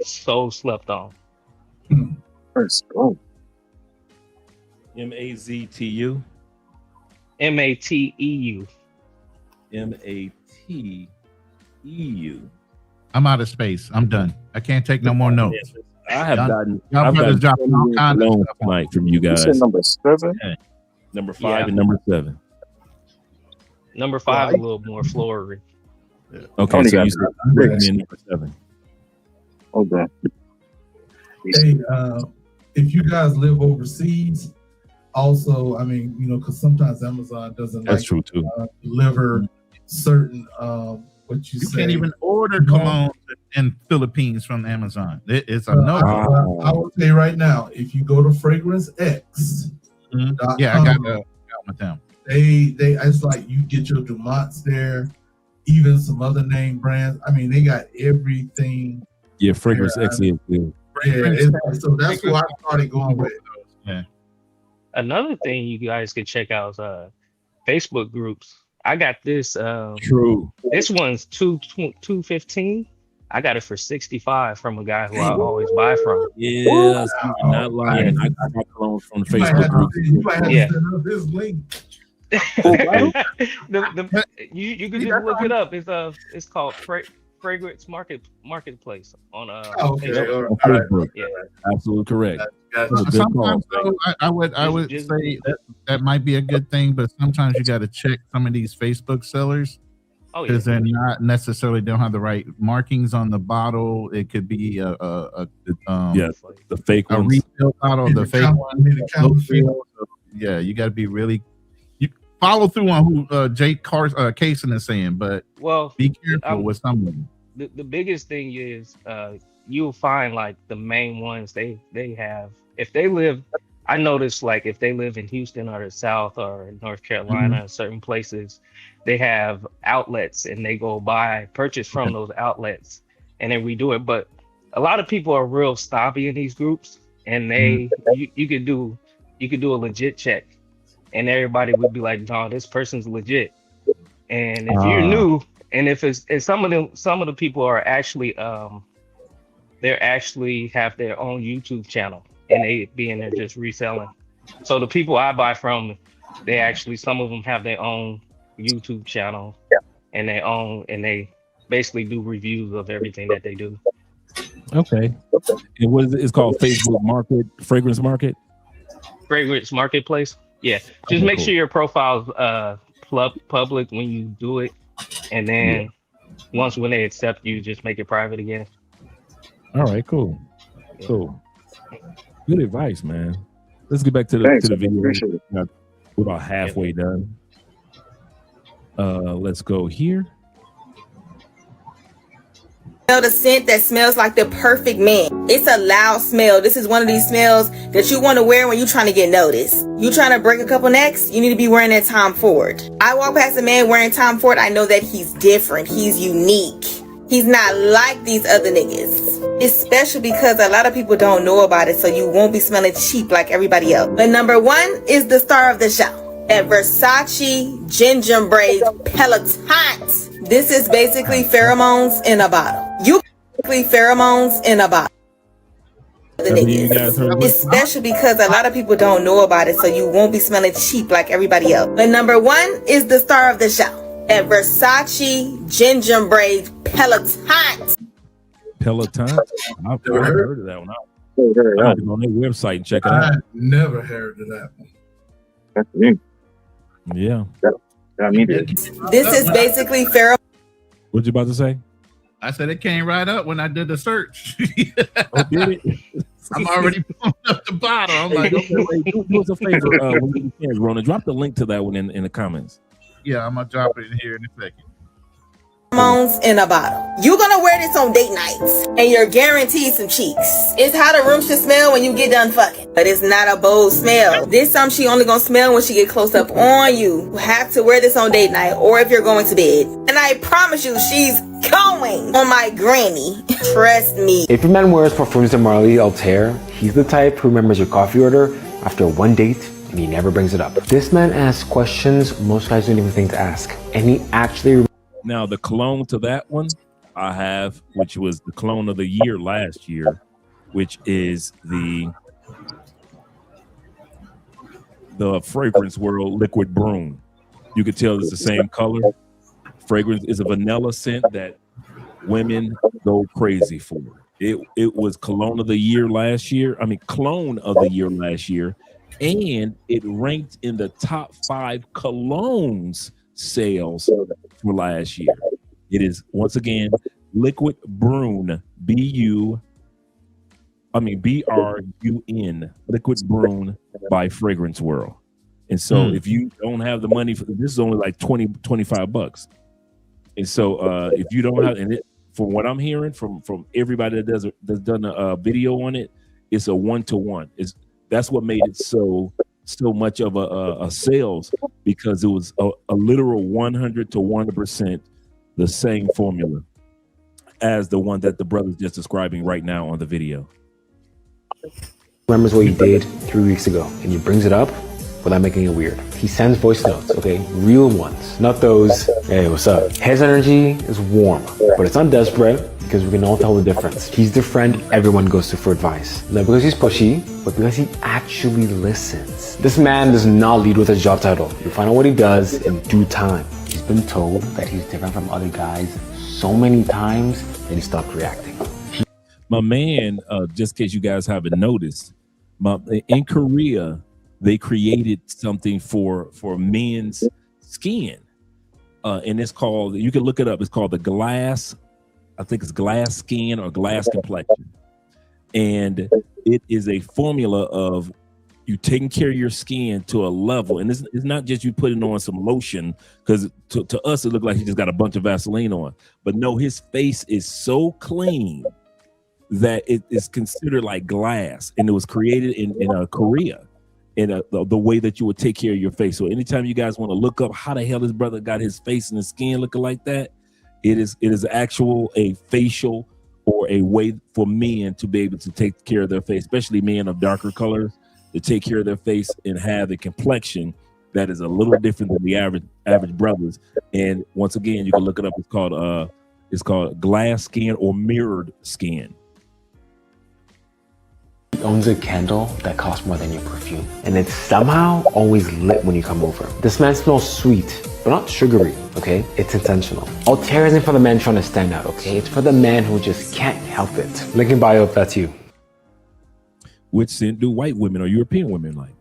[SPEAKER 8] so slept on.
[SPEAKER 19] Let's go.
[SPEAKER 5] Maztu.
[SPEAKER 8] Mateu.
[SPEAKER 5] Mateu.
[SPEAKER 14] I'm out of space. I'm done. I can't take no more notes.
[SPEAKER 5] I have gotten.
[SPEAKER 14] Y'all brothers dropping all kinds of stuff
[SPEAKER 5] tonight from you guys.
[SPEAKER 19] You said number 7,
[SPEAKER 5] number 5, and number 7.
[SPEAKER 8] Number 5 is a little more flowery.
[SPEAKER 5] Yeah. Okay, so you said number 7.
[SPEAKER 19] Hold on.
[SPEAKER 13] Hey, if you guys live overseas, Also, I mean, you know, because sometimes Amazon doesn't
[SPEAKER 5] That's true too.
[SPEAKER 13] Deliver certain what you say.
[SPEAKER 14] Can't even order cologne in Philippines from Amazon. It's a no.
[SPEAKER 13] I will tell you right now, if you go to FragranceX.com,
[SPEAKER 14] yeah, I got with them.
[SPEAKER 13] They it's like you get your Dumonts there, even some other name brands. I mean, they got everything.
[SPEAKER 5] Yeah, Fragrance X is good.
[SPEAKER 13] So that's who I started going with.
[SPEAKER 14] Yeah.
[SPEAKER 8] Another thing you guys could check out is Facebook groups. I got this.
[SPEAKER 5] True.
[SPEAKER 8] This one's $215. I got it for $65 from a guy who I always buy from.
[SPEAKER 5] Yes, you're not lying. I got my cologne from the Facebook group.
[SPEAKER 13] You might have
[SPEAKER 8] Yeah.
[SPEAKER 13] to send up this link.
[SPEAKER 8] You can just look it up. It's called Fragrance Marketplace on Facebook.
[SPEAKER 13] All right.
[SPEAKER 8] Yeah.
[SPEAKER 5] Absolutely correct.
[SPEAKER 14] Sometimes though, I would say that might be a good thing, but sometimes you got to check some of these Facebook sellers because they're not necessarily don't have the right markings on the bottle. It could be the
[SPEAKER 5] fake
[SPEAKER 14] a
[SPEAKER 5] ones.
[SPEAKER 14] refill bottle, the fake one. Yeah, you got to be really follow through on who Jake Kaysen is saying, but be careful with some of them.
[SPEAKER 8] The biggest thing is you'll find like the main ones they have. If they live, I noticed like if they live in Houston or the South or North Carolina, certain places, they have outlets and they go purchase from those outlets and then redo it. But a lot of people are real snobby in these groups, and you could do a legit check, and everybody would be like, "No, this person's legit." And if you're new, and if some of the people are actually they actually have their own YouTube channel, and they be in there just reselling. So the people I buy from, some of them have their own YouTube channel, and they basically do reviews of everything that they do.
[SPEAKER 5] Okay. And what is it? It's called Facebook Fragrance
[SPEAKER 8] Fragrance Marketplace. Yeah. Just make sure your profile's public when you do it, and then when they accept you, just make it private again.
[SPEAKER 5] All right, cool. Good advice, man. Let's get back to the video. We're about halfway done. Let's go here.
[SPEAKER 15] Smell the scent that smells like the perfect man. It's a loud smell. This is one of these smells that you want to wear when you're trying to get noticed. You trying to break a couple necks, you need to be wearing that Tom Ford. I walk past a man wearing Tom Ford, I know that he's different. He's unique. He's not like these other niggas. Especially because a lot of people don't know about it, so you won't be smelling cheap like everybody else. But number one is the star of the show. At Versace Gingerbread Peloton. This is basically pheromones in a bottle. Pheromones in a bottle. The niggas. Especially because a lot of people don't know about it, so you won't be smelling cheap like everybody else. But number one is the star of the show. At Versace Gingerbread Peloton.
[SPEAKER 5] I've heard of that one. I have to go on their website and check it out.
[SPEAKER 13] I never heard of that one.
[SPEAKER 19] That's me.
[SPEAKER 5] Yeah.
[SPEAKER 15] This is basically pheromone.
[SPEAKER 5] What you about to say?
[SPEAKER 14] I said it came right up when I did the search.
[SPEAKER 5] Oh, did it?
[SPEAKER 14] I'm already pulling up the bottle. I'm like, okay, wait,
[SPEAKER 5] do us a favor, when you can, Rona, drop the link to that one in the comments.
[SPEAKER 14] Yeah, I'm gonna drop it in here in a second.
[SPEAKER 15] Pheromones in a bottle. You're gonna wear this on date nights, and you're guaranteed some cheeks. It's how the room should smell when you get done fucking, but it's not a bold smell. This something she only gonna smell when she get close up on you. You have to wear this on date night, or if you're going to bed. And I promise you, she's going on my granny. Trust me.
[SPEAKER 7] If your man wears Parfums de Marly Altair, he's the type who remembers your coffee order after one date and he never brings it up. This man asks questions most guys don't even think to ask, and he actually.
[SPEAKER 5] Now, the cologne to that one I have, which was the cologne of the year last year, which is the Fragrance World Liquid Broom. You could tell it's the same color. Fragrance is a vanilla scent that women go crazy for. It was cologne of the year last year. Cologne of the year last year. And it ranked in the top 5 colognes sales for last year. It is once again Liquid Broom, I mean, BRUN, Liquid Brune by Fragrance World. And so if you don't have the money for this, is only like 25 bucks. And so if you don't have, and it, from what I'm hearing from everybody that's done a video on it, it's a 1-to-1. That's what made it so much of a sales, because it was a literal 100 to 100% the same formula as the one that the brother's just describing right now on the video.
[SPEAKER 7] Remembers what you did 3 weeks ago, and he brings it up without making it weird. He sends voice notes, okay? Real ones, not those, hey, what's up? His energy is warm, but it's not desperate, because we can all tell the difference. He's the friend everyone goes to for advice. Not because he's pushy, but because he actually listens. This man does not lead with a job title. You'll find out what he does in due time. He's been told that he's different from other guys so many times that he stopped reacting.
[SPEAKER 5] My man, just in case you guys haven't noticed, in Korea, they created something for men's skin. And it's called, you can look it up, it's called the glass, I think it's glass skin or glass complexion. And it is a formula of you taking care of your skin to a level. And it's not just you putting on some lotion, because to us, it looked like he just got a bunch of Vaseline on. But no, his face is so clean that it is considered like glass. And it was created in Korea. In the way that you would take care of your face. So anytime you guys want to look up how the hell this brother got his face and his skin looking like that, it is a facial or a way for men to be able to take care of their face, especially men of darker colors, to take care of their face and have a complexion that is a little different than the average brothers. And once again, you can look it up. It's called glass skin or mirrored skin.
[SPEAKER 7] He owns a candle that costs more than your perfume, and it's somehow always lit when you come over. This man smells sweet, but not sugary, okay? It's intentional. Altair isn't for the man trying to stand out, okay? It's for the man who just can't help it. Link in bio if that's you.
[SPEAKER 5] Which scent do white women or European women like?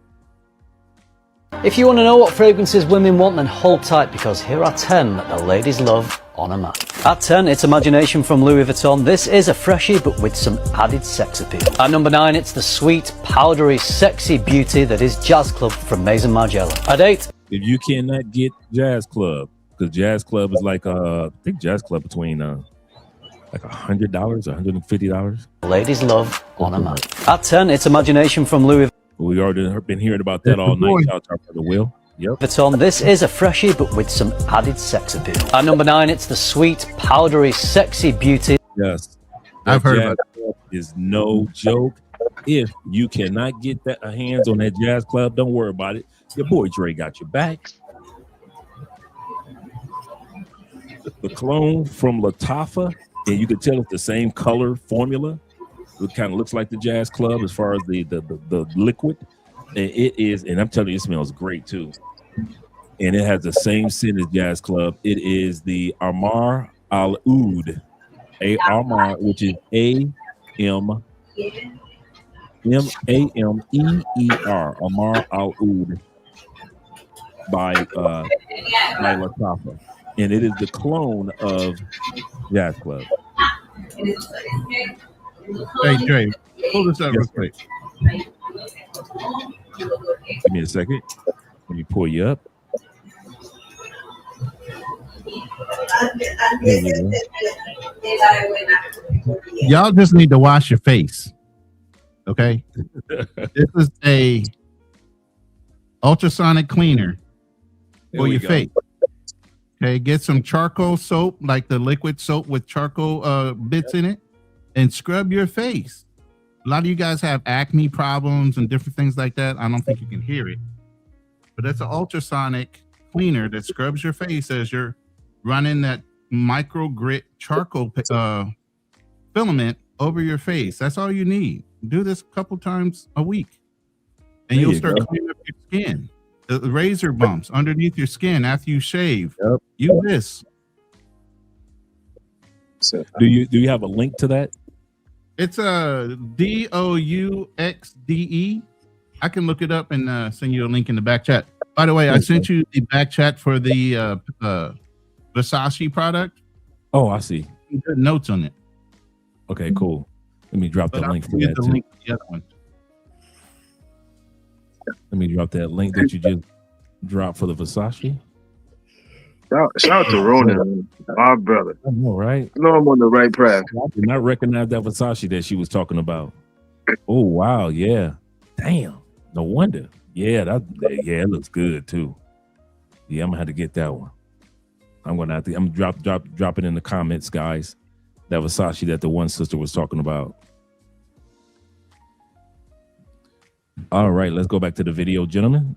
[SPEAKER 9] If you want to know what fragrances women want, then hold tight, because here are 10 that the ladies love on a map. At 10, it's Imagination from Louis Vuitton. This is a freshie, but with some added sex appeal. At number 9, it's the sweet, powdery, sexy beauty that is Jazz Club from Maison Margiela. At 8,
[SPEAKER 5] if you cannot get Jazz Club, because Jazz Club is like I think Jazz Club between like $100, $150.
[SPEAKER 9] Ladies love on a map. At 10, it's Imagination from Louis Vuitton.
[SPEAKER 5] We already been hearing about that all night. Shout out to the Will. Yep.
[SPEAKER 9] Vuitton. This is a freshie, but with some added sex appeal. At number 9, it's the sweet, powdery, sexy beauty.
[SPEAKER 5] Yes,
[SPEAKER 14] I've heard about
[SPEAKER 5] it. Is no joke. If you cannot get a hands on that Jazz Club, don't worry about it. Your boy Dre got your back. The cologne from Latafa, and you can tell it's the same color formula. It kind of looks like the Jazz Club as far as the liquid. And it is, and I'm telling you, it smells great too. And it has the same scent as Jazz Club. It is the Amar Al Oud, Amar, which is AMAMEER, Amar Al Oud by Latafa, and it is the clone of Jazz Club.
[SPEAKER 14] Hey, Dre, pull this up real quick.
[SPEAKER 5] Give me a second. Let me pull you up.
[SPEAKER 14] Y'all just need to wash your face. Okay? This is a ultrasonic cleaner for your face. Okay, get some charcoal soap, like the liquid soap with charcoal bits in it, and scrub your face. A lot of you guys have acne problems and different things like that. I don't think you can hear it, but it's an ultrasonic cleaner that scrubs your face as you're running that micro grit charcoal filament over your face. That's all you need. Do this a couple times a week, and you'll start cleaning up your skin. The razor bumps underneath your skin after you shave.
[SPEAKER 5] Yep.
[SPEAKER 14] Use this.
[SPEAKER 5] So, do you have a link to that?
[SPEAKER 14] It's a DOUXDE. I can look it up and send you a link in the back chat. By the way, I sent you the back chat for the Versace product.
[SPEAKER 5] Oh, I see.
[SPEAKER 14] Good notes on it.
[SPEAKER 5] Okay, cool. Let me drop the link for that too.
[SPEAKER 14] Link to the other one.
[SPEAKER 5] Let me drop that link that you just dropped for the Versace.
[SPEAKER 19] Shout out to Ronan, my brother.
[SPEAKER 5] I know, right?
[SPEAKER 19] I know I'm on the right path.
[SPEAKER 5] I did not recognize that Versace that she was talking about. Oh wow, yeah. Damn. No wonder. Yeah, it looks good too. Yeah, I'm gonna have to get that one. I'm gonna drop it in the comments, guys. That Versace that the one sister was talking about. All right, let's go back to the video, gentlemen.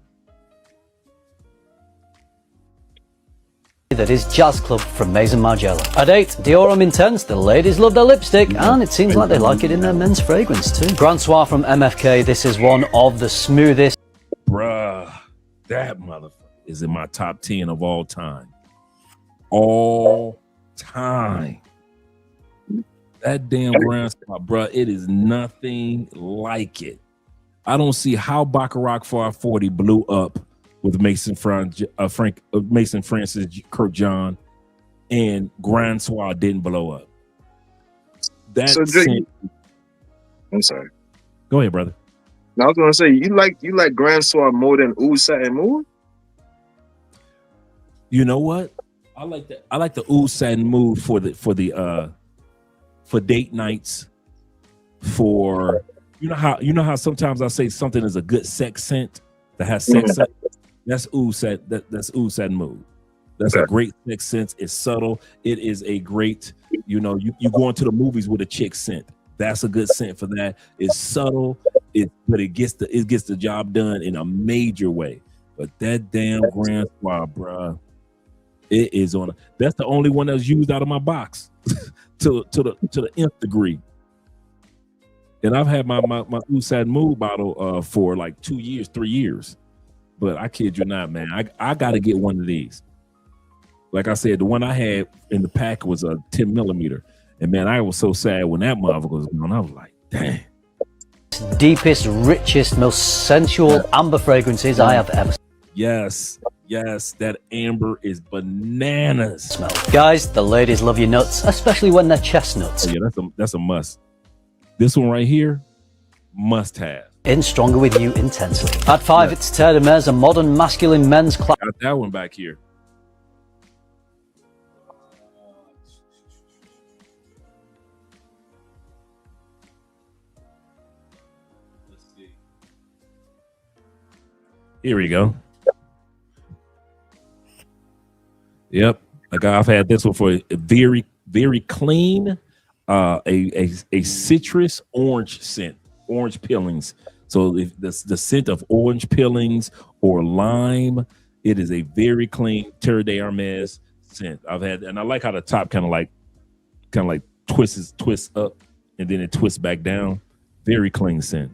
[SPEAKER 9] That is Jazz Club from Maison Margiela. At 8, Dior Homme Intense. The ladies love their lipstick, and it seems like they like it in their men's fragrance too. Grand Soir from MFK. This is one of the smoothest.
[SPEAKER 5] Bruh, that motherfucker is in my top 10 of all time. All time. That damn Grand Soir, bruh, it is nothing like it. I don't see how Baccarat 440 blew up with Mason Francis Kurt John, and Grand Soir didn't blow up.
[SPEAKER 19] I'm sorry.
[SPEAKER 5] Go ahead, brother.
[SPEAKER 19] I was gonna say you like Grand Soir more than Oud Satin Mood?
[SPEAKER 5] You know what? I like the Oud Satin Mood for date nights. For you know how sometimes I say something is a good sex scent that has sex scent. That's Oud Satin. That's Oud Satin Mood. That's a great sex sense. It's subtle. It is a great. You go into the movies with a chick scent. That's a good scent for that. It's subtle. But it gets the job done in a major way. But that damn Grand Soir, bruh, it is on. That's the only one that was used out of my box to the nth degree. And I've had my Oud Satin Mood bottle for like 2 years, 3 years. But I kid you not, man. I got to get one of these. Like I said, the one I had in the pack was a 10 millimeter. And man, I was so sad when that motherfucker was gone. I was like, dang.
[SPEAKER 9] Deepest, richest, most sensual amber fragrances I have ever
[SPEAKER 5] Yes, that amber is bananas.
[SPEAKER 9] smelled. Guys, the ladies love your nuts, especially when they're chestnuts.
[SPEAKER 5] Oh, yeah, that's a must. This one right here, must have.
[SPEAKER 9] In Stronger With You intensely. At 5, it's Terre de Mer, a modern masculine men's class.
[SPEAKER 5] Got that one back here. Let's see. Here we go. Yep, I've had this one for a very, very clean, a citrus orange scent, orange peelings. So if the scent of orange peelings or lime, it is a very clean Terre d'Hermes scent. I've had, and I like how the top kind of like twists up and then it twists back down. Very clean scent.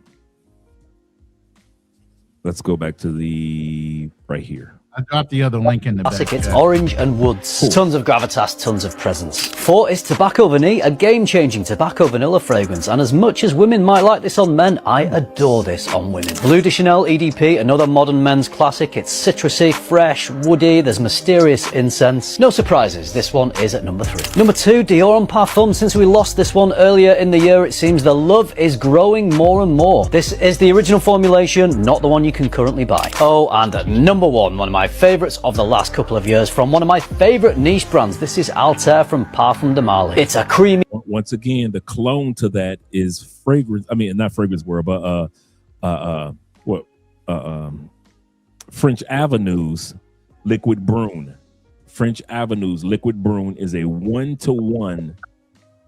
[SPEAKER 5] Let's go back to the right here.
[SPEAKER 14] I dropped the other link in the
[SPEAKER 9] Classic,
[SPEAKER 14] back.
[SPEAKER 9] it's orange and woods. Cool. Tons of gravitas, tons of presence. 4 is Tobacco Vanille, a game-changing tobacco vanilla fragrance. And as much as women might like this on men, I adore this on women. Bleu de Chanel EDP, another modern men's classic. It's citrusy, fresh, woody. There's mysterious incense. No surprises, this one is at number 3. Number 2, Dior Homme Parfum. Since we lost this one earlier in the year, it seems the love is growing more and more. This is the original formulation, not the one you can currently buy. Oh, and at number 1, one of my favorites of the last couple of years from one of my favorite niche brands. This is Altair from Parfum de Marly. It's a creamy.
[SPEAKER 5] Once again, the clone to that is fragrance. I mean, not fragrance word, but French Avenue's Liquid Brune. French Avenue's Liquid Brune is a 1-to-1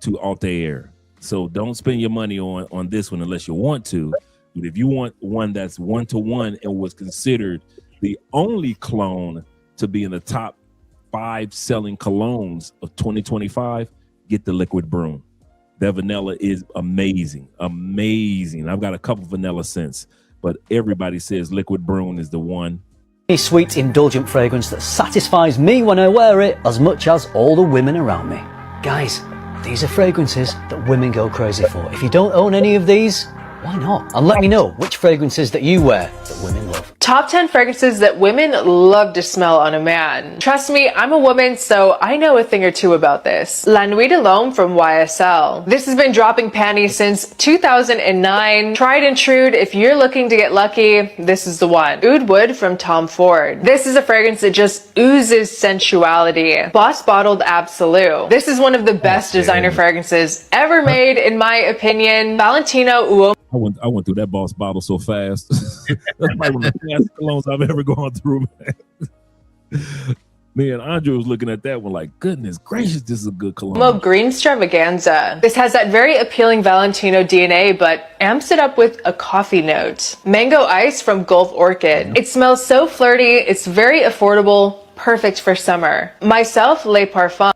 [SPEAKER 5] to Altair. So don't spend your money on this one unless you want to. But if you want one that's 1-to-1 and was considered the only clone to be in the top 5 selling colognes of 2025, get the Liquid Brune. That vanilla is amazing. I've got a couple vanilla scents, but everybody says Liquid Brune is the one.
[SPEAKER 9] A sweet, indulgent fragrance that satisfies me when I wear it as much as all the women around me. Guys, these are fragrances that women go crazy for. If you don't own any of these, why not? And let me know which fragrances that you wear that women love.
[SPEAKER 10] Top 10 fragrances that women love to smell on a man. Trust me, I'm a woman, so I know a thing or two about this. La Nuit de l'Homme from YSL. This has been dropping panties since 2009. Tried and true, if you're looking to get lucky, this is the one. Oud Wood from Tom Ford. This is a fragrance that just oozes sensuality. Boss Bottled Absolute. This is one of the best designer fragrances ever made, in my opinion. Valentino Uomo.
[SPEAKER 5] I went through that Boss bottle so fast. That's probably one of the fastest colognes I've ever gone through, man. Me and Andre was looking at that one like, goodness gracious, this is a good cologne.
[SPEAKER 10] Green Extravaganza. This has that very appealing Valentino DNA, but amps it up with a coffee note. Mango Ice from Gulf Orchid. It smells so flirty, it's very affordable, perfect for summer. Myself, Les Parfums.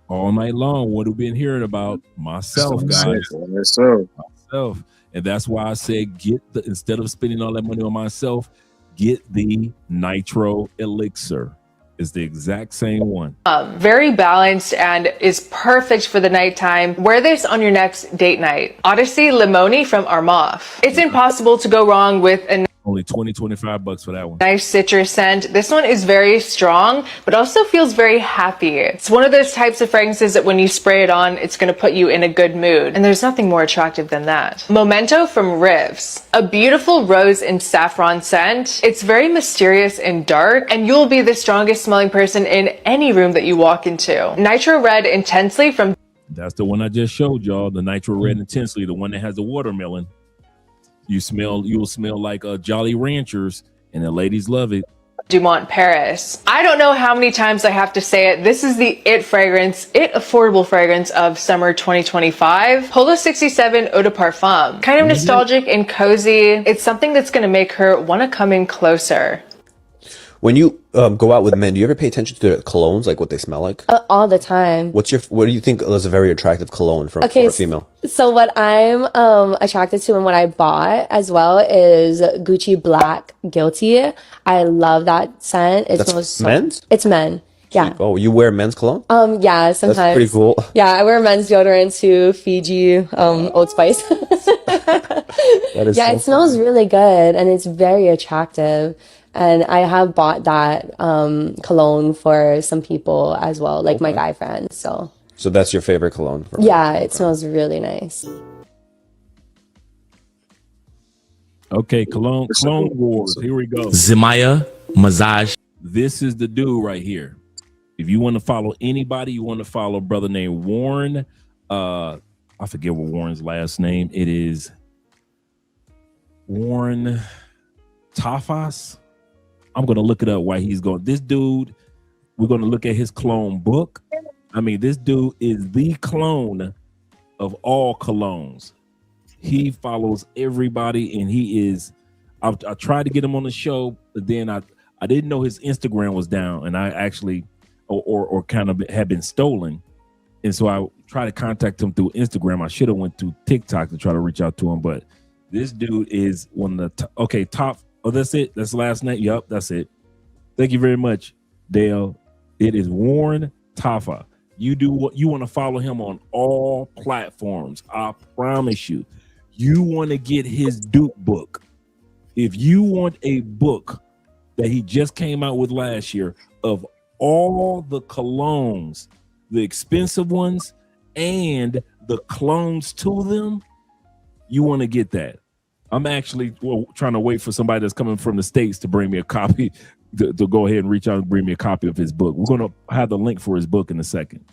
[SPEAKER 5] All night long, what we've been hearing about myself, guys.
[SPEAKER 19] Yes, sir.
[SPEAKER 5] Myself. And that's why I said, instead of spending all that money on myself, get the Nitro Elixir. It's the exact same one.
[SPEAKER 10] Very balanced and is perfect for the nighttime. Wear this on your next date night. Odyssey Limoni from Armaf. It's impossible to go wrong with a
[SPEAKER 5] Only $20-25 for that one.
[SPEAKER 10] nice citrus scent. This one is very strong, but also feels very happy. It's one of those types of fragrances that when you spray it on, it's going to put you in a good mood. And there's nothing more attractive than that. Memento from Rivs. A beautiful rose and saffron scent. It's very mysterious and dark, and you'll be the strongest smelling person in any room that you walk into. Nitro Red Intensely from...
[SPEAKER 5] That's the one I just showed y'all, the Nitro Red Intensely, the one that has the watermelon. You'll smell like Jolly Ranchers, and the ladies love it.
[SPEAKER 10] Dumont Paris. I don't know how many times I have to say it. This is the it fragrance, it affordable fragrance of summer 2025. Polo 67 Eau de Parfum. Kind of nostalgic and cozy. It's something that's going to make her want to come in closer.
[SPEAKER 12] When you go out with men, do you ever pay attention to their colognes, like what they smell like?
[SPEAKER 17] All the time.
[SPEAKER 12] What do you think is a very attractive cologne for a female?
[SPEAKER 17] So what I'm attracted to and what I bought as well is Gucci Black Guilty. I love that scent. It smells so men's? It's men. Yeah.
[SPEAKER 12] Oh, you wear men's cologne?
[SPEAKER 17] Yeah, sometimes.
[SPEAKER 12] That's pretty cool.
[SPEAKER 17] Yeah, I wear men's deodorant too, Fiji, Old Spice.
[SPEAKER 12] That is
[SPEAKER 17] it smells really good and it's very attractive. And I have bought that cologne for some people as well, like my guy friends. So
[SPEAKER 12] that's your favorite cologne?
[SPEAKER 17] It smells really nice.
[SPEAKER 5] Okay, cologne wars. Here we go.
[SPEAKER 3] Zemaya Mazaj.
[SPEAKER 5] This is the dude right here. If you want to follow anybody, you want to follow a brother named Warren. I forget what Warren's last name. It is Warren Tafas. I'm going to look it up while he's going. This dude, we're going to look at his clone book. I mean, this dude is the clone of all colognes. He follows everybody, and he is. I tried to get him on the show, but then I didn't know his Instagram was down, and I actually, or kind of had been stolen, and so I tried to contact him through Instagram. I should have went through TikTok to try to reach out to him, but this dude is one of the top. Oh, that's it. That's the last name. Yup, that's it. Thank you very much, Dale. It is Warren Tafa. You do what you want to follow him on all platforms. I promise you. You want to get his Duke book. If you want a book that he just came out with last year of all the colognes, the expensive ones and the clones to them, you want to get that. I'm actually trying to wait for somebody that's coming from the States to bring me a copy, to go ahead and reach out and bring me a copy of his book. We're going to have the link for his book in a second.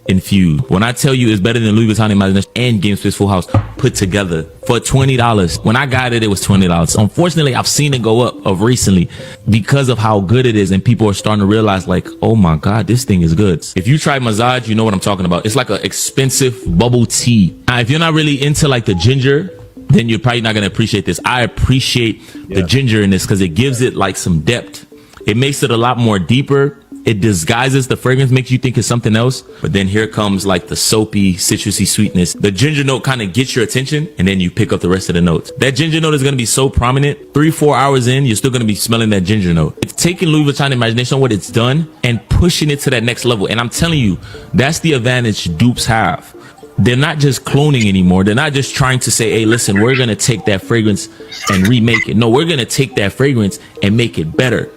[SPEAKER 3] Infused. When I tell you it's better than Louis Vuitton Imagination and GameSpace Full House put together for $20. When I got it, it was $20. Unfortunately, I've seen it go up of recently because of how good it is, and people are starting to realize, like, oh my God, this thing is good. If you try Mazaj, you know what I'm talking about. It's like an expensive bubble tea. Now, if you're not really into like the ginger, then you're probably not going to appreciate this. I appreciate the ginger in this because it gives it like some depth. It makes it a lot more deeper. It disguises the fragrance, makes you think it's something else. But then here comes like the soapy, citrusy sweetness. The ginger note kind of gets your attention, and then you pick up the rest of the notes. That ginger note is going to be so prominent. 3-4 hours in, you're still going to be smelling that ginger note. It's taking Louis Vuitton Imagination, what it's done, and pushing it to that next level. And I'm telling you, that's the advantage dupes have.
[SPEAKER 5] they're not just cloning anymore. They're not just trying to say, hey, listen, we're going to take that fragrance and remake it. No, we're going to take that fragrance and make it better.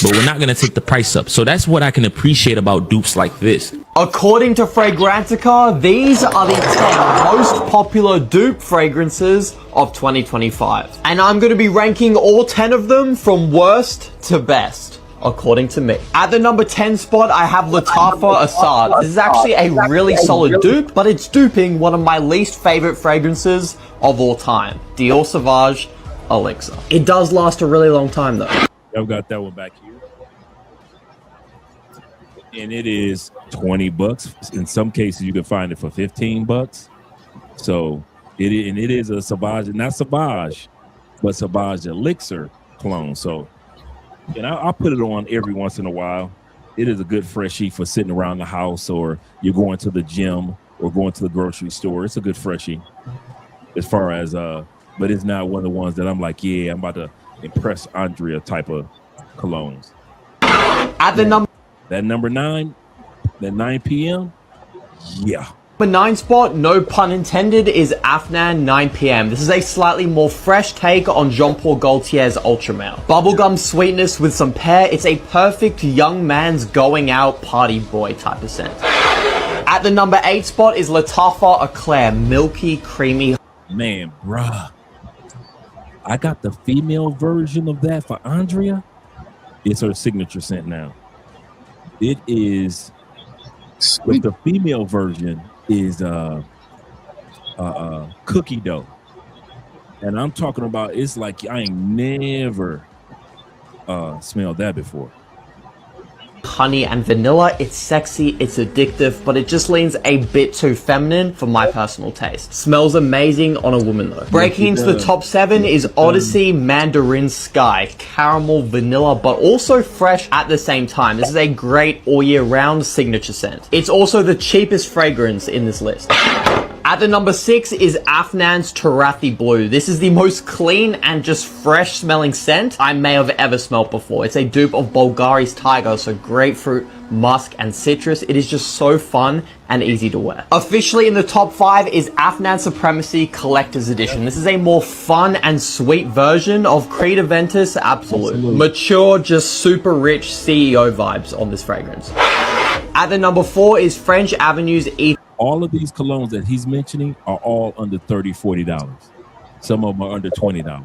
[SPEAKER 5] But we're not going to take the price up. So that's what I can appreciate about dupes like this.
[SPEAKER 4] According to Fragrantica, these are the 10 most popular dupe fragrances of 2025. And I'm going to be ranking all 10 of them from worst to best, according to me. At the number 10 spot, I have Lattafa Assad. This is actually a really solid dupe, but it's duping one of my least favorite fragrances of all time, Dior Sauvage Elixir. It does last a really long time though.
[SPEAKER 5] I've got that one back here. And it is $20. In some cases, you can find it for $15. So it is a Sauvage, not Sauvage, but Sauvage Elixir clone. So, and I'll put it on every once in a while. It is a good freshie for sitting around the house, or you're going to the gym or going to the grocery store. It's a good freshie as far as, but it's not one of the ones that I'm like, yeah, I'm about to impress Andrea type of colognes.
[SPEAKER 4] At the
[SPEAKER 5] number 9, that 9 p.m. Yeah.
[SPEAKER 4] Number 9 spot, no pun intended, is Afnan 9 p.m. This is a slightly more fresh take on Jean-Paul Gaultier's Ultra Male. Bubblegum sweetness with some pear. It's a perfect young man's going out party boy type of scent. At the number 8 spot is Lattafa Eclair, milky, creamy.
[SPEAKER 5] Man, bruh. I got the female version of that for Andrea. It's her signature scent now. It is, but the female version is cookie dough. And I'm talking about, it's like I ain't never smelled that before.
[SPEAKER 4] Honey and vanilla. It's sexy, it's addictive, but it just leans a bit too feminine for my personal taste. Smells amazing on a woman though. Breaking into the top 7 is Odyssey Mandarin Sky. Caramel, vanilla, but also fresh at the same time. This is a great all year round signature scent. It's also the cheapest fragrance in this list. At the number 6 is Afnan's Tarathi Blue. This is the most clean and just fresh smelling scent I may have ever smelled before. It's a dupe of Bulgari's Tiger, so grapefruit, musk, and citrus. It is just so fun and easy to wear. Officially in the top 5 is Afnan Supremacy Collector's Edition. This is a more fun and sweet version of Creed Aventus Absolute. Mature, just super rich CEO vibes on this fragrance. At the number 4 is French Avenue's
[SPEAKER 5] All of these colognes that he's mentioning are all under $30, $40. Some of them are under $20.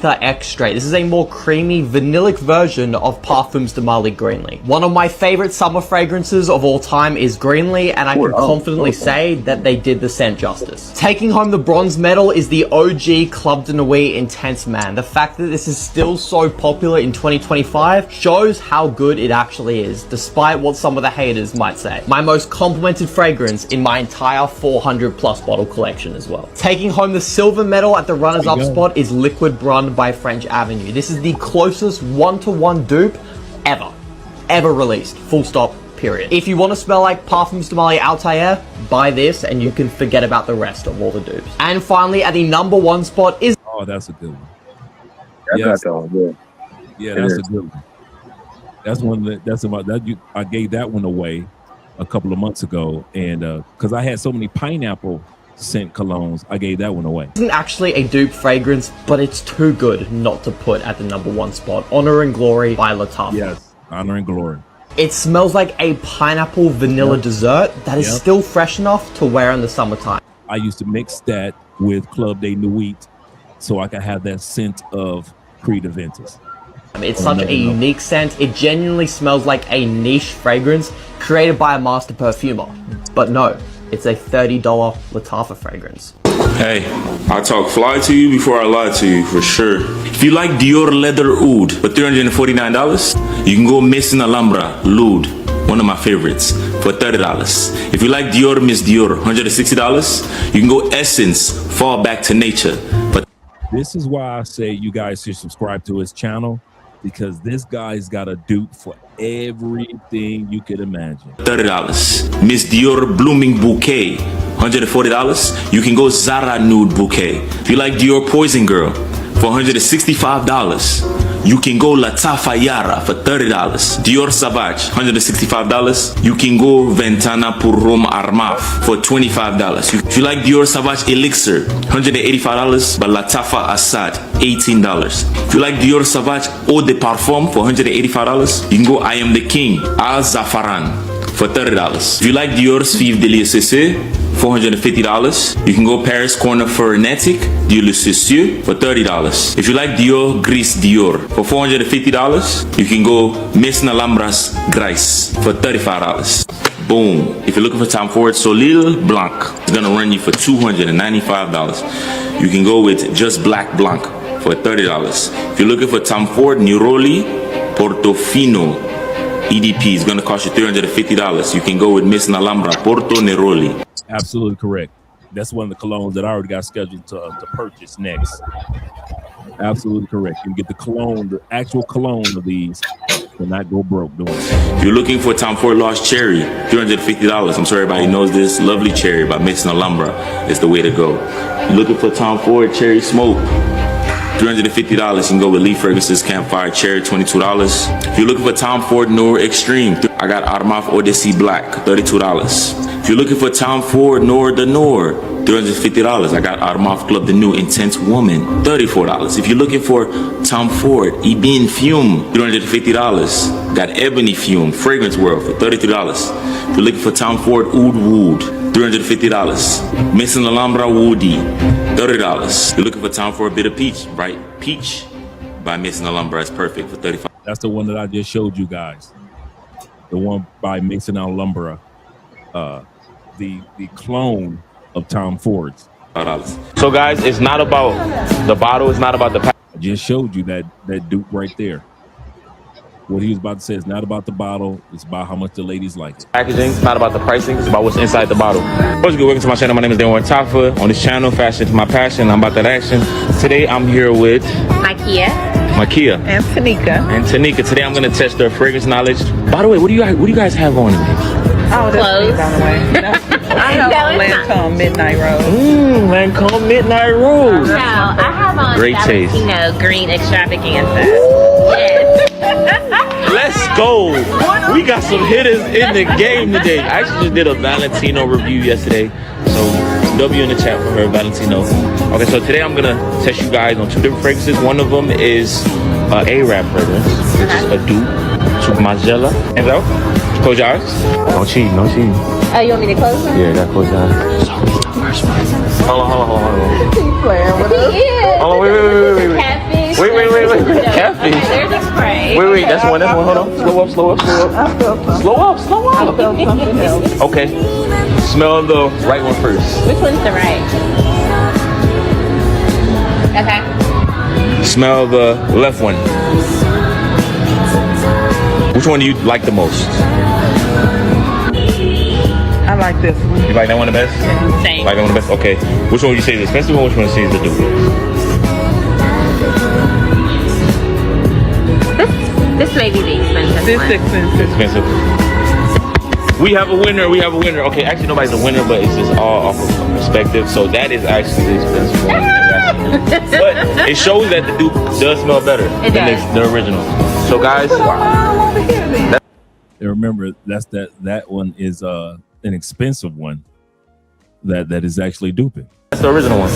[SPEAKER 4] X Straight. This is a more creamy, vanillic version of Parfums de Marly Greenly. One of my favorite summer fragrances of all time is Greenly, and I can confidently say that they did the scent justice. Taking home the bronze medal is the OG Club de Nuit Intense Man. The fact that this is still so popular in 2025 shows how good it actually is, despite what some of the haters might say. My most complimented fragrance in my entire 400 plus bottle collection as well. Taking home the silver medal at the runners-up spot is Liquid Brun by French Avenue. This is the closest one-to-one dupe ever released. Full stop, period. If you want to smell like Parfums de Marly Altair, buy this and you can forget about the rest of all the dupes. And finally, at the number 1 spot is...
[SPEAKER 5] Oh, that's a good one.
[SPEAKER 19] That's
[SPEAKER 5] Yeah, that's a good one. That's one that's about that. I gave that one away a couple of months ago, and because I had so many pineapple scent colognes, I gave that one away.
[SPEAKER 4] It isn't actually a dupe fragrance, but it's too good not to put at the number 1 spot. Honor and Glory by Lattafa.
[SPEAKER 5] Yes, Honor and Glory.
[SPEAKER 4] It smells like a pineapple vanilla dessert that is still fresh enough to wear in the summertime.
[SPEAKER 5] I used to mix that with Club de Nuit so I could have that scent of Creed Aventus.
[SPEAKER 4] It's such a unique scent. It genuinely smells like a niche fragrance created by a master perfumer. But no, it's a $30 Lattafa fragrance.
[SPEAKER 3] Hey, I talk fly to you before I lie to you, for sure. If you like Dior Leather Oud for $349, you can go Maison Alhambra Oud, one of my favorites, for $30. If you like Dior Miss Dior, $160, you can go Essence Fall Back to Nature. But
[SPEAKER 5] this is why I say you guys should subscribe to his channel, because this guy's got a dupe for everything you could imagine.
[SPEAKER 3] $30. Miss Dior Blooming Bouquet, $140. You can go Zara Nude Bouquet. If you like Dior Poison Girl, for $165, You can go Latafa Yara for $30. Dior Sauvage, $165. You can go Ventana Purrom Armaf for $25. If you like Dior Sauvage Elixir, $185. But Latafa Assad, $18. If you like Dior Sauvage Eau de Parfum for $185, you can go I Am the King Al Zafaran for $30. If you like Dior's Vive de l'Iocese, $450. You can go Paris Corner Fernetic Dior Le Soucieux for $30. If you like Dior Gris Dior for $450, you can go Miss Nalambras Grace for $35. Boom. If you're looking for Tom Ford Solil Blanc, it's gonna run you for $295. You can go with Just Black Blanc for $30. If you're looking for Tom Ford Neroli Portofino EDP, is going to cost you $350. You can go with Miss Nalambra Porto Neroli.
[SPEAKER 5] Absolutely correct. That's one of the colognes that I already got scheduled to purchase next. Absolutely correct. You can get the cologne, the actual cologne of these, and not go broke doing it.
[SPEAKER 3] If you're looking for Tom Ford Lost Cherry, $350. I'm sure everybody knows this. Lovely Cherry by Miss Nalambra is the way to go. You're looking for Tom Ford Cherry Smoke, $350. You can go with Lee Ferguson's Campfire Cherry, $22. If you're looking for Tom Ford Noir Extreme, I got Armaf Odyssey Black, $32. If you're looking for Tom Ford Noir de Noir, $350. I got Armaf Club the New Intense Woman, $34. If you're looking for Tom Ford Ebin Fume, $350. Got Ebony Fume Fragrance World for $33. If you're looking for Tom Ford Oud Wood, $350. Miss Alhambra Woody, $30. You're looking for Tom Ford Bitter Peach, right? Peach by Miss Alhambra is perfect for $35.
[SPEAKER 5] That's the one that I just showed you guys. The one by Mason Alhambra, the clone of Tom Ford's.
[SPEAKER 3] So guys, it's not about the bottle, it's not about the pack.
[SPEAKER 5] I just showed you that dupe right there. What he was about to say is not about the bottle, it's about how much the ladies like it.
[SPEAKER 3] Packaging, it's not about the pricing, it's about what's inside the bottle. What's good? Welcome to my channel. My name is Dan Tafa. On this channel, fashion is my passion. I'm about that action. Today I'm here with
[SPEAKER 2] Makia
[SPEAKER 3] and Tanika. Today I'm gonna test their fragrance knowledge. By the way, what do you guys have on today?
[SPEAKER 2] Oh, clothes. By the way. I have on Lancome Midnight Rose.
[SPEAKER 3] Lancome Midnight Rose.
[SPEAKER 2] No, I have on
[SPEAKER 3] Great taste.
[SPEAKER 2] Valentino Green Extravaganza. Yes.
[SPEAKER 3] Let's go. We got some hitters in the game today. I actually just did a Valentino review yesterday. So W in the chat for her, Valentino. Okay, so today I'm gonna test you guys on two different fragrances. One of them is A-Rap fragrance, which is a dupe to Magella. And so, close your eyes. No cheating, no cheating.
[SPEAKER 2] Oh, you want me to close them?
[SPEAKER 3] Yeah, you gotta close your eyes. Hold on.
[SPEAKER 2] He's playing with us. He is.
[SPEAKER 3] Hold on, wait.
[SPEAKER 2] Catfish.
[SPEAKER 3] Wait. Catfish.
[SPEAKER 2] There's a spray.
[SPEAKER 3] Wait, that's one. Hold on. Slow up. Slow up.
[SPEAKER 2] Something else.
[SPEAKER 3] Okay. Smell the right one first.
[SPEAKER 2] Which one's the right? Okay.
[SPEAKER 3] Smell the left one. Which one do you like the most?
[SPEAKER 2] I like this one.
[SPEAKER 3] You like that one the best?
[SPEAKER 2] Same.
[SPEAKER 3] Like that one the best? Okay. Which one would you say is the expensive one? Which one would you say is the dupe?
[SPEAKER 2] This may be the expensive one.
[SPEAKER 3] Expensive. We have a winner. Okay, actually nobody's a winner, but it's just all off of perspective. So that is actually the expensive one. But it shows that the dupe does smell better than the original. So guys,
[SPEAKER 5] and remember that one is an expensive one that is actually duping.
[SPEAKER 3] That's the original one.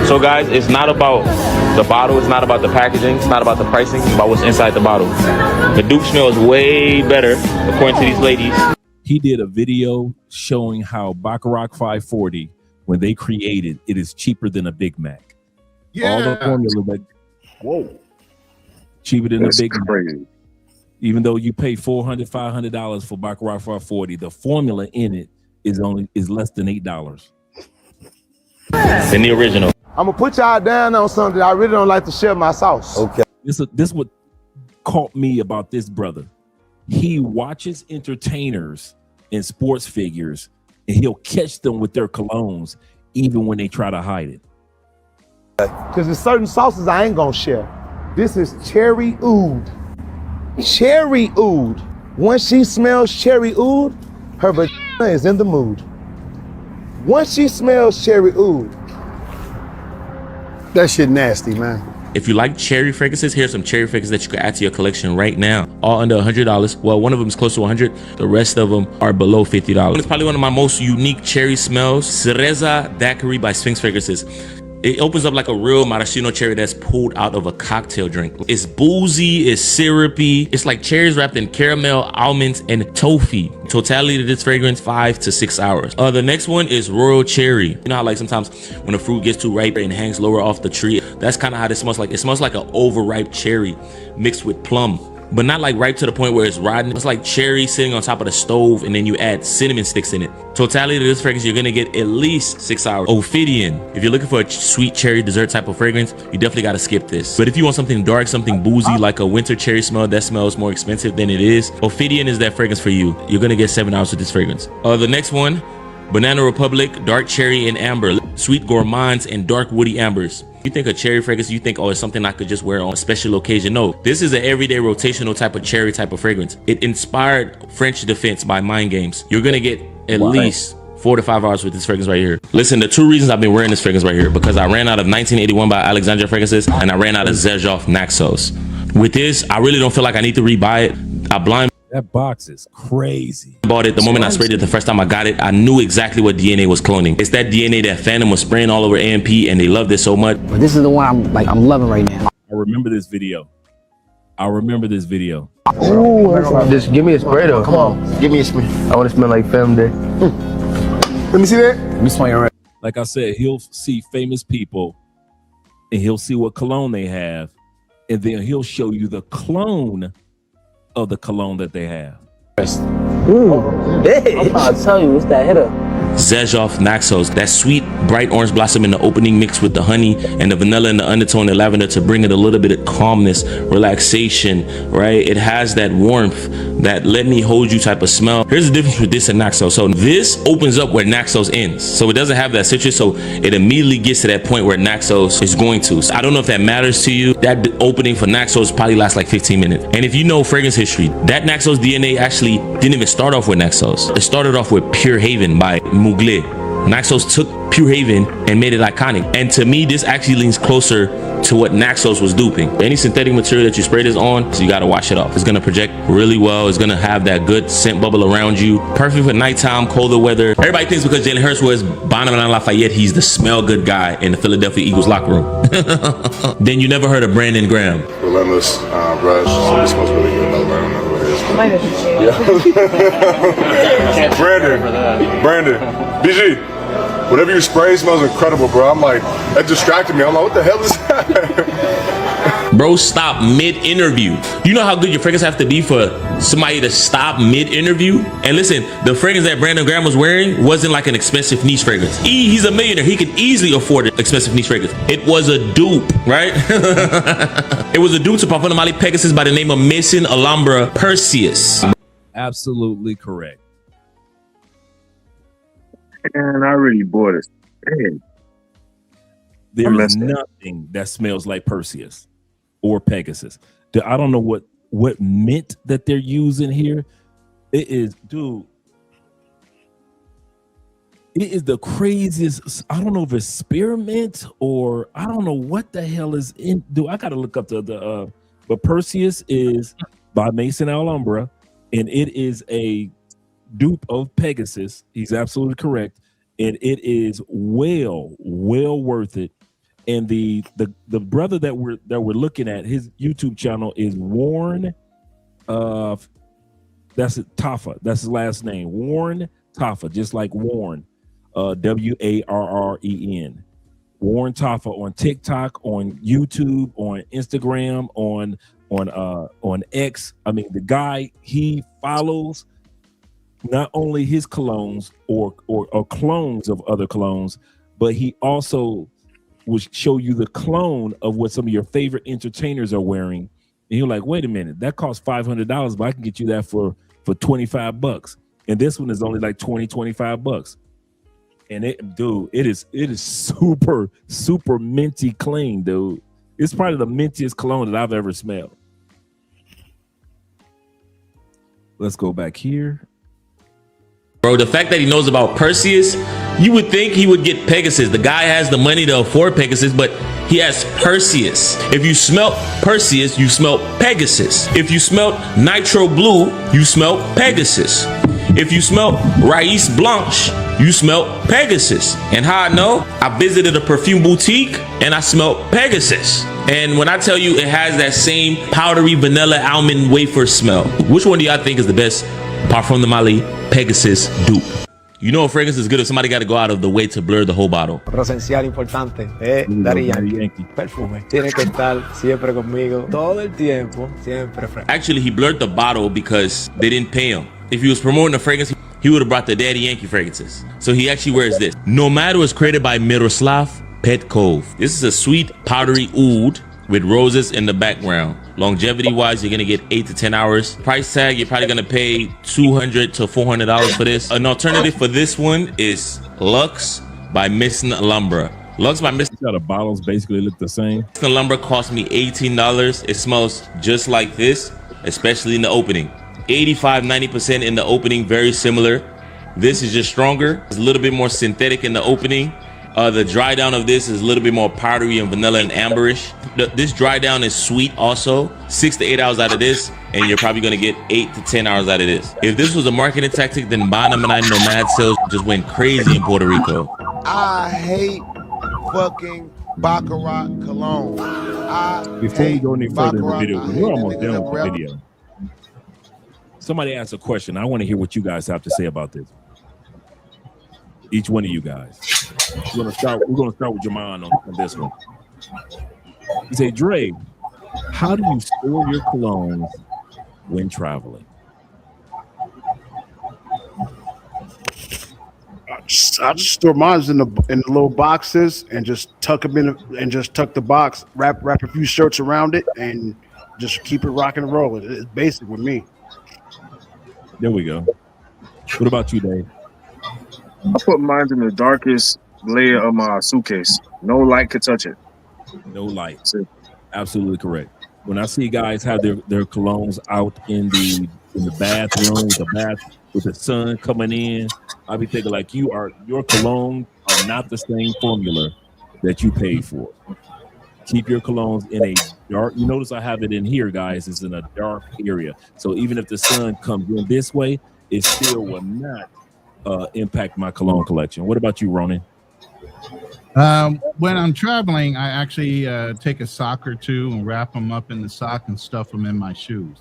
[SPEAKER 3] So guys, it's not about the bottle, it's not about the packaging, it's not about the pricing, it's about what's inside the bottle. The dupe smells way better, according to these ladies.
[SPEAKER 5] He did a video showing how Baccarat 540, when they created, it is cheaper than a Big Mac.
[SPEAKER 14] Yeah.
[SPEAKER 5] All the formula cheaper than a Big Mac. Even though you pay $400, $500 for Baccarat 540, the formula in it is less than $8.
[SPEAKER 3] Than the original.
[SPEAKER 21] I'm gonna put y'all down on something. I really don't like to share my sauce.
[SPEAKER 12] Okay.
[SPEAKER 5] This what caught me about this brother. He watches entertainers and sports figures, and he'll catch them with their colognes, even when they try to hide it.
[SPEAKER 21] Because there's certain sauces I ain't gonna share. This is cherry oud. Cherry oud. Once she smells cherry oud, her vagina is in the mood. Once she smells cherry oud, that shit nasty, man.
[SPEAKER 3] If you like cherry fragrances, here's some cherry fragrances that you can add to your collection right now. All under $100. Well, one of them is close to 100. The rest of them are below $50. It's probably one of my most unique cherry smells. Cereza Daiquiri by Sphinx Fragrances. It opens up like a real maraschino cherry that's pulled out of a cocktail drink. It's boozy, it's syrupy. It's like cherries wrapped in caramel, almonds, and toffee. Totality of this fragrance, 5 to 6 hours. The next one is Royal Cherry. You know how like sometimes when a fruit gets too ripe and hangs lower off the tree, that's kind of how this smells like. It smells like an overripe cherry mixed with plum. But not like ripe to the point where it's rotten. It's like cherry sitting on top of the stove and then you add cinnamon sticks in it. Totality of this fragrance, you're gonna get at least 6 hours. Ophidian. If you're looking for a sweet cherry dessert type of fragrance, you definitely gotta skip this. But if you want something dark, something boozy, like a winter cherry smell that smells more expensive than it is, Ophidian is that fragrance for you. You're gonna get 7 hours with this fragrance. The next one, Banana Republic, dark cherry and amber. Sweet gourmands and dark woody ambers. You think of cherry fragrance, you think, oh, it's something I could just wear on a special occasion. No, this is an everyday rotational type of cherry type of fragrance. It inspired French Defense by Mind Games. You're gonna get at least 4 to 5 hours with this fragrance right here. Listen, the 2 reasons I've been wearing this fragrance right here, because I ran out of 1981 by Alexandria fragrances and I ran out of Zerjoff Naxos. With this, I really don't feel like I need to rebuy it. I blind
[SPEAKER 5] that box is crazy.
[SPEAKER 3] Bought it the moment I sprayed it the first time I got it. I knew exactly what DNA was cloning. It's that DNA that Phantom was spraying all over AMP and they loved it so much.
[SPEAKER 11] But this is the one I'm loving right now.
[SPEAKER 5] I remember this video.
[SPEAKER 11] Ooh, just give me a spray though. Come on, give me a spray. I want to smell like Femme Day. Let me see that. Let me smell your right.
[SPEAKER 5] Like I said, he'll see famous people and he'll see what cologne they have. And then he'll show you the clone of the cologne that they have.
[SPEAKER 11] Ooh, I'm trying to tell you, it's that hitter.
[SPEAKER 3] Zerjoff Naxos, that sweet bright orange blossom in the opening mixed with the honey and the vanilla and the undertone of lavender to bring it a little bit of calmness, relaxation, right? It has that warmth, that let me hold you type of smell. Here's the difference with this and Naxos. So this opens up where Naxos ends. So it doesn't have that citrus, so it immediately gets to that point where Naxos is going to. So I don't know if that matters to you. That opening for Naxos probably lasts like 15 minutes. And if you know fragrance history, that Naxos DNA actually didn't even start off with Naxos. It started off with Pure Haven by Mugler. Naxos took Pure Haven and made it iconic. And to me, this actually leans closer to what Naxos was duping. Any synthetic material that you spray this on, so you gotta wash it off. It's gonna project really well. It's gonna have that good scent bubble around you. Perfect for nighttime, colder weather. Everybody thinks because Jalen Hurts was Bonham Lafayette, he's the smell good guy in the Philadelphia Eagles locker room. Then you never heard of Brandon Graham.
[SPEAKER 18] Relentless brush, so it smells really good. I don't know what it is. Brandon, BG. Whatever you spray smells incredible, bro. I'm like, that distracted me. I'm like, what the hell is that?
[SPEAKER 3] Bro, stop mid-interview. You know how good your fragrance have to be for somebody to stop mid-interview? And listen, the fragrance that Brandon Graham was wearing wasn't like an expensive niche fragrance. He's a millionaire. He could easily afford an expensive niche fragrance. It was a dupe, right? It was a dupe to Parfum de Mali Pegasus by the name of Mason Alhambra Perseus.
[SPEAKER 5] Absolutely correct.
[SPEAKER 19] And I really bought it. Man.
[SPEAKER 5] There is nothing that smells like Perseus or Pegasus. I don't know what mint that they're using here. It is, dude. It is the craziest. I don't know if it's spearmint or I don't know what the hell is in. Dude, I gotta look up but Perseus is by Mason Alhambra, and it is a dupe of Pegasus. He's absolutely correct, and it is well worth it. And the brother that we're looking at, his YouTube channel is Warren. That's it, Taffa. That's his last name, Warren Taffa, just like Warren, WARREN. Warren Taffa on TikTok, on YouTube, on Instagram, on X. I mean, the guy, he follows not only his colognes or clones of other colognes, but he also will show you the clone of what some of your favorite entertainers are wearing. And you're like, wait a minute, that costs $500, but I can get you that for $25. And this one is only like $20-25. And it is super minty clean, dude. It's probably the mintiest cologne that I've ever smelled. Let's go back here.
[SPEAKER 3] Bro, the fact that he knows about Perseus, you would think he would get Pegasus. The guy has the money to afford Pegasus, but he has Perseus. If you smelt Perseus, you smelt Pegasus. If you smelt Nitro Blue, you smelt Pegasus. If you smelt Raiz Blanche, you smelt Pegasus. And how I know? I visited a perfume boutique and I smelt Pegasus. And when I tell you it has that same powdery vanilla almond wafer smell, which one do y'all think is the best Parfum de Mali Pegasus dupe? You know a fragrance is good if somebody got to go out of the way to blur the whole bottle.
[SPEAKER 6] Otro esencial importante es Daddy Yankee. Perfume. Tiene que estar siempre conmigo, todo el tiempo, siempre fresco.
[SPEAKER 3] Actually, he blurred the bottle because they didn't pay him. If he was promoting a fragrance, he would have brought the Daddy Yankee fragrances. So he actually wears this. Nomad was created by Miroslav Petkov. This is a sweet, powdery oud with roses in the background. Longevity wise, you're gonna get 8 to 10 hours. Price tag, you're probably gonna pay $200 to $400 for this. An alternative for this one is Lux by Miss Alhambra. Lux by Miss
[SPEAKER 5] The bottles basically look the same.
[SPEAKER 3] Alhambra cost me $18. It smells just like this, especially in the opening. 85-90% in the opening, very similar. This is just stronger. It's a little bit more synthetic in the opening. The dry down of this is a little bit more powdery and vanilla and amberish. This dry down is sweet also. 6 to 8 hours out of this, and you're probably gonna get 8 to 10 hours out of this. If this was a marketing tactic, then Bonham and I Nomad sales just went crazy in Puerto Rico.
[SPEAKER 21] I hate fucking Baccarat cologne.
[SPEAKER 5] Before we go any further in the video, we're almost done with the video. Somebody asked a question. I want to hear what you guys have to say about this. Each one of you guys. We're gonna start with Jaman on this one. He said, Dre, how do you store your colognes when traveling?
[SPEAKER 16] I just store mine in the little boxes and just tuck them in and just tuck the box, wrap a few shirts around it, and just keep it rocking and rolling. It's basic with me.
[SPEAKER 5] There we go. What about you, Dave?
[SPEAKER 19] I put mine in the darkest layer of my suitcase. No light could touch it.
[SPEAKER 5] No light. Absolutely correct. When I see guys have their colognes out in the bathroom, with the sun coming in, I'll be thinking like your colognes are not the same formula that you paid for. Keep your colognes in a dark. You notice I have it in here, guys. It's in a dark area. So even if the sun comes in this way, it still will not impact my cologne collection. What about you, Ronan?
[SPEAKER 14] When I'm traveling, I actually take a sock or two and wrap them up in the sock and stuff them in my shoes.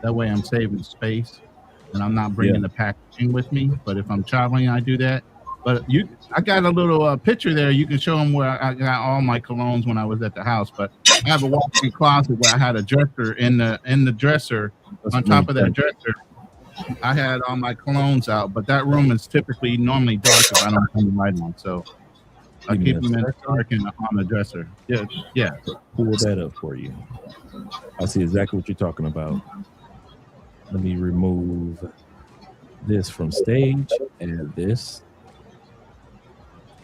[SPEAKER 14] That way I'm saving space and I'm not bringing the packaging with me. But if I'm traveling, I do that. But I got a little picture there. You can show them where I got all my colognes when I was at the house. But I have a walk-in closet where I had a dresser in the dresser. On top of that dresser, I had all my colognes out. But that room is typically normally dark if I don't turn the light on. So I keep them in the dark and on the dresser. Yeah.
[SPEAKER 5] Pull that up for you. I see exactly what you're talking about. Let me remove this from stage and this.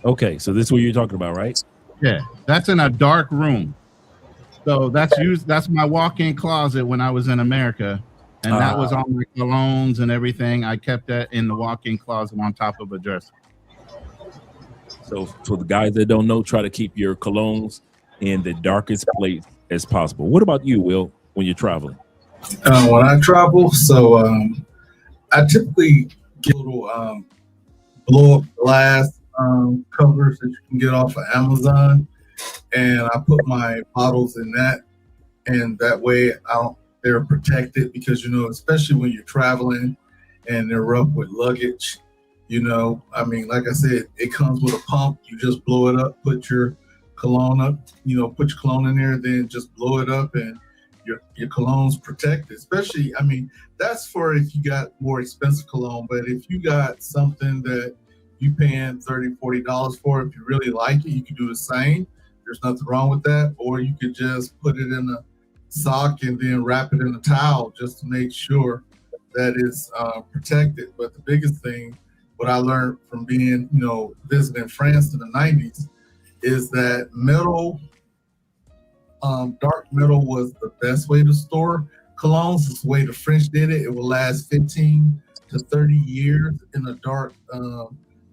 [SPEAKER 5] Okay, so this is what you're talking about, right?
[SPEAKER 14] Yeah, that's in a dark room. So that's my walk-in closet when I was in America. And that was all my colognes and everything. I kept that in the walk-in closet on top of a dresser.
[SPEAKER 5] So for the guys that don't know, try to keep your colognes in the darkest place as possible. What about you, Will, when you're traveling?
[SPEAKER 13] When I travel, I typically get little blow-up glass covers that you can get off of Amazon, and I put my bottles in that, and that way they're protected because, especially when you're traveling and they're rough with luggage, like I said, it comes with a pump. You just blow it up, put your cologne up, put your cologne in there, then just blow it up and your cologne's protected. Especially, that's for if you got more expensive cologne, but if you got something that you paying $30, $40 for, if you really like it, you can do the same. There's nothing wrong with that. Or you could just put it in a sock and then wrap it in a towel just to make sure that it's protected. But the biggest thing, what I learned from being, visiting France in the 90s, is that dark metal was the best way to store colognes. It's the way the French did it. It will last 15 to 30 years in a dark,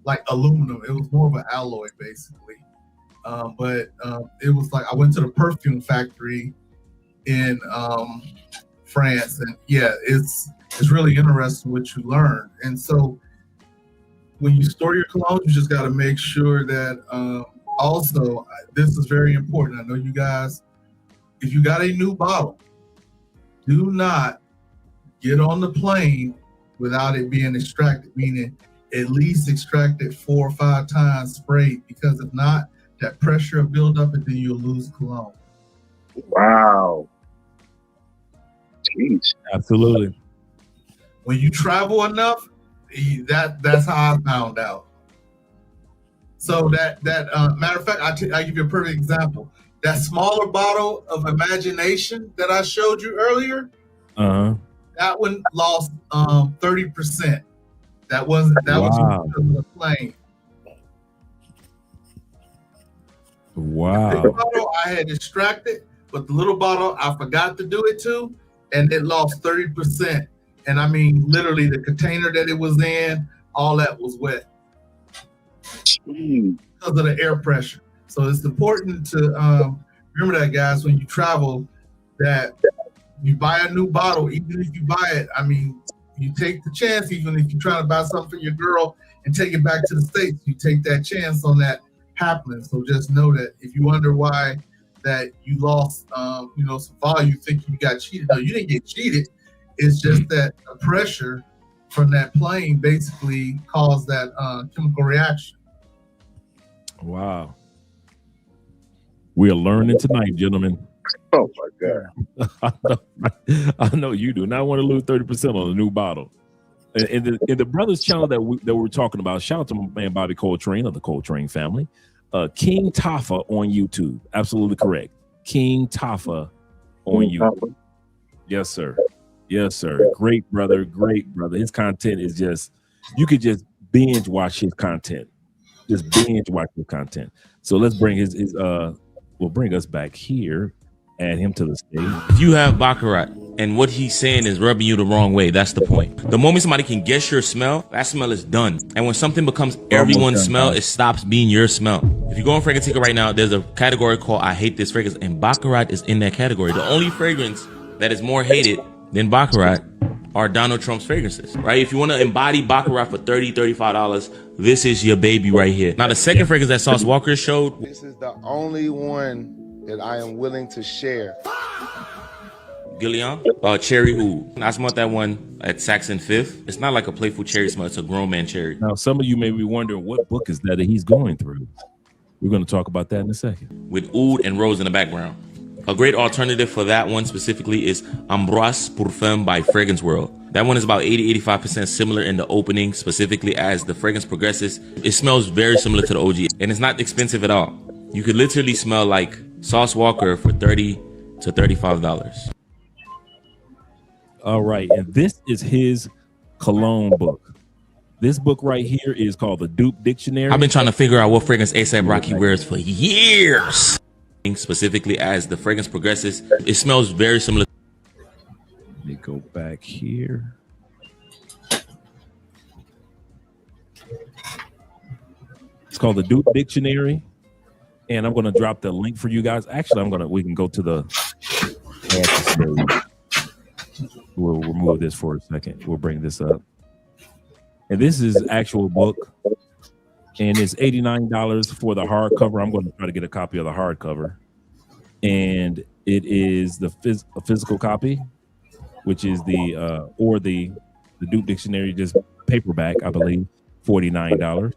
[SPEAKER 13] like aluminum. It was more of an alloy, basically. but it was like I went to the perfume factory in France, and yeah, it's really interesting what you learn. And so when you store your cologne, you just got to make sure that also this is very important. I know you guys, if you got a new bottle, do not get on the plane without it being extracted, meaning at least extract it 4 or 5 times sprayed, because if not, that pressure will build up and then you'll lose cologne.
[SPEAKER 19] Wow. Jeez.
[SPEAKER 5] Absolutely.
[SPEAKER 13] When you travel enough, that's how I found out. So that matter of fact, I give you a perfect example. That smaller bottle of imagination that I showed you earlier, that one lost 30%. That was because of the plane.
[SPEAKER 5] Wow.
[SPEAKER 13] The big bottle I had extracted, but the little bottle I forgot to do it to, and it lost 30%. And I mean, literally, the container that it was in, all that was wet because of the air pressure. So it's important to remember that, guys, when you travel, that you buy a new bottle, even if you buy it, I mean, you take the chance, even if you're trying to buy something for your girl and take it back to the States, you take that chance on that happening. So just know that if you wonder why that you lost, some volume, thinking you got cheated. No, you didn't get cheated. It's just that the pressure from that plane basically caused that chemical reaction.
[SPEAKER 5] Wow. We are learning tonight, gentlemen.
[SPEAKER 19] Oh my God.
[SPEAKER 5] I know you do not want to lose 30% on a new bottle. In the brothers channel that we're talking about, shout out to my man Bobby Coltrane of the Coltrane family. King Tafa on YouTube. Absolutely correct. King Tafa on YouTube. Yes, sir. Yes, sir. Great brother. Great brother. His content is just, you could just binge watch his content. Just binge watch his content. So let's bring we'll bring us back here. Add him to the stage.
[SPEAKER 3] If you have Baccarat and what he's saying is rubbing you the wrong way, that's the point. The moment somebody can guess your smell, that smell is done. And when something becomes everyone's smell, it stops being your smell. If you go on Fragrance Ticker right now, there's a category called I Hate This Fragrance, and Baccarat is in that category. The only fragrance that is more hated than Baccarat are Donald Trump's fragrances, right? If you want to embody Baccarat for $30, $35, this is your baby right here. Now, the second fragrance that Sauce Walker showed.
[SPEAKER 21] This is the only one that I am willing to share.
[SPEAKER 3] Gillian, Cherry Oud. I smelled that one at Saks and Fifth. It's not like a playful cherry smell. It's a grown man cherry.
[SPEAKER 5] Now, some of you may be wondering what book is that he's going through. We're going to talk about that in a second.
[SPEAKER 3] With oud and rose in the background. A great alternative for that one specifically is Ambroise Parfum by Fragrance World. That one is about 80-85% similar in the opening, specifically as the fragrance progresses. It smells very similar to the OG, and it's not expensive at all. You could literally smell like Sauce Walker for $30 to $35.
[SPEAKER 5] All right, and this is his cologne book. This book right here is called the Dupe Dictionary.
[SPEAKER 3] I've been trying to figure out what fragrance A$AP Rocky wears for years. Specifically as the fragrance progresses, it smells very similar.
[SPEAKER 5] Let me go back here. It's called the Dupe Dictionary. And I'm going to drop the link for you guys. Actually, we can go to the we'll remove this for a second. We'll bring this up. And this is actual book. And it's $89 for the hardcover. I'm going to try to get a copy of the hardcover. And it is a physical copy, which is the Dupe Dictionary, just paperback, I believe, $49.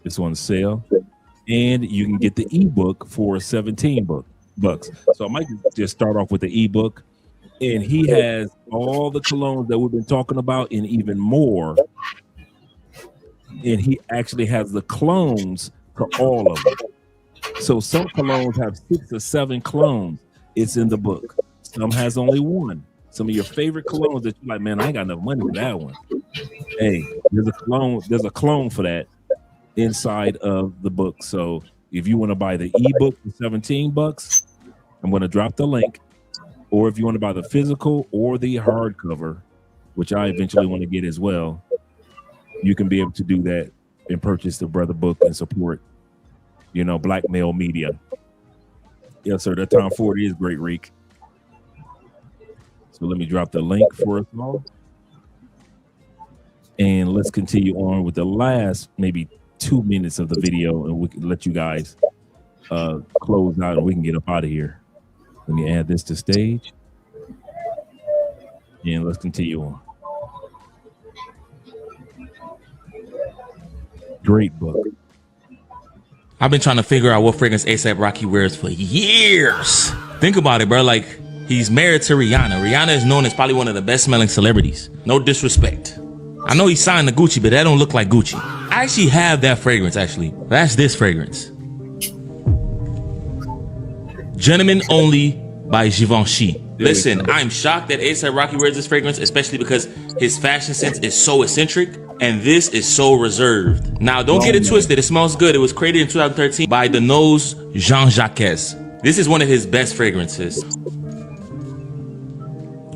[SPEAKER 5] It's on sale. And you can get the ebook for $17 bucks. So I might just start off with the ebook. And he has all the colognes that we've been talking about and even more. And he actually has the clones to all of them. So some colognes have 6 or 7 clones. It's in the book. Some has only 1. Some of your favorite colognes that you're like, man, I ain't got enough money for that one. Hey, there's a clone for that inside of the book. So if you want to buy the ebook for $17, I'm going to drop the link. Or if you want to buy the physical or the hardcover, which I eventually want to get as well, you can be able to do that and purchase the brother book and support black male media. Yes, sir. That Tom Ford is great, Reek. So let me drop the link for us all. And let's continue on with the last maybe 2 minutes of the video, and we can let you guys close out and we can get up out of here. Let me add this to stage. And let's continue on. Great book.
[SPEAKER 3] I've been trying to figure out what fragrance A$AP Rocky wears for years. Think about it, bro. Like, he's married to Rihanna. Rihanna is known as probably one of the best smelling celebrities. No disrespect. I know he signed to Gucci, but that don't look like Gucci. I actually have that fragrance, actually. That's this fragrance. Gentlemen Only by Givenchy. Listen, I'm shocked that A$AP Rocky wears this fragrance, especially because his fashion sense is so eccentric, and this is so reserved. Now, don't get it twisted. It smells good. It was created in 2013 by the Nose Jean-Jacques. This is one of his best fragrances.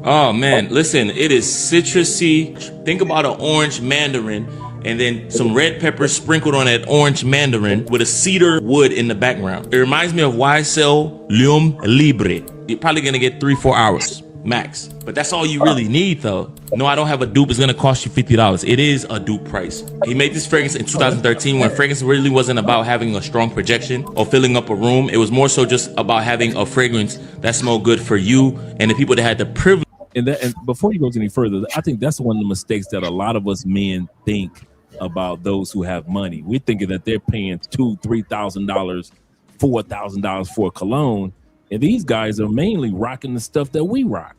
[SPEAKER 3] Oh, man. Listen, it is citrusy. Think about an orange mandarin and then some red pepper sprinkled on that orange mandarin with a cedar wood in the background. It reminds me of YSL L'Homme Libre. You're probably going to get 3-4 hours max. But that's all you really need, though. No, I don't have a dupe. It's going to cost you $50. It is a dupe price. He made this fragrance in 2013 when fragrance really wasn't about having a strong projection or filling up a room. It was more so just about having a fragrance that smelled good for you and the people that had the privilege.
[SPEAKER 5] And before he goes any further, I think that's one of the mistakes that a lot of us men think about those who have money. We're thinking that they're paying $2,000, $3,000, $4,000 for a cologne. And these guys are mainly rocking the stuff that we rock.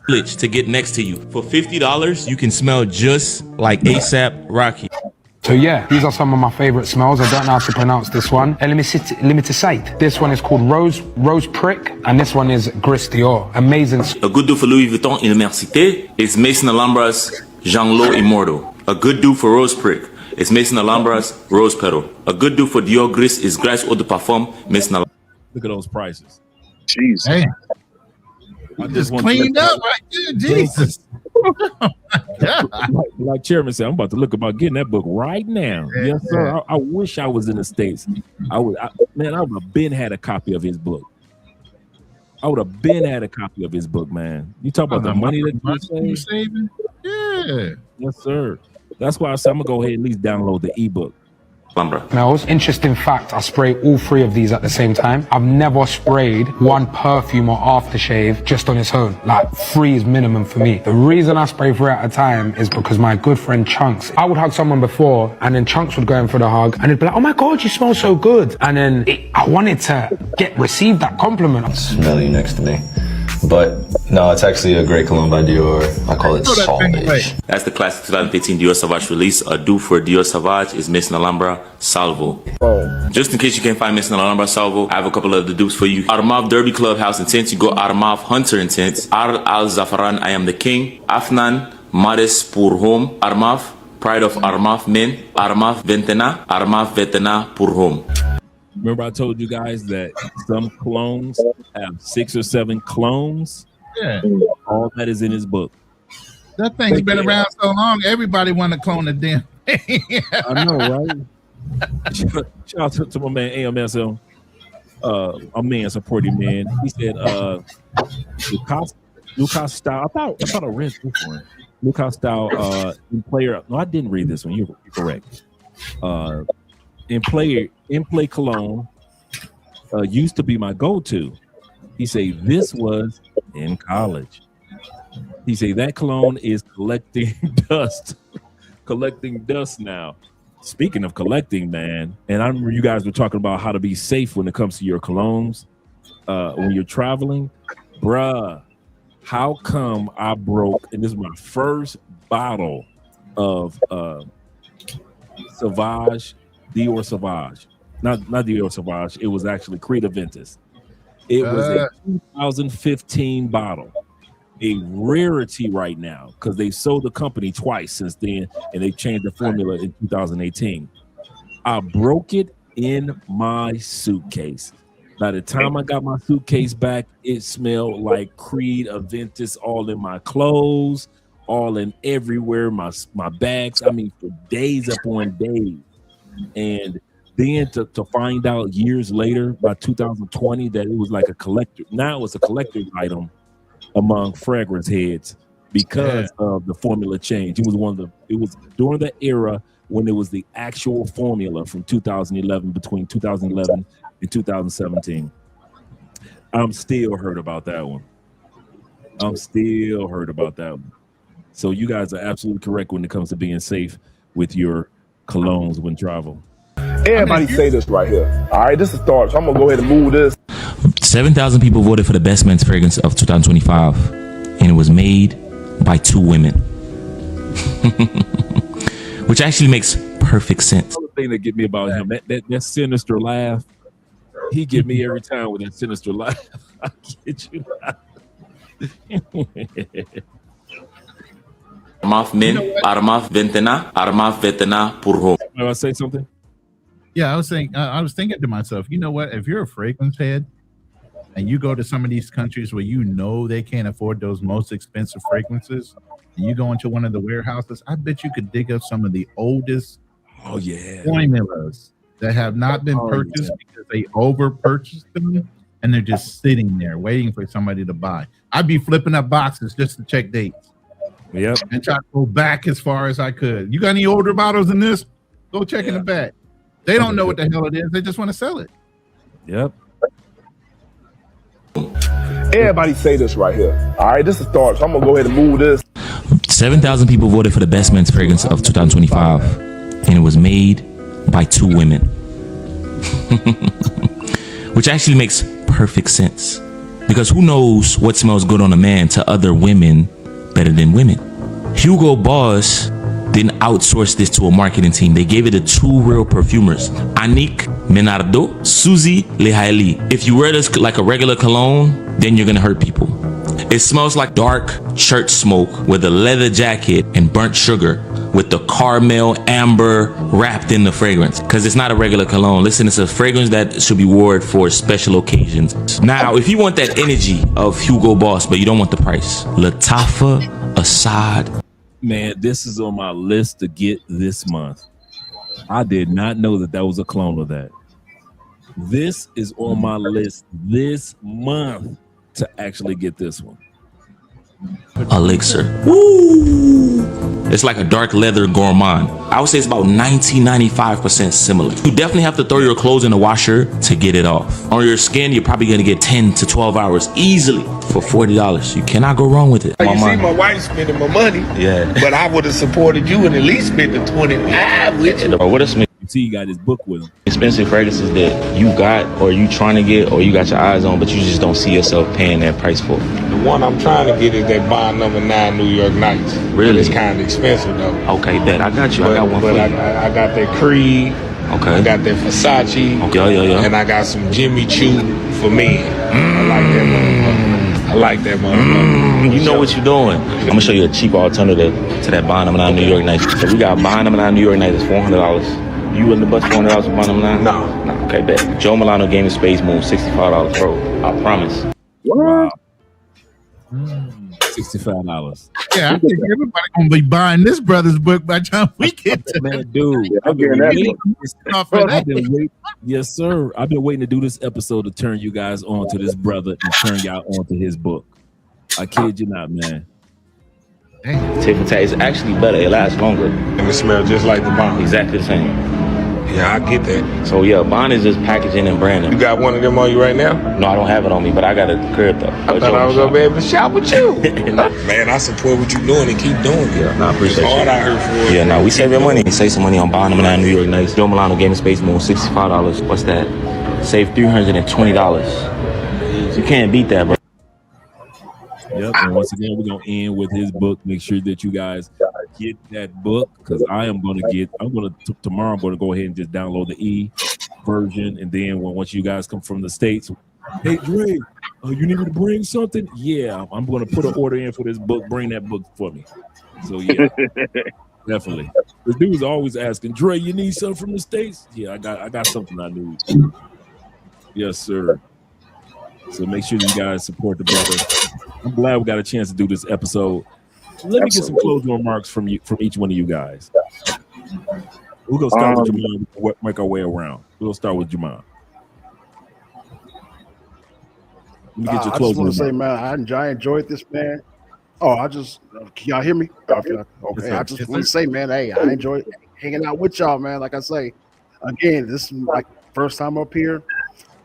[SPEAKER 3] To get next to you. For $50, you can smell just like A$AP Rocky.
[SPEAKER 20] So yeah, these are some of my favorite smells. I don't know how to pronounce this one. Limited. This one is called Rose Prick, and this one is Gris Dior. Amazing.
[SPEAKER 3] A good dupe for Louis Vuitton Université is Maison Alhambra's Jean Lo Immortal. A good dupe for Rose Prick is Maison Alhambra's Rose Petal. A good dupe for Dior Gris is Grâce Eau de Parfum Maison Alhambra.
[SPEAKER 5] Look at those prices.
[SPEAKER 19] Jeez.
[SPEAKER 14] Hey.
[SPEAKER 5] I
[SPEAKER 14] just cleaned up right there, Jesus.
[SPEAKER 5] like Chairman said, I'm about to look about getting that book right now. Yes, sir. I wish I was in the States. I would have been had a copy of his book. Man. You talk about the money that you're
[SPEAKER 14] saving? Yeah.
[SPEAKER 5] Yes, sir. That's why I said I'm gonna go ahead and at least download the ebook.
[SPEAKER 20] Smells. Interesting fact, I spray all three of these at the same time. I've never sprayed one perfume or aftershave just on its own. Like 3 is minimum for me. The reason I spray 3 at a time is because my good friend Chunks, I would hug someone before and then Chunks would go in for the hug and he'd be like, oh my God, you smell so good. And then I wanted to receive that compliment.
[SPEAKER 22] Smell you next to me. But no, it's actually a great cologne by Dior. I call it Sauvage.
[SPEAKER 3] That's the classic 2015 Dior Sauvage release. A dupe for Dior Sauvage is Maison Alhambra Salvo. Just in case you can't find Maison Alhambra Salvo, I have a couple of the dupes for you. Armav Derby Clubhouse Intense, you go Armav Hunter Intense. Al Zafaran I Am the King. Afnan Maris Pour Home. Armav Pride of Armav Men. Armav Ventana Pour Home.
[SPEAKER 5] Remember I told you guys that some clones have 6 or 7 clones?
[SPEAKER 14] Yeah.
[SPEAKER 5] All that is in his book.
[SPEAKER 14] That thing's been around so long, everybody want to clone a damn.
[SPEAKER 5] I know, right? Shout out to my man AMSL. A man supporting man. He said Lucas Style. I thought I read this one. Lucas Style in player. No, I didn't read this one. You're correct. In play cologne used to be my go-to. He say this was in college. He say that cologne is collecting dust now. Speaking of collecting, man, and I remember you guys were talking about how to be safe when it comes to your colognes when you're traveling. Bruh, how come I broke, and this is my first bottle of Sauvage, Dior Sauvage. Not Dior Sauvage. It was actually Creed Aventus. It was a 2015 bottle. A rarity right now because they sold the company twice since then and they changed the formula in 2018. I broke it in my suitcase. By the time I got my suitcase back, it smelled like Creed Aventus all in my clothes, all in everywhere, my bags. I mean, for days upon days. And Then to find out years later, by 2020, that it was like a collector. Now it's a collector's item among fragrance heads because of the formula change. It was during the era when it was the actual formula from 2011, between 2011 and 2017. I'm still hurt about that one. So you guys are absolutely correct when it comes to being safe with your colognes when travel.
[SPEAKER 11] Everybody say this right here. All right, this is start. So I'm gonna go ahead and move this.
[SPEAKER 3] 7,000 people voted for the best men's fragrance of 2025, and it was made by 2 women, which actually makes perfect sense.
[SPEAKER 5] The thing that get me about him, that sinister laugh, he get me every time with that sinister laugh. I get you. I say something?
[SPEAKER 14] Yeah, I was thinking to myself, you know what? If you're a fragrance head and you go to some of these countries where you know they can't afford those most expensive fragrances, and you go into one of the warehouses, I bet you could dig up some of the oldest formulas that have not been purchased because they over purchased them, and they're just sitting there waiting for somebody to buy. I'd be flipping up boxes just to check dates.
[SPEAKER 5] Yep.
[SPEAKER 14] And try to go back as far as I could. You got any older bottles in this? Go check in the back. They don't know what the hell it is. They just want to sell it.
[SPEAKER 5] Yep.
[SPEAKER 11] Everybody say this right here. All right, this is start. So I'm gonna go ahead and move this.
[SPEAKER 3] 7,000 people voted for the best men's fragrance of 2025, and it was made by 2 women, which actually makes perfect sense, because who knows what smells good on a man to other women better than women? Hugo Boss didn't outsource this to a marketing team. They gave it to 2 real perfumers, Annick Menardo, Suzy Lehaili. If you wear this like a regular cologne, then you're gonna hurt people. It smells like dark church smoke with a leather jacket and burnt sugar with the caramel amber wrapped in the fragrance, because it's not a regular cologne. Listen, it's a fragrance that should be worn for special occasions. Now, if you want that energy of Hugo Boss, but you don't want the price, Lattafa Assad.
[SPEAKER 5] Man, this is on my list to get this month. I did not know that was a clone of that. This is on my list this month to actually get this one.
[SPEAKER 3] Elixir. Woo! It's like a dark leather gourmand. I would say it's about 95% similar. You definitely have to throw your clothes in the washer to get it off. On your skin, you're probably gonna get 10 to 12 hours easily for $40. You cannot go wrong with it.
[SPEAKER 21] You see my wife spending my money, but I would have supported you and at least spent the 25 with you.
[SPEAKER 3] What a Smith.
[SPEAKER 5] You see, you got his book with him.
[SPEAKER 3] Expensive fragrances that you got, or you trying to get, or you got your eyes on, but you just don't see yourself paying that price for.
[SPEAKER 21] The one I'm trying to get is that Bond No. 9 New York Nights.
[SPEAKER 3] Really?
[SPEAKER 21] It's kind of expensive though.
[SPEAKER 3] Okay, bet. I got you. I got one for you.
[SPEAKER 21] I got that Creed.
[SPEAKER 3] Okay.
[SPEAKER 21] I got that Versace.
[SPEAKER 3] Okay, yeah.
[SPEAKER 21] And I got some Jimmy Choo for men. I like that motherfucker.
[SPEAKER 3] You know what you're doing. I'm gonna show you a cheap alternative to that Bond No. 9 New York Nights. So we got Bond No. 9 New York Nights. It's $400. You wouldn't have bust $400 for Bond No. 9? No. Okay, bet. Joe Milano Game and Space Move, $65, bro. I promise.
[SPEAKER 5] Wow. $65.
[SPEAKER 14] Yeah, I think everybody gonna be buying this brother's book by the time we get to
[SPEAKER 5] Man, dude, I've been waiting. Yes, sir. I've been waiting to do this episode to turn you guys on to this brother and turn y'all on to his book. I kid you not, man.
[SPEAKER 3] Tip and taste. It's actually better. It lasts longer.
[SPEAKER 21] And it smells just like the Bond.
[SPEAKER 3] Exactly the same.
[SPEAKER 21] Yeah, I get that.
[SPEAKER 3] So yeah, Bond is just packaging and branding.
[SPEAKER 21] You got one of them on you right now?
[SPEAKER 3] No, I don't have it on me, but I got a crib though.
[SPEAKER 21] I thought I was gonna be able to shop with you. Man, I support what you're doing and keep doing it.
[SPEAKER 3] Yeah, no, I appreciate
[SPEAKER 21] it's hard out here for it.
[SPEAKER 3] Yeah, no, we save your money. Save some money on Bond No. 9 New York Nights. Joe Milano Game and Space Moon, $65. What's that? Save $320. You can't beat that, bro.
[SPEAKER 5] Yep, and once again, we're going to end with his book. Make sure that you guys get that book, because tomorrow I'm going to go ahead and just download the E version, and then once you guys come from the States, hey, Dre, you need me to bring something? Yeah, I'm going to put an order in for this book. Bring that book for me. So, yeah, definitely. This dude was always asking, Dre, you need something from the States? Yeah, I got something I need. Yes, sir. So make sure you guys support the brother. I'm glad we got a chance to do this episode. Let me get some closing remarks from each one of you guys. We're gonna start with Jamal. We'll make our way around. We'll start with Jamal. Let me get your
[SPEAKER 16] I just
[SPEAKER 5] closing
[SPEAKER 16] want to say,
[SPEAKER 5] remarks.
[SPEAKER 16] man, I enjoyed this, man. Oh, can y'all hear me? Okay, I just want to say, man, hey, I enjoyed hanging out with y'all, man. Like I say, again, this is like first time up here.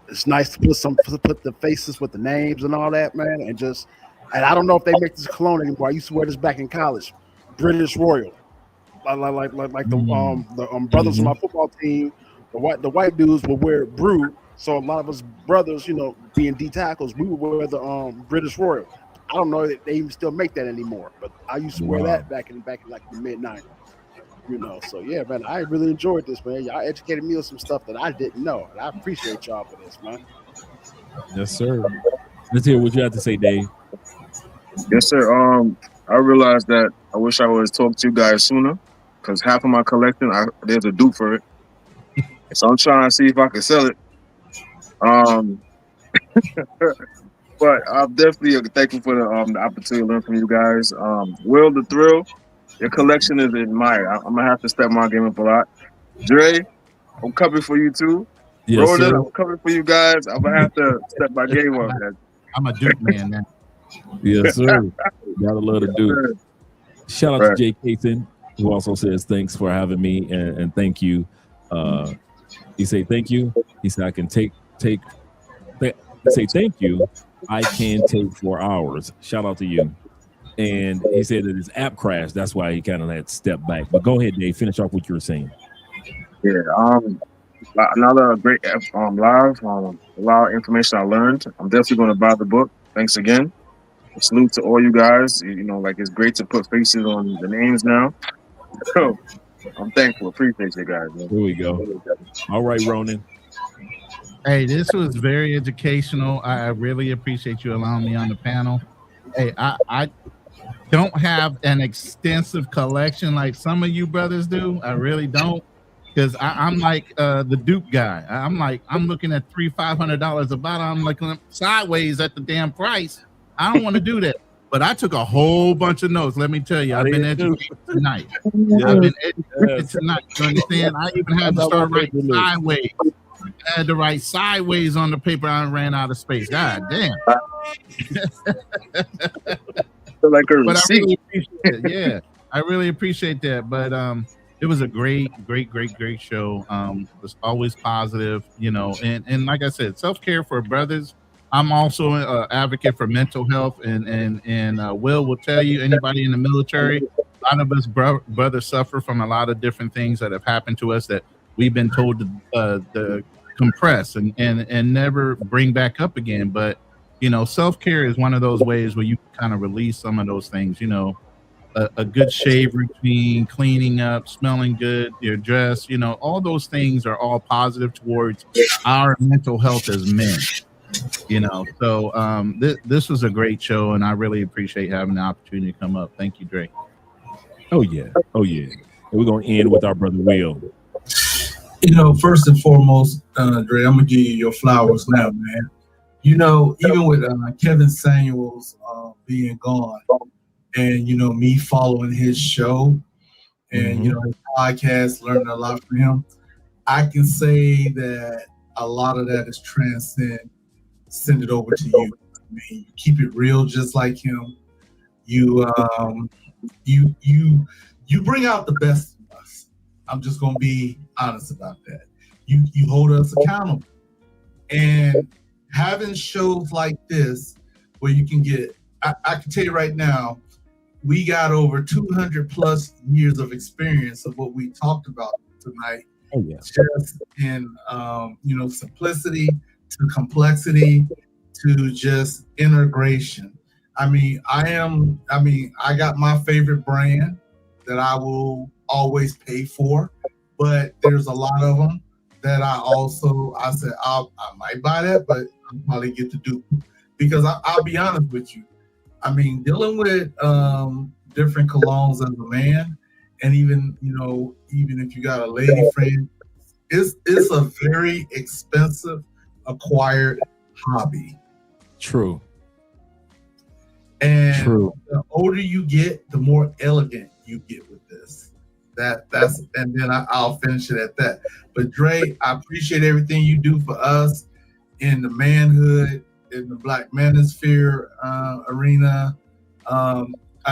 [SPEAKER 16] It's nice to put the faces with the names and all that, man, and I don't know if they make this cologne anymore. I used to wear this back in college, British Royal, like the brothers on my football team. The white dudes would wear Brew, so a lot of us brothers, being D tackles, we would wear the British Royal. I don't know if they even still make that anymore, but I used to wear that back in like the mid '90s. So yeah, man, I really enjoyed this, man. Y'all educated me on some stuff that I didn't know, and I appreciate y'all for this, man.
[SPEAKER 5] Yes, sir. Let's hear what you have to say, Dave.
[SPEAKER 19] Yes, sir. I realized that I wish I would have talked to you guys sooner, because half of my collection, there's a dupe for it. So I'm trying to see if I can sell it. But I'm definitely thankful for the opportunity to learn from you guys. Will the Thrill, your collection is admired. I'm gonna have to step my game up a lot. Dre, I'm coming for you too.
[SPEAKER 5] Yes,
[SPEAKER 19] Ronan,
[SPEAKER 5] sir.
[SPEAKER 19] I'm coming for you guys. I'm gonna have to step my game up, man.
[SPEAKER 14] I'm a Duke man now.
[SPEAKER 5] Yes, sir. Gotta love to do. Shout out to Jay Cason, who also says thanks for having me and thank you. He say thank you. He said I can say thank you. I can take 4 hours. Shout out to you. And he said that his app crashed. That's why he kind of had to step back. But go ahead, Dave. Finish off what you were saying.
[SPEAKER 19] Yeah. Another great live. A lot of information I learned. I'm definitely going to buy the book. Thanks again. Salute to all you guys. It's great to put faces on the names now. So I'm thankful. Appreciate you guys, man.
[SPEAKER 5] Here we go. All right, Ronan.
[SPEAKER 14] Hey, this was very educational. I really appreciate you allowing me on the panel. Hey, I don't have an extensive collection like some of you brothers do. I really don't, because I'm like the dupe guy. I'm looking at $500 a bottle. I'm looking sideways at the damn price. I don't want to do that. But I took a whole bunch of notes. Let me tell you, I've been educated tonight. I've been educated tonight. You understand? I even had to start writing sideways. I had to write sideways on the paper. I ran out of space. God damn.
[SPEAKER 19] Like a
[SPEAKER 14] but
[SPEAKER 19] receipt.
[SPEAKER 14] I really appreciate it. Yeah, I really appreciate that. But it was a great show. It was always positive, and like I said, self-care for brothers. I'm also an advocate for mental health, and Will tell you, anybody in the military, a lot of us brothers suffer from a lot of different things that have happened to us that we've been told to compress and never bring back up again. But self-care is one of those ways where you kind of release some of those things. A good shave routine, cleaning up, smelling good, your dress, all those things are all positive towards our mental health as men. So this was a great show, and I really appreciate having the opportunity to come up. Thank you, Dre.
[SPEAKER 5] Oh yeah. And we're gonna end with our brother Will.
[SPEAKER 13] First and foremost, Dre, I'm gonna give you your flowers now, man. Even with Kevin Samuels being gone, and me following his show, and his podcast, learning a lot from him, I can say that a lot of that is send it over to you. I mean, you keep it real, just like him. You bring out the best of us. I'm just gonna be honest about that. You hold us accountable, and having shows like this where you can get, I can tell you right now, we got over 200 plus years of experience of what we talked about tonight.
[SPEAKER 5] Oh yeah.
[SPEAKER 13] Just in simplicity to complexity to just integration. I got my favorite brand that I will always pay for, but there's a lot of them that I said I might buy that, but I'll probably get to do, because I'll be honest with you. Dealing with different colognes as a man, and even if you got a lady friend, it's a very expensive acquired hobby.
[SPEAKER 5] True.
[SPEAKER 13] And the older you get, the more elegant you get with this. That's and then I'll finish it at that. But Dre, I appreciate everything you do for us in the manhood, in the Black manosphere arena. I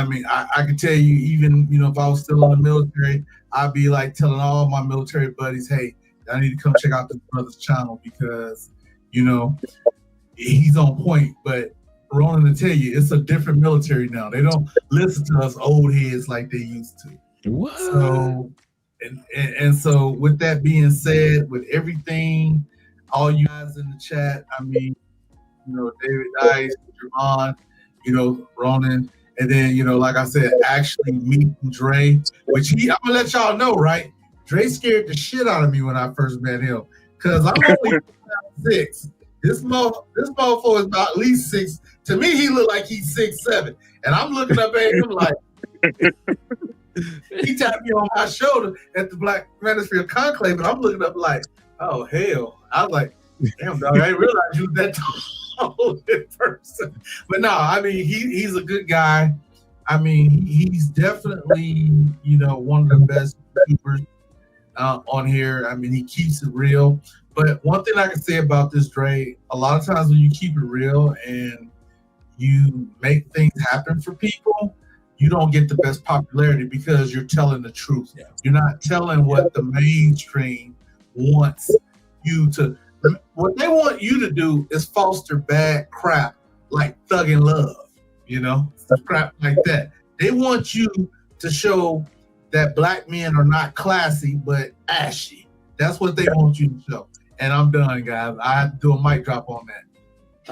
[SPEAKER 13] mean, I can tell you, even if I was still in the military, I'd be like telling all my military buddies, hey, I need to come check out this brother's channel because he's on point. But Ronan to tell you, it's a different military now. They don't listen to us old heads like they used to.
[SPEAKER 5] What?
[SPEAKER 13] So, and so with that being said, with everything, all you guys in the chat, I mean, David Dice, Javon, Ronan, and then, like I said, actually meeting Dre, which I'm gonna let y'all know, right? Dre scared the shit out of me when I first met him. Cause I'm only 6. This motherfucker is about at least 6. To me, he looked like he's 6'7". And I'm looking up at him like he tapped me on my shoulder at the Black Manosphere Conclave, and I'm looking up like, oh hell. I was like, damn dog, I didn't realize you was that tall in person. But no, I mean he's a good guy. I mean, he's definitely, one of the best YouTubers on here. I mean, he keeps it real. But one thing I can say about this, Dre, a lot of times when you keep it real and you make things happen for people, you don't get the best popularity because you're telling the truth. Yeah. You're not telling what the mainstream wants you to. What they want you to do is foster bad crap like Thug and Love, crap like that. They want you to show that Black men are not classy but ashy. That's what they want you to show. And I'm done, guys. I have to do a mic drop on that.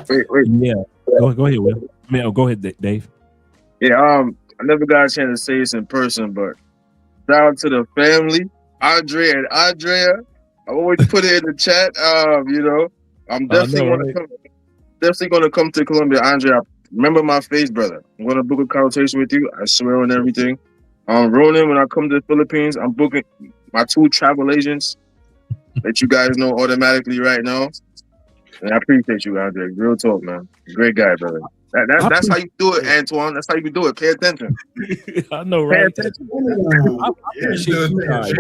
[SPEAKER 19] Wait.
[SPEAKER 5] Yeah. Go ahead, Will. Go ahead, Dave.
[SPEAKER 19] Yeah, I never got a chance to say this in person, but shout out to the family, Andre and Andrea. I always put it in the chat. I'm definitely gonna come to Colombia. Andrea, remember my face, brother. I'm gonna book a consultation with you. I swear on everything. Ronan, when I come to the Philippines, I'm booking my 2 travel agents that you guys know automatically right now. And I appreciate you, Andre. Real talk, man. Great guy, brother. That's how you do it, Antoine. That's how you do it. Pay attention.
[SPEAKER 5] I know, right?
[SPEAKER 19] Pay attention.
[SPEAKER 5] I appreciate you guys.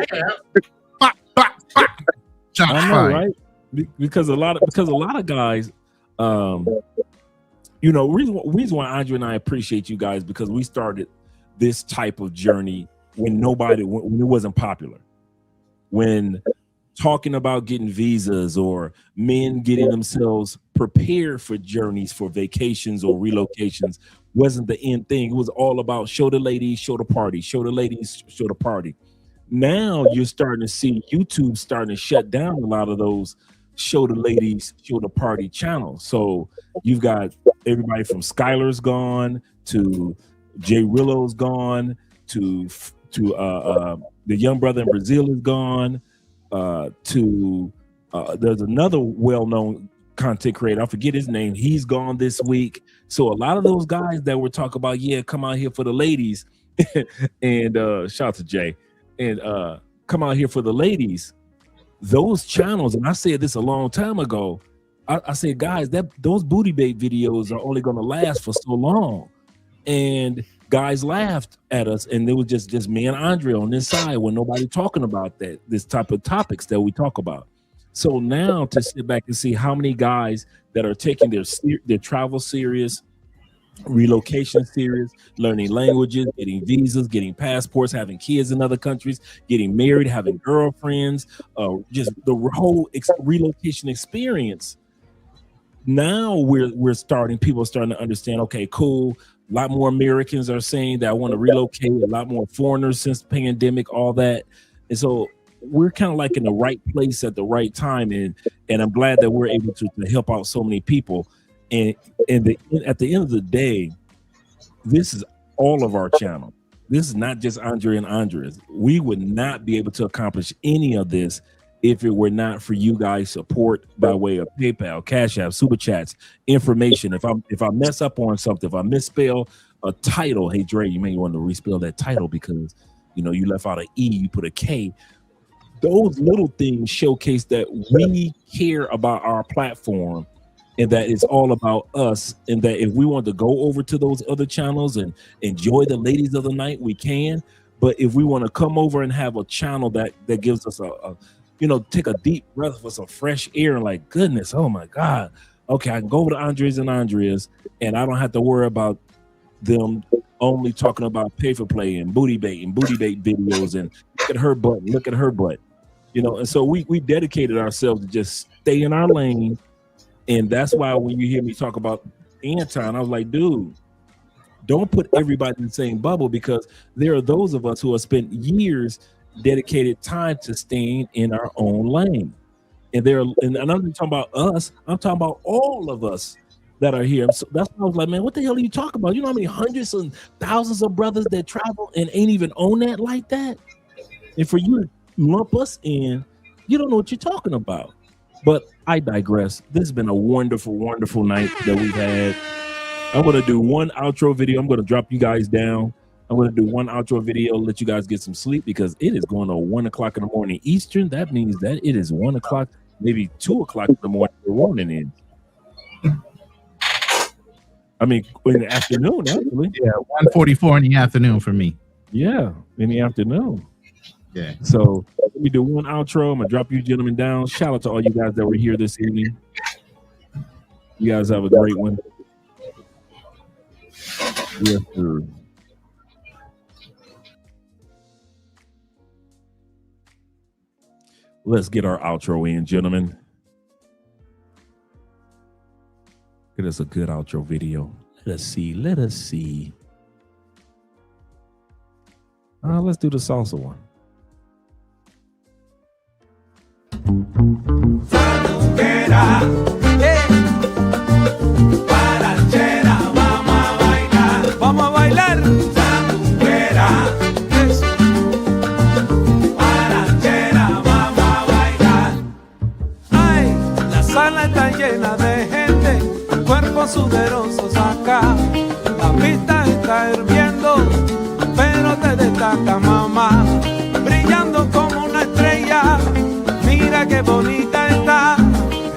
[SPEAKER 5] I know, right? Because a lot of guys, reason why Andre and I appreciate you guys, because we started this type of journey when it wasn't popular. When talking about getting visas or men getting themselves prepared for journeys, for vacations or relocations wasn't the end thing. It was all about show the ladies, show the party, show the ladies, show the party. Now you're starting to see YouTube starting to shut down a lot of those show the ladies, show the party channels. So you've got everybody from Skylar's gone to Jay Rillo's gone to the young brother in Brazil is gone. There's another well-known content creator, I forget his name, he's gone this week. So a lot of those guys that were talking about, come out here for the ladies and shout out to Jay and come out here for the ladies, those channels, and I said this a long time ago, I said, guys, those booty bait videos are only going to last for so long. And guys laughed at us, and it was just me and Andre on this side when nobody talking about this type of topics that we talk about. So now to sit back and see how many guys that are taking their travel serious, relocation serious, learning languages, getting visas, getting passports, having kids in other countries, getting married, having girlfriends, just the whole relocation experience. Now people are starting to understand, okay, cool. A lot more Americans are saying that I want to relocate, a lot more foreigners since the pandemic, all that. And so we're kind of like in the right place at the right time. And I'm glad that we're able to help out so many people. And at the end of the day, this is all of our channel. This is not just Andre and Andres. We would not be able to accomplish any of this if it were not for you guys' support by way of PayPal, Cash App, Super Chats, information. If I mess up on something, if I misspell a title, hey Dre, you may want to respell that title because you left out an E, you put a K. Those little things showcase that we care about our platform and that it's all about us, and that if we want to go over to those other channels and enjoy the ladies of the night, we can. But if we want to come over and have a channel that gives us a take a deep breath for some fresh air and like, goodness, oh my God. Okay, I can go over to Andres and Andreas and I don't have to worry about them only talking about pay for play and booty bait videos and look at her butt. And so we dedicated ourselves to just stay in our lane. And that's why when you hear me talk about Anton, I was like, dude, don't put everybody in the same bubble, because there are those of us who have spent years dedicated time to staying in our own lane. And I'm not talking about us, I'm talking about all of us that are here. So that's why I was like, man, what the hell are you talking about? You know how many hundreds and thousands of brothers that travel and ain't even on that like that? And for you to lump us in, you don't know what you're talking about. But I digress. This has been a wonderful, wonderful night that we've had. I'm going to do one outro video. I'm going to drop you guys down. I'm going to do one outro video, let you guys get some sleep, because it is going on 1 o'clock in the morning Eastern. That means that it is 1 o'clock, maybe 2 o'clock in the morning in. I mean, in the afternoon, actually.
[SPEAKER 14] Yeah, 1:44 in the afternoon for me.
[SPEAKER 5] Yeah, in the afternoon.
[SPEAKER 14] Yeah.
[SPEAKER 5] So let me do one outro. I'm going to drop you gentlemen down. Shout out to all you guys that were here this evening. You guys have a great one. Yes, sir. Let's get our outro in, gentlemen. Get us a good outro video. Let us see. Let's do the salsa one.
[SPEAKER 1] Vamos a bailar. Ay, la sala está llena de gente, cuerpos sudorosos acá. La pista está hirviendo, pero te destaca, mamá, brillando como una estrella. Mira qué bonita está.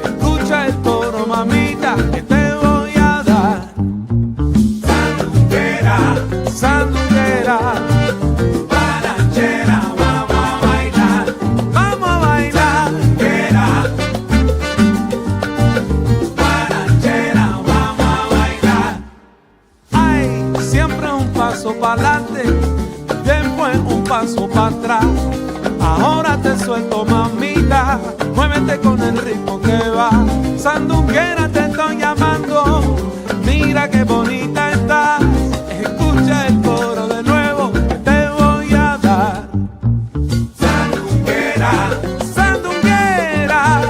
[SPEAKER 1] Escucha el coro, mamita, que te voy a dar. Sandunguera, balanchera, vamos a bailar, vamos a bailar. Balanchera, vamos a bailar. Ay, siempre un paso para adelante, después un paso para atrás. Ahora te suelto, mamita, muévete con el ritmo que va. Sandunguera, te estoy llamando, mira qué bonita estás. Escucha el coro de nuevo que te voy a dar. Sandunguera, sandunguera,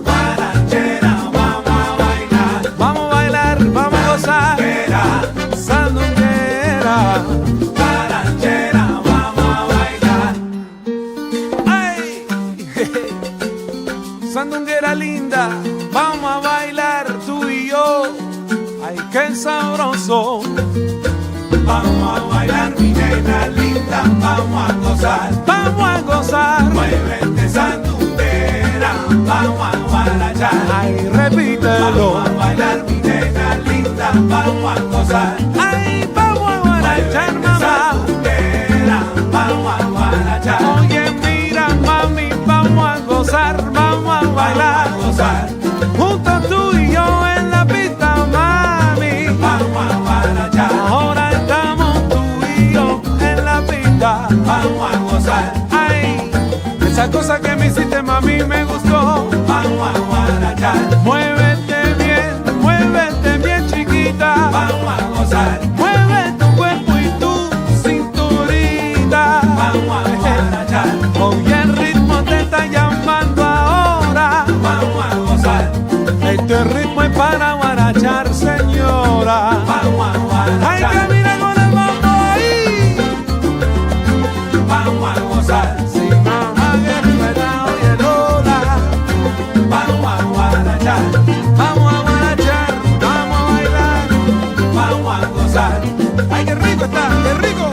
[SPEAKER 1] balanchera, vamos a bailar. Vamos a bailar, vamos a gozar. Sandunguera, balanchera, vamos a bailar. Ay, sandunguera linda, vamos a bailar tú y yo. Ay, qué sabroso. Vamos a bailar, mi nena linda, vamos a gozar. Vamos a gozar. Muévete, sandunguera, vamos a guarachar. Ay, repítelo. Vamos a bailar, mi nena linda, vamos a gozar. Ay, vamos a guarachar, mamá. Sandunguera, vamos a guarachar. Oye, mira, mami, vamos a gozar, vamos a bailar. Vamos a gozar. Juntos tú y yo en la pista, mami. Vamos a guarachar. Ahora estamos tú y yo en la pista. Vamos a gozar. Ay, esa cosa que me hiciste, mami, me gustó. Vamos a guarachar. Muévete bien, chiquita. Vamos a gozar. Mueve tu cuerpo y tu cinturita. Vamos a guarachar. Oye, el ritmo te está llamando ahora. Vamos a gozar. Este ritmo es para guarachar, señora. Vamos a guarachar. Ay, camina con el mambo ahí. Vamos a gozar. Sí, mamá, Guerrera, oye, Lola. Vamos a guarachar. Vamos a guarachar. Vamos a bailar. Vamos a gozar. Ay, qué rico está, qué rico.